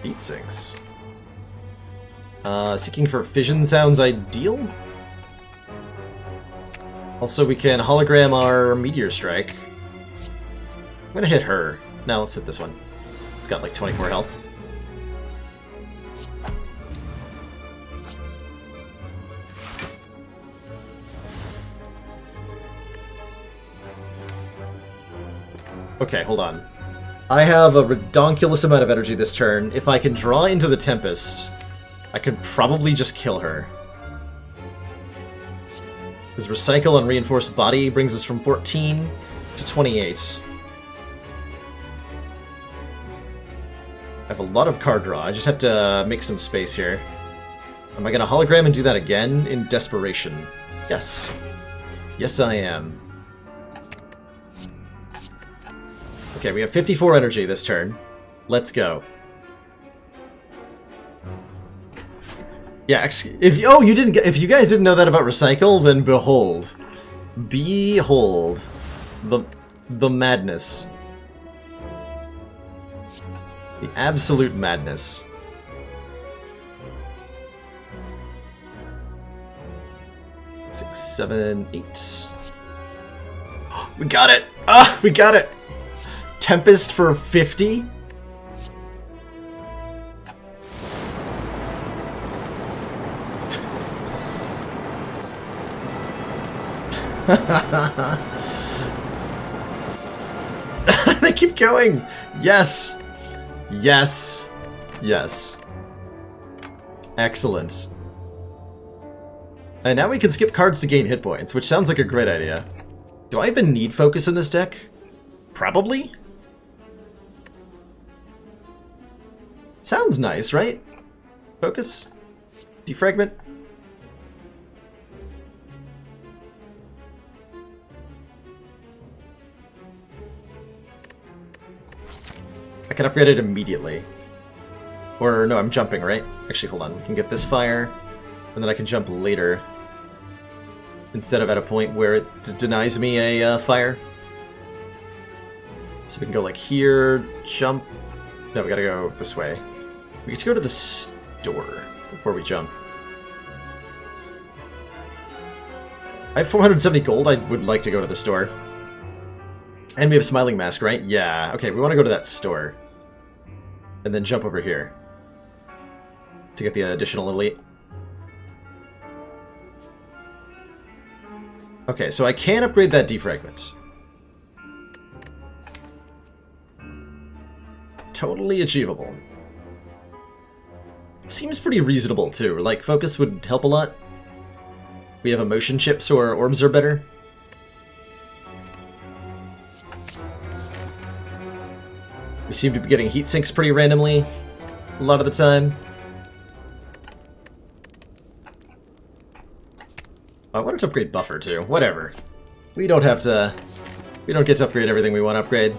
Beat 6. Seeking for fission sounds ideal. Also, we can hologram our Meteor Strike. I'm gonna hit her. Now let's hit this one. It's got like 24 health. Okay, hold on. I have a redonkulous amount of energy this turn. If I can draw into the Tempest, I could probably just kill her. Because Recycle and Reinforced Body brings us from 14 to 28. I have a lot of card draw. I just have to make some space here. Am I going to hologram and do that again in desperation? Yes. Yes, I am. Okay, we have 54 energy this turn. Let's go. Yeah, if you guys didn't know that about recycle, then behold. Behold. The madness. The absolute madness. Six, 7, 8. We got it! Ah, we got it! Tempest for 50? They keep going! Yes! Yes! Yes. Excellent. And now we can skip cards to gain hit points, which sounds like a great idea. Do I even need focus in this deck? Probably? Sounds nice, right? Focus? Defragment? I can upgrade it immediately. Or, no, I'm jumping, right? Actually, hold on. We can get this fire, and then I can jump later. Instead of at a point where it denies me a fire. So we can go like here, jump. No, we gotta go this way. We get to go to the store before we jump. I have 470 gold. I would like to go to the store. And we have Smiling Mask, right? Yeah. Okay, we want to go to that store. And then jump over here. To get the additional elite. Okay, so I can upgrade that defragment. Totally achievable. Seems pretty reasonable, too. Like, focus would help a lot. We have emotion chips, so our orbs are better. We seem to be getting heat sinks pretty randomly a lot of the time. I wanted to upgrade buffer too. Whatever. We don't have to... We don't get to upgrade everything we want to upgrade.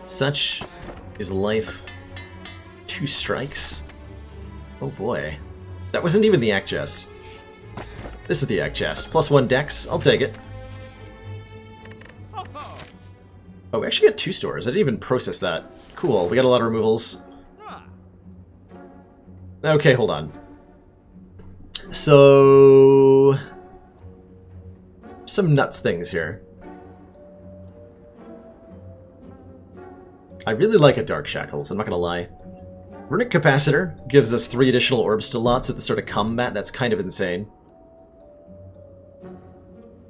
Such is life. 2 strikes? Oh boy. That wasn't even the Act Chest. This is the Act Chest. +1 dex. I'll take it. Oh, we actually got 2 stores. I didn't even process that. Cool. We got a lot of removals. Okay, hold on. So... some nuts things here. I really like a Dark Shackles, I'm not gonna lie. Runic Capacitor gives us 3 additional orb slots at the start of combat. That's kind of insane.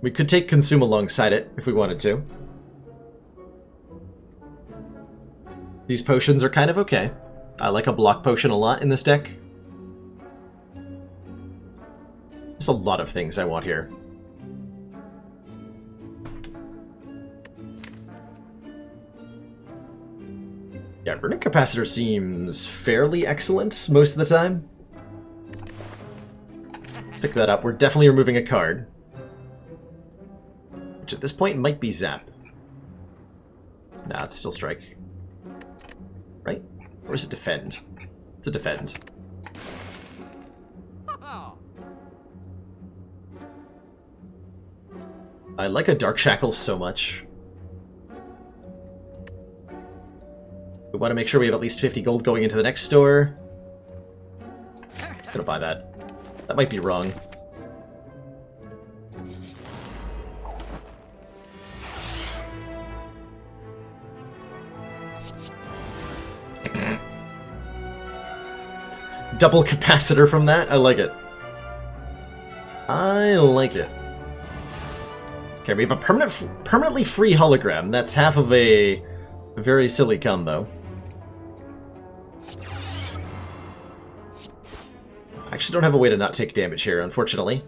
We could take Consume alongside it, if we wanted to. These potions are kind of okay. I like a block potion a lot in this deck. There's a lot of things I want here. Yeah, Runic Capacitor seems fairly excellent most of the time. Pick that up. We're definitely removing a card. Which at this point might be Zap. Nah, it's still Strike. Right? Or is it Defend? It's a Defend. I like a Dark Shackles so much. We want to make sure we have at least 50 gold going into the next store. Gonna buy that. That might be wrong. Double capacitor from that? I like it. I like it. Okay, we have a permanently free hologram. That's half of a very silly combo. I actually don't have a way to not take damage here, unfortunately.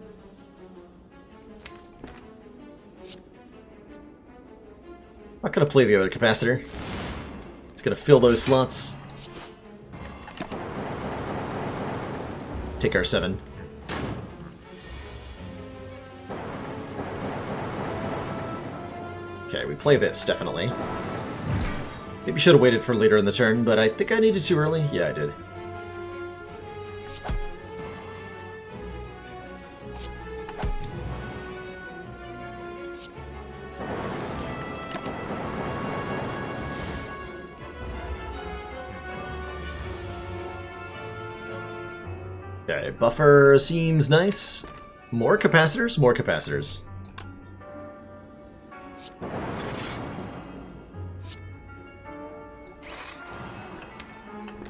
Not gonna play the other capacitor. It's gonna fill those slots. Take our 7. Okay, we play this, definitely. Maybe should have waited for later in the turn, but I think I needed too early. Yeah, I did. Okay, buffer seems nice. More capacitors? More capacitors.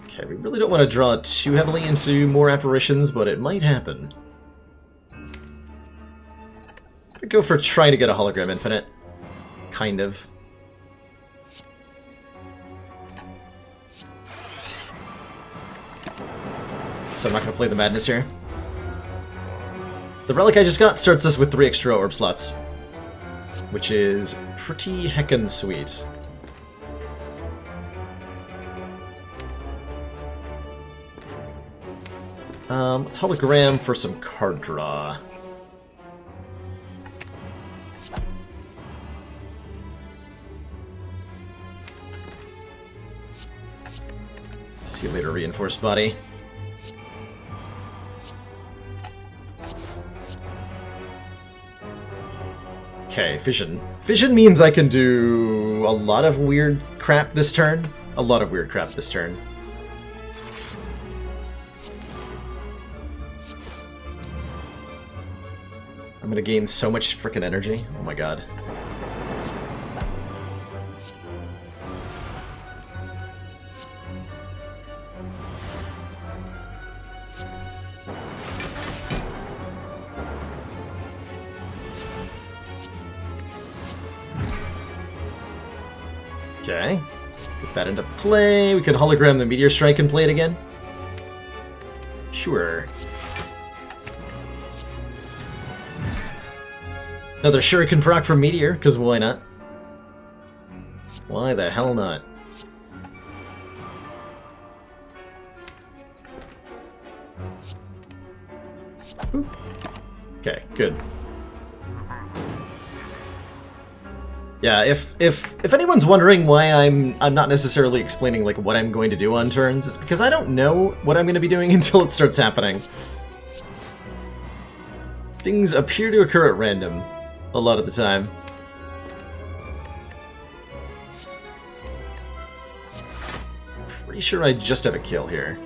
Okay, we really don't want to draw too heavily into more apparitions, but it might happen. I'd go for trying to get a hologram infinite. Kind of. So I'm not going to play the madness here. The relic I just got starts us with 3 extra orb slots, which is pretty heckin' sweet. Let's hologram for some card draw. See you later, reinforced body. Okay, fission. Fission means I can do a lot of weird crap this turn. A lot of weird crap this turn. I'm gonna gain so much frickin' energy. Oh my god. Okay. Get that into play. We can hologram the Meteor Strike and play it again. Sure. Another Shuriken proc from Meteor, because why not? Why the hell not? Oop. Okay, good. Yeah, if anyone's wondering why I'm not necessarily explaining like what I'm going to do on turns, it's because I don't know what I'm going to be doing until it starts happening. Things appear to occur at random a lot of the time. Pretty sure I just have a kill here.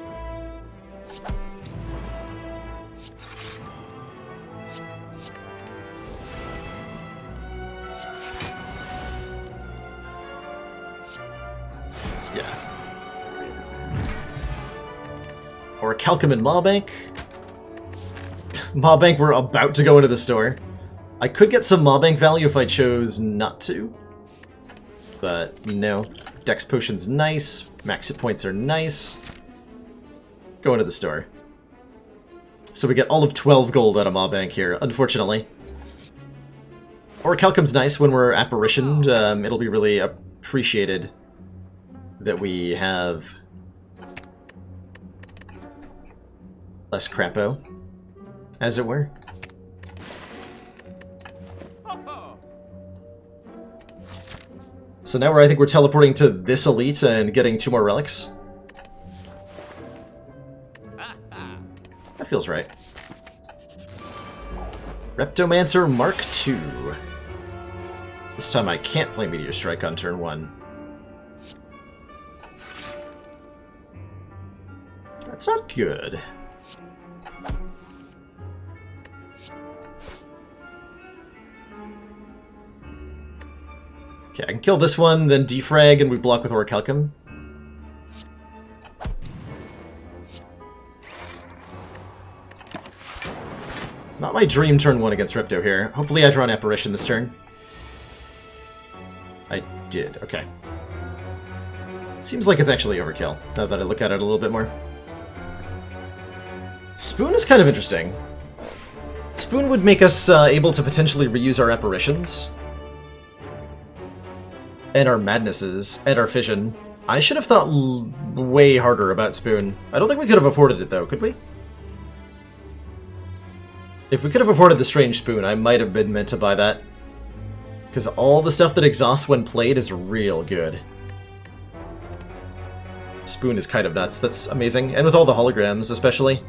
Or Calcum and Mawbank. Mawbank, we're about to go into the store. I could get some Mawbank value if I chose not to. But no. Dex Potion's nice. Max hit points are nice. Go into the store. So we get all of 12 gold out of Mawbank here, unfortunately. Or Calcum's nice when we're apparitioned. It'll be really appreciated that we have less crapo, as it were. So now I think we're teleporting to this elite and getting 2 more relics. That feels right. Reptomancer Mark II. This time I can't play Meteor Strike on turn 1. That's not good. Okay, I can kill this one, then defrag, and we block with Orichalcum. Not my dream turn 1 against Ripto here. Hopefully I draw an Apparition this turn. I did, okay. Seems like it's actually overkill, now that I look at it a little bit more. Spoon is kind of interesting. Spoon would make us able to potentially reuse our Apparitions. And our Madnesses, and our Fission. I should have thought way harder about Spoon. I don't think we could have afforded it, though, could we? If we could have afforded the strange spoon, I might have been meant to buy that. Because all the stuff that exhausts when played is real good. Spoon is kind of nuts. That's amazing. And with all the holograms, especially.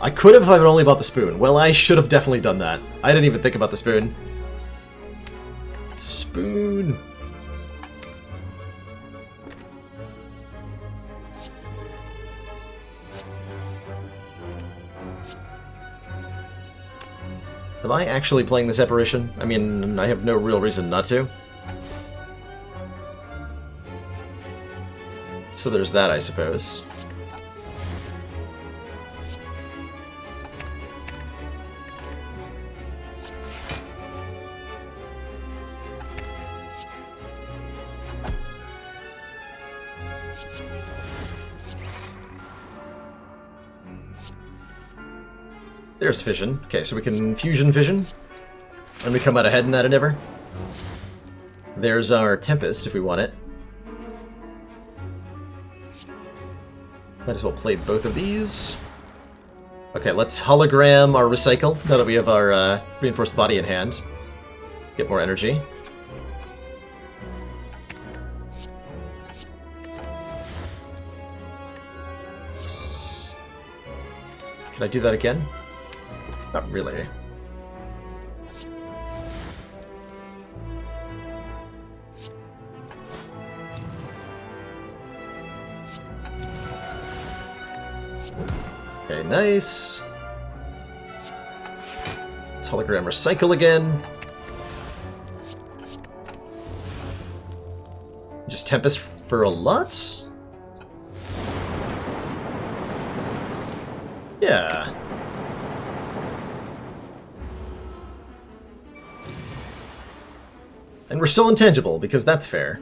I could have if I had only bought the spoon. Well, I should have definitely done that. I didn't even think about the spoon. Spoon. Am I actually playing this apparition? I mean, I have no real reason not to. So there's that, I suppose. There's fission. Okay, so we can fusion fission. And we come out ahead in that endeavor. There's our Tempest, if we want it. Might as well play both of these. Okay, let's hologram our recycle, now that we have our reinforced body in hand. Get more energy. Can I do that again? Not really. Okay, nice. Let's hologram recycle again. Just Tempest for a lot? Yeah. And we're still intangible, because that's fair.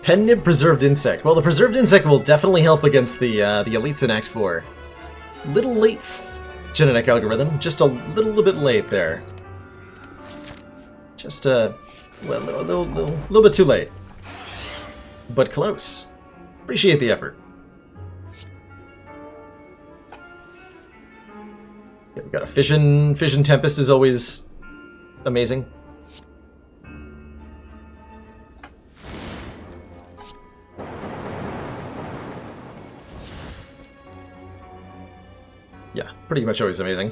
Pen-nib preserved insect. Well, the preserved insect will definitely help against the elites in Act 4. Little late genetic algorithm. Just a little bit late there. Just a little bit too late. But close. Appreciate the effort. Yeah, we've got a fission. Fission Tempest is always amazing. Yeah, pretty much always amazing.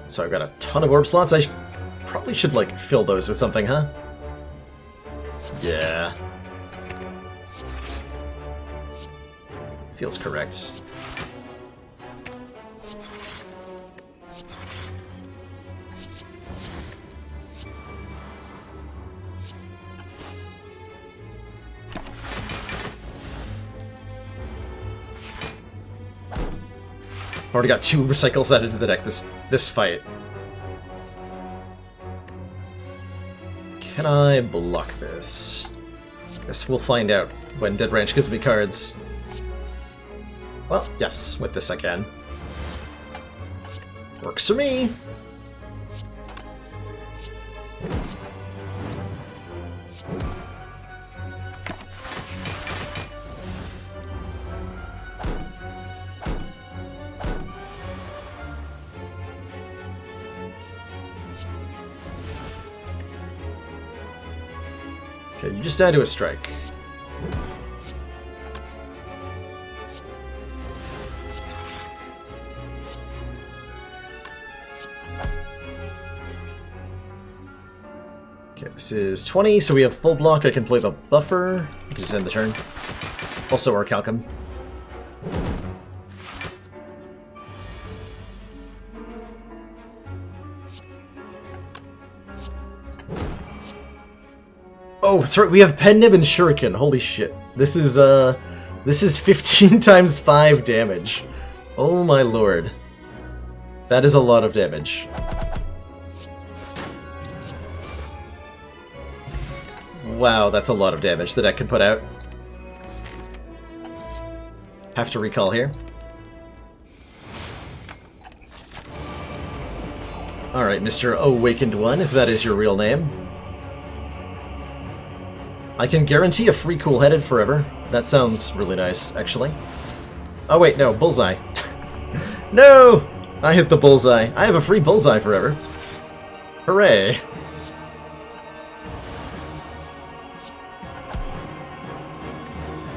So I've got a ton of orb slots. I probably should, like, fill those with something, huh? Yeah. Feels correct. Already got 2 recycles added to the deck this fight. Can I block this? Guess we'll find out when Dead Branch gives me cards. Well, yes, with this I can. Works for me. Okay, you just die to a strike. Okay, this is 20, so we have full block. I can play the buffer. I can just end the turn. Also Orichalcum. Oh, that's right, we have Pen-nib and Shuriken. Holy shit. This is 15 times 5 damage. Oh my lord. That is a lot of damage. Wow, that's a lot of damage the deck can put out. Have to recall here. Alright, Mr. Awakened One, if that is your real name. I can guarantee a free cool-headed forever. That sounds really nice, actually. Oh wait, no, bullseye. No! I hit the bullseye. I have a free bullseye forever. Hooray!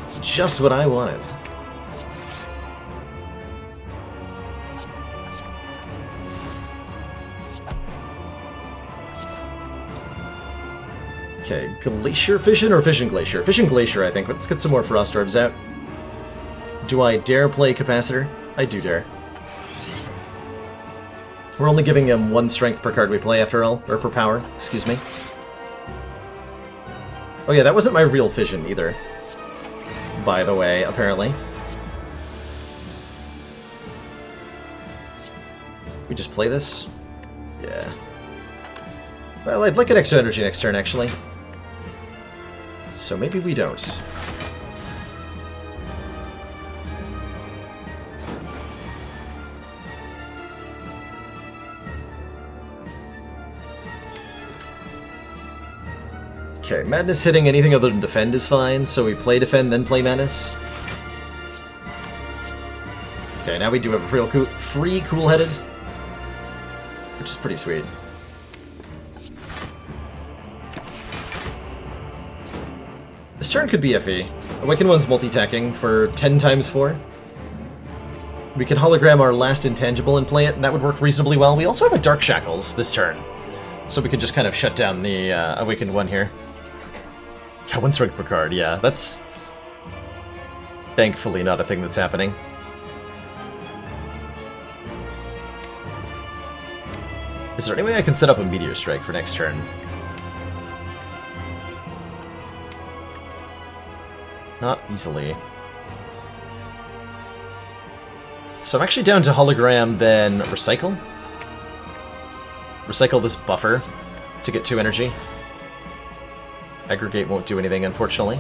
It's just what I wanted. Okay, Glacier Fission or Fission Glacier? Fission Glacier, I think. Let's get some more Frost Orbs out. Do I dare play Capacitor? I do dare. We're only giving him 1 strength per card we play after all. Or per power, excuse me. Oh yeah, that wasn't my real Fission either. By the way, apparently. We just play this? Yeah. Well, I'd like an extra energy next turn, actually. So maybe we don't. Okay, Madness hitting anything other than defend is fine, so we play defend, then play Madness. Okay, now we do have a real free cool-headed, which is pretty sweet. This turn could be iffy. Awakened One's multi-tacking for 10 times 4. We can hologram our last intangible and play it, and that would work reasonably well. We also have a Dark Shackles this turn, so we can just kind of shut down the Awakened One here. Yeah, 1 strength per card, yeah, that's thankfully not a thing that's happening. Is there any way I can set up a Meteor Strike for next turn? Not easily. So I'm actually down to hologram, then recycle. Recycle this buffer to get 2 energy. Aggregate won't do anything, unfortunately.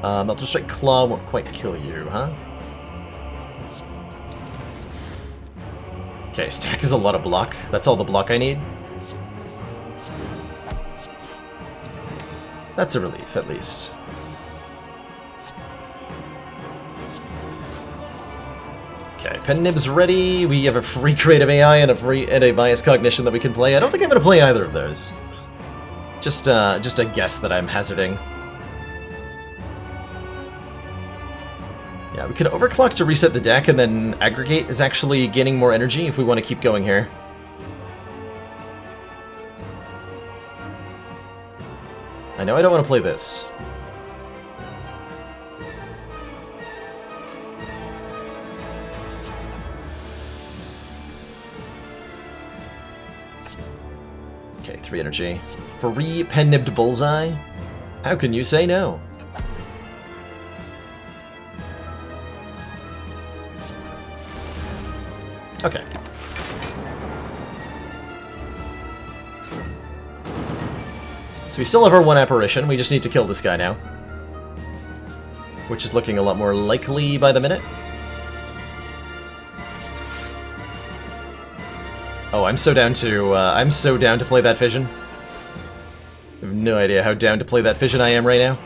Melter Strike Claw won't quite kill you, huh? Okay, stack is a lot of block. That's all the block I need. That's a relief, at least. Okay, Pen Nib's ready. We have a free creative AI and a bias cognition that we can play. I don't think I'm going to play either of those. Just a guess that I'm hazarding. Yeah, we could overclock to reset the deck, and then aggregate is actually gaining more energy if we want to keep going here. I know I don't want to play this. Okay, 3 energy. Free Pen-Nibbed Bullseye? How can you say no? Okay. So we still have our 1 apparition, we just need to kill this guy now. Which is looking a lot more likely by the minute. Oh, I'm so down to play that Fission. I have no idea how down to play that Fission I am right now.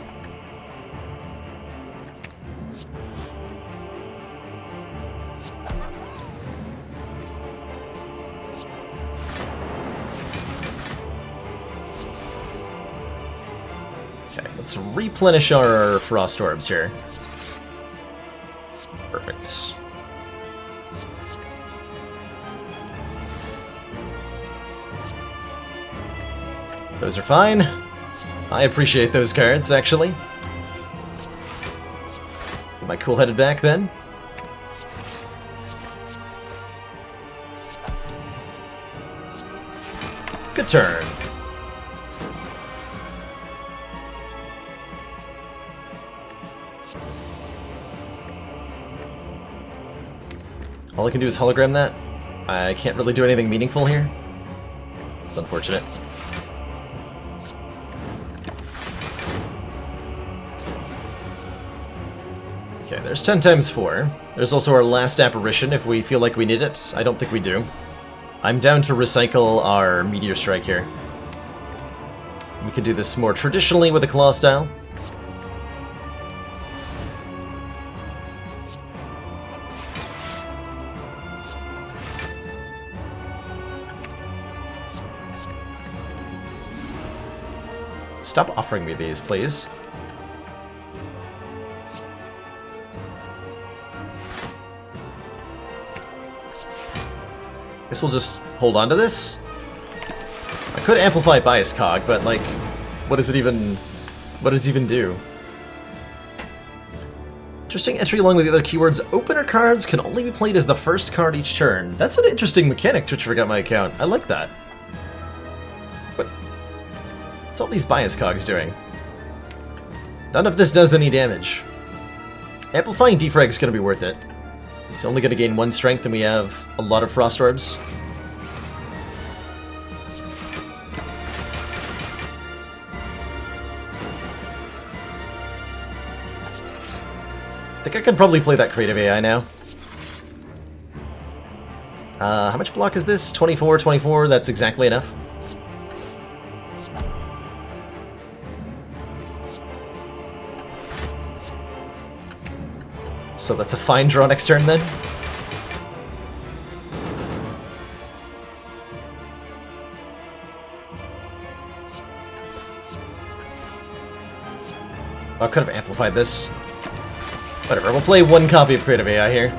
Okay, let's replenish our Frost Orbs here. Perfect. Those are fine. I appreciate those cards, actually. Get my cool-headed back, then. Good turn. All I can do is hologram that. I can't really do anything meaningful here. It's unfortunate. Okay, there's 10 times 4. There's also our last apparition if we feel like we need it. I don't think we do. I'm down to recycle our Meteor Strike here. We could do this more traditionally with a claw style. Stop offering me these, please. Guess we'll just hold on to this. I could amplify bias cog, but like, what does it even do? Interesting entry along with the other keywords. Opener cards can only be played as the first card each turn. That's an interesting mechanic to trigger my account. I like that. What's all these bias cogs doing? None of this does any damage. Amplifying Defrag's gonna be worth it. He's only gonna gain 1 strength and we have a lot of Frost Orbs. I think I can probably play that creative AI now. How much block is this? 24, 24, that's exactly enough. So that's a fine draw next turn then. I could have amplified this. Whatever, we'll play 1 copy of Creative AI here.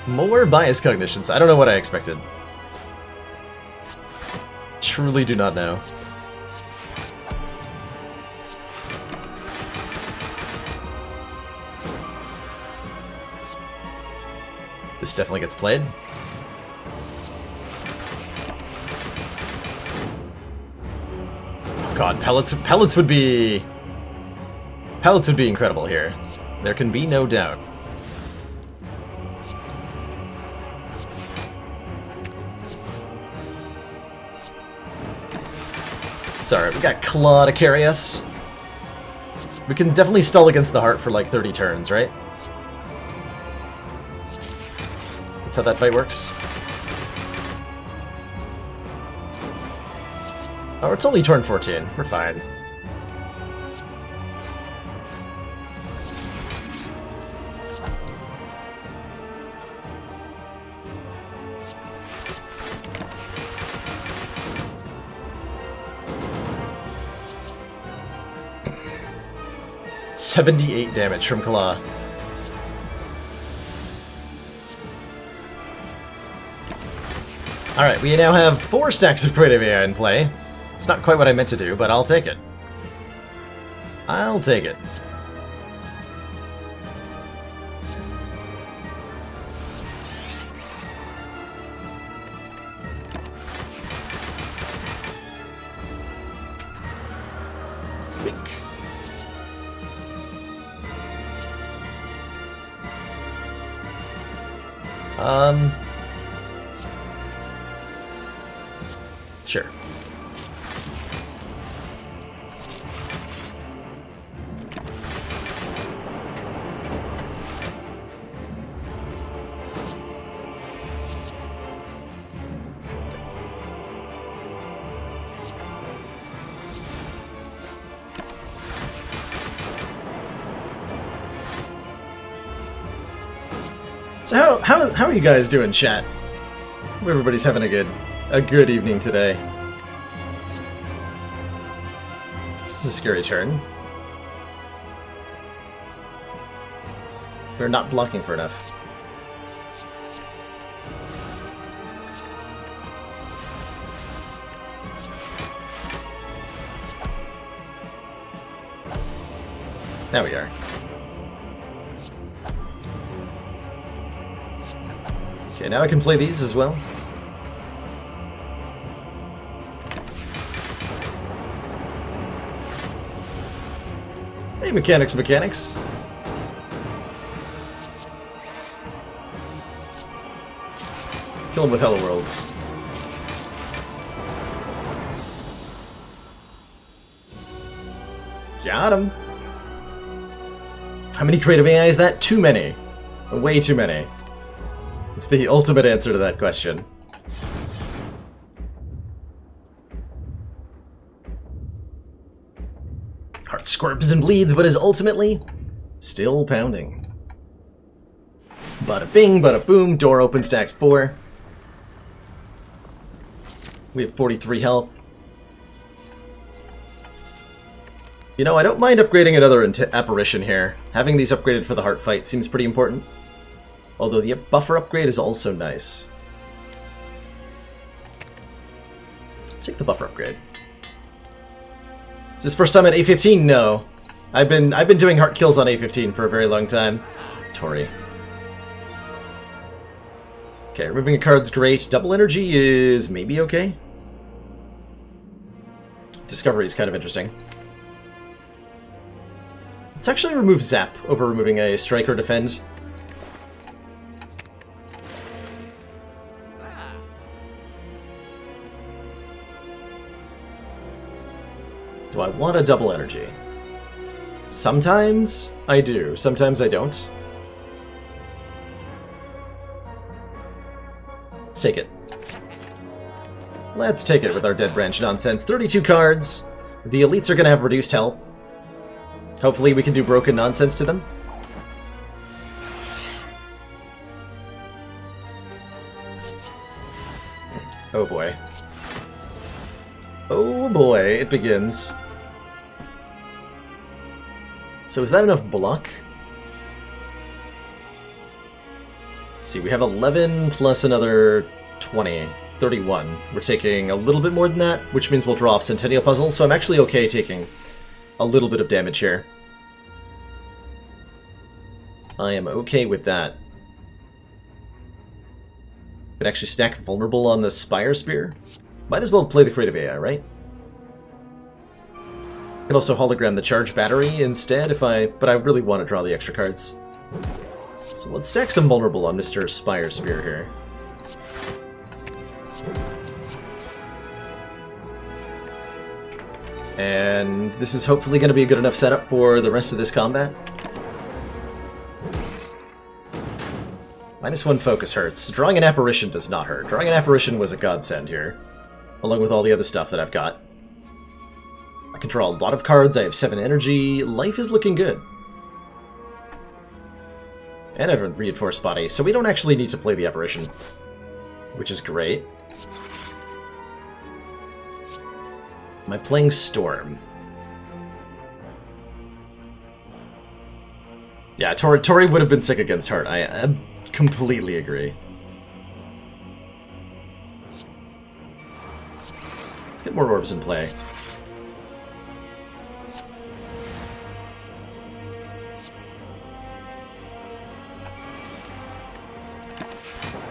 More bias cognitions. I don't know what I expected. Truly do not know. This definitely gets played. Oh god, pellets would be... Pellets would be incredible here. There can be no doubt. Sorry, we got Claw to carry us. We can definitely stall against the heart for like 30 turns, right? That's how that fight works. Oh, it's only turn 14. We're fine. $78 damage from Claw. Alright, we now have 4 stacks of Creative AI in play. It's not quite what I meant to do, but I'll take it. I'll take it. Sure. So how are you guys doing, chat? Hope everybody's having a good evening today. This is a scary turn. We're not blocking for enough. There we are. Okay, now I can play these as well. Hey, mechanics. Kill him with Hello Worlds. Got him. How many creative AI is that? Too many. Way too many. It's the ultimate answer to that question. Heart squirms and bleeds, but is ultimately still pounding. Bada bing, bada boom, door open, stacked 4. We have 43 health. You know, I don't mind upgrading another apparition here. Having these upgraded for the heart fight seems pretty important. Although the buffer upgrade is also nice. Let's take the buffer upgrade. Is this first time at A15? No. I've been doing heart kills on A15 for a very long time. Tori. Okay, removing a card's great. Double energy is maybe okay. Discovery is kind of interesting. Let's actually remove Zap over removing a strike or defend. Do I want a double energy? Sometimes I do, sometimes I don't. Let's take it. Let's take it with our Dead Branch nonsense. 32 cards. The elites are going to have reduced health. Hopefully we can do broken nonsense to them. Oh boy. Oh boy, it begins. So is that enough block? Let's see, we have 11 plus another 20. 31. We're taking a little bit more than that, which means we'll draw off Centennial Puzzle, so I'm actually okay taking a little bit of damage here. I am okay with that. Can actually stack Vulnerable on the Spire Spear. Might as well play the Creative AI, right? Can also hologram the Charge Battery instead but I really want to draw the extra cards. So let's stack some Vulnerable on Mr. Spire Spear here. And this is hopefully going to be a good enough setup for the rest of this combat. -1 focus hurts. Drawing an apparition does not hurt. Drawing an apparition was a godsend here, along with all the other stuff that I've got. I can draw a lot of cards, I have 7 energy, life is looking good. And I have a reinforced body, so we don't actually need to play the apparition, which is great. Am I playing Storm? Yeah, Tori would have been sick against Heart. I completely agree. Let's get more orbs in play.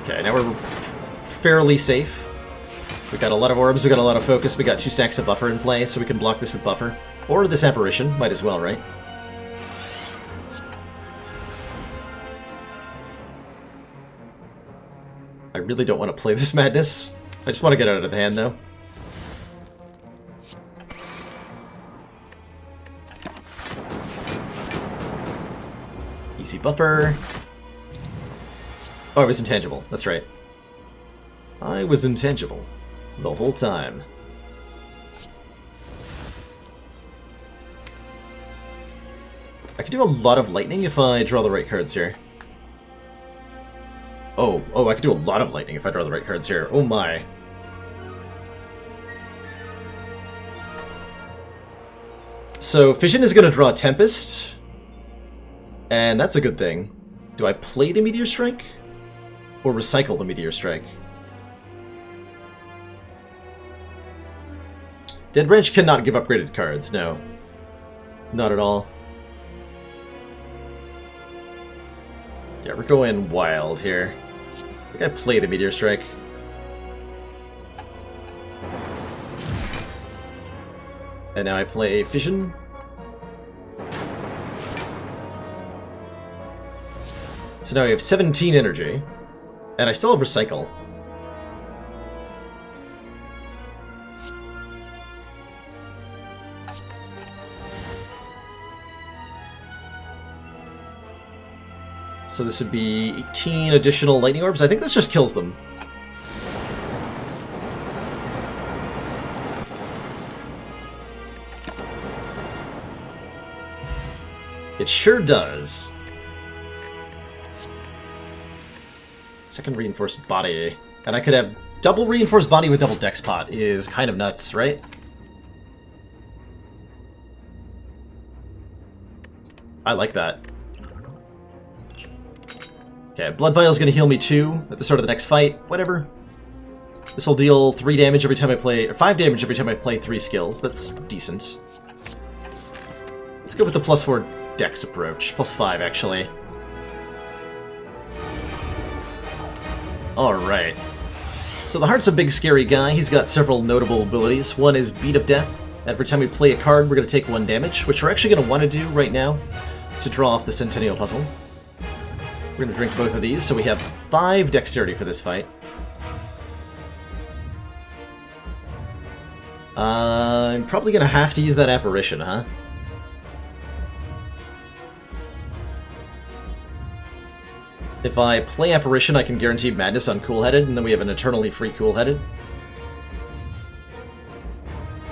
Okay, now we're fairly safe. We got a lot of orbs, we got a lot of focus, we got 2 stacks of buffer in play, so we can block this with buffer. Or this apparition, might as well, right? I really don't want to play this madness. I just want to get out of the hand, though. Easy buffer. Oh, I was intangible. That's right. I was intangible the whole time. I can do a lot of lightning if I draw the right cards here. Oh, I can do a lot of lightning if I draw the right cards here. Oh my. So, Fission is going to draw Tempest. And that's a good thing. Do I play the Meteor Strike? Or recycle the Meteor Strike? Dead Branch cannot give upgraded cards, no. Not at all. Yeah, we're going wild here. I think I play the Meteor Strike. And now I play Fission. So now we have 17 energy. And I still have Recycle. So this would be 18 additional lightning orbs. I think this just kills them. It sure does. Second reinforced body. And I could have double reinforced body with double dex pot is kind of nuts, right? I like that. Okay, Blood Vial's gonna heal me too at the start of the next fight. Whatever. This will deal 3 damage every time I play, or 5 damage every time I play 3 skills. That's decent. Let's go with the +4 dex approach. +5, actually. Alright. So the Heart's a big scary guy. He's got several notable abilities. One is Beat of Death. Every time we play a card, we're going to take 1 damage, which we're actually going to want to do right now to draw off the Centennial Puzzle. We're going to drink both of these, so we have 5 dexterity for this fight. I'm probably going to have to use that Apparition, huh? If I play Apparition, I can guarantee Madness on Cool-Headed, and then we have an eternally free Cool-Headed.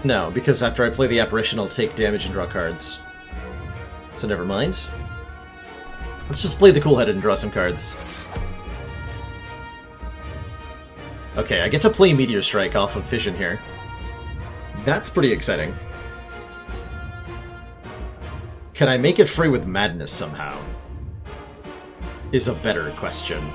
No, because after I play the Apparition, I'll take damage and draw cards. So never mind. Let's just play the Cool-Headed and draw some cards. Okay, I get to play Meteor Strike off of Fission here. That's pretty exciting. Can I make it free with Madness somehow? Is a better question.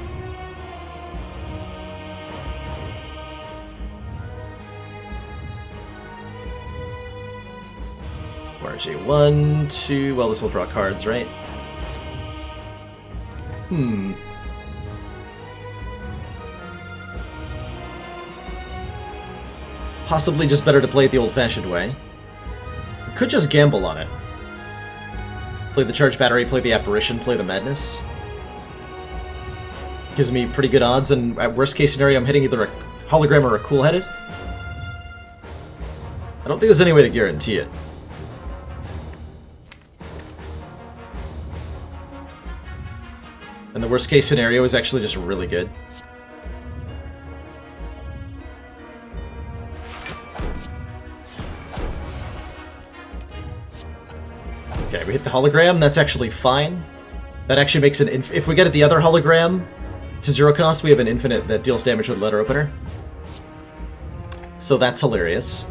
RJ 1, 2... Well, this will draw cards, right? Possibly just better to play it the old-fashioned way. You could just gamble on it. Play the Charge Battery, play the Apparition, play the Madness. Gives me pretty good odds, and at worst case scenario, I'm hitting either a Hologram or a Cool-Headed. I don't think there's any way to guarantee it. And the worst case scenario is actually just really good. Okay, we hit the hologram, that's actually fine. That actually makes an if we get at the other hologram to 0 cost, we have an infinite that deals damage with letter opener. So that's hilarious.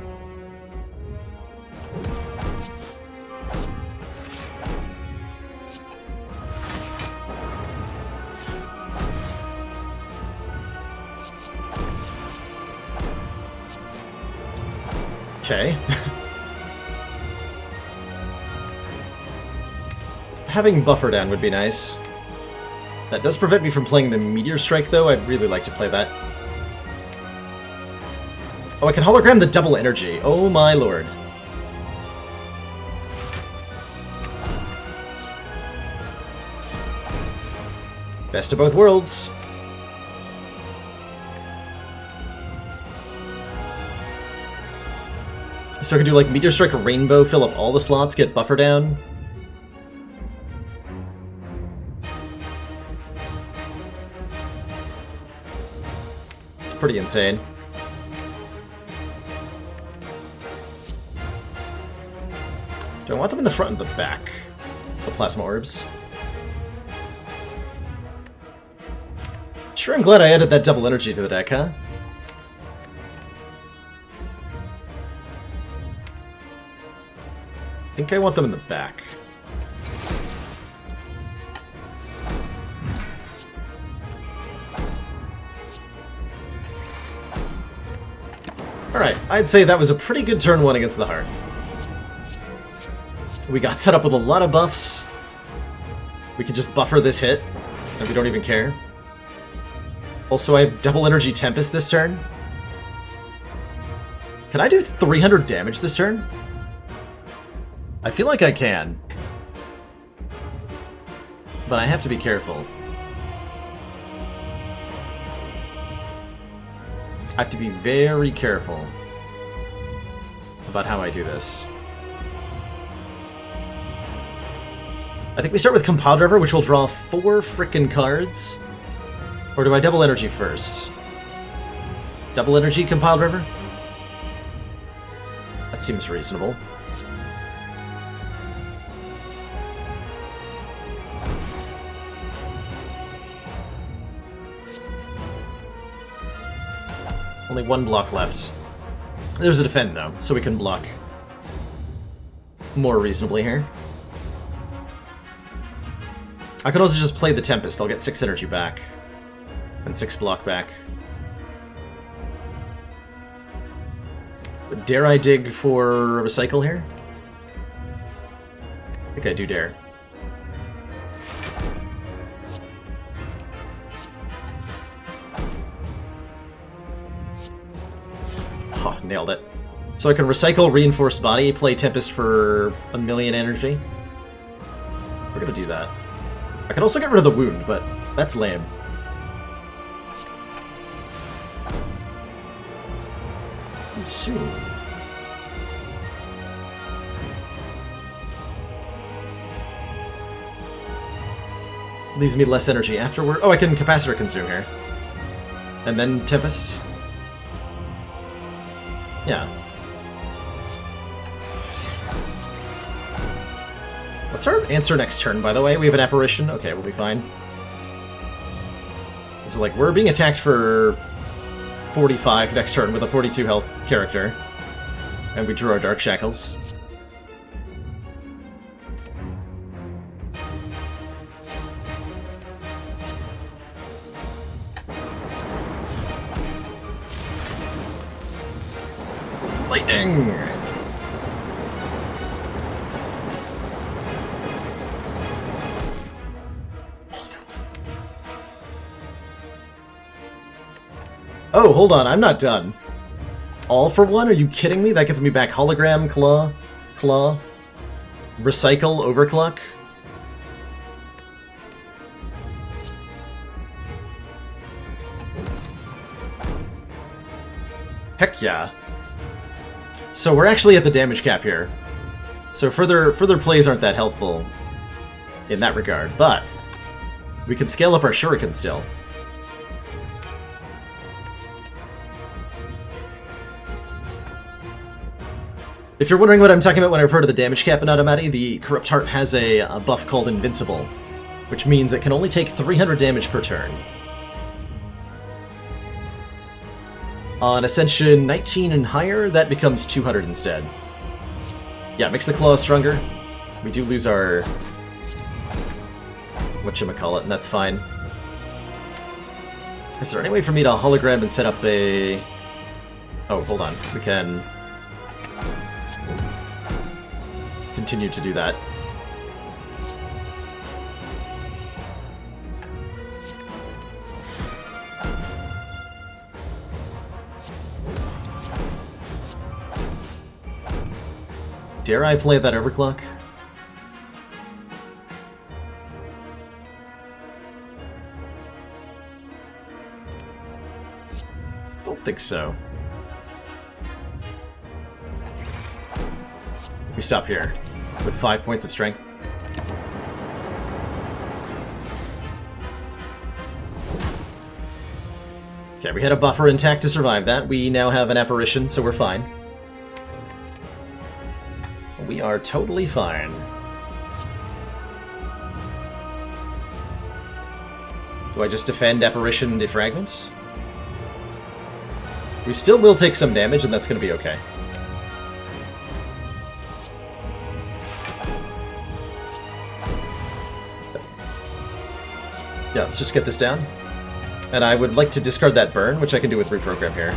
Okay. Having buffer down would be nice. That does prevent me from playing the Meteor Strike, though. I'd really like to play that. Oh, I can hologram the double energy. Oh my lord. Best of both worlds. So I could do like Meteor Strike Rainbow, fill up all the slots, get buffer down. It's pretty insane. Do I want them in the front and the back? The Plasma Orbs. Sure, I'm glad I added that double energy to the deck, huh? I think I want them in the back. Alright, I'd say that was a pretty good turn 1 against the Heart. We got set up with a lot of buffs. We can just buffer this hit, and we don't even care. Also, I have double energy Tempest this turn. Can I do 300 damage this turn? I feel like I can. But I have to be careful. I have to be very careful about how I do this. I think we start with Compiled River, which will draw 4 frickin' cards. Or do I double energy first? Double energy Compiled River? That seems reasonable. Only 1 block left. There's a defend, though, so we can block more reasonably here. I could also just play the Tempest. I'll get 6 energy back. And 6 block back. Dare I dig for a recycle here? I think I do dare. Oh, nailed it. So I can recycle Reinforced Body, play Tempest for 1,000,000 energy. We're gonna do that. I can also get rid of the wound, but that's lame. Soon. Leaves me less energy afterward. Oh, I can Capacitor Consume here. And then Tempest. Yeah. What's our answer next turn, by the way? We have an Apparition? Okay, we'll be fine. So, like, we're being attacked for 45 next turn with a 42 health character. And we drew our Dark Shackles. Lightning! Oh, hold on, I'm not done. All for 1? Are you kidding me? That gets me back Hologram, Claw, Recycle, Overclock. Heck yeah. So we're actually at the damage cap here. So further plays aren't that helpful in that regard, but we can scale up our Shuriken still. If you're wondering what I'm talking about when I refer to the damage cap in Automati, the Corrupt Heart has a buff called Invincible, which means it can only take 300 damage per turn. On Ascension 19 and higher, that becomes 200 instead. Yeah, makes the claws stronger. We do lose our whatchamacallit, and that's fine. Is there any way for me to hologram and set up a... Oh, hold on. We can continue to do that. Dare I play that overclock? Don't think so. We stop here with 5 points of strength. Okay, we had a buffer intact to survive that. We now have an apparition, so we're fine. We are totally fine. Do I just defend apparition defragments? We still will take some damage, and that's going to be okay. Yeah, let's just get this down. And I would like to discard that burn, which I can do with reprogram here.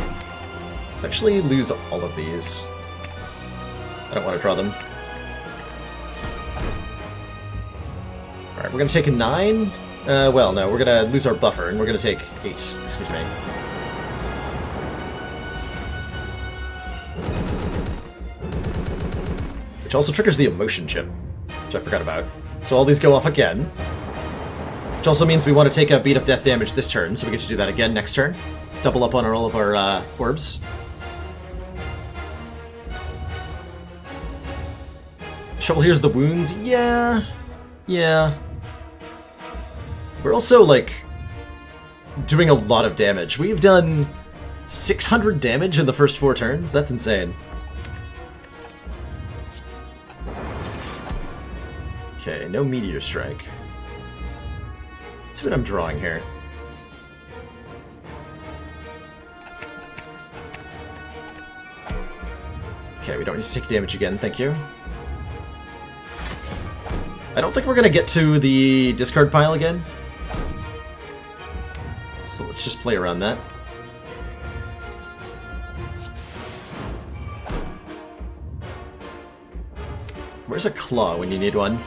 Let's actually lose all of these. I don't want to draw them. Alright, we're going to take a 9. Well, no, we're going to lose our buffer, and we're going to take 8. Excuse me. Which also triggers the emotion chip, which I forgot about. So all these go off again. Which also means we want to take a beat up death damage this turn, so we get to do that again next turn. Double up on all of our orbs. Shovel here's the wounds. Yeah. Yeah. We're also, like, doing a lot of damage. We've done 600 damage in the first 4 turns? That's insane. Okay, no Meteor Strike. Let's see what I'm drawing here. Okay, we don't need to take damage again, thank you. I don't think we're gonna get to the discard pile again. So let's just play around that. Where's a claw when you need one?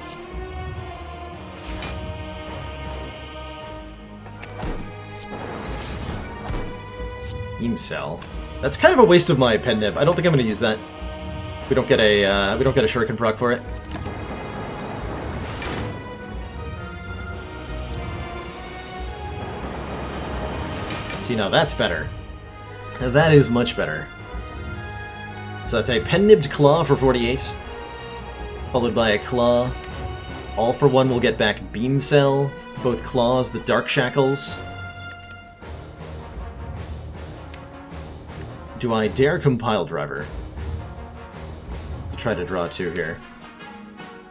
Beam Cell. That's kind of a waste of my pen nib. I don't think I'm going to use that. We don't get a shuriken proc for it. See, now that's better. Now that is much better. So that's a pen-nibbed claw for 48, followed by a claw. All for one will get back Beam Cell, both claws, the Dark Shackles. Do I dare Compile Driver? Try to draw 2 here.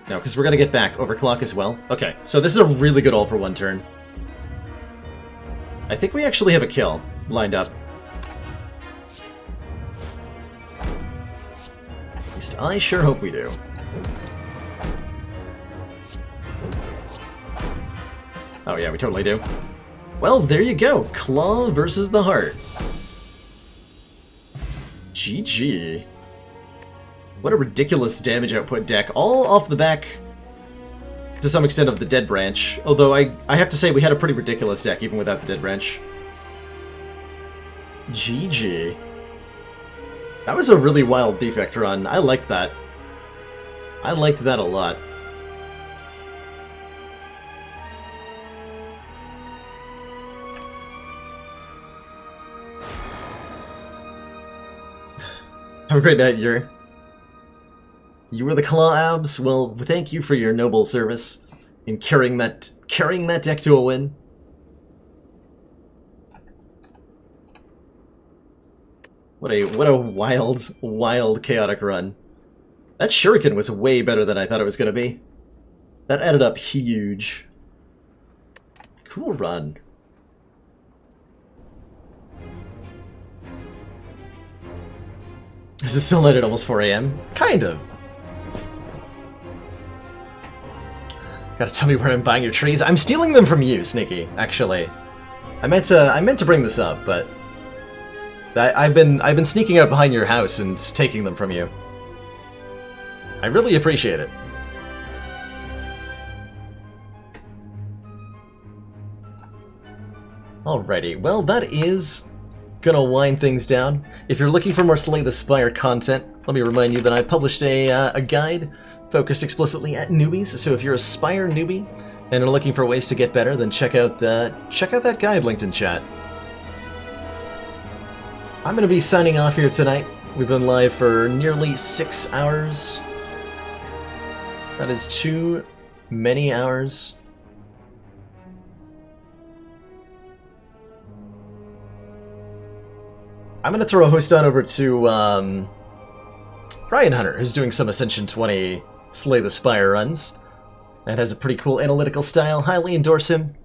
No, because we're going to get back Overclock as well. Okay, so this is a really good all-for-one turn. I think we actually have a kill lined up. At least I sure hope we do. Oh yeah, we totally do. Well, there you go. Claw versus the Heart. GG. What a ridiculous damage output deck, all off the back, to some extent, of the Dead Branch. Although I have to say we had a pretty ridiculous deck even without the Dead Branch. GG. That was a really wild defect run. I liked that. I liked that a lot. Have a great night, Yuri. You were the Claw Abs? Well, thank you for your noble service in carrying that deck to a win. What a wild, chaotic run. That Shuriken was way better than I thought it was going to be. That added up huge. Cool run. Is it still night at almost 4 AM? Kind of. Gotta tell me where I'm buying your trees. I'm stealing them from you, Sneaky, actually. I meant to bring this up, but I've been sneaking out behind your house and taking them from you. I really appreciate it. Alrighty, well that is gonna wind things down. If you're looking for more Slay the Spire content, let me remind you that I published a guide focused explicitly at newbies. So if you're a Spire newbie and are looking for ways to get better, then check out that guide linked in chat. I'm gonna be signing off here tonight. We've been live for nearly 6 hours. That is too many hours. I'm going to throw a host on over to Ryan Hunter, who's doing some Ascension 20 Slay the Spire runs, and has a pretty cool analytical style. Highly endorse him.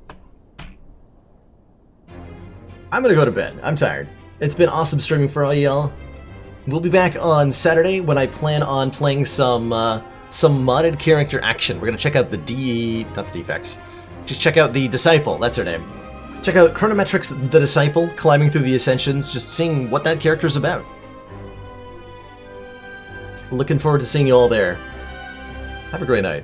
I'm going to go to bed. I'm tired. It's been awesome streaming for all y'all. We'll be back on Saturday when I plan on playing some modded character action. We're going to check out not the defects. Just check out the Disciple, that's her name. Check out Chronometrix the Disciple, climbing through the Ascensions, just seeing what that character's about. Looking forward to seeing you all there. Have a great night.